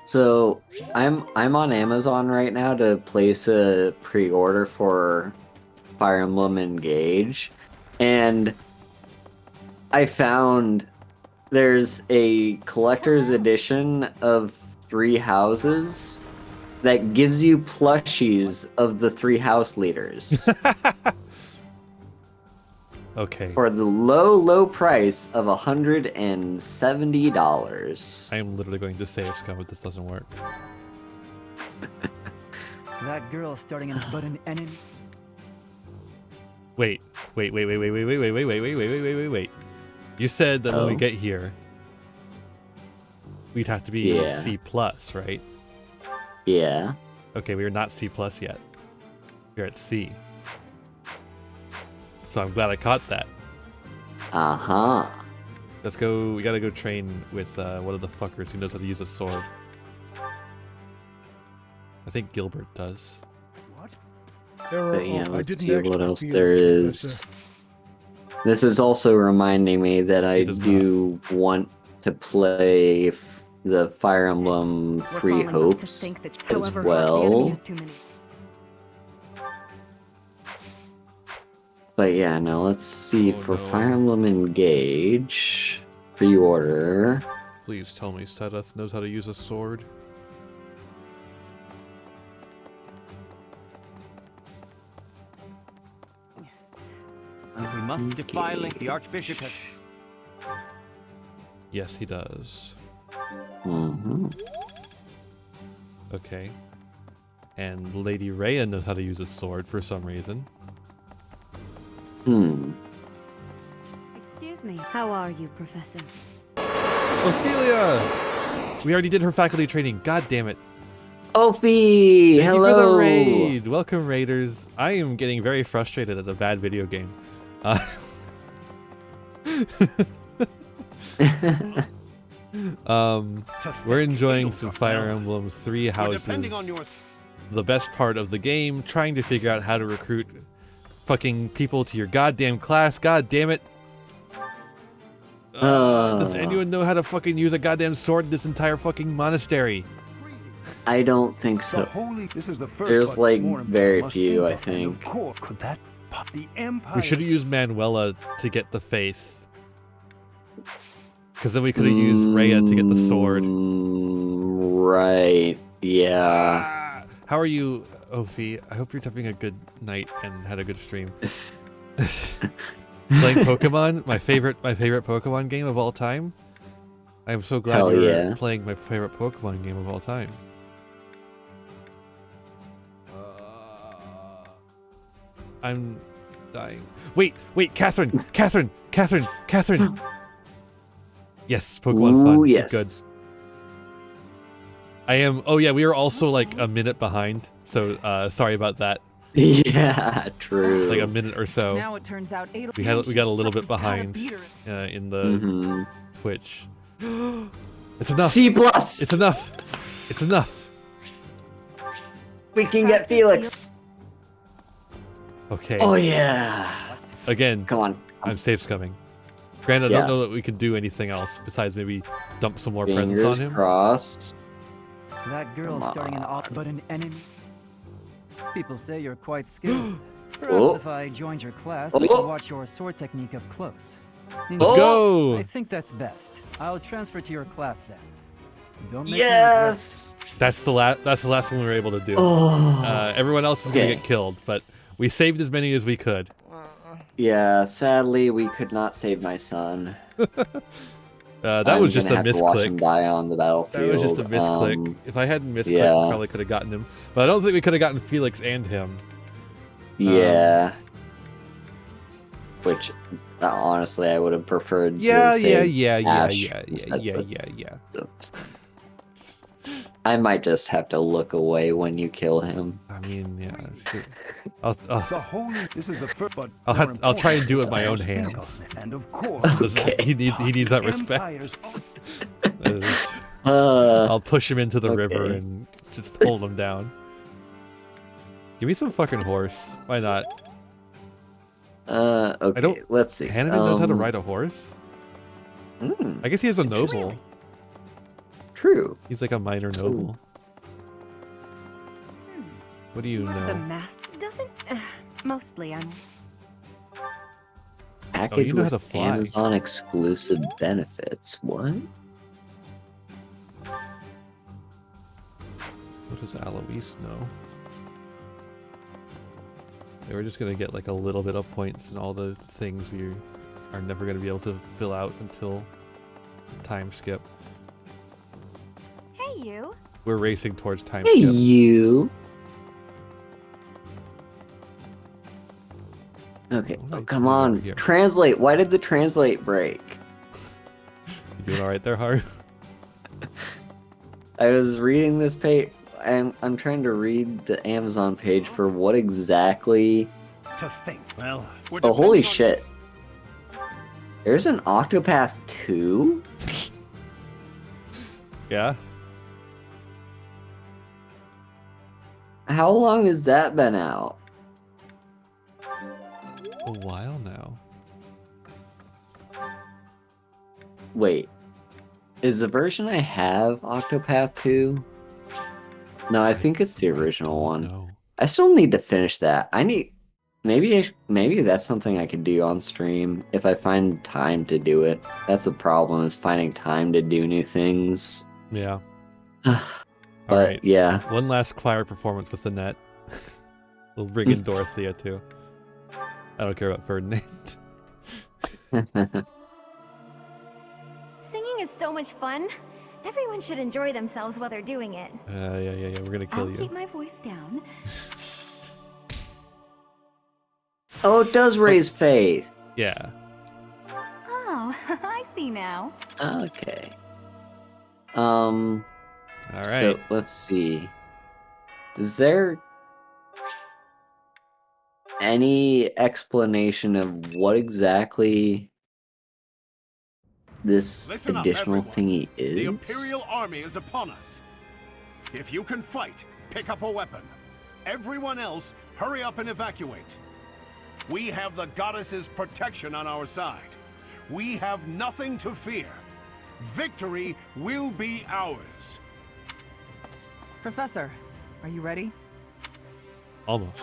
So I'm on Amazon right now to place a pre-order for Fire Emblem Engage, and I found there's a collector's edition of 3 houses that gives you plushies of the 3 house leaders. Okay. For the low price of $170. I am literally going to save scum if this doesn't work. That girl starting an but an enemy. Wait. You said that when we get here, we'd have to be C+, right? Yeah. Okay, we are not C+ yet. We're at C. So I'm glad I caught that. Let's go. We gotta go train with one of the fuckers who knows how to use a sword. I think Gilbert does. What? But yeah, let's see what else there is. This is also reminding me that I do want to play the Fire Emblem Three Hopes as well. But yeah, no, let's see for Fire Emblem Engage. Pre-order. Please tell me Seth knows how to use a sword. We must defy Link. The Archbishop has... Yes, he does. Okay. And Lady Rhea knows how to use a sword for some reason. Excuse me, how are you, Professor? Ophelia! We already did her faculty training. God damn it. Ophi! Thank Hello! you for the raid! Welcome, raiders. I am getting very frustrated at a bad video game. We're enjoying some Fire Emblem 3 Houses. The best part of the game, trying to figure out how to recruit fucking people to your goddamn class. God damn it. Does anyone know how to fucking use a goddamn sword in this entire fucking monastery? I don't think so. There's like very few, I think. We should have used Manuela to get the faith. Because then we could have used Rhea to get the sword. Right, yeah. How are you, Ophi? I hope you're having a good night and had a good stream. Playing Pokemon, my favorite Pokemon game of all time. I am so glad you're playing my favorite Pokemon game of all time. I'm dying. Wait, Catherine! Yes, Pokemon fun. Yes. Good. I am. Oh yeah, we are also like a minute behind. So sorry about that. Yeah, true. Like a minute or so. Now it turns out we got a little bit behind in the Twitch. It's enough. C+. It's enough. It's enough. We can get Felix. Okay. Oh yeah. Again. Come on. I'm safe scumming. Granted, I don't know that we could do anything else besides maybe dump some more presents on him. Crossed. That girl's starting an off, but an enemy. People say you're quite skilled. Perhaps if I joined your class, I could watch your sword technique up close. Let's go! I think that's best. I'll transfer to your class then. Don't make Yes. That's the last one we were able to do. Oh. Everyone else is gonna get killed, but we saved as many as we could. Yeah, sadly we could not save my son. That was just a misclick. Watch him die on the battlefield. That was just a misclick. If I hadn't misclicked, I probably could have gotten him. But I don't think we could have gotten Felix and him. Yeah. Which, honestly, I would have preferred. Yeah. I might just have to look away when you kill him. I mean, yeah. This is the first, but I'll try and do it with my own hands. And of course, he needs that respect. I'll push him into the river and just hold him down. Give me some fucking horse. Why not? Okay. Let's see. Hanami knows how to ride a horse. I guess he has a noble. True. He's like a minor noble. What do you know? The master doesn't. Mostly, I'm. Package you know how to with fly. Amazon exclusive benefits. What? What does Alois know? Yeah, we're just gonna get like a little bit of points and all the things we are never gonna be able to fill out until time skip. Hey, you. We're racing towards time Hey, skip. you. Okay. Oh, come on. Translate. Why did the translate break? You doing all right there, Haru? I was reading this page. I'm trying to read the Amazon page for what exactly. To think. Well, oh, holy shit. There's an Octopath 2? Yeah. How long has that been out? A while now. Wait. Is the version I have Octopath 2? No, I think it's the original one. No. I still need to finish that. I need maybe that's something I could do on stream if I find time to do it. That's the problem, is finding time to do new things. Yeah. But right. yeah. One last choir performance with the net. We'll bring in Dorothea too. I don't care about Ferdinand. Singing is so much fun. Everyone should enjoy themselves while they're doing it. Yeah. We're gonna kill you. I'll keep my voice down. Oh, it does raise faith. Yeah. Oh, I see now. Okay. All right. So let's see. Is there any explanation of what exactly this additional thingy is? The Imperial Army is upon us. If you can fight, pick up a weapon. Everyone else, hurry up and evacuate. We have the goddess's protection on our side. We have nothing to fear. Victory will be ours. Professor, are you ready? Almost.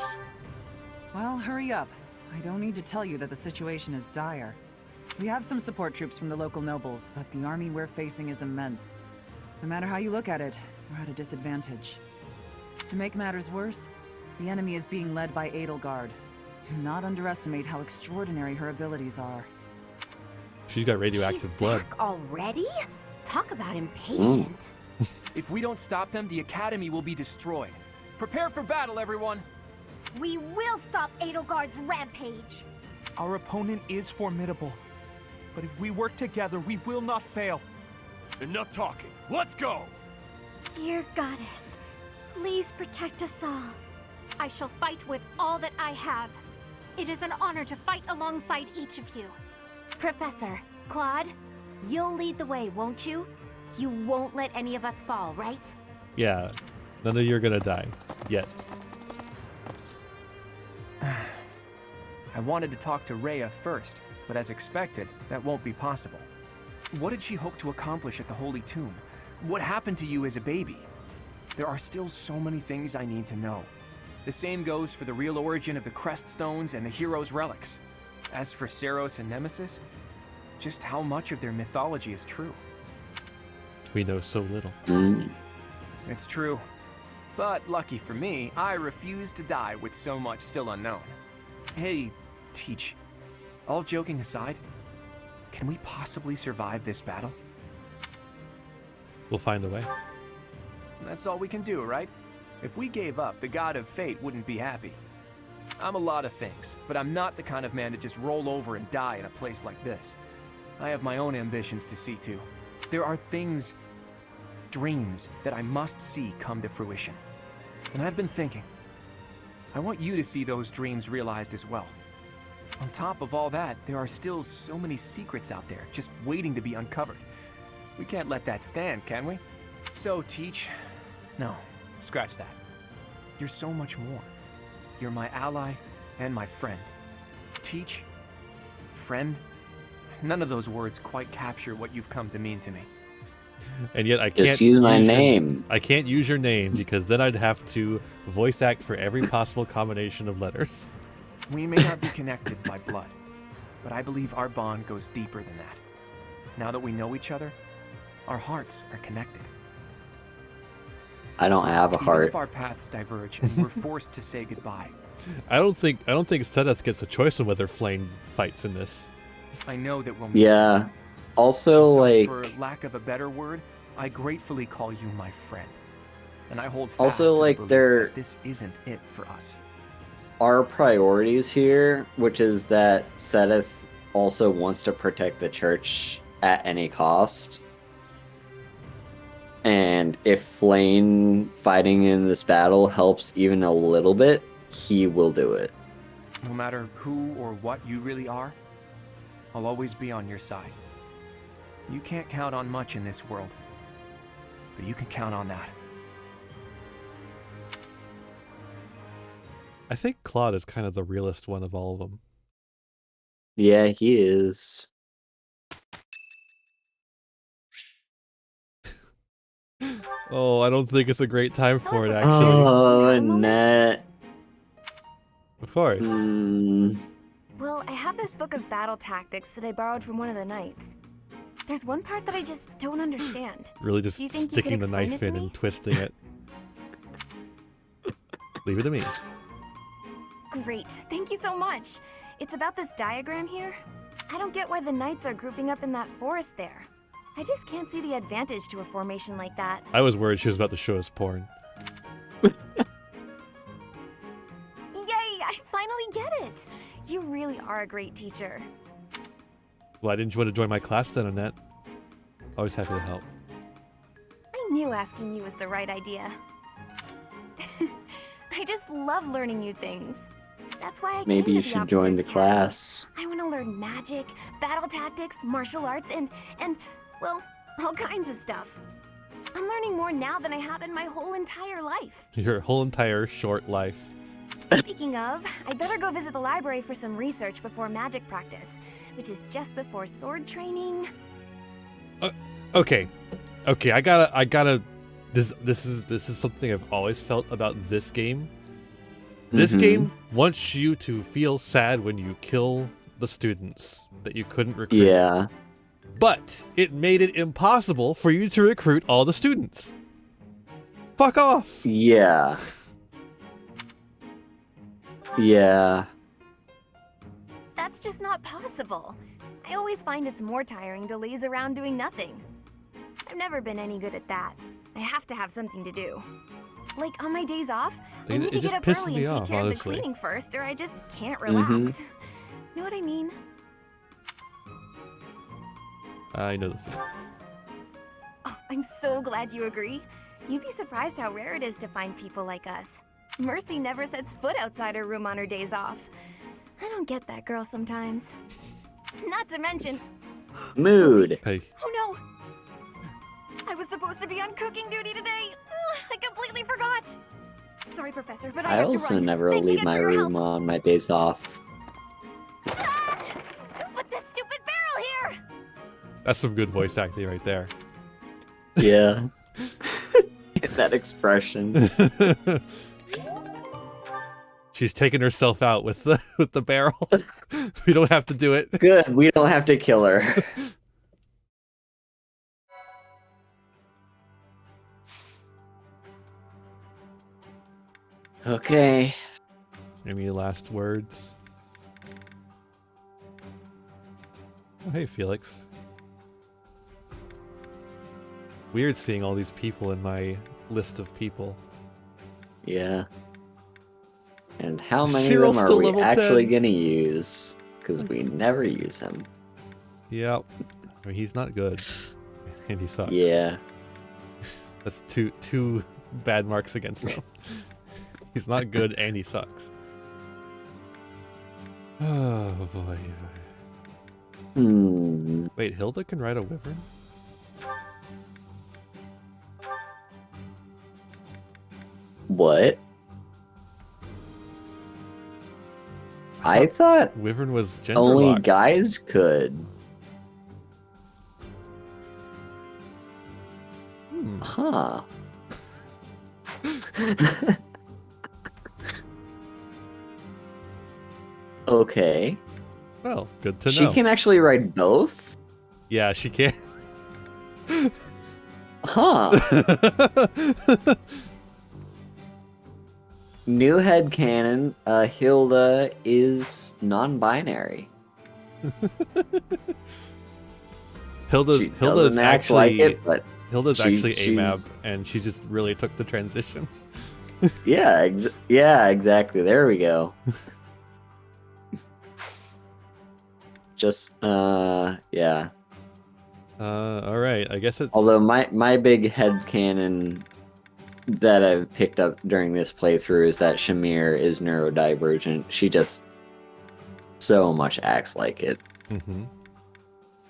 Well, hurry up. I don't need to tell you that the situation is dire. We have some support troops from the local nobles, but the army we're facing is immense. No matter how you look at it, we're at a disadvantage. To make matters worse, the enemy is being led by Edelgard. Do not underestimate how extraordinary her abilities are. She's got radioactive blood. Back already? Talk about impatient. If we don't stop them, the Academy will be destroyed. Prepare for battle, everyone! We will stop Edelgard's rampage. Our opponent is formidable, but if we work together, we will not fail. Enough talking. Let's go! Dear goddess, please protect us all. I shall fight with all that I have. It is an honor to fight alongside each of you. Professor, Claude, you'll lead the way, won't you? You won't let any of us fall, right? Yeah. None of you are gonna die. Yet. I wanted to talk to Rhea first, but as expected, that won't be possible. What did she hope to accomplish at the Holy Tomb? What happened to you as a baby? There are still so many things I need to know. The same goes for the real origin of the Crest Stones and the Hero's Relics. As for Seros and Nemesis, just how much of their mythology is true? We know so little. It's true. But lucky for me, I refuse to die with so much still unknown. Hey, Teach, all joking aside, can we possibly survive this battle? We'll find a way. That's all we can do, right? If we gave up, the god of fate wouldn't be happy. I'm a lot of things, but I'm not the kind of man to just roll over and die in a place like this. I have my own ambitions to see to. There are things, dreams, that I must see come to fruition. And I've been thinking, I want you to see those dreams realized as well. On top of all that, there are still so many secrets out there, just waiting to be uncovered. We can't let that stand, can we? So, Teach, no, scratch that. You're so much more. You're my ally and my friend. Teach, friend, none of those words quite capture what you've come to mean to me. And yet I can't just use my name. I can't use your name because then I'd have to voice act for every possible combination of letters. We may not be connected by blood, but I believe our bond goes deeper than that. Now that we know each other, our hearts are connected. I don't have a Even heart. if our paths diverge and we're forced to say goodbye. I don't think Sedith gets a choice on whether Flame fights in this. I know that we'll Yeah. Also, so like, for lack of a better word, I gratefully call you my friend. And I hold fast also, to the like, belief there that this isn't it for us. are priorities here, which is that Sedith also wants to protect the church at any cost. And if Flame fighting in this battle helps even a little bit, he will do it. No matter who or what you really are, I'll always be on your side. You can't count on much in this world, but you can count on that. I think Claude is kind of the realest one of all of them. Yeah, he is. Oh, I don't think it's a great time for it, actually. Oh, Annette. course. Well, I have this book of battle tactics that I borrowed from one of the knights. There's one part that I just don't understand. Really just Do you think you sticking could the explain knife it to in me? and twisting it. Leave it to me. Great, thank you so much. It's about this diagram here. I don't get why the knights are grouping up in that forest there. I just can't see the advantage to a formation like that. I was worried she was about to show us porn. Yay, I finally get it. You really are a great teacher. Why didn't you want to join my class then, Annette? Always happy to help. I knew asking you was the right idea. I just love learning new things. That's why I Maybe came you to the should join Officers the Academy. class. I want to learn magic, battle tactics, martial arts, and well, all kinds of stuff. I'm learning more now than I have in my whole entire life. Your whole entire short life. Speaking of, I'd better go visit the library for some research before magic practice, which is just before sword training. Okay, I gotta. This is something I've always felt about this game. This game wants you to feel sad when you kill the students that you couldn't recruit. Yeah. But it made it impossible for you to recruit all the students. Fuck off. Yeah. Yeah. That's just not possible. I always find it's more tiring to laze around doing nothing. I've never been any good at that. I have to have something to do. Like on my days off, I need to get up early and take care of the cleaning first, or I just can't relax. Know what I mean? I know the feeling. Oh, I'm so glad you agree. You'd be surprised how rare it is to find people like us. Mercy never sets foot outside her room on her days off. I don't get that girl sometimes. Not to mention... Mood. Hey. Oh no! I was supposed to be on cooking duty today. I completely forgot. Sorry, Professor, but I have to run. also never Thanks leave again my for your room help. on my days off. Who put this stupid barrel here? That's some good voice acting right there. Yeah. That expression. She's taking herself out with the barrel. We don't have to do it. Good, we don't have to kill her. Okay. Any last words? Oh, hey, Felix. Weird seeing all these people in my list of people. Yeah. And how many Cyril's of them still are we level actually 10. gonna use? Because we never use him. Yep. I mean, he's not good. And he sucks. Yeah. That's two bad marks against him. He's not good and he sucks. Oh boy. Wait, Hilda can ride a wyvern? What? I thought wyvern was gender only locked. guys could. Huh. Okay. Well, good to know. She can actually ride both? Yeah, she can. Huh. New headcanon, Hilda is non-binary. Hilda's doesn't act actually like it, but Hilda's actually she's- AMAB, and she just really took the transition. Yeah, yeah, exactly. There we go. Just, yeah. All right. I guess it's. Although my big headcanon that I've picked up during this playthrough is that Shamir is neurodivergent. She just so much acts like it.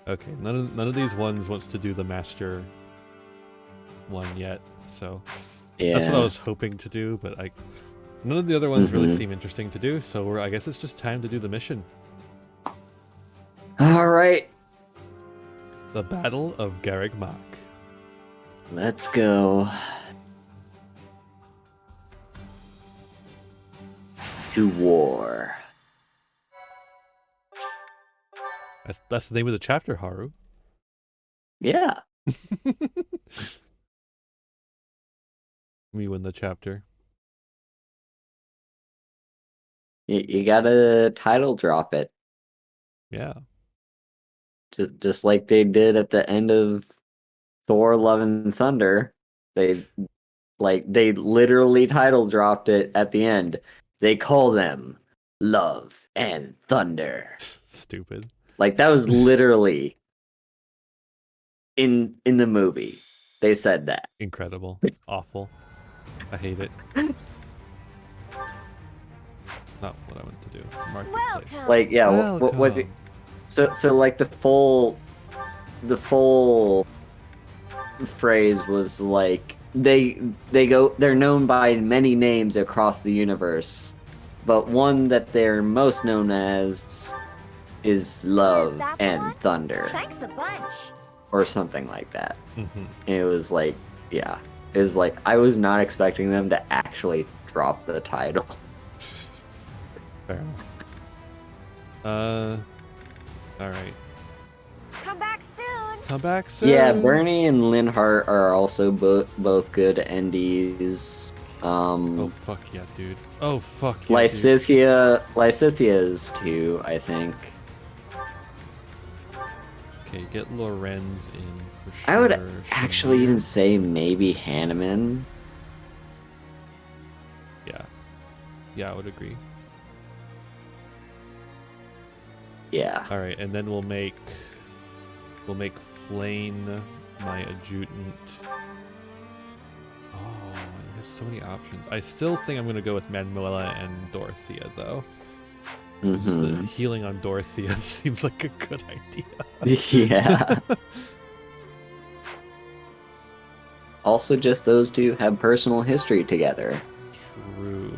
Okay. None of these ones wants to do the master one yet, so that's what I Yeah. was hoping to do. But none of the other ones really seem interesting to do. So I guess it's just time to do the mission. All right. The Battle of Garreg Mach. Let's go. to war. That's the name of the chapter, Haru. Yeah. Me win the chapter. You gotta title drop it. Yeah. Just like they did at the end of Thor: Love and Thunder. They literally title dropped it at the end. They call them Love and Thunder. Stupid. Like that was literally in the movie. They said that. Incredible. Awful. I hate it. Not what I want to do. Marketplace. Like yeah, so like the full phrase was like they're known by many names across the universe, but one that they're most known as is Love and Thunder. Thanks a bunch. Or something like that. Mm-hmm. And it was like, yeah. It was like, I was not expecting them to actually drop the title. Fair enough. Alright. Come back soon. Come back soon. Yeah, Bernie and Linhart are also both good NDs. Oh fuck yeah, dude. Oh fuck yeah, Lysithia's too, I think. Okay, get Lorenz in for sure. I would actually even say maybe Hanneman. Yeah. Yeah, I would agree. Yeah. Alright, and then we'll make Flane my adjutant. Oh, there's so many options. I still think I'm gonna go with Manuela and Dorothea though. Just the healing on Dorothea seems like a good idea. Yeah. Also, just those two have personal history together. True.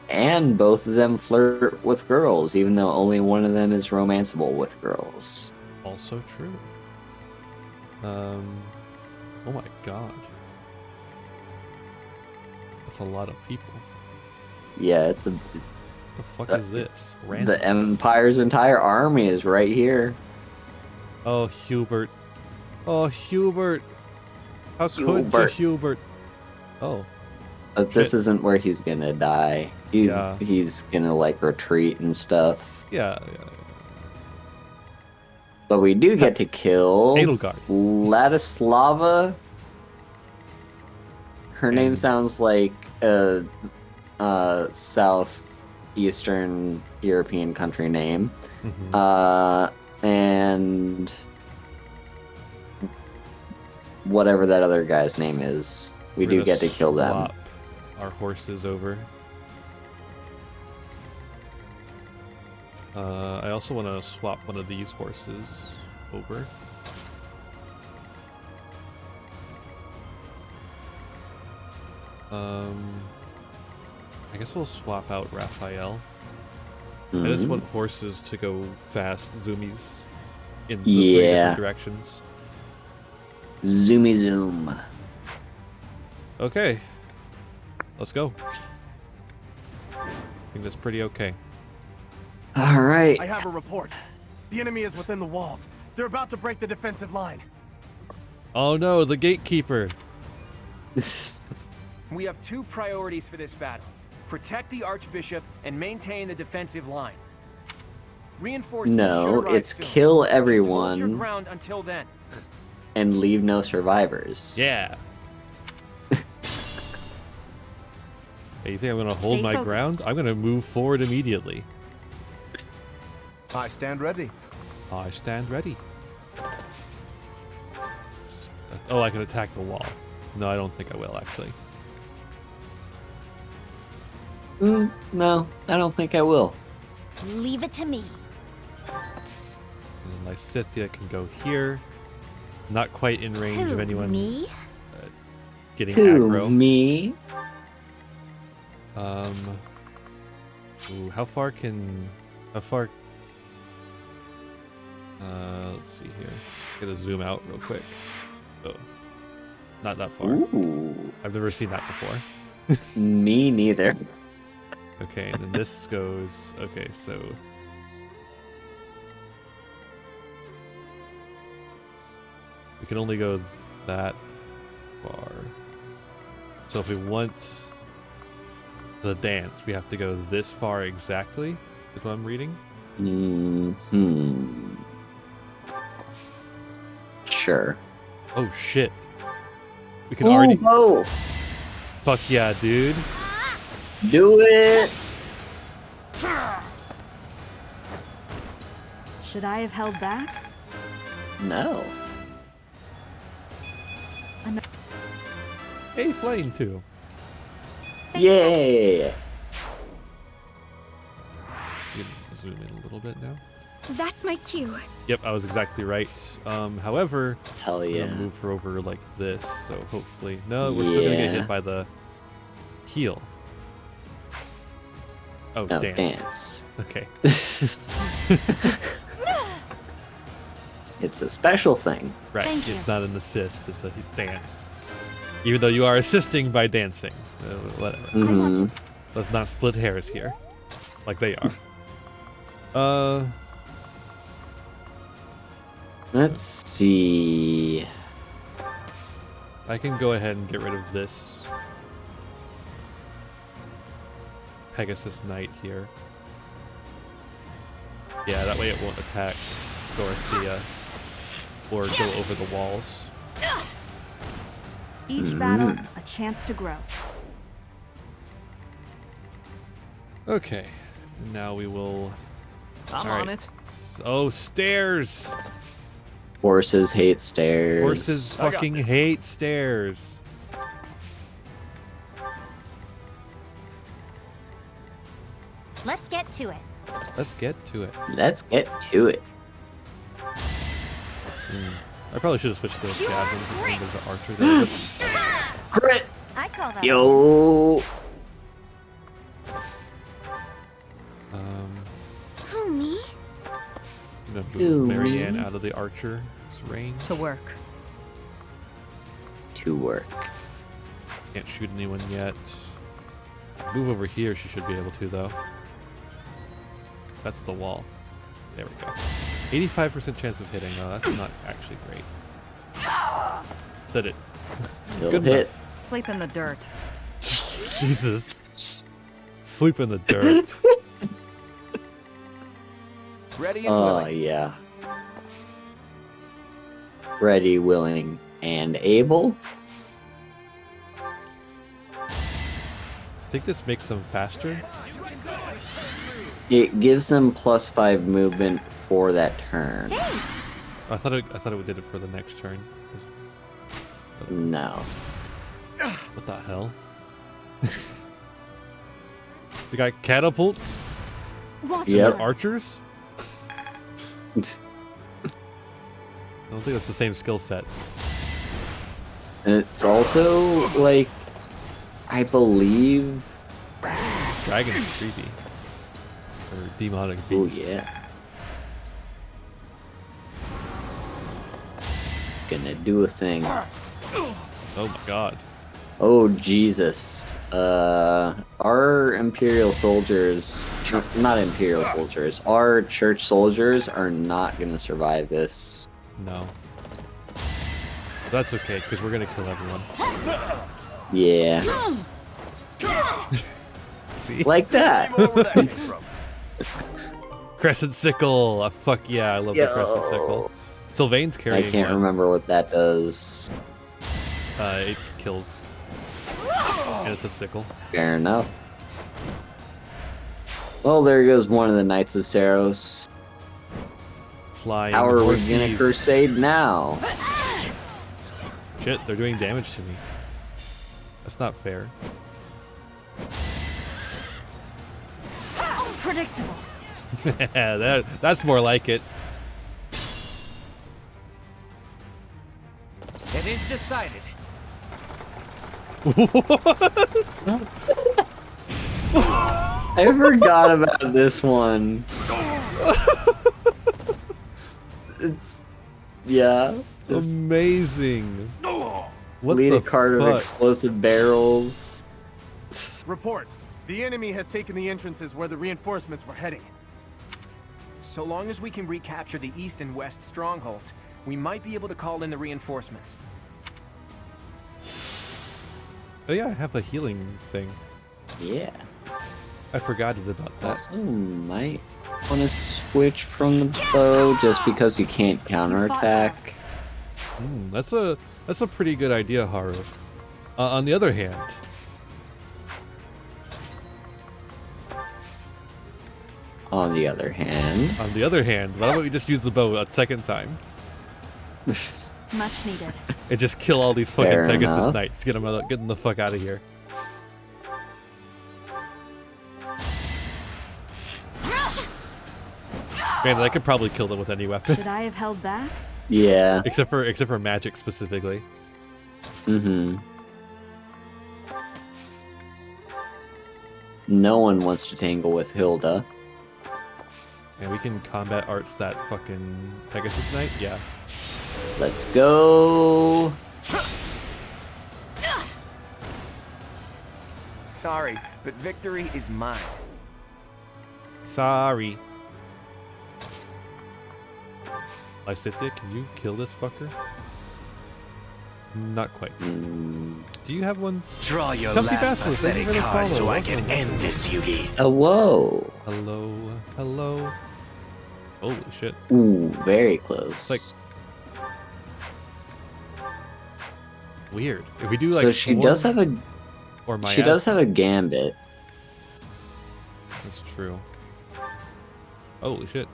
And both of them flirt with girls, even though only one of them is romanceable with girls. Also true. Oh my god. That's a lot of people. Yeah, it's a... What the fuck is this? Random. The Empire's entire army is right here. Oh, Hubert. Oh, Hubert. How could you, Hubert? Oh. But this isn't where he's gonna die. He's gonna, like, retreat and stuff. Yeah. But we do get to kill... Edelgard. Ladislava. Her name sounds like a Southeastern European country name. And whatever that other guy's name is, we do get to kill them. Our horses over. I also want to swap one of these horses over. I guess we'll swap out Raphael. I just want horses to go fast, zoomies, in the 3 different directions. Zoomy zoom. Okay. Let's go. I think that's pretty okay. Alright. I have a report. The enemy is within the walls. They're about to break the defensive line. Oh no, the gatekeeper. We have 2 priorities for this battle. Protect the Archbishop and maintain the defensive line. Reinforcements should arrive it's soon. kill Just hold your everyone ground until then. and leave no survivors. Yeah. Hey, you think I'm gonna hold my ground? I'm gonna move forward immediately. I stand ready. I stand ready. Oh, I can attack the wall. No, I don't think I will, actually. No, I don't think I will. Leave it to me. And Lysithia can go here. Not quite in range of anyone. Me? Getting aggro. Me? Ooh, how far? Let's see here. Gotta zoom out real quick. Oh, not that far. Ooh. I've never seen that before. Me neither. Okay, and then this goes. Okay, so. We can only go that far. So if we want the dance, we have to go this far exactly, is what I'm reading? Sure. Oh shit. We can already. Whoa. Fuck yeah, dude. Do it. Should I have held back? No. Hey, flame too. Yay. You can zoom in a little bit now. That's my cue. Yep, I was exactly right. However, hell yeah, I'm gonna move her over like this, so hopefully, no, we're still gonna get hit by the heel. Oh, no, dance. Okay. It's a special thing. Right. Thank It's you. not an assist. It's a dance. Even though you are assisting by dancing. Whatever. Let's not split hairs here, like they are. Let's see. I can go ahead and get rid of this Pegasus Knight here. Yeah, that way it won't attack Dorothea or go over the walls. Each battle, a chance to grow. Okay, now we will. I'm on it. Oh, stairs! Horses hate stairs. Horses fucking hate stairs. Let's get to it. Let's get to it. Let's get to it. I probably should have switched to javelin because there's an archer there. Crit! I call that. Yo! Who, me? I'm gonna move Marianne out of the archer's range. To work. To work. Can't shoot anyone yet. Move over here, she should be able to though. That's the wall. There we go. 85% chance of hitting. No, that's not actually great. Did it? Good hit. enough. Sleep in the dirt. Jesus. Sleep in the dirt. Ready and willing. Oh, yeah. Ready, willing, and able. I think this makes them faster. It gives them +5 movement for that turn. I thought it did it for the next turn. No. What the hell? We got catapults. Watch Yep. Archers. I don't think that's the same skill set. And it's also, like, I believe... Dragon's creepy. Or demonic Oh, beast. yeah. Gonna do a thing. Oh my god. Oh, Jesus. Our Imperial soldiers... Not Imperial soldiers. Our church soldiers are not gonna survive this. No. That's okay, because we're gonna kill everyone. Yeah. See? Like that. Crescent Sickle! Fuck yeah, I love the Crescent Sickle. Sylvain's I carrying can't one. remember what that does. It kills. And it's a sickle. Fair enough. Well, there goes one of the Knights of Saros. Flying How are we horses. gonna crusade now? Shit, they're doing damage to me. That's not fair. Unpredictable. That's more like it. It is decided. I forgot about this one. It's... Yeah. Just amazing. What lead the a cart of fuck? explosive barrels. Report. The enemy has taken the entrances where the reinforcements were heading. So long as we can recapture the east and west strongholds, we might be able to call in the reinforcements. Oh yeah, I have a healing thing. Yeah. I forgot about that. Also might want to switch from the bow just because you can't counterattack. That's a pretty good idea, Haru. On the other hand, on the other hand, why don't we just use the bow a second time? Much needed. And just kill all these fucking Fair Pegasus enough. Knights. Get them the fuck out of here. Man, I could probably kill them with any weapon. Should I have held back? Yeah. Except for magic specifically. No one wants to tangle with Hilda. And we can combat arts that fucking Pegasus Knight? Yeah. Let's go. Sorry, but victory is mine. Sorry. Lysithia, can you kill this fucker? Not quite. Do you have one? Draw your Comfy last Basilisk, thank you pathetic for the card so follow. I can end this, Yugi. Hello. Hello. Holy shit. Ooh, very close. It's like weird. If we do like so she does have a or she does have a gambit. That's true. Holy shit.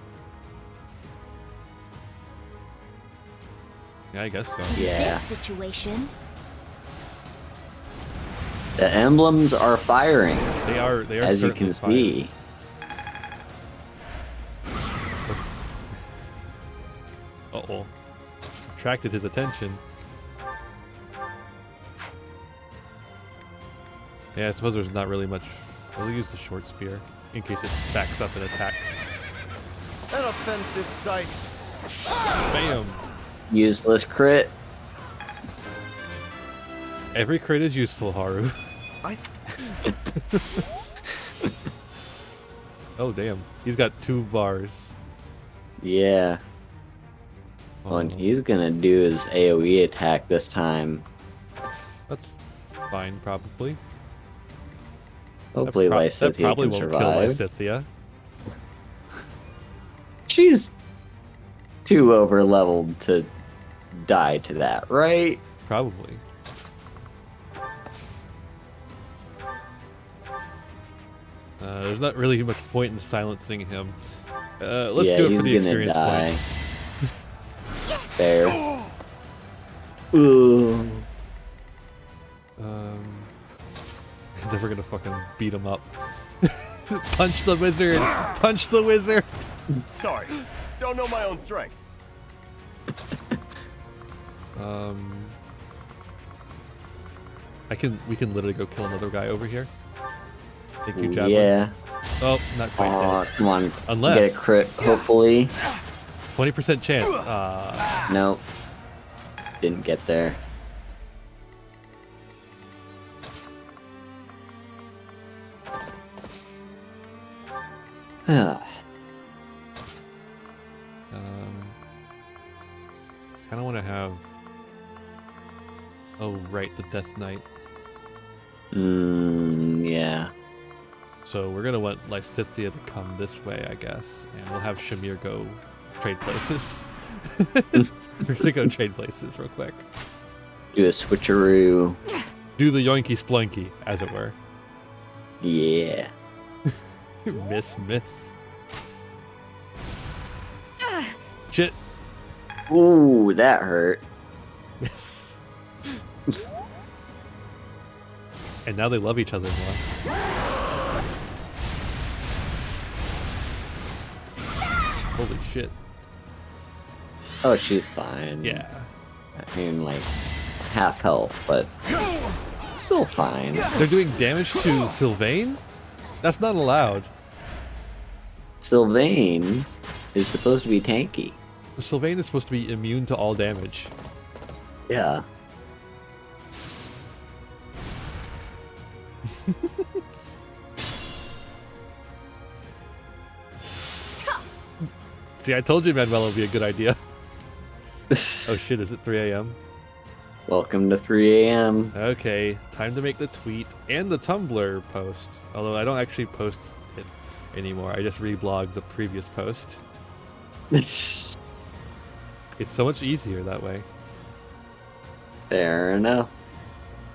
Yeah, I guess so. Yeah. This situation. The emblems are firing. They are as you can see. Uh-oh. Attracted his attention. Yeah, I suppose there's not really much. We'll use the short spear in case it backs up and attacks. An offensive sight. Bam! Useless crit. Every crit is useful, Haru. Oh damn, he's got 2 bars. Yeah. Well, and he's gonna do his AoE attack this time. That's fine, probably. Hopefully, that Lysithia probably can won't survive. kill Lysithia. She's too over leveled to die to that, right? Probably. There's not really much point in silencing him. Let's do it for the experience points. There. Ooh. Never gonna fucking beat him up. Punch the wizard! Punch the wizard! Sorry, don't know my own strength. We can literally go kill another guy over here. Thank you, Javelin. Yeah. Oh, not quite dead. Come on. Unless get a crit, hopefully. 20% chance. Nope. Didn't get there. Kind of want to have. Oh right, the Death Knight. Yeah. So we're gonna want Lysithia to come this way, I guess, and we'll have Shamir go trade places. We're gonna go trade places real quick. Do a switcheroo. Do the yoinky splunky, as it were. Yeah. Miss. Shit. Ooh, that hurt. Miss. And now they love each other more. Holy shit. Oh, she's fine. Yeah. I mean, like, half health, but still fine. They're doing damage to Sylvain? That's not allowed. Sylvain is supposed to be tanky. Sylvain is supposed to be immune to all damage. Yeah. See, I told you Manuela would be a good idea. Oh shit, is it 3 a.m.? Welcome to 3 a.m. Okay, time to make the tweet and the Tumblr post. Although I don't actually post it anymore. I just reblog the previous post. It's so much easier that way. Fair enough.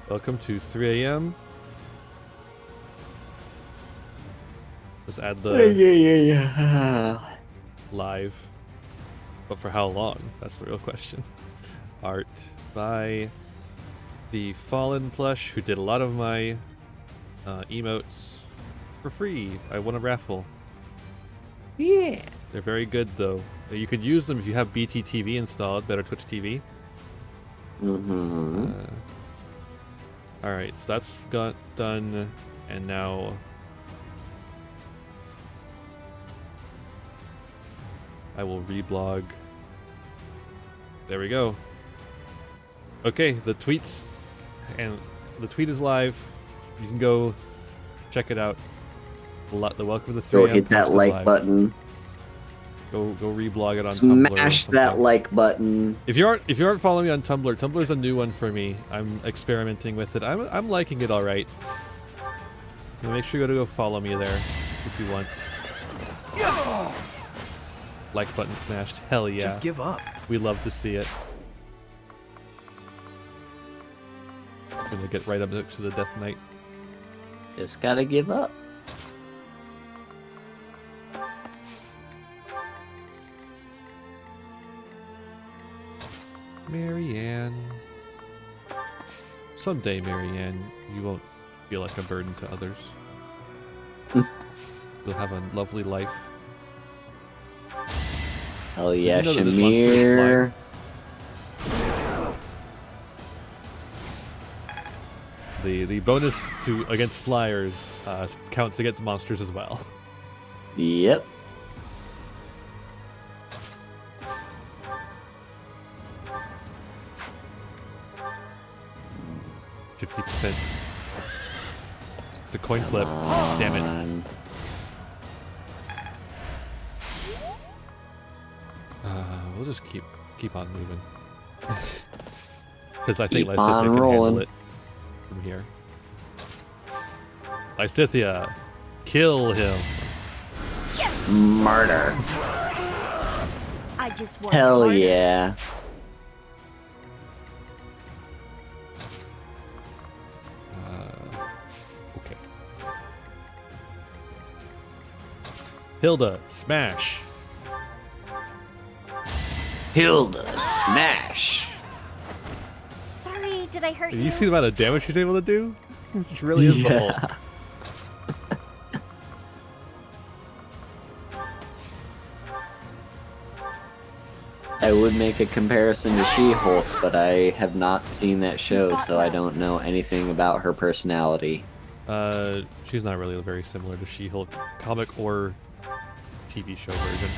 Welcome to 3 a.m. Let's add the live. But for how long? That's the real question. Art by the Fallen Plush, who did a lot of my emotes for free. I won a raffle. Yeah. They're very good though. You could use them if you have BTTV installed, Better Twitch TV. Mm-hmm. Alright, so that's got done, and now I will reblog. There we go. Okay, the tweets, and the tweet is live. You can go check it out. The welcome to 3 Go a.m. hit that post is like live. button. Go reblog it on Tumblr. Smash that like button. If you aren't following me on Tumblr, Tumblr's a new one for me. I'm experimenting with it. I'm liking it all right. So make sure you go follow me there if you want. Like button smashed. Hell yeah. Just give up. We love to see it. Gonna get right up next to the Death Knight. Just gotta give up. Marianne. Someday, Marianne, you won't feel like a burden to others. You'll have a lovely life. Hell yeah, You know that this monster's Shamir. The bonus to against flyers counts against monsters as well. Yep. %. It's a coin flip. Damn it. We'll just keep on moving. Because I think Keep Lysithia on can rolling. handle it from here. Lysithia, kill him. Murder. I just worked Hell hard. yeah. Okay. Hilda, smash. Hilda, smash. Sorry, did I hurt Did you? you see the amount of damage she's able to do? She really is the Hulk. I would make a comparison to She-Hulk, but I have not seen that show, so I don't know anything about her personality. She's not really very similar to She-Hulk, comic or TV show version.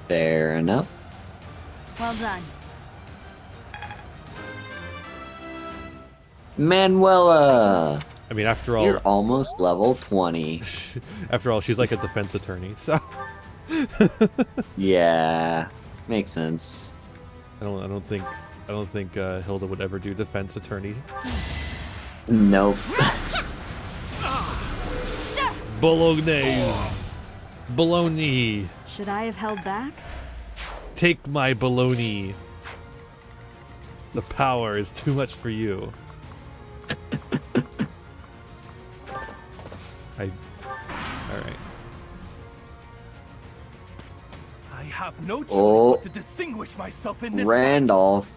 Fair enough. Well done. Manuela! I mean, after all, You're almost level 20. After all, she's like a defense attorney, so. Yeah, makes sense. I don't think Hilda would ever do defense attorney. Nope. Bolognese. Bologna. Should I have held back? Take my bologna. The power is too much for you. Alright. I have no choice Oh. but to distinguish myself in this Randolph.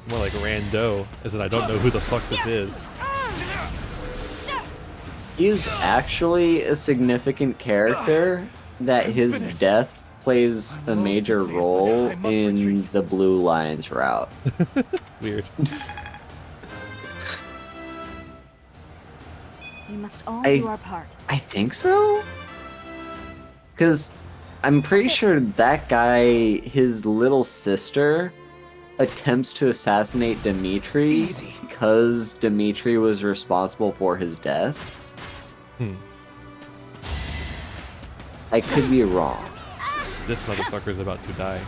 More like Rando, as in I don't know who the fuck this is. He's actually a significant character that his death plays a major role in the Blue Lions route. Weird. We must all I- do our part. I think so? Because I'm pretty sure that guy, his little sister, attempts to assassinate Dimitri because Dimitri was responsible for his death. I could be wrong. This motherfucker's about to die.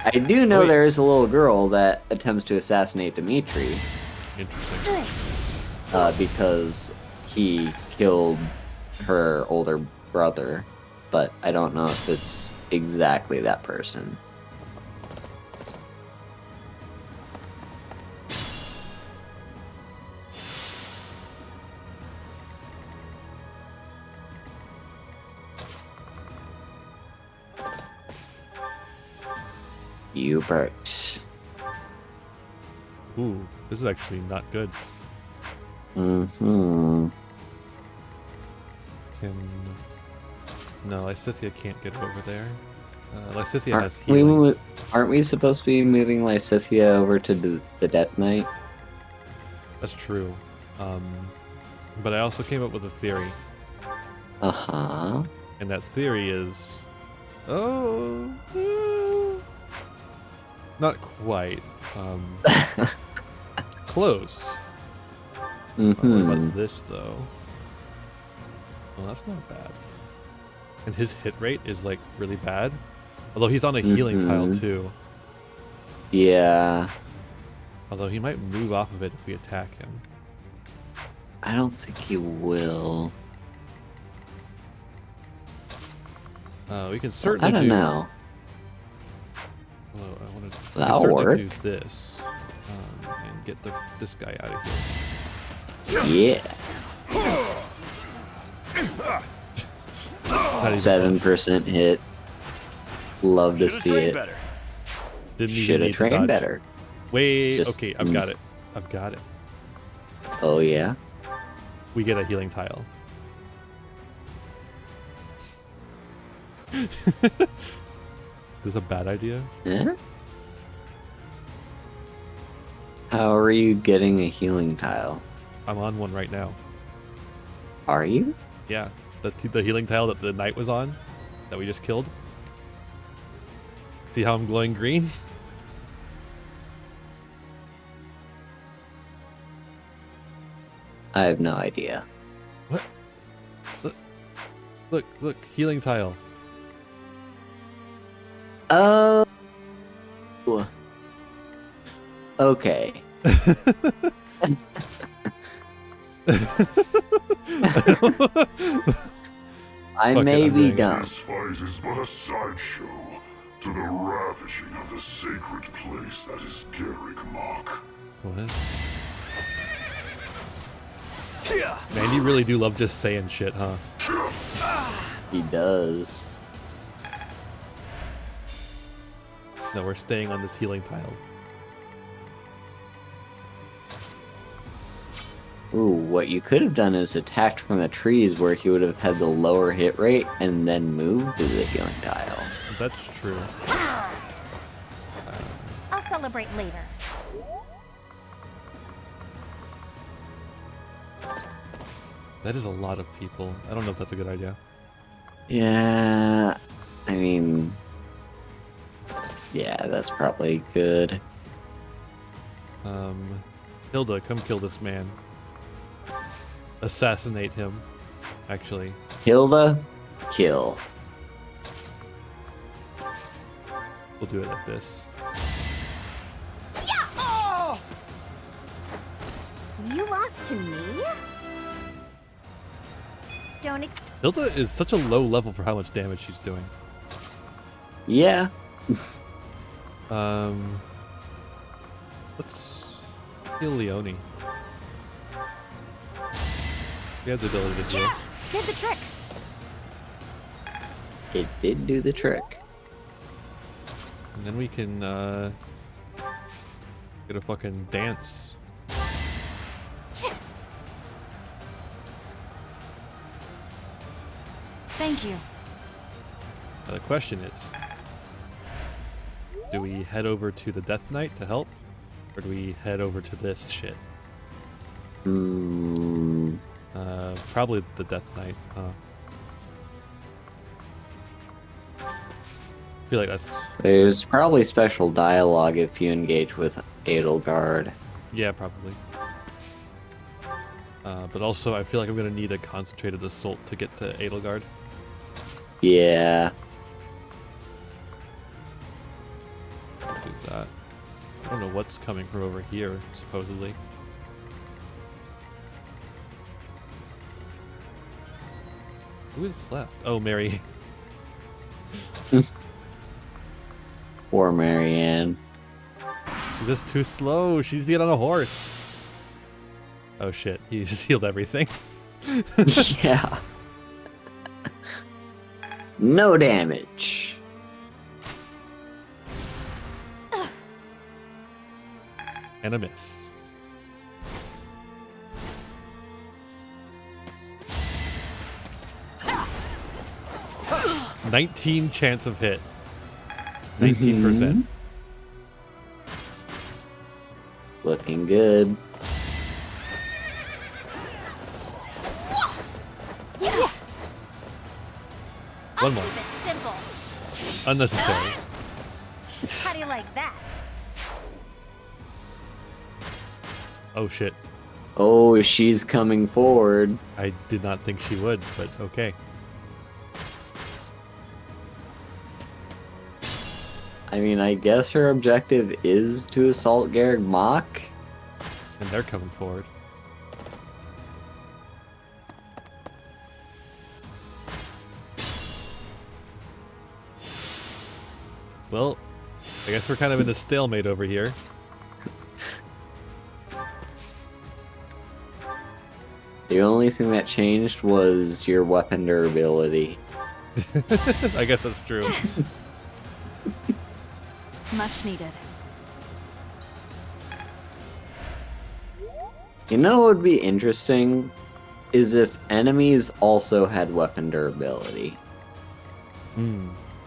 I do know there is a little girl that attempts to assassinate Dimitri. Interesting. Because he killed her older brother, but I don't know if it's exactly that person. Hubert. Ooh, this is actually not good. Mm-hmm. No, Lysithea can't get over there. Lysithea has healing. Aren't we supposed to be moving Lysithea over to the Death Knight? That's true. But I also came up with a theory. Uh-huh. And that theory is... not quite. Close. Mm-hmm. What about this, though? Well, that's not bad. And his hit rate is, like, really bad. Although he's on a healing tile, too. Yeah. Although he might move off of it if we attack him. I don't think he will. We can certainly I don't know. Well, I want to That'll work. do this. And get this guy out of here. Yeah. 7% hit. Love to see it. Should have trained better. Wait, okay, I've got it. I've got it. Oh, yeah? We get a healing tile. Is this a bad idea? Yeah? How are you getting a healing tile? I'm on one right now. Are you? Yeah, the healing tile that the knight was on, that we just killed. See how I'm glowing green? I have no idea. What? Look, healing tile. Oh. Okay. I may be dumb. This fight is but a sideshow to the ravaging of the sacred place that is Garrick-Mach. What? Man, you really do love just saying shit, huh? He does. No, we're staying on this healing tile. Ooh, what you could have done is attacked from the trees where he would have had the lower hit rate and then moved to the healing tile. That's true. I'll celebrate later. That is a lot of people. I don't know if that's a good idea. Yeah, I mean, yeah, that's probably good. Hilda, come kill this man. Assassinate him, actually. Hilda, kill. We'll do it like this. Yeah! Oh! You lost to me? Don't. Hilda is such a low level for how much damage she's doing. Yeah. Let's kill Leone. He has the ability to heal. Did the trick. It did do the trick. And then we can get a fucking dance. Thank you. Now the question is, do we head over to the Death Knight to help? Or do we head over to this shit? Probably the Death Knight, huh? I feel like that's... There's probably special dialogue if you engage with Edelgard. Yeah, probably. But also, I feel like I'm gonna need a concentrated assault to get to Edelgard. Yeah. Do that. I don't know what's coming from over here, supposedly. Who is left? Oh, Mary. Poor Marianne. She's just too slow. She's get on a horse. Oh shit, he just healed everything. Yeah. No damage. And a miss. $19 chance of hit. 19%. Looking good. One more. Simple. Unnecessary. How do you like that? Oh shit. Oh, she's coming forward. I did not think she would, but okay. I mean, I guess her objective is to assault Garrick Mach. And they're coming forward. Well, I guess we're kind of in a stalemate over here. The only thing that changed was your weapon durability. I guess that's true. Much needed. You know what would be interesting? Is if enemies also had weapon durability.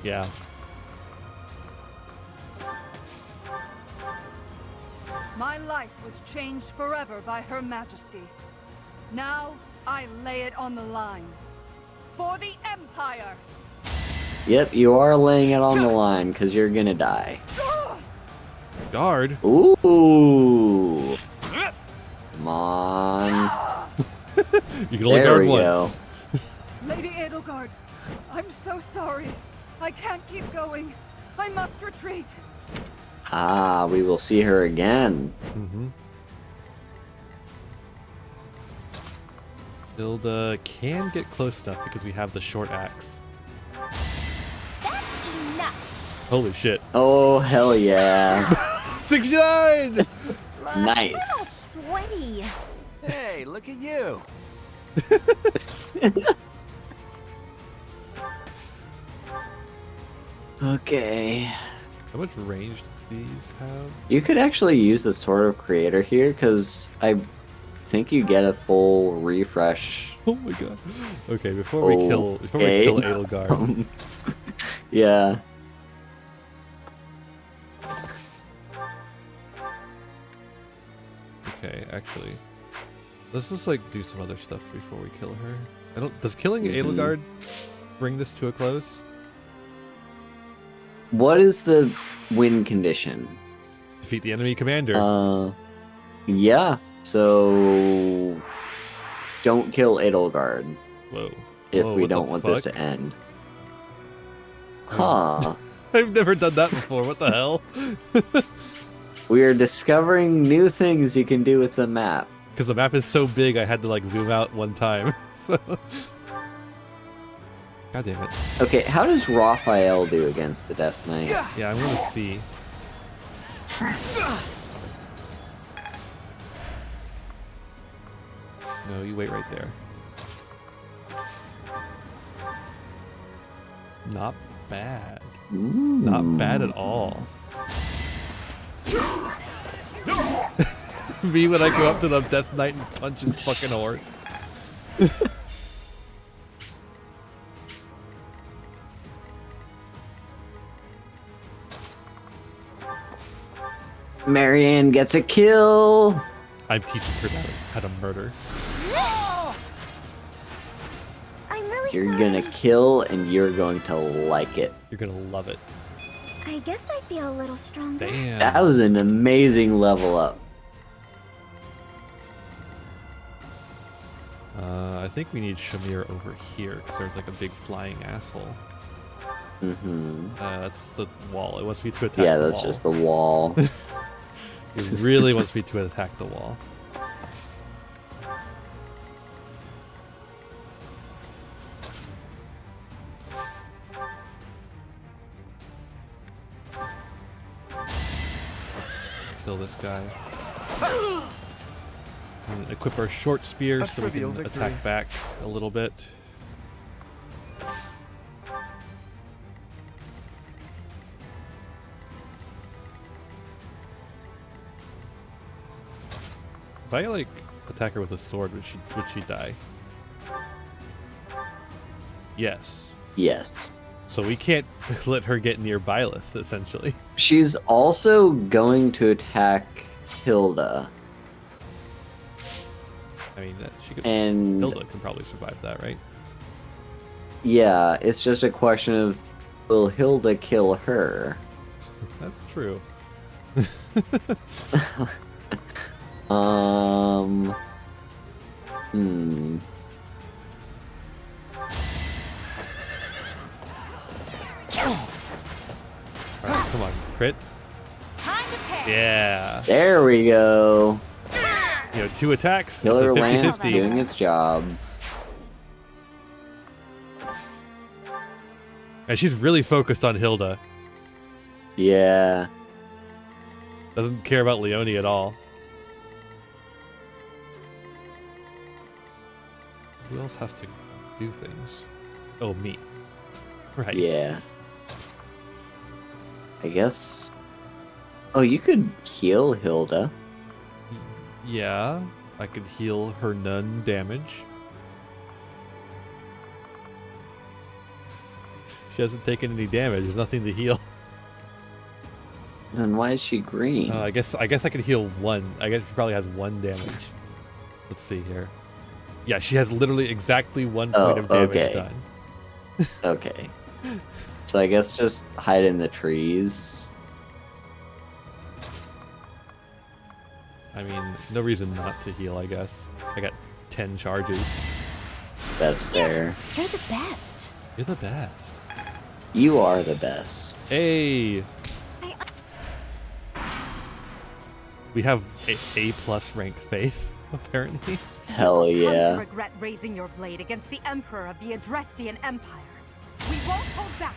Yeah. My life was changed forever by Her Majesty. Now, I lay it on the line. For the Empire! Yep, you are laying it on the line, because you're gonna die. Guard? Ooh! Come on. You can only guard once. Lady Edelgard, I'm so sorry. I can't keep going. I must retreat. Ah, we will see her again. Hilda can get close enough because we have the short axe. That's enough. Holy shit. Oh, hell yeah. 69! Nice. Sweaty. Hey, look at you. Okay. How much range do these have? You could actually use the Sword of Creator here, because I think you get a full refresh. Oh my god. Okay, before we kill Edelgard. Yeah. Okay, actually. Let's just like do some other stuff before we kill her. Does killing Edelgard bring this to a close? What is the win condition? Defeat the enemy commander. Yeah. So don't kill Edelgard. Whoa. If Whoa, we what don't the want fuck? this to end. Huh. I've never done that before. What the hell? We are discovering new things you can do with the map. Because the map is so big, I had to like zoom out one time. So. God damn it. Okay, how does Raphael do against the Death Knight? Yeah, I want to see. No, you wait right there. Not bad. Not bad at all. Me when I go up to the Death Knight and punch his fucking horse. Marianne gets a kill. I'm teaching her how to murder. I'm really You're sorry. gonna kill and you're going to like it. You're gonna love it. I guess I feel a little stronger. Damn. That was an amazing level up. I think we need Shamir over here because there's like a big flying asshole. That's the wall. It wants me to attack the wall. Yeah, that's just the wall. It really wants me to attack the wall. Kill this guy. And equip our short spear so we can attack back a little bit. If I like attack her with a sword, would she die? Yes. Yes. So we can't let her get near Byleth, essentially. She's also going to attack Hilda. I mean, she could. And Hilda can probably survive that, right? Yeah, it's just a question of, will Hilda kill her? That's true. Alright, come on, crit. Yeah. There we go. You know, 2 attacks. Killer It's a 50-50. Lance doing its job. And she's really focused on Hilda. Yeah. Doesn't care about Leonie at all. Who else has to do things? Oh, me. Right. Yeah. I guess... Oh, you could heal Hilda. Yeah, I could heal her none damage. She hasn't taken any damage. There's nothing to heal. Then why is she green? I guess I could heal 1. I guess she probably has 1 damage. Let's see here. Yeah, she has literally exactly 1 point of damage done. Okay. So I guess just hide in the trees. I mean, no reason not to heal, I guess. I got 10 charges. That's fair. You're the best. You're the best. You are the best. Hey! We have A+ rank Faith, apparently. Hell yeah. Come to regret raising your blade against the Emperor of the Adrestian Empire. We won't hold back.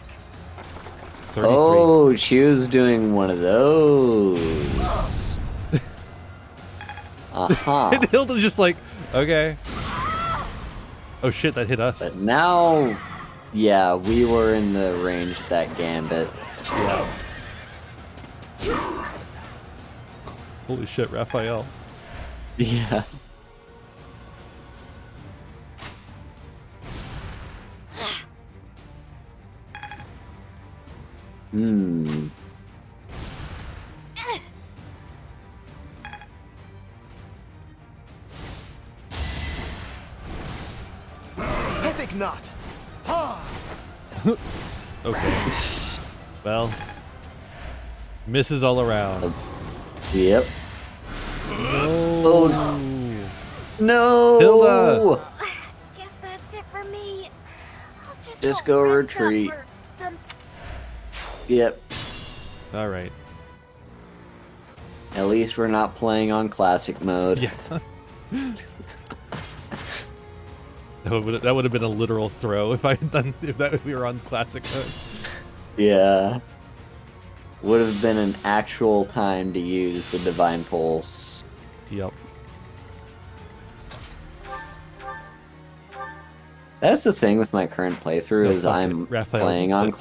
33. Oh, she was doing one of those. And Hilda's just like, okay. Oh shit, that hit us. But now, yeah, we were in the range of that gambit. Yeah. Holy shit, Raphael. Yeah. I think not. Okay. Well, misses all around. Yep. No. Oh. No. Hilda. Guess that's it for me. I'll Just go retreat. Yep. All right. At least we're not playing on classic mode. Yeah. That would have been a literal throw if we were on classic mode. Yeah. Would have been an actual time to use the Divine Pulse. Yep. That's the thing with my current playthrough is I'm playing on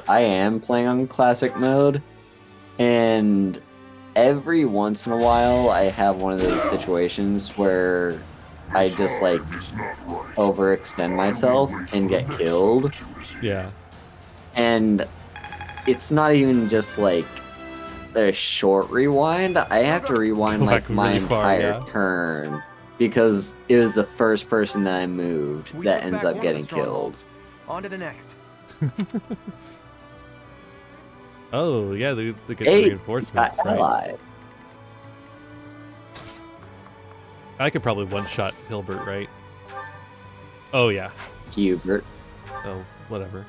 I am playing on classic mode, and every once in a while I have one of those situations where I just like overextend myself and get killed. Yeah. And it's not even just like a short rewind. I have to rewind like my entire turn because it was the first person that I moved that ends up getting killed. On to the next. Oh yeah, they get reinforcements, right? I could probably one-shot Hilbert, right? Oh, yeah. Hubert. Oh, whatever.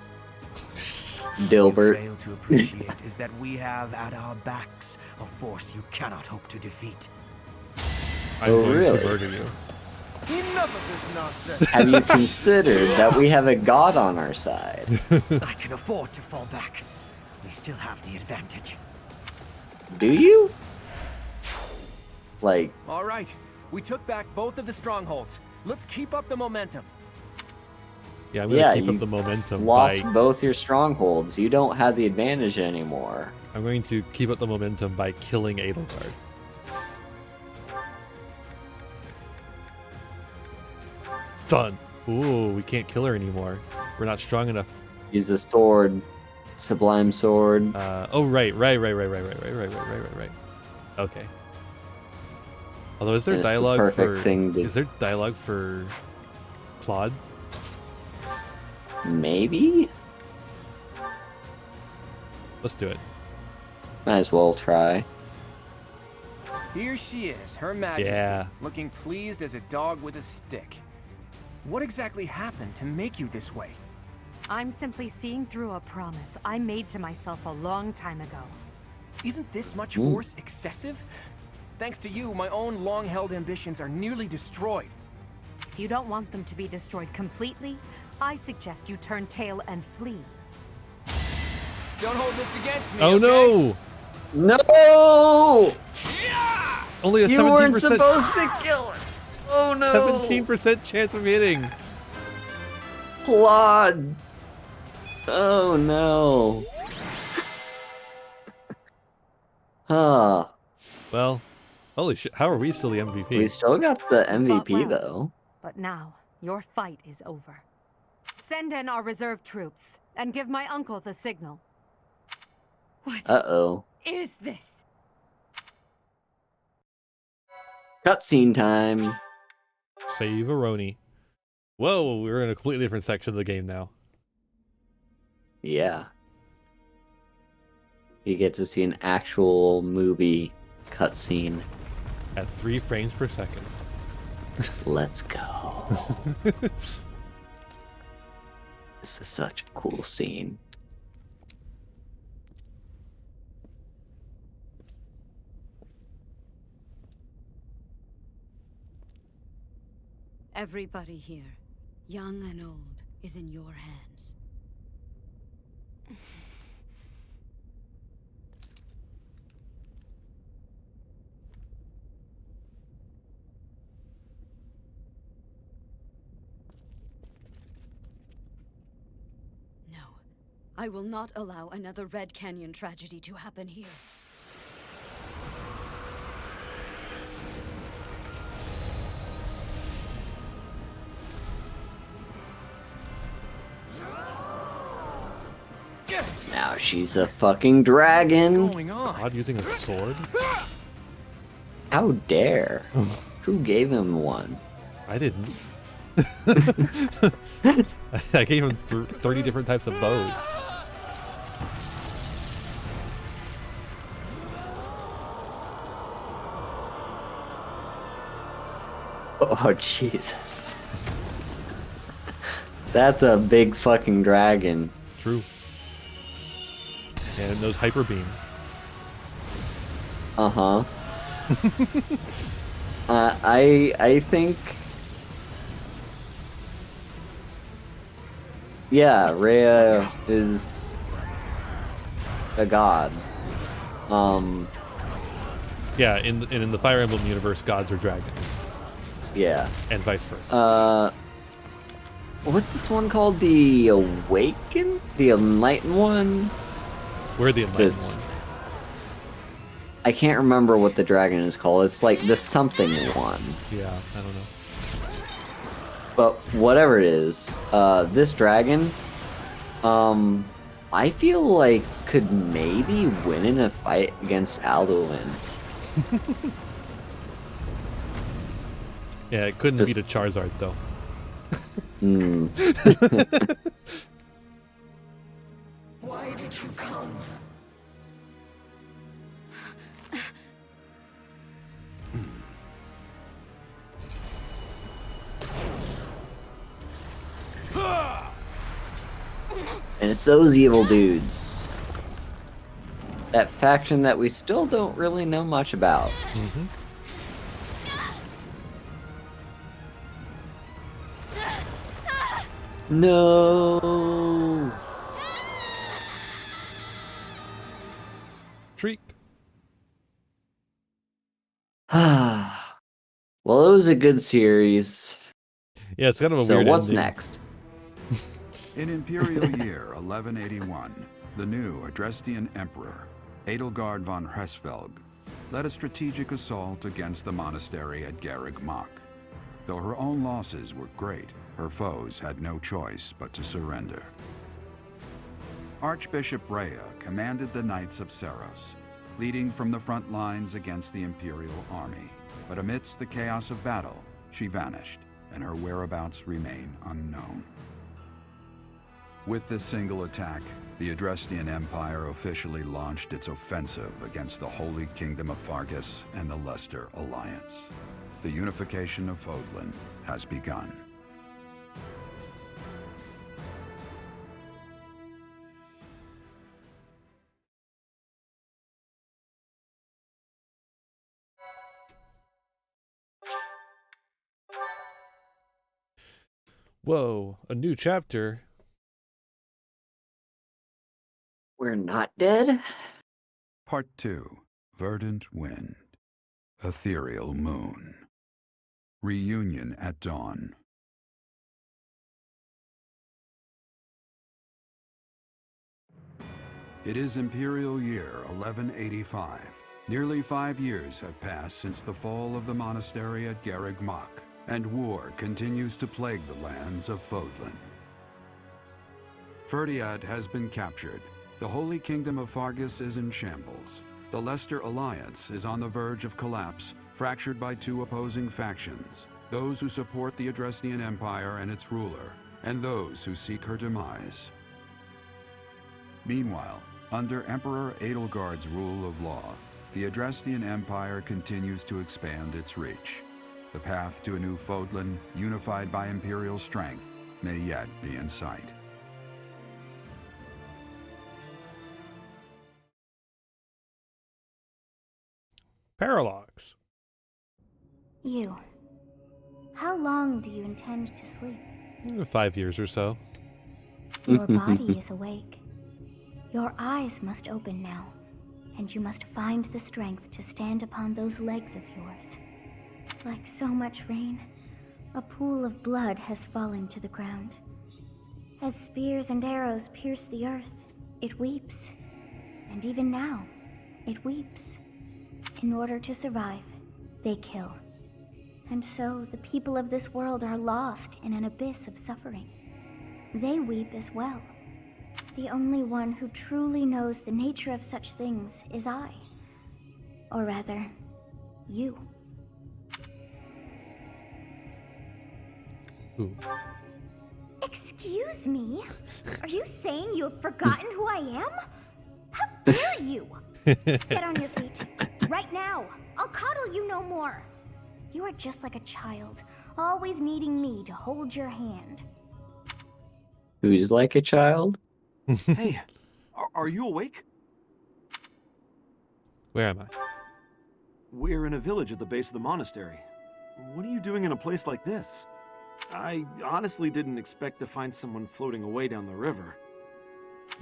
Dilbert. What you fail to appreciate is that we have at our backs a force you cannot hope to defeat. I'm going to murder you. Enough of this nonsense. Have you considered that we have a god on our side? I can afford to fall back. We still have the advantage. Do you? Like... All right. We took back both of the strongholds. Let's keep up the momentum. Yeah, I'm going to keep up the momentum. Lost both your strongholds. You don't have the advantage anymore. I'm going to keep up the momentum by killing Edelgard. Done. Ooh, we can't kill her anymore. We're not strong enough. Use the sword. Sublime sword. Oh, right. Okay. Although, is there dialogue for... Is there dialogue for Claude? Maybe? Let's do it. Might as well try. Here she is, Her Majesty, looking pleased as a dog with a stick. What exactly happened to make you this way? I'm simply seeing through a promise I made to myself a long time ago. Isn't this much force excessive? Thanks to you, my own long-held ambitions are nearly destroyed. If you don't want them to be destroyed completely, I suggest you turn tail and flee. Don't hold this against me, Oh, okay? No! No! Only a 17%. You weren't supposed to kill it. Oh no! 17% chance of hitting. Claude. Oh no. Huh. Well, holy shit. How are we still the MVP? We still got the MVP well, though. But now, your fight is over. Send in our reserve troops, and give my uncle the signal. What Uh-oh. is this? Cutscene time. Save Aroni. Whoa, we're in a completely different section of the game now. Yeah. You get to see an actual movie cutscene. At 3 frames per second. Let's go. This is such a cool scene. Everybody here, young and old, is in your hands. No, I will not allow another Red Canyon tragedy to happen here. Now she's a fucking dragon. What's going on? God using a sword? How dare? Who gave him one? I didn't. I gave him 30 different types of bows. Oh, Jesus. That's a big fucking dragon. True. And it knows Hyper Beam. Uh-huh. I think... Yeah, Rhea is a god. Yeah, in the Fire Emblem universe, gods are dragons. Yeah. And vice versa. What's this one called? The Awakened? The Enlightened one? We're the Enlightened one. I can't remember what the dragon is called. It's like the something one. Yeah, I don't know. But whatever it is, this dragon, I feel like could maybe win in a fight against Alduin. Yeah, it couldn't beat a Charizard though. Why did you come? And it's those evil dudes. That faction that we still don't really know much about. Mm-hmm. No. Treat. Well, it was a good series. Yeah, it's kind of a so weird what's ending. next? In Imperial Year 1181, the new Adrestian Emperor, Edelgard von Hresvelg, led a strategic assault against the monastery at Garreg Mach. Though her own losses were great, her foes had no choice but to surrender. Archbishop Rhea commanded the Knights of Seros, leading from the front lines against the Imperial army. But amidst the chaos of battle, she vanished, and her whereabouts remain unknown. With this single attack, the Adrestian Empire officially launched its offensive against the Holy Kingdom of Fargus and the Leicester Alliance. The unification of Fodlan has begun. Whoa, a new chapter. We're not dead? Part 2. Verdant Wind. Ethereal Moon. Reunion at Dawn. It is Imperial Year 1185. Nearly 5 years have passed since the fall of the monastery at Garreg Mach, and war continues to plague the lands of Fodlan. Ferdiad has been captured. The Holy Kingdom of Fargus is in shambles. The Leicester Alliance is on the verge of collapse, fractured by two opposing factions, those who support the Adrestian Empire and its ruler, and those who seek her demise. Meanwhile, under Emperor Edelgard's rule of law, the Adrestian Empire continues to expand its reach. The path to a new Fodlan, unified by imperial strength, may yet be in sight. Parallax. You. How long do you intend to sleep? 5 years or so. Your body is awake. Your eyes must open now, and you must find the strength to stand upon those legs of yours. Like so much rain, a pool of blood has fallen to the ground. As spears and arrows pierce the earth, it weeps. And even now, it weeps. In order to survive, they kill. And so the people of this world are lost in an abyss of suffering. They weep as well. The only one who truly knows the nature of such things is I. Or rather, you. Ooh. Excuse me? Are you saying you have forgotten who I am? How dare you? Get on your feet. Right now. I'll coddle you no more. You are just like a child, always needing me to hold your hand. Who's like a child? Hey, are you awake? Where am I? We're in a village at the base of the monastery. What are you doing in a place like this? I honestly didn't expect to find someone floating away down the river.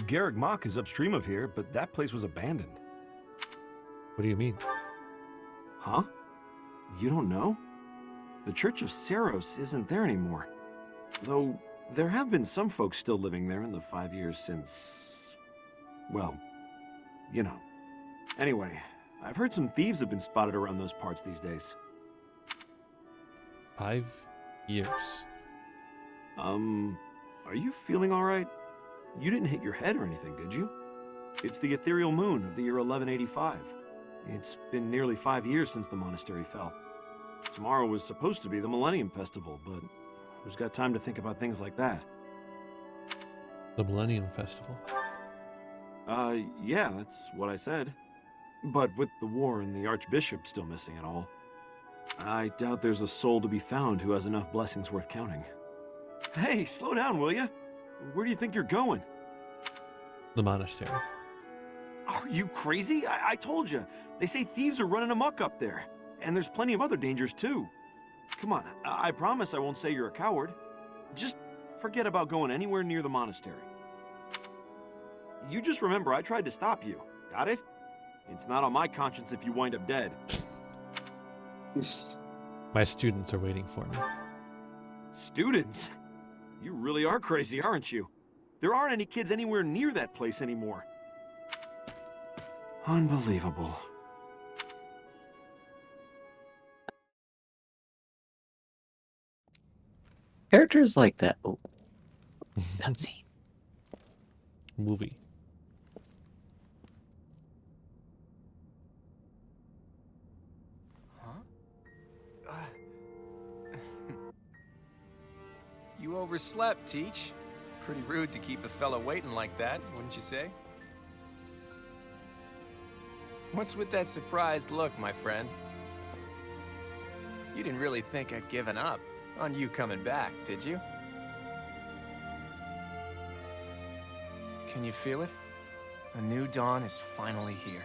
Garreg Mach is upstream of here, but that place was abandoned. What do you mean? Huh? You don't know? The Church of Seros isn't there anymore. Though, there have been some folks still living there in the 5 years since... well, you know. Anyway, I've heard some thieves have been spotted around those parts these days. 5 years. Are you feeling alright? You didn't hit your head or anything, did you? It's the ethereal moon of the year 1185. It's been nearly 5 years since the monastery fell. Tomorrow was supposed to be the Millennium Festival, but who's got time to think about things like that? The Millennium Festival. Yeah, that's what I said. But with the war and the Archbishop still missing it all, I doubt there's a soul to be found who has enough blessings worth counting. Hey, slow down, will ya? Where do you think you're going? The monastery. Are you crazy? I told you. They say thieves are running amok up there. And there's plenty of other dangers, too. Come on, I promise I won't say you're a coward. Just forget about going anywhere near the monastery. You just remember I tried to stop you. Got it? It's not on my conscience if you wind up dead. My students are waiting for me. Students? You really are crazy, aren't you? There aren't any kids anywhere near that place anymore. Unbelievable. Characters like that. Oh. That scene. Movie. You overslept, Teach. Pretty rude to keep a fella waiting like that, wouldn't you say? What's with that surprised look, my friend? You didn't really think I'd given up on you coming back, did you? Can you feel it? A new dawn is finally here.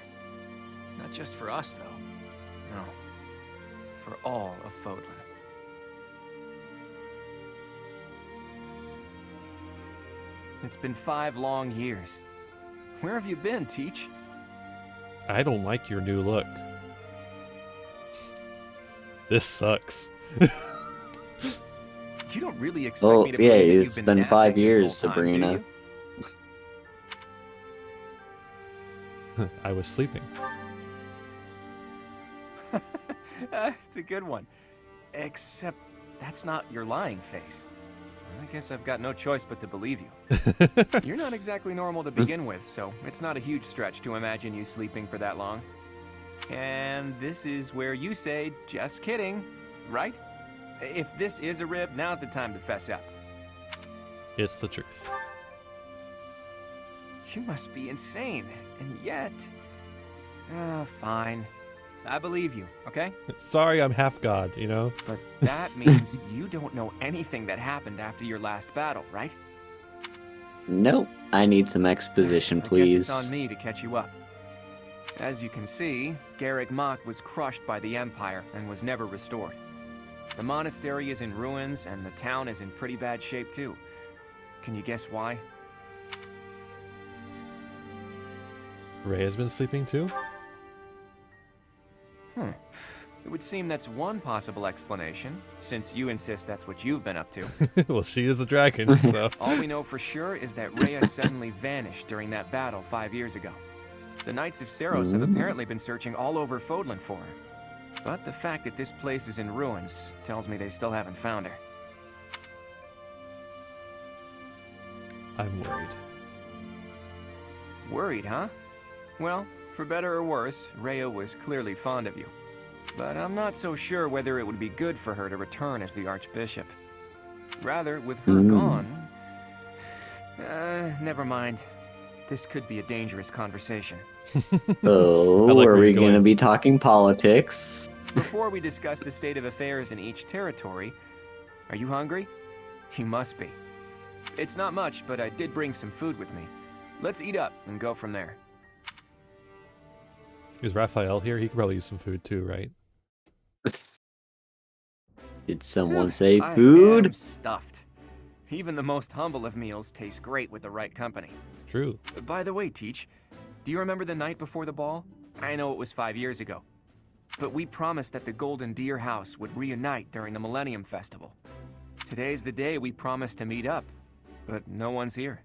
Not just for us, though. No. For all of Fodlan. It's been 5 long years. Where have you been, Teach? I don't like your new look. This sucks. You don't really expect me to believe that it's you've been 5 napping this years, whole time, do Sabrina. you? I was sleeping. It's a good one. Except that's not your lying face. I guess I've got no choice but to believe you. You're not exactly normal to begin with, so it's not a huge stretch to imagine you sleeping for that long. And this is where you say, just kidding, right? If this is a rib, now's the time to fess up. It's the truth. You must be insane, and yet... fine. I believe you, okay? Sorry, I'm half god, you know? But that means you don't know anything that happened after your last battle, right? Nope. I need some exposition, I please. guess it's on me to catch you up. As you can see, Garrick Mach was crushed by the Empire and was never restored. The monastery is in ruins, and the town is in pretty bad shape too. Can you guess why? Ray has been sleeping too? It would seem that's one possible explanation, since you insist that's what you've been up to. Well, she is a dragon, so... All we know for sure is that Rhea suddenly vanished during that battle 5 years ago. The Knights of Seiros have apparently been searching all over Fodlan for her. But the fact that this place is in ruins tells me they still haven't found her. I'm worried. Worried, huh? Well, for better or worse, Rhea was clearly fond of you. But I'm not so sure whether it would be good for her to return as the Archbishop. Rather, with her gone... never mind. This could be a dangerous conversation. Oh, like are where we you're going to going. be talking politics? Before we discuss the state of affairs in each territory, are you hungry? You must be. It's not much, but I did bring some food with me. Let's eat up and go from there. Is Raphael here? He could probably use some food too, right? Did someone say I food? am stuffed. Even the most humble of meals taste great with the right company. True. By the way, Teach, do you remember the night before the ball? I know it was 5 years ago. But we promised that the Golden Deer House would reunite during the Millennium Festival. Today's the day we promised to meet up, but no one's here.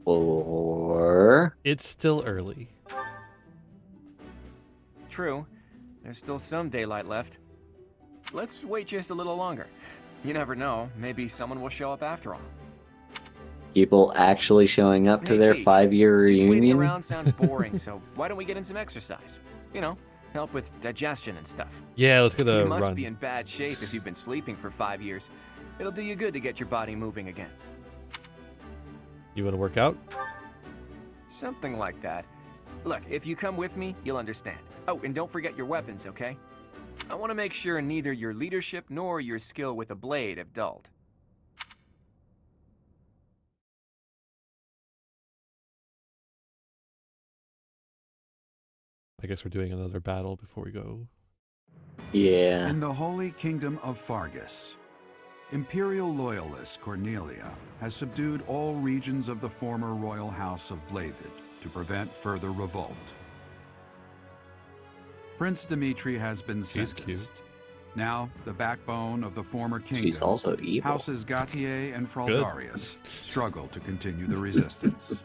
Or... It's still early. True. There's still some daylight left. Let's wait just a little longer. You never know, maybe someone will show up after all. People actually showing up to their Teach, 5-year just waiting reunion? around sounds boring, so why don't we get in some exercise? You know, help with digestion and stuff. Yeah, let's get a You must run. be in bad shape if you've been sleeping for 5 years. It'll do you good to get your body moving again. You want to work out? Something like that. Look, if you come with me, you'll understand. Oh, and don't forget your weapons, okay? I want to make sure neither your leadership nor your skill with a blade have dulled. I guess we're doing another battle before we go. Yeah. In the Holy Kingdom of Fargus, Imperial loyalist Cornelia has subdued all regions of the former royal house of Bladed to prevent further revolt. Prince Dimitri has been sentenced. Now, the backbone of the former kingdom, She's also evil. Houses Gautier and Fraldarius, struggle to continue the resistance.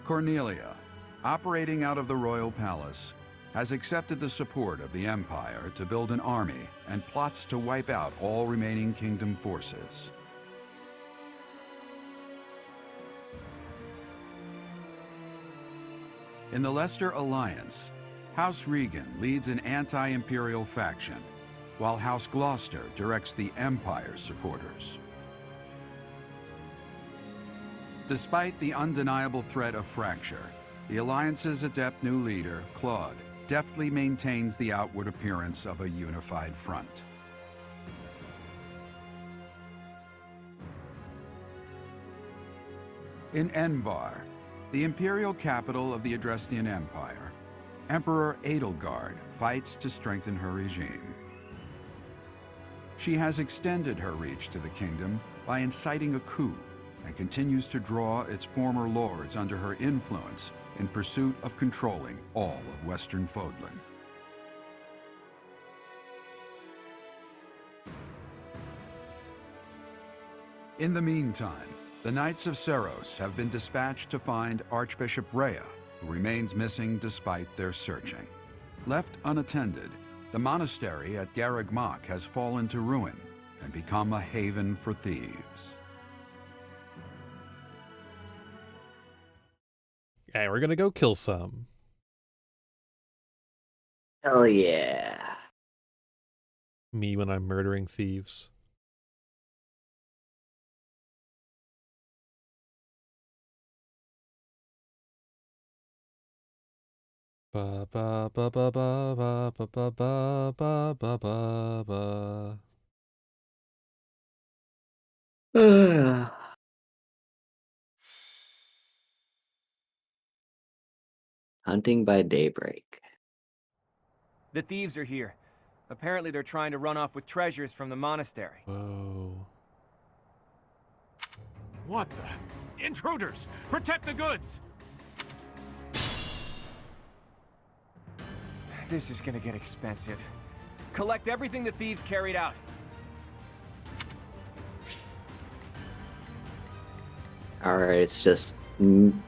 Cornelia, operating out of the royal palace, has accepted the support of the Empire to build an army and plots to wipe out all remaining kingdom forces. In the Leicester Alliance, House Regan leads an anti-imperial faction, while House Gloucester directs the Empire's supporters. Despite the undeniable threat of fracture, the Alliance's adept new leader, Claude, deftly maintains the outward appearance of a unified front. In Enbar, the imperial capital of the Adrestian Empire, Emperor Edelgard fights to strengthen her regime. She has extended her reach to the kingdom by inciting a coup and continues to draw its former lords under her influence in pursuit of controlling all of Western Fodlan. In the meantime, the Knights of Seros have been dispatched to find Archbishop Rhea, who remains missing despite their searching. Left unattended, the monastery at Garreg Mach has fallen to ruin and become a haven for thieves. Hey, we're gonna go kill some. Hell yeah. Me when I'm murdering thieves. Ba ba ba ba ba ba ba ba ba ba ba ba ba. Hunting by daybreak. The thieves are here. Apparently they're trying to run off with treasures from the monastery. Whoa. What the? Intruders! Protect the goods! This is gonna get expensive. Collect everything the thieves carried out. Alright, it's just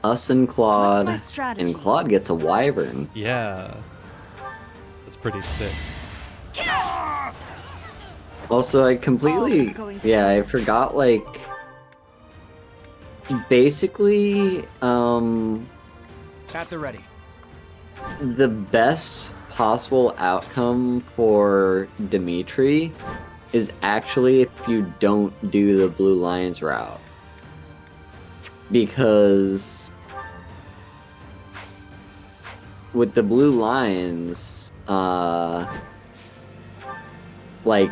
us and Claude. What's my strategy? And Claude gets a wyvern. Yeah. That's pretty sick. Also, I completely... Yeah, I forgot, like... Basically, At the ready. the best possible outcome for Dimitri is actually if you don't do the Blue Lions route. Because with the Blue Lions, like,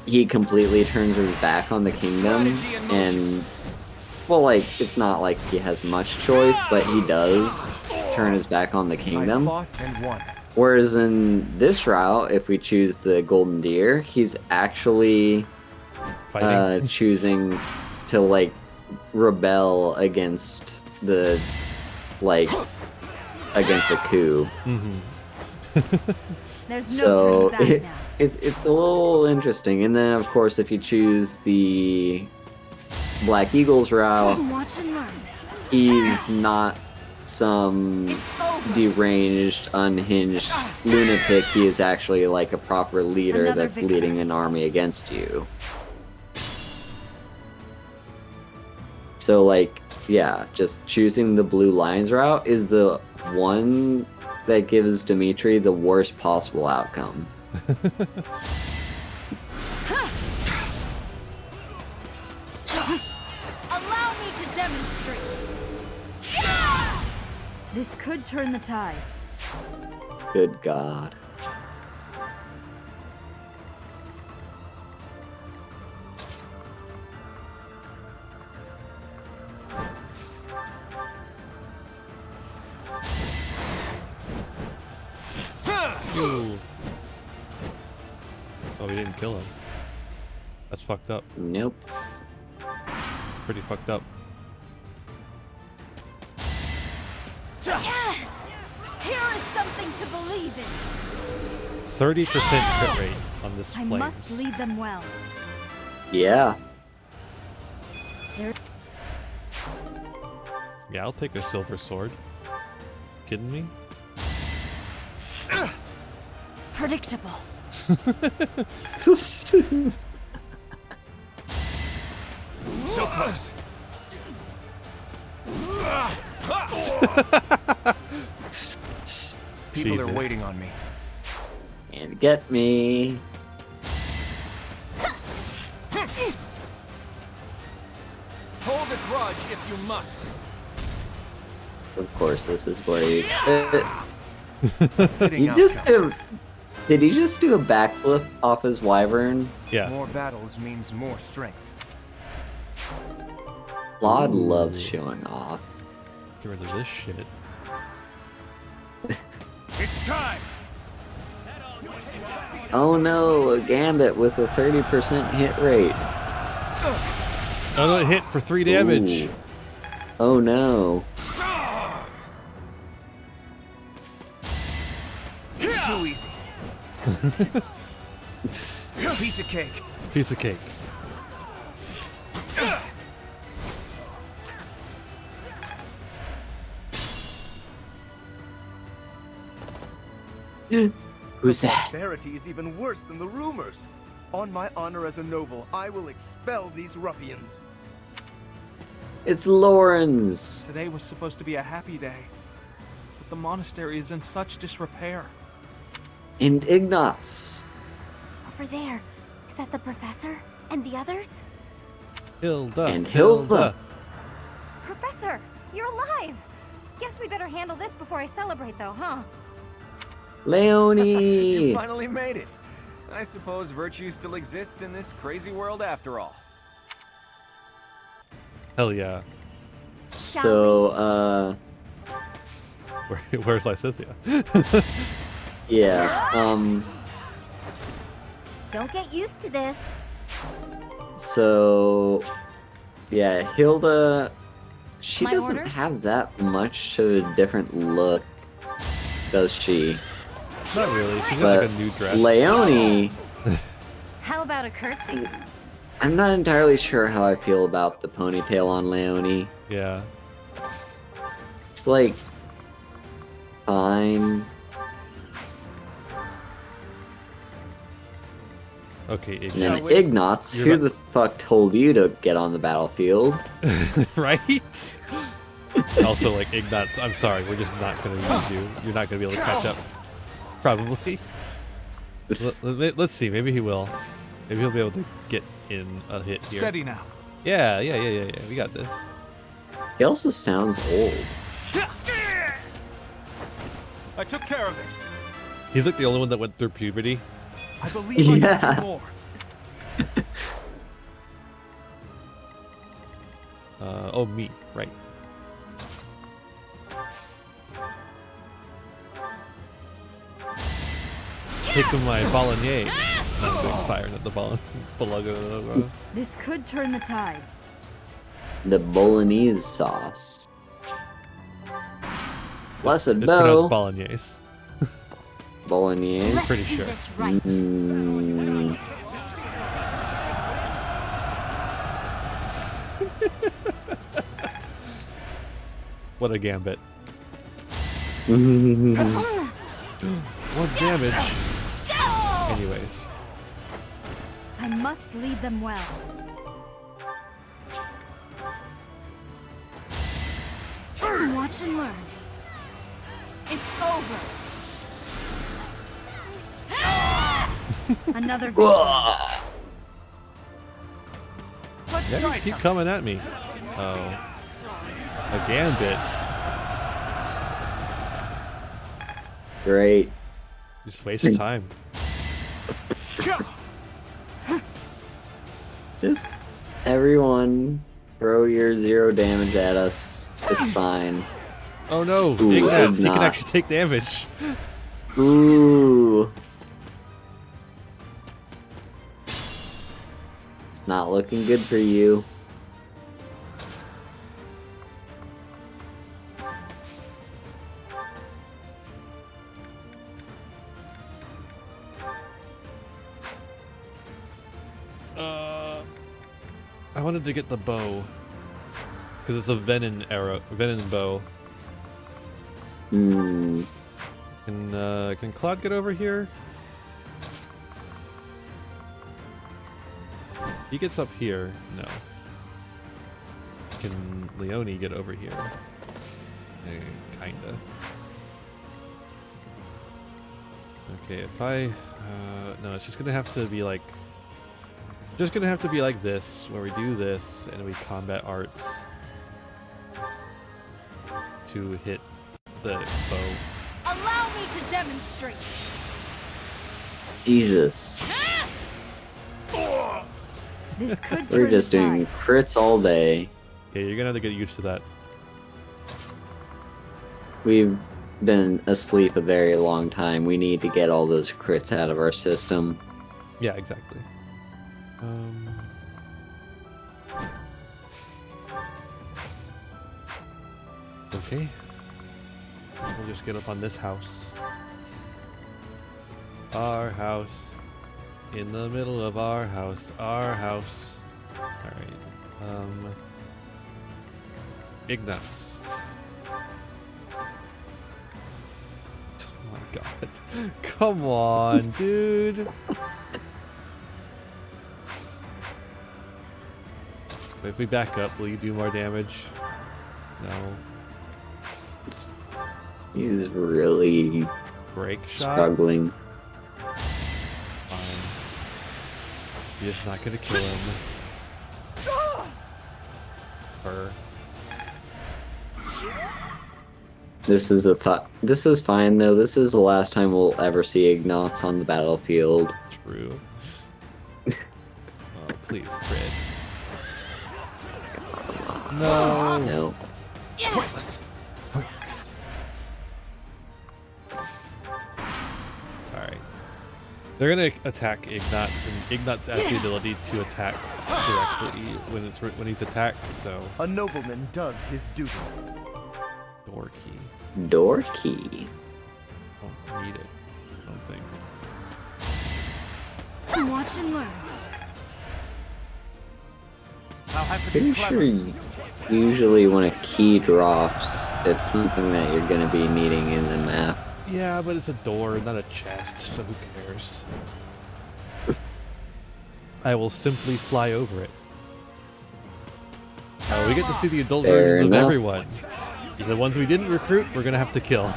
he completely turns his back on the kingdom, and, well, like, it's not like he has much choice, but he does turn his back on the kingdom. I fought and won. Whereas in this route, if we choose the Golden Deer, he's actually choosing to, like, rebel against the, like, against the coup. There's no turning back now. It's a little interesting. And then, of course, if you choose the Black Eagles route, Watch and learn. he's not some deranged, unhinged lunatic. He is actually like a proper leader Another that's victory. leading an army against you. So, like, yeah, just choosing the Blue Lions route is the one that gives Dimitri the worst possible outcome. Allow me to demonstrate. This could turn the tides. Good God. Ew. Oh, we didn't kill him. That's fucked up. Nope. Pretty fucked up. Here is something to believe in. 30% crit rate on this I flames. must lead them well. Yeah. Yeah, I'll take a silver sword. Kidding me? Predictable. So close. People are Jesus. waiting on me. And get me. Hold a grudge if you must. Of course, this is where you. Fitting He just did he just do a backflip off his wyvern? Yeah. More battles means more strength. Claude loves showing off. Get rid of this shit. It's time. Oh no, a Gambit with a 30% hit rate. Oh no, it hit for 3 damage. Ooh. Oh no. Too easy. Piece of cake. Piece of cake. Who's that? Barbarity is even worse than the rumors. On my honor as a noble, I will expel these ruffians. It's Lawrence. Today was supposed to be a happy day, but the monastery is in such disrepair. And Ignatz. Over there. Is that the professor? And the others? Hilda. And Hilda. Professor, you're alive! Guess we better handle this before I celebrate, though, huh? Leonie. You finally made it. I suppose virtue still exists in this crazy world after all. Hell yeah. So, Where's Lysithia? yeah, Don't get used to this. so, yeah, Hilda, she My doesn't orders? have that much of a different look, does she? Not really. She's got But like a new dress. Leonie, How about a curtsy? I'm not entirely sure how I feel about the ponytail on Leonie. Yeah. It's like, fine. Okay, And then Ignatz, who the fuck told you to get on the battlefield? Right? Also, like, Ignatz, I'm sorry, we're just not gonna use you. You're not gonna be able to catch up. Probably. Let's see, maybe he will. Maybe he'll be able to get in a hit here. Steady now. Yeah. We got this. He also sounds old. I took care of it. He's like the only one that went through puberty. I believe I can do more. Oh, me, right. Take some of my bolognese. I'm doing fire at the bolognese. This could turn the tides. The bolognese sauce. Blessed It's bow. pronounced bolognese. Bolognese. I'm pretty sure. What a gambit. One damage. Anyways. I must lead them well. Watch and learn. It's over. Another victory. Let's Yeah, try you keep something. coming at me. Oh. A gambit. Great. Just waste time. Just everyone throw your 0 damage at us. It's fine. Oh no, Ooh, Ignatz, he can Ignatz. actually take damage. Ooh. It's not looking good for you. I wanted to get the bow. Because it's a venom bow. Hmm. Can Claude get over here? He gets up here. No. Can Leonie get over here? Kinda. Okay, if I... no, it's just gonna have to be like... Just gonna have to be like this, where we do this, and we combat arts to hit the bow. Allow me to demonstrate. Jesus. This could We're turn just doing tides. crits all day. Yeah, you're gonna have to get used to that. We've been asleep a very long time. We need to get all those crits out of our system. Yeah, exactly. Okay. We'll just get up on this house. Our house. In the middle of our house. Our house. Alright. Ignatz. Oh my god. Come on, dude. If we back up, will you do more damage? No. He's really struggling. Fine. You're just not gonna kill him. Her. This is the thought. This is fine though. This is the last time we'll ever see Ignatz on the battlefield. True. Oh, please, crit. No. No. Pointless. Alright. They're gonna attack Ignatz, and Ignatz has the ability to attack directly when he's attacked, so... A nobleman does his duty. Door key. Door key. Don't need it. I don't think. Watch and learn. I'll have to Pretty be clever. sure usually when a key drops, it's something that you're gonna be needing in the map. Yeah, but it's a door, not a chest, so who cares? I will simply fly over it. We get to see the adult Fair versions enough. of everyone. The ones we didn't recruit, we're gonna have to kill.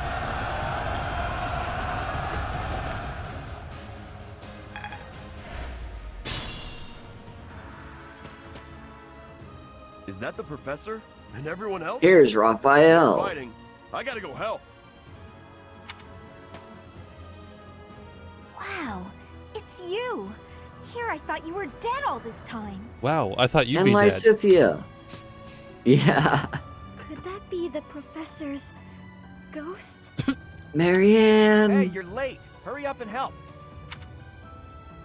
Is that the professor? And everyone else? Here's Raphael. Fighting. I gotta go help. Wow, it's you. Here, I thought you were dead all this time. Wow, I thought you'd And be dead. Lysithia. Yeah. Could that be the professor's ghost? Marianne. Hey, you're late. Hurry up and help.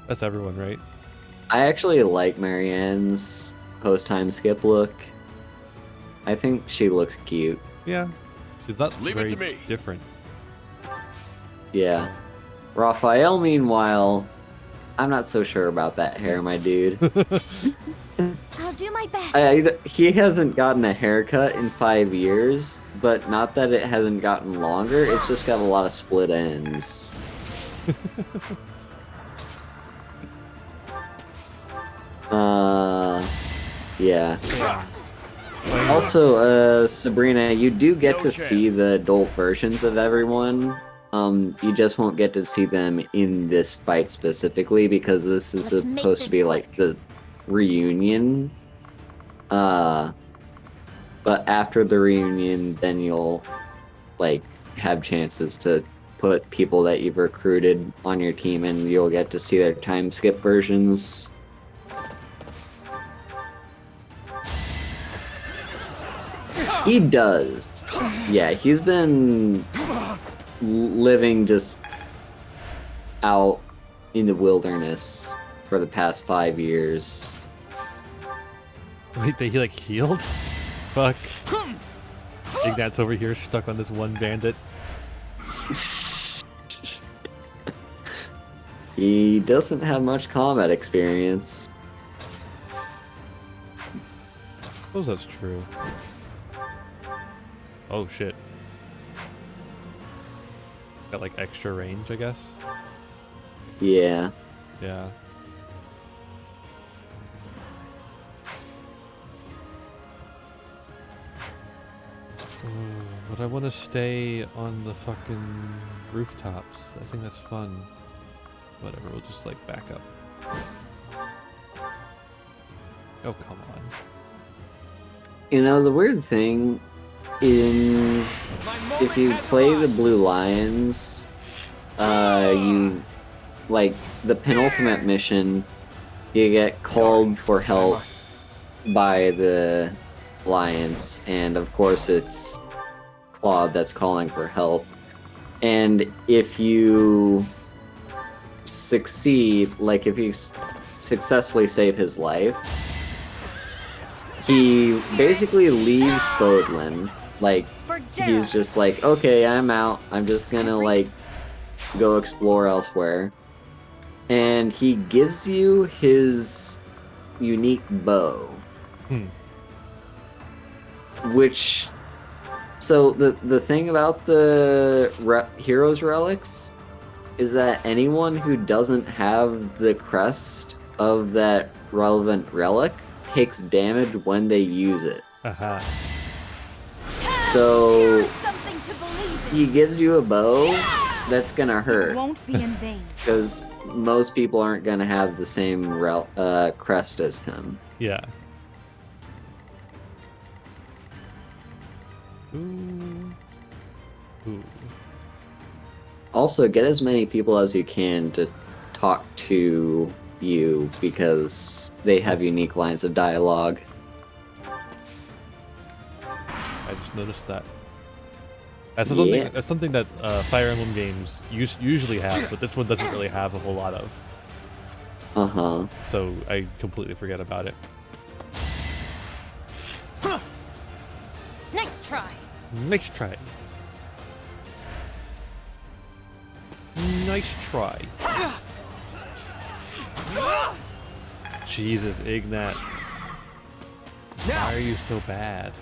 That's everyone, right? I actually like Marianne's post-time skip look. I think she looks cute. Yeah. She's not Leave it very to me. different. Yeah. Raphael, meanwhile, I'm not so sure about that hair, my dude. I'll do my best. He hasn't gotten a haircut in 5 years, but not that it hasn't gotten longer, it's just got a lot of split ends. Yeah. Also, Sabrina, you do get to see the adult versions of everyone. You just won't get to see them in this fight specifically because this is supposed to be like the reunion. But after the reunion, then you'll like have chances to put people that you've recruited on your team and you'll get to see their time skip versions. He does. Yeah, he's been living just out in the wilderness for the past 5 years. Wait, he like healed? Fuck. Ignat's over here stuck on this one bandit. He doesn't have much combat experience. I suppose that's true. Oh shit. Got like extra range, I guess? Yeah. Yeah. But I want to stay on the fucking rooftops. I think that's fun. Whatever, we'll just like back up. Oh, come on. You know, the weird thing if you play the Blue Lions, you, like, the penultimate mission, you get called for help by the Lions, and of course it's Claude that's calling for help. And if you succeed, like if you successfully save his life, he basically leaves Bodlin. Like, he's just like, okay, I'm out. I'm just gonna, like, go explore elsewhere. And he gives you his unique bow. Which... So, the thing about the Heroes Relics is that anyone who doesn't have the crest of that relevant relic takes damage when they use it. So he gives you a bow that's gonna hurt. Won't be in vain. Because most people aren't gonna have the same crest as him. Yeah. Ooh. Ooh. Also, get as many people as you can to talk to you, because they have unique lines of dialogue. I just noticed that. That's something that Fire Emblem games usually have, but this one doesn't really have a whole lot of. So I completely forget about it. Nice try. Nice try. Nice try. Jesus, Ignatz. Why are you so bad?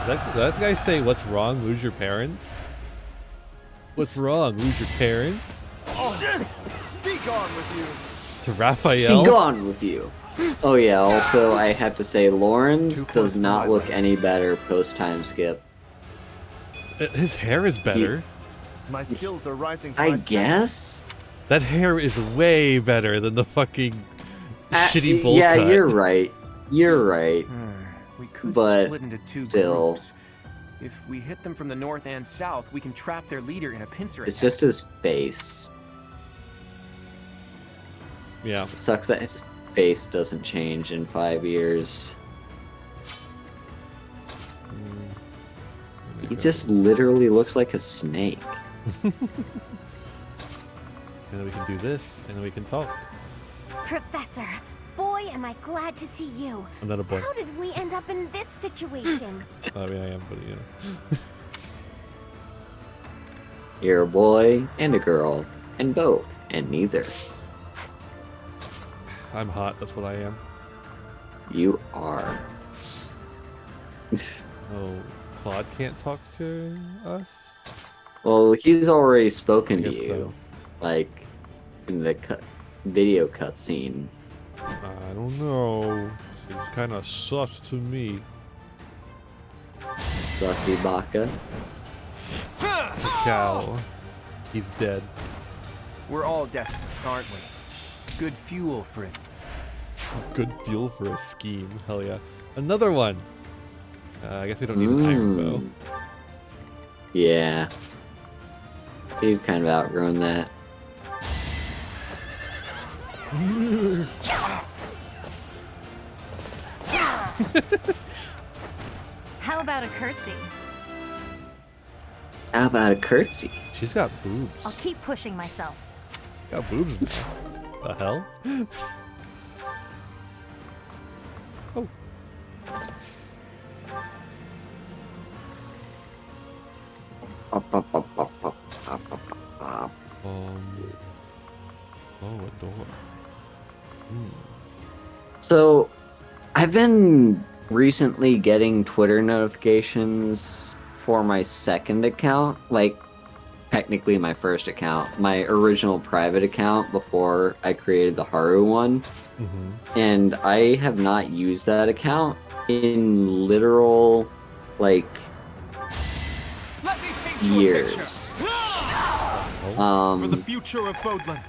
Did that guy say, "What's wrong? Lose your parents"? What's wrong? Lose your parents? Be gone with you. To Raphael? Be gone with you. Oh yeah, also I have to say, Lawrence does not look any better post-time skip. His hair is better. My skills are rising to I my guess? That hair is way better than the fucking shitty bowl yeah, cut. you're right. You're right. We could But split into two still, groups. If we hit them from the north and south, we can trap their leader in a pincer it's attack. just his face. Yeah. It sucks that his face doesn't change in 5 years. He just literally looks like a snake. And then we can do this, and then we can talk. Professor, boy, am I glad to see you. I'm not a boy. How did we end up in this situation? I mean, I am, but you know. You're a boy and a girl, and both, and neither. I'm hot, that's what I am. You are. Oh, Claude can't talk to us? Well, he's already spoken to guess you. so. Like, in the video cutscene. I don't know. Seems kind of sus to me. Sussy Baka. The cow. He's dead. We're all desperate, aren't we? Good fuel for it. Good fuel for a scheme. Hell yeah. Another one. I guess we don't need an iron bow. Yeah. We've kind of outgrown that. How How about a curtsy? How about a curtsy? She's got boobs. I'll keep pushing myself. Got boobs. The hell? Oh. Oh, a door. So, I've been recently getting Twitter notifications for my second account, like technically my first account, my original private account before I created the Haru one. And I have not used that account in literal, like, years. For the future of Fodlan.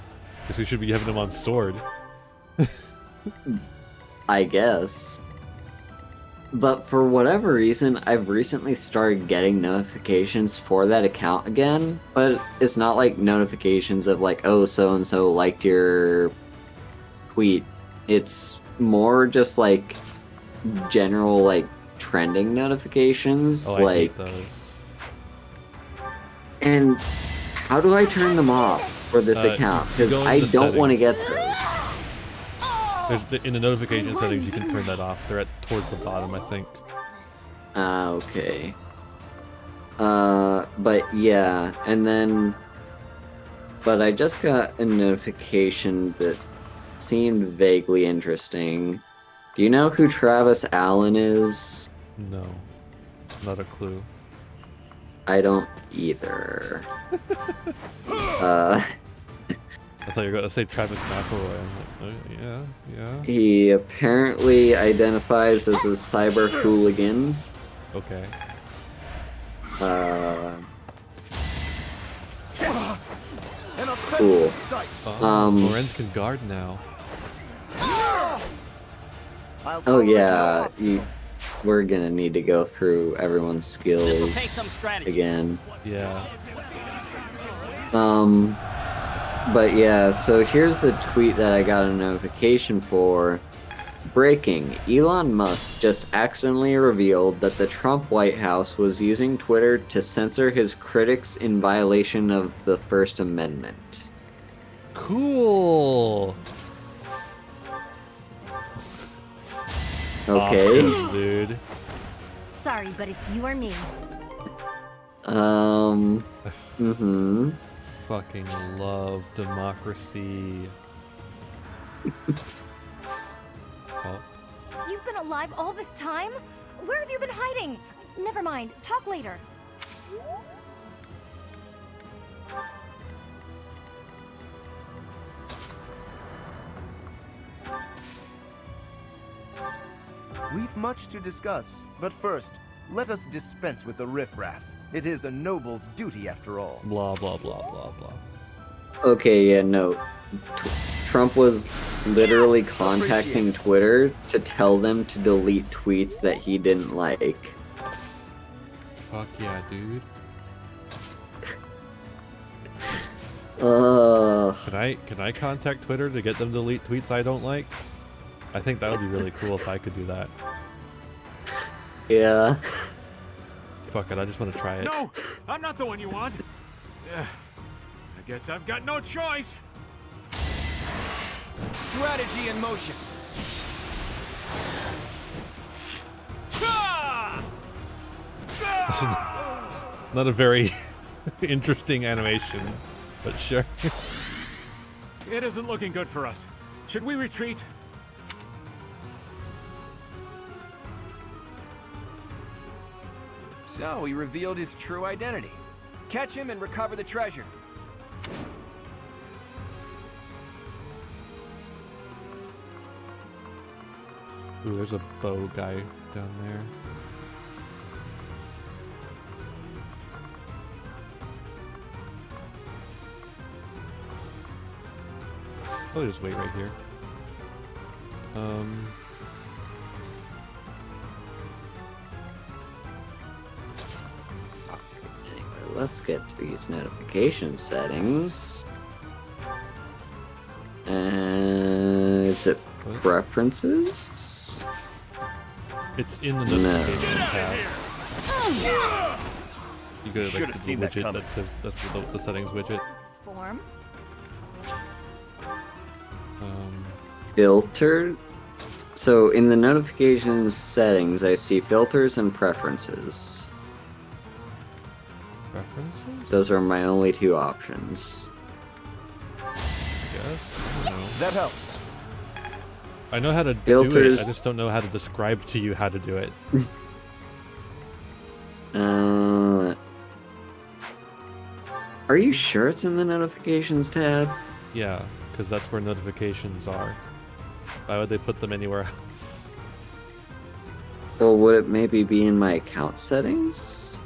Guess we should be having him on sword. I guess. But for whatever reason, I've recently started getting notifications for that account again, but it's not like notifications of like, oh, so-and-so liked your tweet. It's more just like general like trending notifications. Oh, I hate those. And how do I turn them off for this account? Because I don't want to get those. In the notification settings, you can turn that off. They're towards the bottom, I think. Okay. But yeah, and then... But I just got a notification that seemed vaguely interesting. Do you know who Travis Allen is? No. Not a clue. I don't either. I thought you were going to say Travis McElroy. I'm like, oh, yeah. He apparently identifies as a cyber hooligan. Okay. Cool. Lorenz can guard now. Oh yeah, we're gonna need to go through everyone's skills again. Yeah. But yeah, so here's the tweet that I got a notification for. Breaking. Elon Musk just accidentally revealed that the Trump White House was using Twitter to censor his critics in violation of the First Amendment. Cool. Okay. Awesome, dude. Sorry, but it's you or me. Fucking love democracy. You've been alive all this time? Where have you been hiding? Never mind. Talk later. We've much to discuss, but first, let us dispense with the riffraff. It is a noble's duty after all. Blah, blah, blah, blah, blah. Okay, yeah, no. Trump was literally contacting Twitter to tell them to delete tweets that he didn't like. Fuck yeah, dude. Can I contact Twitter to get them to delete tweets I don't like? I think that would be really cool if I could do that. Yeah. Fuck it, I just want to try it. No, I'm not the one you want. I guess I've got no choice. Strategy in motion. This is not a very interesting animation, but sure. It isn't looking good for us. Should we retreat? So he revealed his true identity. Catch him and recover the treasure. Ooh, there's a bow guy down there. I'll just wait right here. Anyway, let's get to these notification settings. Is it preferences? It's in the notification tab. You go to Should like, have the seen that widget coming. that says that's the settings widget. Form. Filtered. So in the notifications settings, I see filters and preferences. Preferences? Those are my only two options. Yes. I don't know. That helps. I know how to do it. I just don't know how to describe to you how to do it. Are you sure it's in the notifications tab? Yeah, because that's where notifications are. Why would they put them anywhere else? Or would it maybe be in my account settings?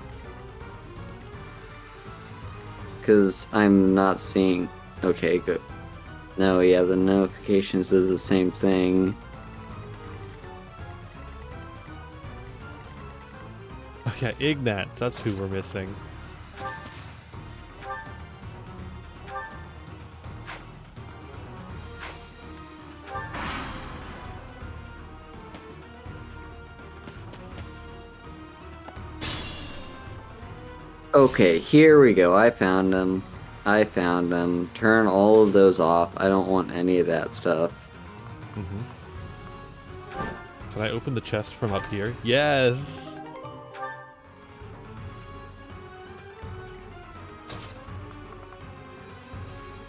Because I'm not seeing... Okay, good. No, yeah, the notifications is the same thing. Oh yeah, Ignat, that's who we're missing. Okay, here we go. I found them. Turn all of those off. I don't want any of that stuff. Can I open the chest from up here? Yes!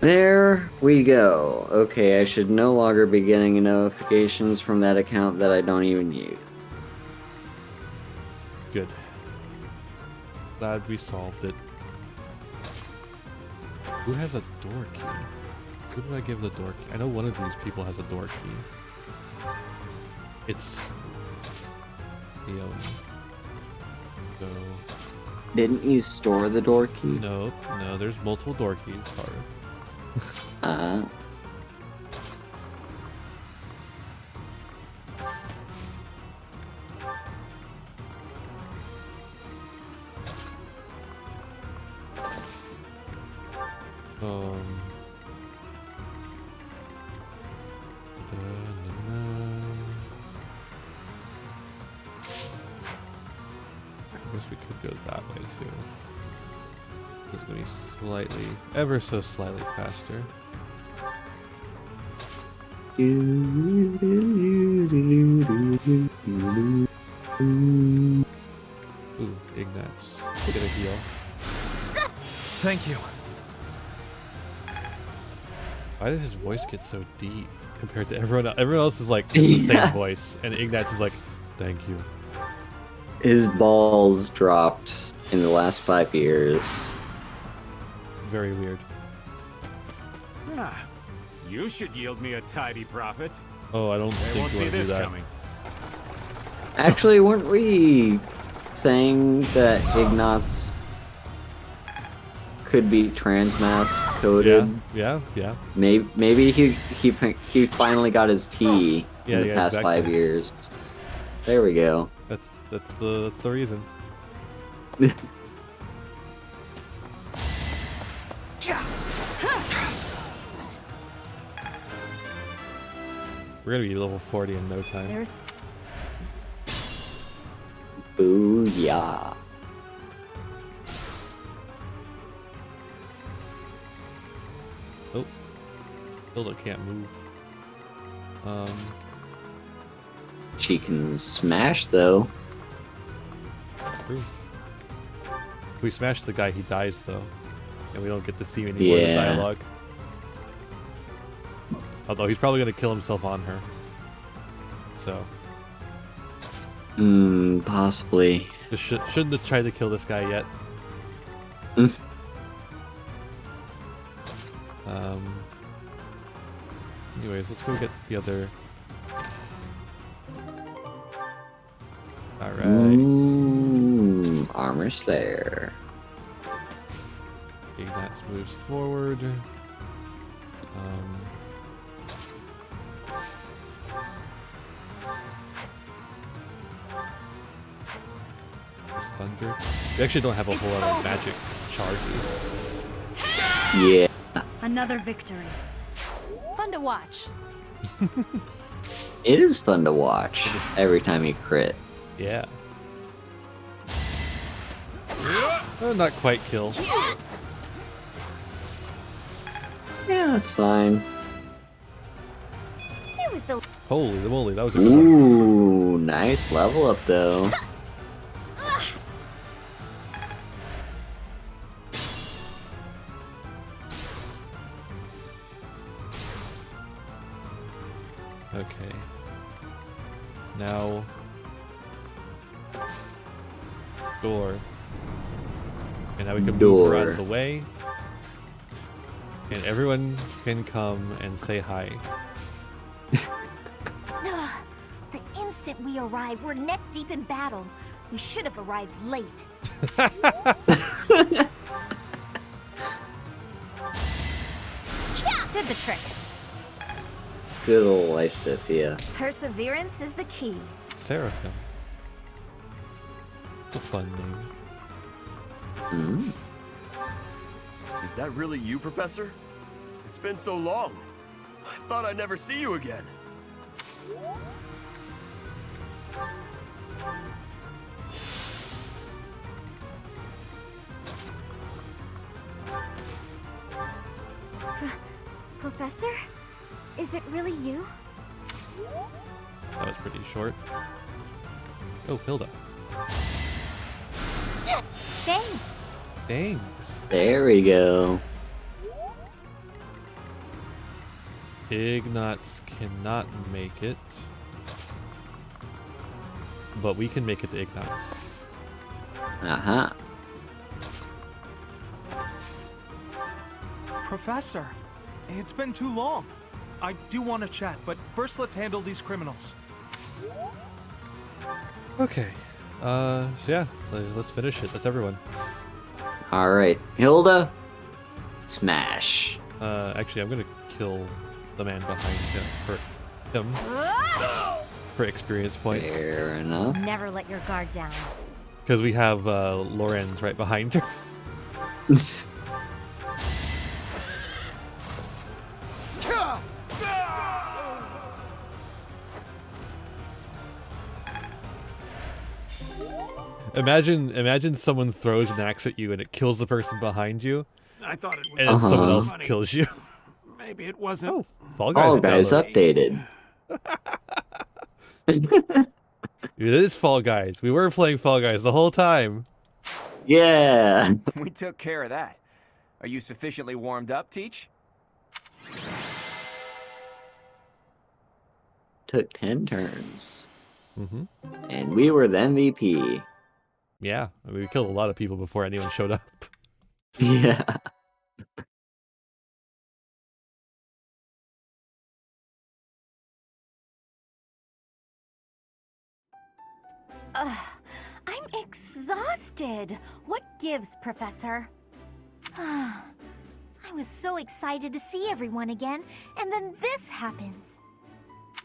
There we go. Okay, I should no longer be getting notifications from that account that I don't even use. Good. Glad we solved it. Who has a door key? Who did I give the door key? I know one of these people has a door key. It's... So... Didn't you store the door key? No, there's multiple door keys, Haru. I guess we could go that way too. It's gonna be slightly, ever so slightly faster. Ooh, Ignat's. Get a heal. Thank you. Why did his voice get so deep compared to everyone else? Everyone else is like the same voice, and Ignat's is like, thank you. His balls dropped in the last 5 years. Very weird. Ah, you should yield me a tidy profit. Oh, I don't They think won't you see want to do this that. coming. Actually, weren't we saying that Ignat's could be transmass coded? Yeah. Maybe he finally got his T in the past 5 years. There we go. That's the reason. We're gonna be level 40 in no time. Booyah. Oh. Hilda can't move. She can smash though. True. If we smash the guy, he dies though. And we don't get to see any more of the dialogue. Although he's probably gonna kill himself on her. So. Possibly. Just shouldn't have tried to kill this guy yet. Anyways, let's go get the other. Alright. Armor Slayer. Ignat's moves forward. This thunder. We actually don't have a whole lot of magic charges. Yeah. Another victory. Fun to watch. It is fun to watch every time you crit. Yeah. Oh, not quite kill. Yeah, that's fine. It was the Holy moly, that was a good one. Ooh, nice level up though. Okay. Now... door. And now we can move her out of the way. And everyone can come and say hi. The instant we arrived, we're neck deep in battle. We should have arrived late. Did the trick. Good old Lysithia. Perseverance is the key. Seraphim. It's a fun name. Is that really you, Professor? It's been so long. I thought I'd never see you again. Professor? Is it really you? That was pretty short. Oh, Hilda. Thanks. Thanks. There we go. Ignatz cannot make it. But we can make it to Ignatz. Uh-huh. Professor, it's been too long. I do want to chat, but first let's handle these criminals. Okay. So yeah, let's finish it. That's everyone. Alright. Hilda, smash. Actually, I'm gonna kill the man behind him for experience points. Fair enough. Never let your guard down. Because we have Lorenz right behind her. Imagine someone throws an axe at you and it kills the person behind you. I thought it was and then someone else funny. kills you. Maybe it wasn't. Oh, Fall Guys. Fall Guys updated. It is Fall Guys. We were playing Fall Guys the whole time. Yeah. We took care of that. Are you sufficiently warmed up, Teach? Took 10 turns. Mm-hmm. And we were the MVP. Yeah, I mean, we killed a lot of people before anyone showed up. Yeah. I'm exhausted. What gives, Professor? I was so excited to see everyone again, and then this happens.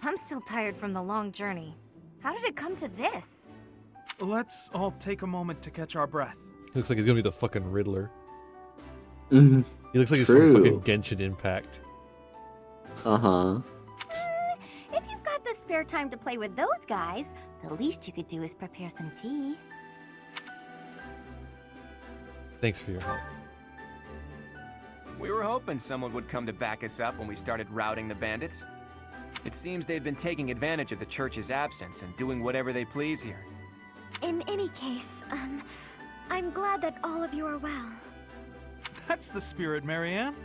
I'm still tired from the long journey. How did it come to this? Let's all take a moment to catch our breath. Looks like he's gonna be the fucking Riddler. Mm-hmm. He looks like he's from fucking Genshin Impact. Uh-huh. If you've got the spare time to play with those guys, the least you could do is prepare some tea. Thanks for your help. We were hoping someone would come to back us up when we started routing the bandits. It seems they've been taking advantage of the church's absence and doing whatever they please here. In any case, I'm glad that all of you are well. That's the spirit, Marianne.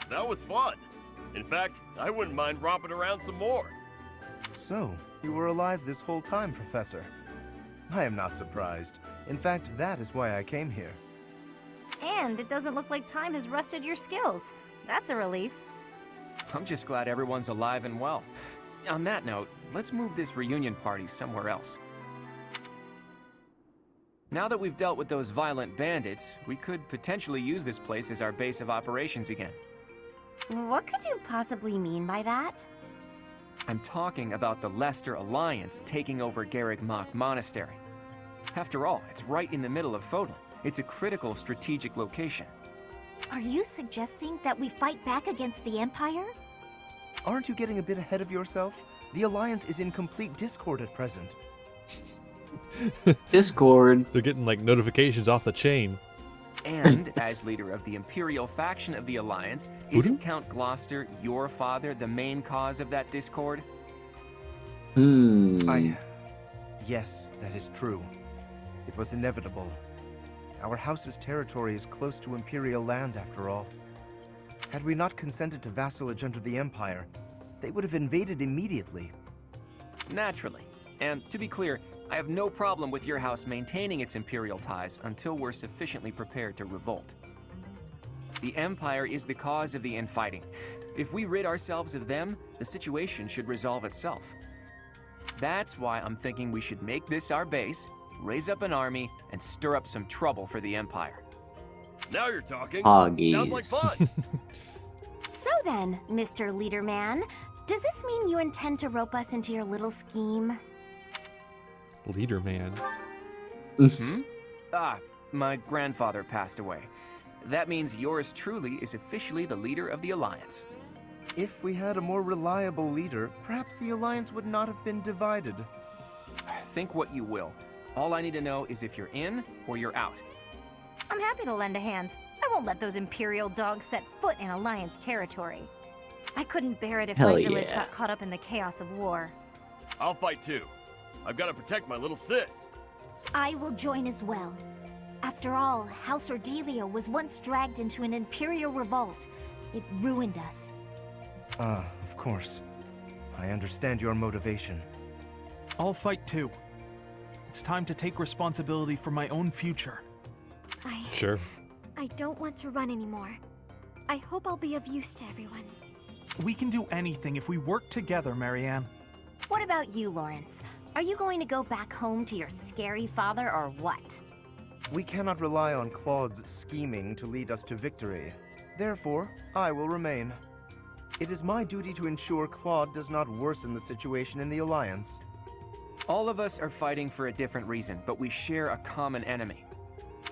That was fun. In fact, I wouldn't mind romping around some more. So, you were alive this whole time, Professor. I am not surprised. In fact, that is why I came here. And it doesn't look like time has rusted your skills. That's a relief. I'm just glad everyone's alive and well. On that note, let's move this reunion party somewhere else. Now that we've dealt with those violent bandits, we could potentially use this place as our base of operations again. What could you possibly mean by that? I'm talking about the Leicester Alliance taking over Garreg Mach Monastery. After all, it's right in the middle of Fodlan. It's a critical strategic location. Are you suggesting that we fight back against the Empire? Aren't you getting a bit ahead of yourself? The Alliance is in complete discord at present. Discord. They're getting like notifications off the chain. And as leader of the Imperial faction of the Alliance, isn't Count Gloucester, your father, the main cause of that discord? Yes, that is true. It was inevitable. Our house's territory is close to Imperial land, after all. Had we not consented to vassalage under the Empire, they would have invaded immediately. Naturally. And to be clear, I have no problem with your house maintaining its Imperial ties until we're sufficiently prepared to revolt. The Empire is the cause of the infighting. If we rid ourselves of them, the situation should resolve itself. That's why I'm thinking we should make this our base, raise up an army, and stir up some trouble for the Empire. Now you're talking. Hoggies. Sounds like fun. So then, Mr. Leaderman, does this mean you intend to rope us into your little scheme? Leader man. My grandfather passed away. That means yours truly is officially the leader of the Alliance. If we had a more reliable leader, perhaps the Alliance would not have been divided. Think what you will. All I need to know is if you're in or you're out. I'm happy to lend a hand. I won't let those Imperial dogs set foot in Alliance territory. I couldn't bear it if my village got caught up in the chaos of war. I'll fight too. I've got to protect my little sis. I will join as well. After all, House Ordelia was once dragged into an Imperial revolt. It ruined us. Of course. I understand your motivation. I'll fight too. It's time to take responsibility for my own future. Sure. I don't want to run anymore. I hope I'll be of use to everyone. We can do anything if we work together, Marianne. What about you, Lawrence? Are you going to go back home to your scary father or what? We cannot rely on Claude's scheming to lead us to victory. Therefore, I will remain. It is my duty to ensure Claude does not worsen the situation in the Alliance. All of us are fighting for a different reason, but we share a common enemy.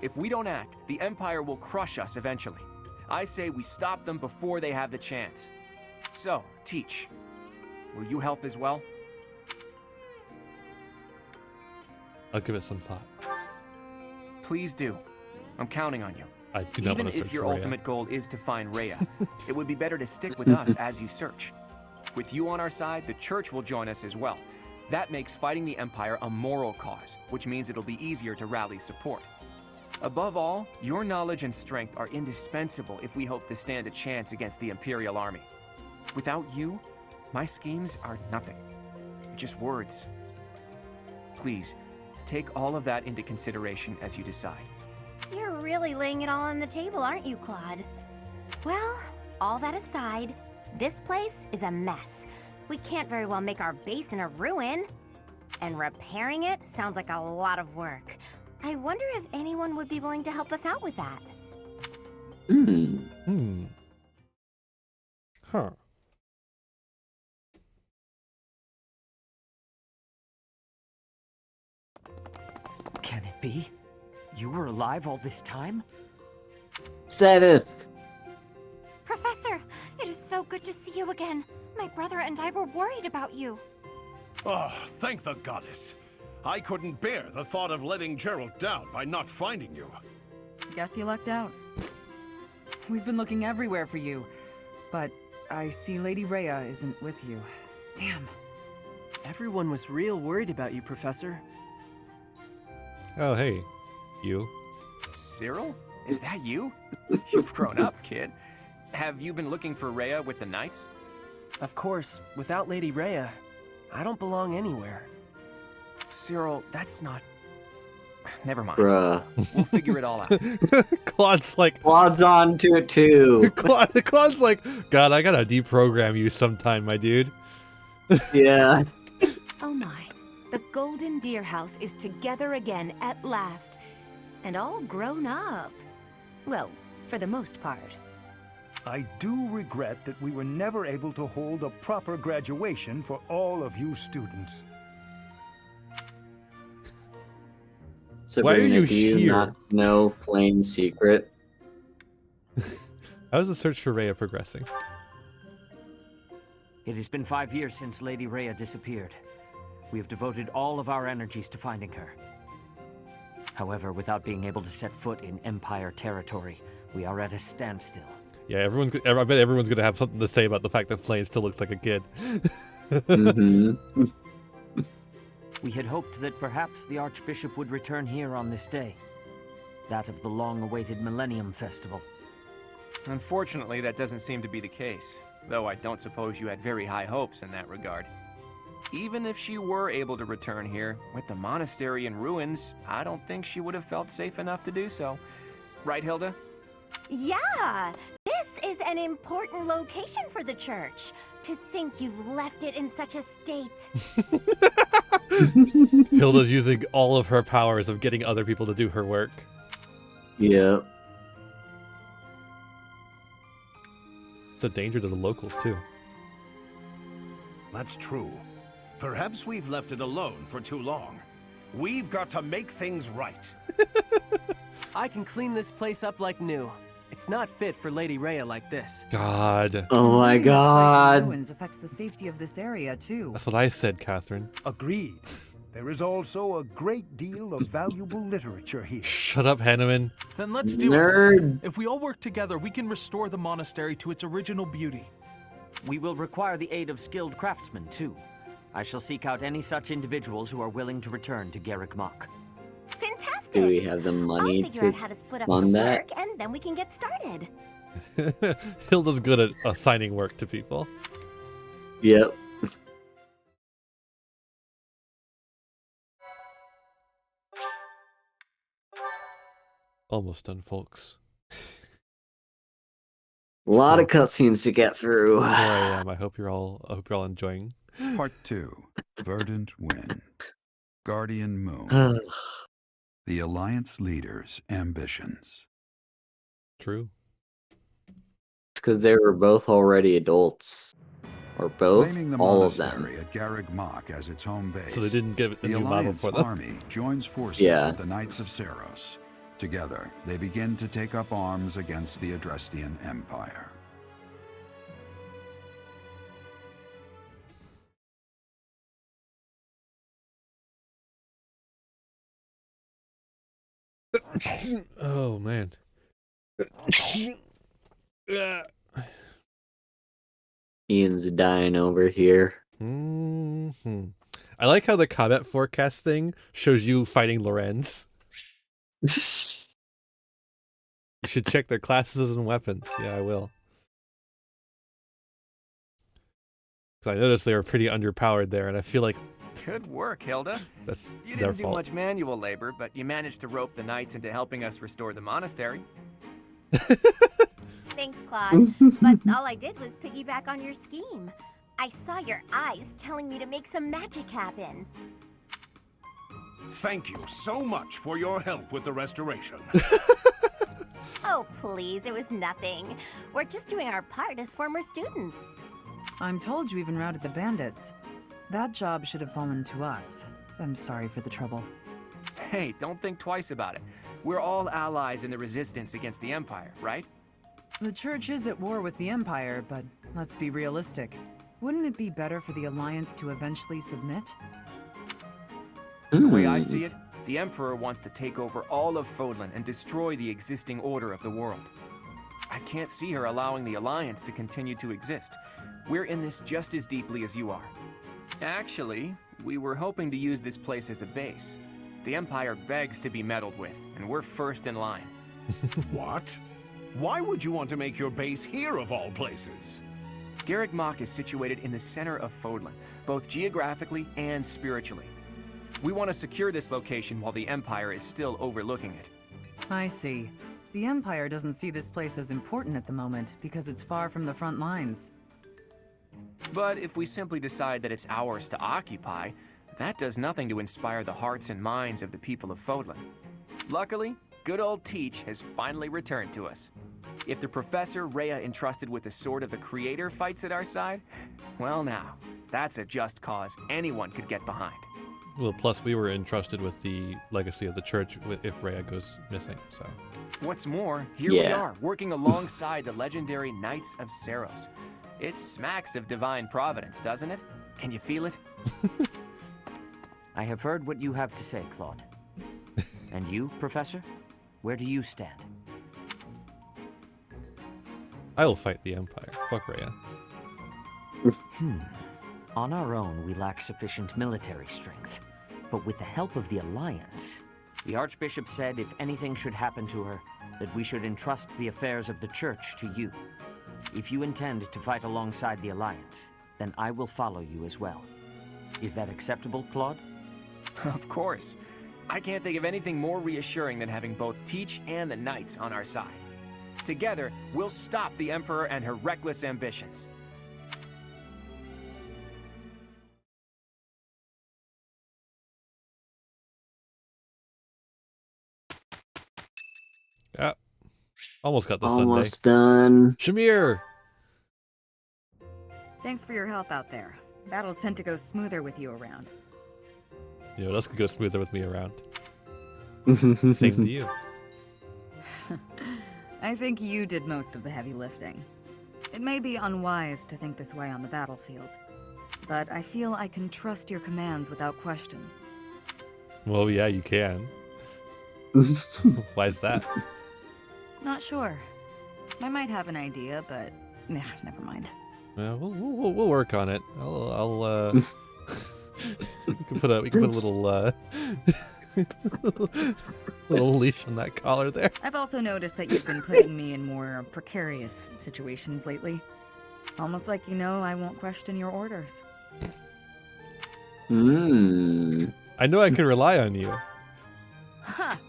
If we don't act, the Empire will crush us eventually. I say we stop them before they have the chance. So, Teach, will you help as well? I'll give it some thought. Please do. I'm counting on you. I do not Even want to if search your for Rhea. ultimate goal is to find Rhea, it would be better to stick with us as you search. With you on our side, the Church will join us as well. That makes fighting the Empire a moral cause, which means it'll be easier to rally support. Above all, your knowledge and strength are indispensable if we hope to stand a chance against the Imperial army. Without you, my schemes are nothing. They're just words. Please, take all of that into consideration as you decide. You're really laying it all on the table, aren't you, Claude? Well, all that aside, this place is a mess. We can't very well make our base in a ruin. And repairing it sounds like a lot of work. I wonder if anyone would be willing to help us out with that. Huh. Can it be? You were alive all this time? Sedith! Professor, it is so good to see you again. My brother and I were worried about you. Oh, thank the goddess. I couldn't bear the thought of letting Gerald down by not finding you. Guess you lucked out. We've been looking everywhere for you, but I see Lady Rhea isn't with you. Damn. Everyone was real worried about you, Professor. Oh, hey. You. Cyril? Is that you? You've grown up, kid. Have you been looking for Rhea with the Knights? Of course, without Lady Rhea, I don't belong anywhere. Cyril, that's not... Never mind. Bruh. We'll figure it all out. Claude's like... Claude's on to it too. Claude's like, God, I gotta deprogram you sometime, my dude. Yeah. Oh my. The Golden Deer House is together again at last. And all grown up. Well, for the most part. I do regret that we were never able to hold a proper graduation for all of you students. Sabrina, Why are you do you here? not know Flame's secret? How is the search for Rhea progressing? It has been 5 years since Lady Rhea disappeared. We have devoted all of our energies to finding her. However, without being able to set foot in Empire territory, we are at a standstill. Yeah, I bet everyone's gonna have something to say about the fact that Flame still looks like a kid. We had hoped that perhaps the Archbishop would return here on this day. That of the long-awaited Millennium Festival. Unfortunately, that doesn't seem to be the case, though I don't suppose you had very high hopes in that regard. Even if she were able to return here, with the monastery in ruins, I don't think she would have felt safe enough to do so. Right, Hilda? Yeah! This is an important location for the church. To think you've left it in such a state. Hilda's using all of her powers of getting other people to do her work. Yeah. It's a danger to the locals, too. That's true. Perhaps we've left it alone for too long. We've got to make things right. I can clean this place up like new. It's not fit for Lady Rhea like this. God. Oh my God. Ruins affects the safety of this area too. That's what I said, Catherine. Agreed. There is also a great deal of valuable literature here. Shut up, Hanneman. Then let's do Nerd. it. If we all work together, we can restore the monastery to its original beauty. We will require the aid of skilled craftsmen, too. I shall seek out any such individuals who are willing to return to Garrick Mach. Fantastic! Do we have the money I'll figure out how to split up the fund that? work, and then we can get started. Hilda's good at assigning work to people. Yep. Almost done, folks. A lot of cutscenes to get through. Here I am. I hope you're all enjoying. Part 2. Verdant Wind. Guardian Moon. The Alliance leader's ambitions. True. It's because they were both already adults. Or both? Claiming the all of them. monastery at Garrick Mach as its home base. So they didn't give it the the new model Alliance for them. army joins forces with the Knights of Seros. Together, they begin to take up arms against the Adrestian Empire. Oh, man. Ian's dying over here. I like how the combat forecast thing shows you fighting Lorenz. You should check their classes and weapons. Yeah, I will. Because I noticed they were pretty underpowered there, and I feel like Good work, Hilda. that's You their didn't do fault. much manual labor, but you managed to rope the knights into helping us restore the monastery. Thanks, Claude. But all I did was piggyback on your scheme. I saw your eyes telling me to make some magic happen. Thank you so much for your help with the restoration. Oh, please, it was nothing. We're just doing our part as former students. I'm told you even routed the bandits. That job should have fallen to us. I'm sorry for the trouble. Hey, don't think twice about it. We're all allies in the resistance against the Empire, right? The Church is at war with the Empire, but let's be realistic. Wouldn't it be better for the Alliance to eventually submit? The way I see it, the Emperor wants to take over all of Fodlan and destroy the existing order of the world. I can't see her allowing the Alliance to continue to exist. We're in this just as deeply as you are. Actually, we were hoping to use this place as a base. The Empire begs to be meddled with, and we're first in line. What? Why would you want to make your base here of all places? Garrick Mach is situated in the center of Fodlan, both geographically and spiritually. We want to secure this location while the Empire is still overlooking it. I see. The Empire doesn't see this place as important at the moment because it's far from the front lines. But if we simply decide that it's ours to occupy, that does nothing to inspire the hearts and minds of the people of Fodlan. Luckily, good old Teach has finally returned to us. If the Professor Rhea entrusted with the Sword of the Creator fights at our side, well now, that's a just cause anyone could get behind. Well, plus we were entrusted with the legacy of the church if Rhea goes missing, so. What's more, here we are, working alongside the legendary Knights of Seros. It smacks of divine providence, doesn't it? Can you feel it? I have heard what you have to say, Claude. And you, Professor? Where do you stand? I will fight the Empire. Fuck Rhea. On our own, we lack sufficient military strength. But with the help of the Alliance, the Archbishop said if anything should happen to her, that we should entrust the affairs of the Church to you. If you intend to fight alongside the Alliance, then I will follow you as well. Is that acceptable, Claude? Of course. I can't think of anything more reassuring than having both Teach and the Knights on our side. Together, we'll stop the Emperor and her reckless ambitions. Yeah. Almost got the Almost Sunday. done. Shamir! Thanks for your help out there. Battles tend to go smoother with you around. You know what else could go smoother with me around? Same to you. I think you did most of the heavy lifting. It may be unwise to think this way on the battlefield, but I feel I can trust your commands without question. Well, yeah, you can. Why is that? Not sure. I might have an idea, but never mind. Well, we'll work on it. I'll we can put a little little leash on that collar there. I've also noticed that you've been putting me in more precarious situations lately. Almost like you know I won't question your orders. I know I can rely on you. Ha!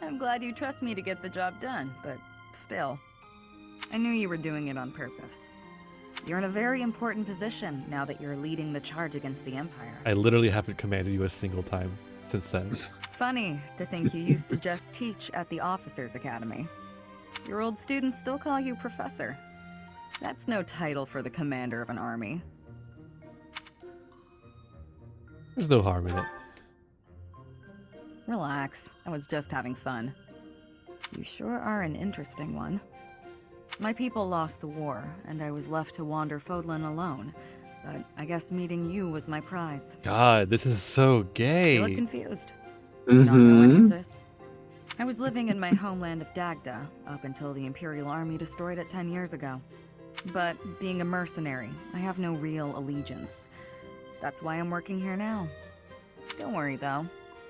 I'm glad you trust me to get the job done, but still. I knew you were doing it on purpose. You're in a very important position now that you're leading the charge against the Empire. I literally haven't commanded you a single time since then. Funny to think you used to just teach at the Officers' Academy. Your old students still call you Professor. That's no title for the commander of an army. There's no harm in it. Relax, I was just having fun. You sure are an interesting one. My people lost the war, and I was left to wander Fodlan alone. But I guess meeting you was my prize. God, this is so gay. You look confused. Do you not know any of this? I was living in my homeland of Dagda up until the Imperial Army destroyed it 10 years ago. But being a mercenary, I have no real allegiance. That's why I'm working here now. Don't worry, though.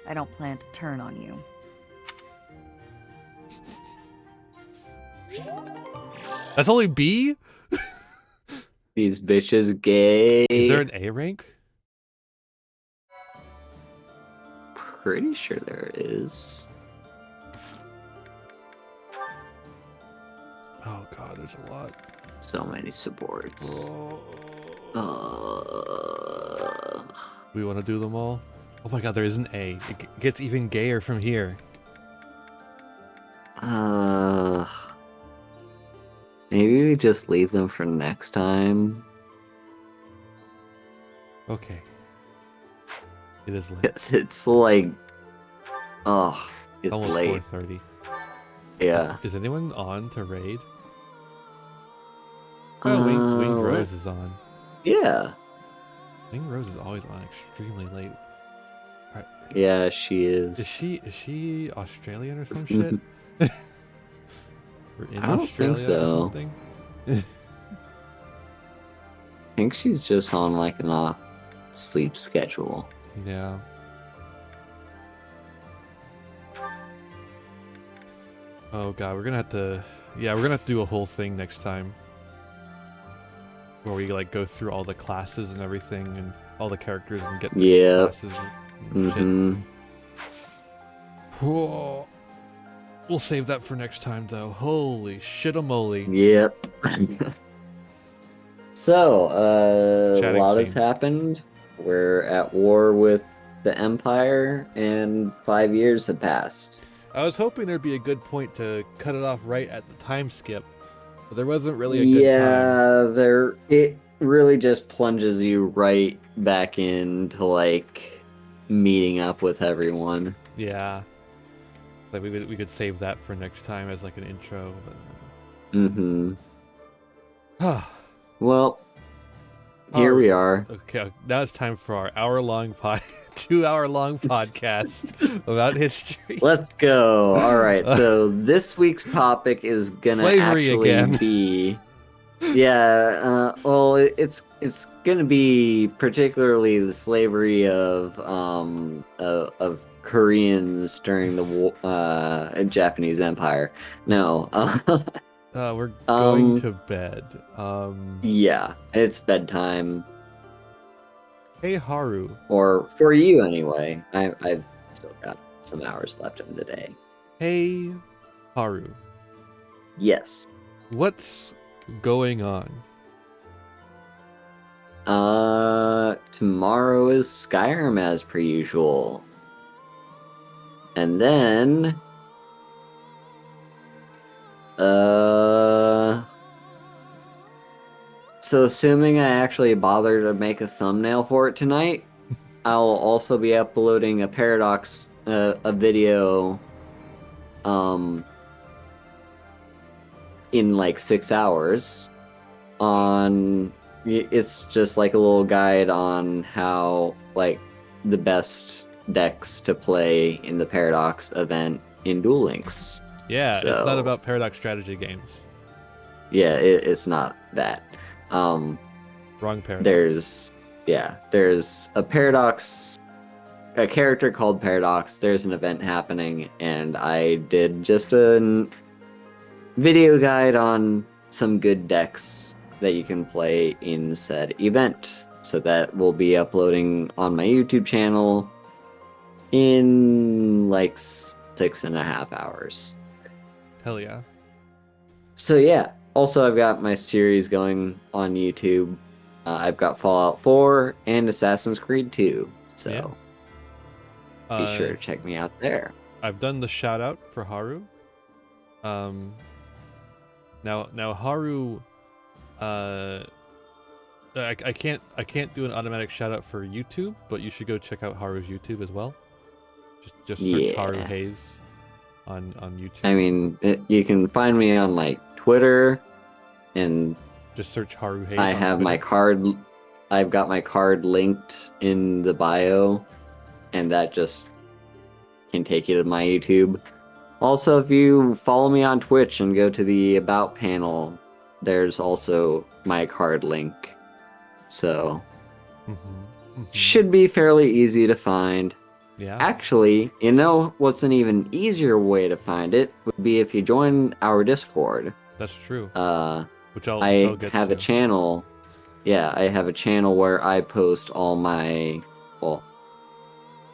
I don't plan to turn on you. That's only B? These bitches gay. Is there an A rank? Pretty sure there is. Oh god, there's a lot. So many supports. We want to do them all? Oh my god, there is an A. It gets even gayer from here. Maybe we just leave them for next time. Okay. It is late. It's like, oh, it's almost late. 4:30. Yeah. Is anyone on to raid? Oh, Winged Rose is on. Yeah. Winged Rose is always on extremely late. Right. Yeah, she is. Is she Australian or some shit? Or in I don't Australia think so. or something? I think she's just on like an off sleep schedule. Yeah. Oh god, we're gonna have to do a whole thing next time. Where we like go through all the classes and everything and all the characters and get the classes and shit. Whoa. We'll save that for next time though. Holy shit-a-moly. Yep. So, a lot has scene. happened. We're at war with the Empire, and 5 years have passed. I was hoping there'd be a good point to cut it off right at the time skip, but there wasn't really a good time. It really just plunges you right back into like meeting up with everyone. Yeah. Like we could save that for next time as like an intro. But... Well, here we are. Okay, now it's time for our hour-long 2-hour-long podcast about history. Let's go. All right. So this week's topic is gonna Slavery actually again. be, well, it's gonna be particularly the slavery of Koreans during the Japanese Empire. No. We're going to bed. Yeah, it's bedtime. Hey, Haru. Or for you, anyway. I've still got some hours left in the day. Hey, Haru. Yes. What's going on? Tomorrow is Skyrim as per usual. And then... So assuming I actually bother to make a thumbnail for it tonight, I'll also be uploading a Paradox, a video, in like 6 hours on, it's just like a little guide on how, like, the best decks to play in the Paradox event in Duel Links. Yeah, So, it's not about Paradox strategy games. Yeah, it's not that. Wrong Paradox. There's a Paradox, a character called Paradox. There's an event happening, and I did just a video guide on some good decks that you can play in said event. So that will be uploading on my YouTube channel in like 6.5 hours. Hell yeah. So yeah, also I've got my series going on YouTube. I've got Fallout 4 and Assassin's Creed 2. So be sure to check me out there. I've done the shout out for Haru. Now Haru, I can't do an automatic shout out for YouTube, but you should go check out Haru's YouTube as well. Just search Haru Hayes on YouTube. I mean, you can find me on like Twitter, and just search Haru Hayes. I have my card. I've got my card linked in the bio, and that just can take you to my YouTube. Also, if you follow me on Twitch and go to the About panel, there's also my card link. So, should be fairly easy to find. Yeah. Actually, you know what's an even easier way to find it would be if you join our Discord. That's true. Which I'll get have to. a channel. Yeah, I have a channel where I post all my, well,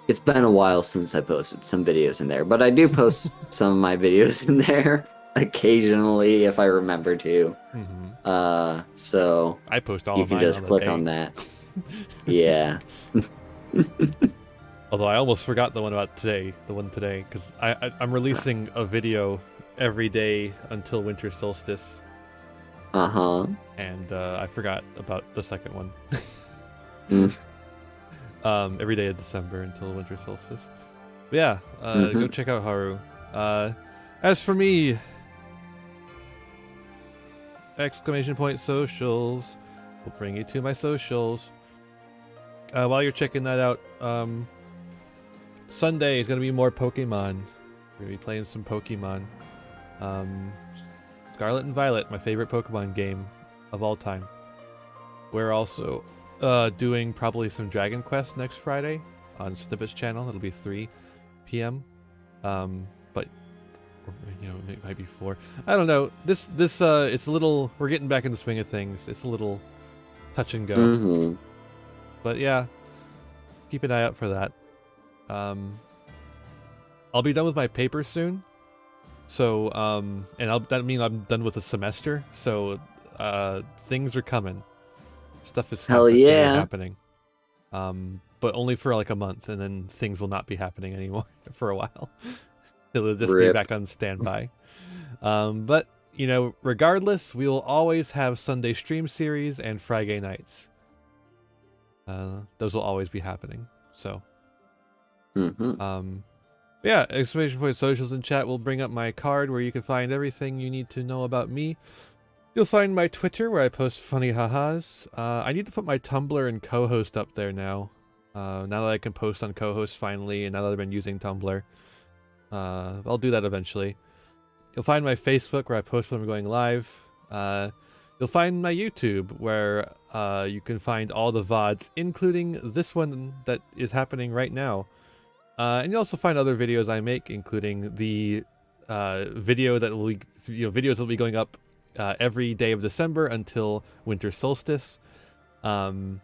it's been a while since I posted some videos in there, but I do post some of my videos in there occasionally if I remember to. So I post all you of can mine just on the click day. on that. Yeah. Although I almost forgot the one today, because I'm releasing a video every day until winter solstice. And I forgot about the second one. Every day of December until winter solstice. But yeah, go check out Haru. As for me, ! Socials. We'll bring you to my socials. While you're checking that out, Sunday is going to be more Pokemon. We're going to be playing some Pokemon. Scarlet and Violet, my favorite Pokemon game of all time. We're also doing probably some Dragon Quest next Friday on Snippet's channel. It'll be 3 p.m. But it might be 4. I don't know. This it's a little. We're getting back in the swing of things. It's a little touch and go. But yeah, keep an eye out for that. I'll be done with my paper soon. So and that means I'm done with the semester. So things are coming. Stuff is happening. But only for like a month, and then things will not be happening anymore for a while. It'll just be back on standby. But regardless, we will always have Sunday stream series and FriGay nights. Those will always be happening. So, yeah, ! Socials in chat will bring up my card where you can find everything you need to know about me. You'll find my Twitter where I post funny ha-has. I need to put my Tumblr and co-host up there now. Now that I can post on co-host finally, and now that I've been using Tumblr. I'll do that eventually. You'll find my Facebook where I post when I'm going live. You'll find my YouTube where you can find all the VODs, including this one that is happening right now. And you'll also find other videos I make, including the video that will be, videos that will be going up every day of December until winter solstice. I've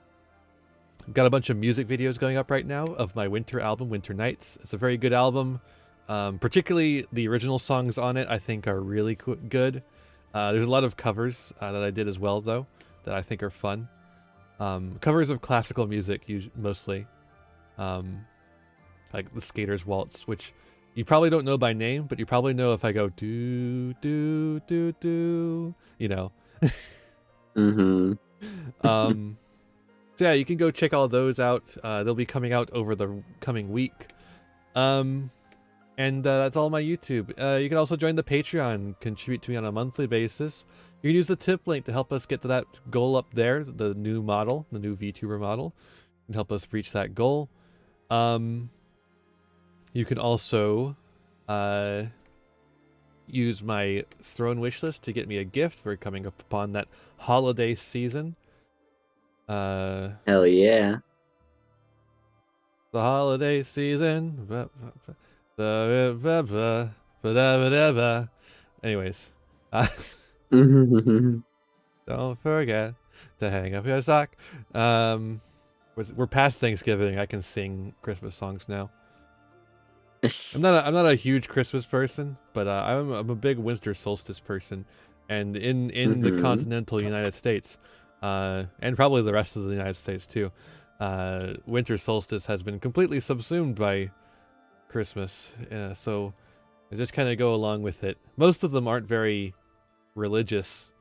got a bunch of music videos going up right now of my winter album, Winter Nights. It's a very good album. Particularly the original songs on it, I think, are really good. There's a lot of covers that I did as well, though, that I think are fun. Covers of classical music, mostly. Like the Skater's Waltz, which you probably don't know by name, but you probably know if I go do, do, do, do, you know. So yeah, you can go check all those out. They'll be coming out over the coming week. And that's all my YouTube. You can also join the Patreon, contribute to me on a monthly basis. You can use the tip link to help us get to that goal up there, the new model, the new VTuber model, and help us reach that goal. You can also use my Throne wishlist to get me a gift for coming up upon that holiday season. Hell yeah. The holiday season. Anyways. Don't forget to hang up your sock. We're past Thanksgiving. I can sing Christmas songs now. I'm not a huge Christmas person, but I'm a big winter solstice person, and in the continental United States, and probably the rest of the United States too, winter solstice has been completely subsumed by Christmas. So I just kind of go along with it. Most of them aren't very religious,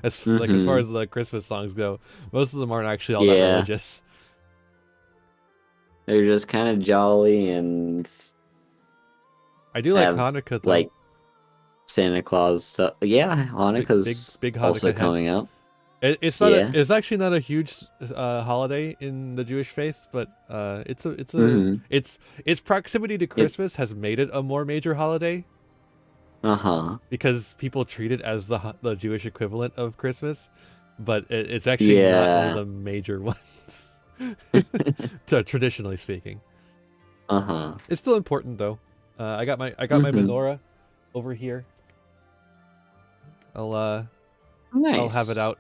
as far as the Christmas songs go. Most of them aren't actually all that religious. They're just kind of jolly, and I do like Hanukkah, though. Like Santa Claus stuff. Yeah, Hanukkah's big Hanukkah also coming up. It's not. It's actually not a huge holiday in the Jewish faith, but its proximity to Christmas has made it a more major holiday. Because people treat it as the Jewish equivalent of Christmas, but it's actually not one of the major ones. So, traditionally speaking, it's still important though. I got my menorah over here. I'll have it out.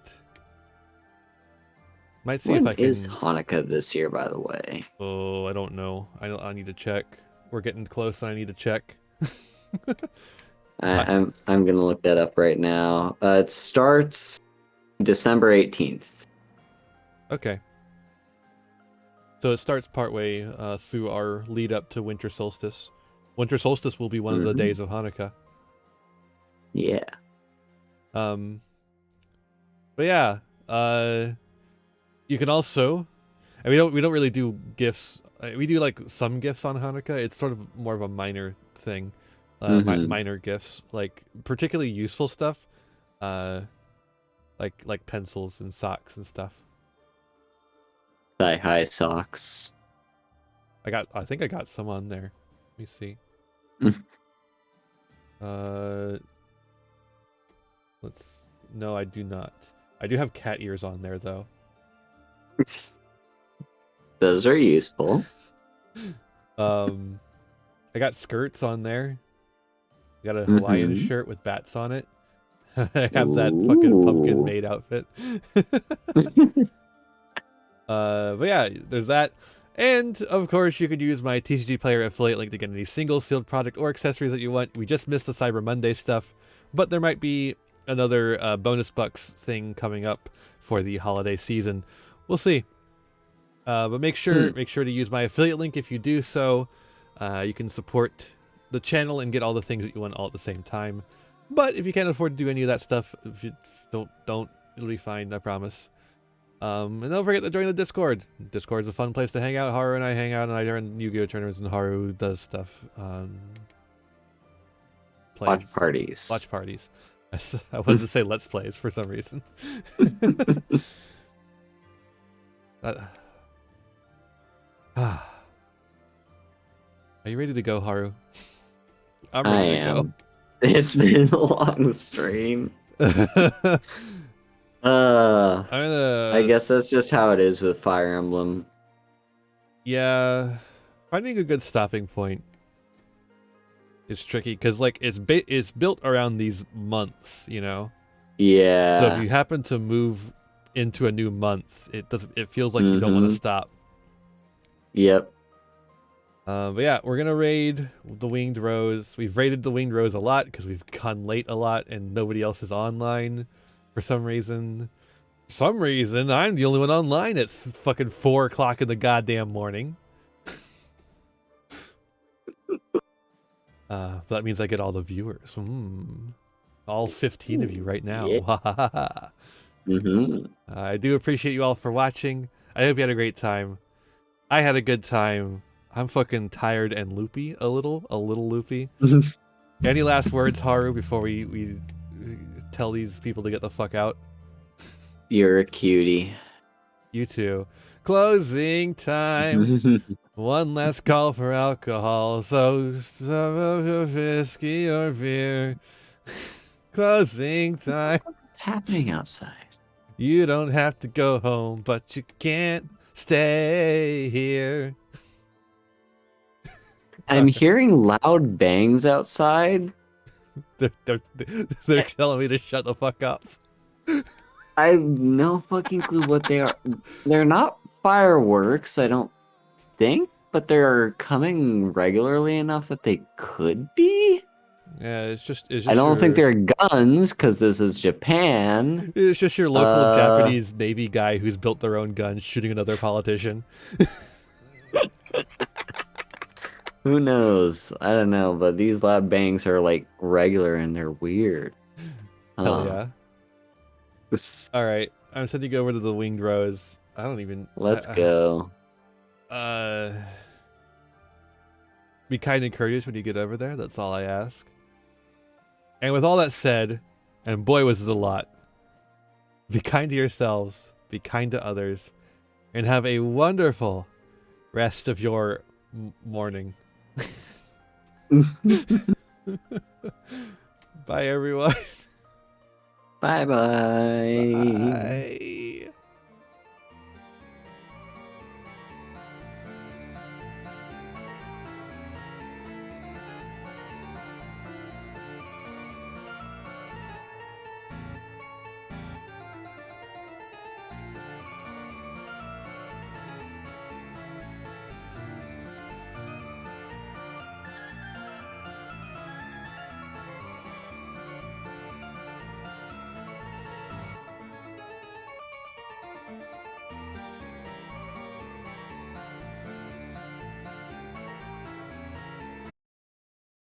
Might see if I can. Is Hanukkah this year, by the way? Oh, I don't know. I need to check. We're getting close, and I need to check. I'm gonna look that up right now. It starts December 18th. Okay. So it starts partway through our lead up to winter solstice. Winter solstice will be one of the days of Hanukkah. Yeah. But yeah, you can also, and we don't really do gifts. We do like some gifts on Hanukkah. It's sort of more of a minor thing, minor gifts, like particularly useful stuff, like pencils and socks and stuff. Thigh-high socks. I think I got some on there. Let me see. No, I do not. I do have cat ears on there though. Those are useful. I got skirts on there. I got a Hawaiian shirt with bats on it. I have that fucking pumpkin maid outfit. But yeah, there's that. And, of course, you could use my TCG Player affiliate link to get any single sealed product or accessories that you want. We just missed the Cyber Monday stuff, but there might be another bonus bucks thing coming up for the holiday season. We'll see. But make sure to use my affiliate link if you do so. You can support the channel and get all the things that you want all at the same time. But if you can't afford to do any of that stuff, if you don't, it'll be fine, I promise. And don't forget to join the Discord. Discord's a fun place to hang out. Haru and I hang out, and I run Yu-Gi-Oh! Tournaments, and Haru does stuff. Watch parties. Watch parties. I wanted to say Let's Plays for some reason. Are you ready to go, Haru? I'm ready to go. It's been a long stream. I guess that's just how it is with Fire Emblem. Yeah, finding a good stopping point is tricky because like it's built around these months, you know. Yeah. So if you happen to move into a new month, it feels like you don't want to stop. Yep. But yeah, we're gonna raid the Winged Rose. We've raided the Winged Rose a lot because we've gone late a lot and nobody else is online for some reason. For some reason, I'm the only one online at fucking 4 o'clock in the goddamn morning. But that means I get all the viewers. All 15 of you right now. Yeah. I do appreciate you all for watching. I hope you had a great time. I had a good time. I'm fucking tired and loopy, a little loopy. Any last words, Haru, before we tell these people to get the fuck out? You're a cutie. You too. Closing time. One last call for alcohol. So some of your whiskey or beer. Closing time. What's happening outside? You don't have to go home, but you can't stay here. I'm hearing loud bangs outside. They're telling me to shut the fuck up. I have no fucking clue what they are. They're not fireworks, I don't think, but they're coming regularly enough that they could be. Yeah, it's just I don't think they're guns because this is Japan. It's just your local Japanese Navy guy who's built their own gun shooting another politician. Who knows? I don't know, but these loud bangs are like regular and they're weird. Hell yeah. Alright, I'm sending you over to the Winged Rose. I don't even... Let's go. Be kind and courteous when you get over there. That's all I ask. And with all that said, and boy was it a lot, be kind to yourselves, be kind to others, and have a wonderful rest of your morning. Bye, everyone. Bye-bye. Bye.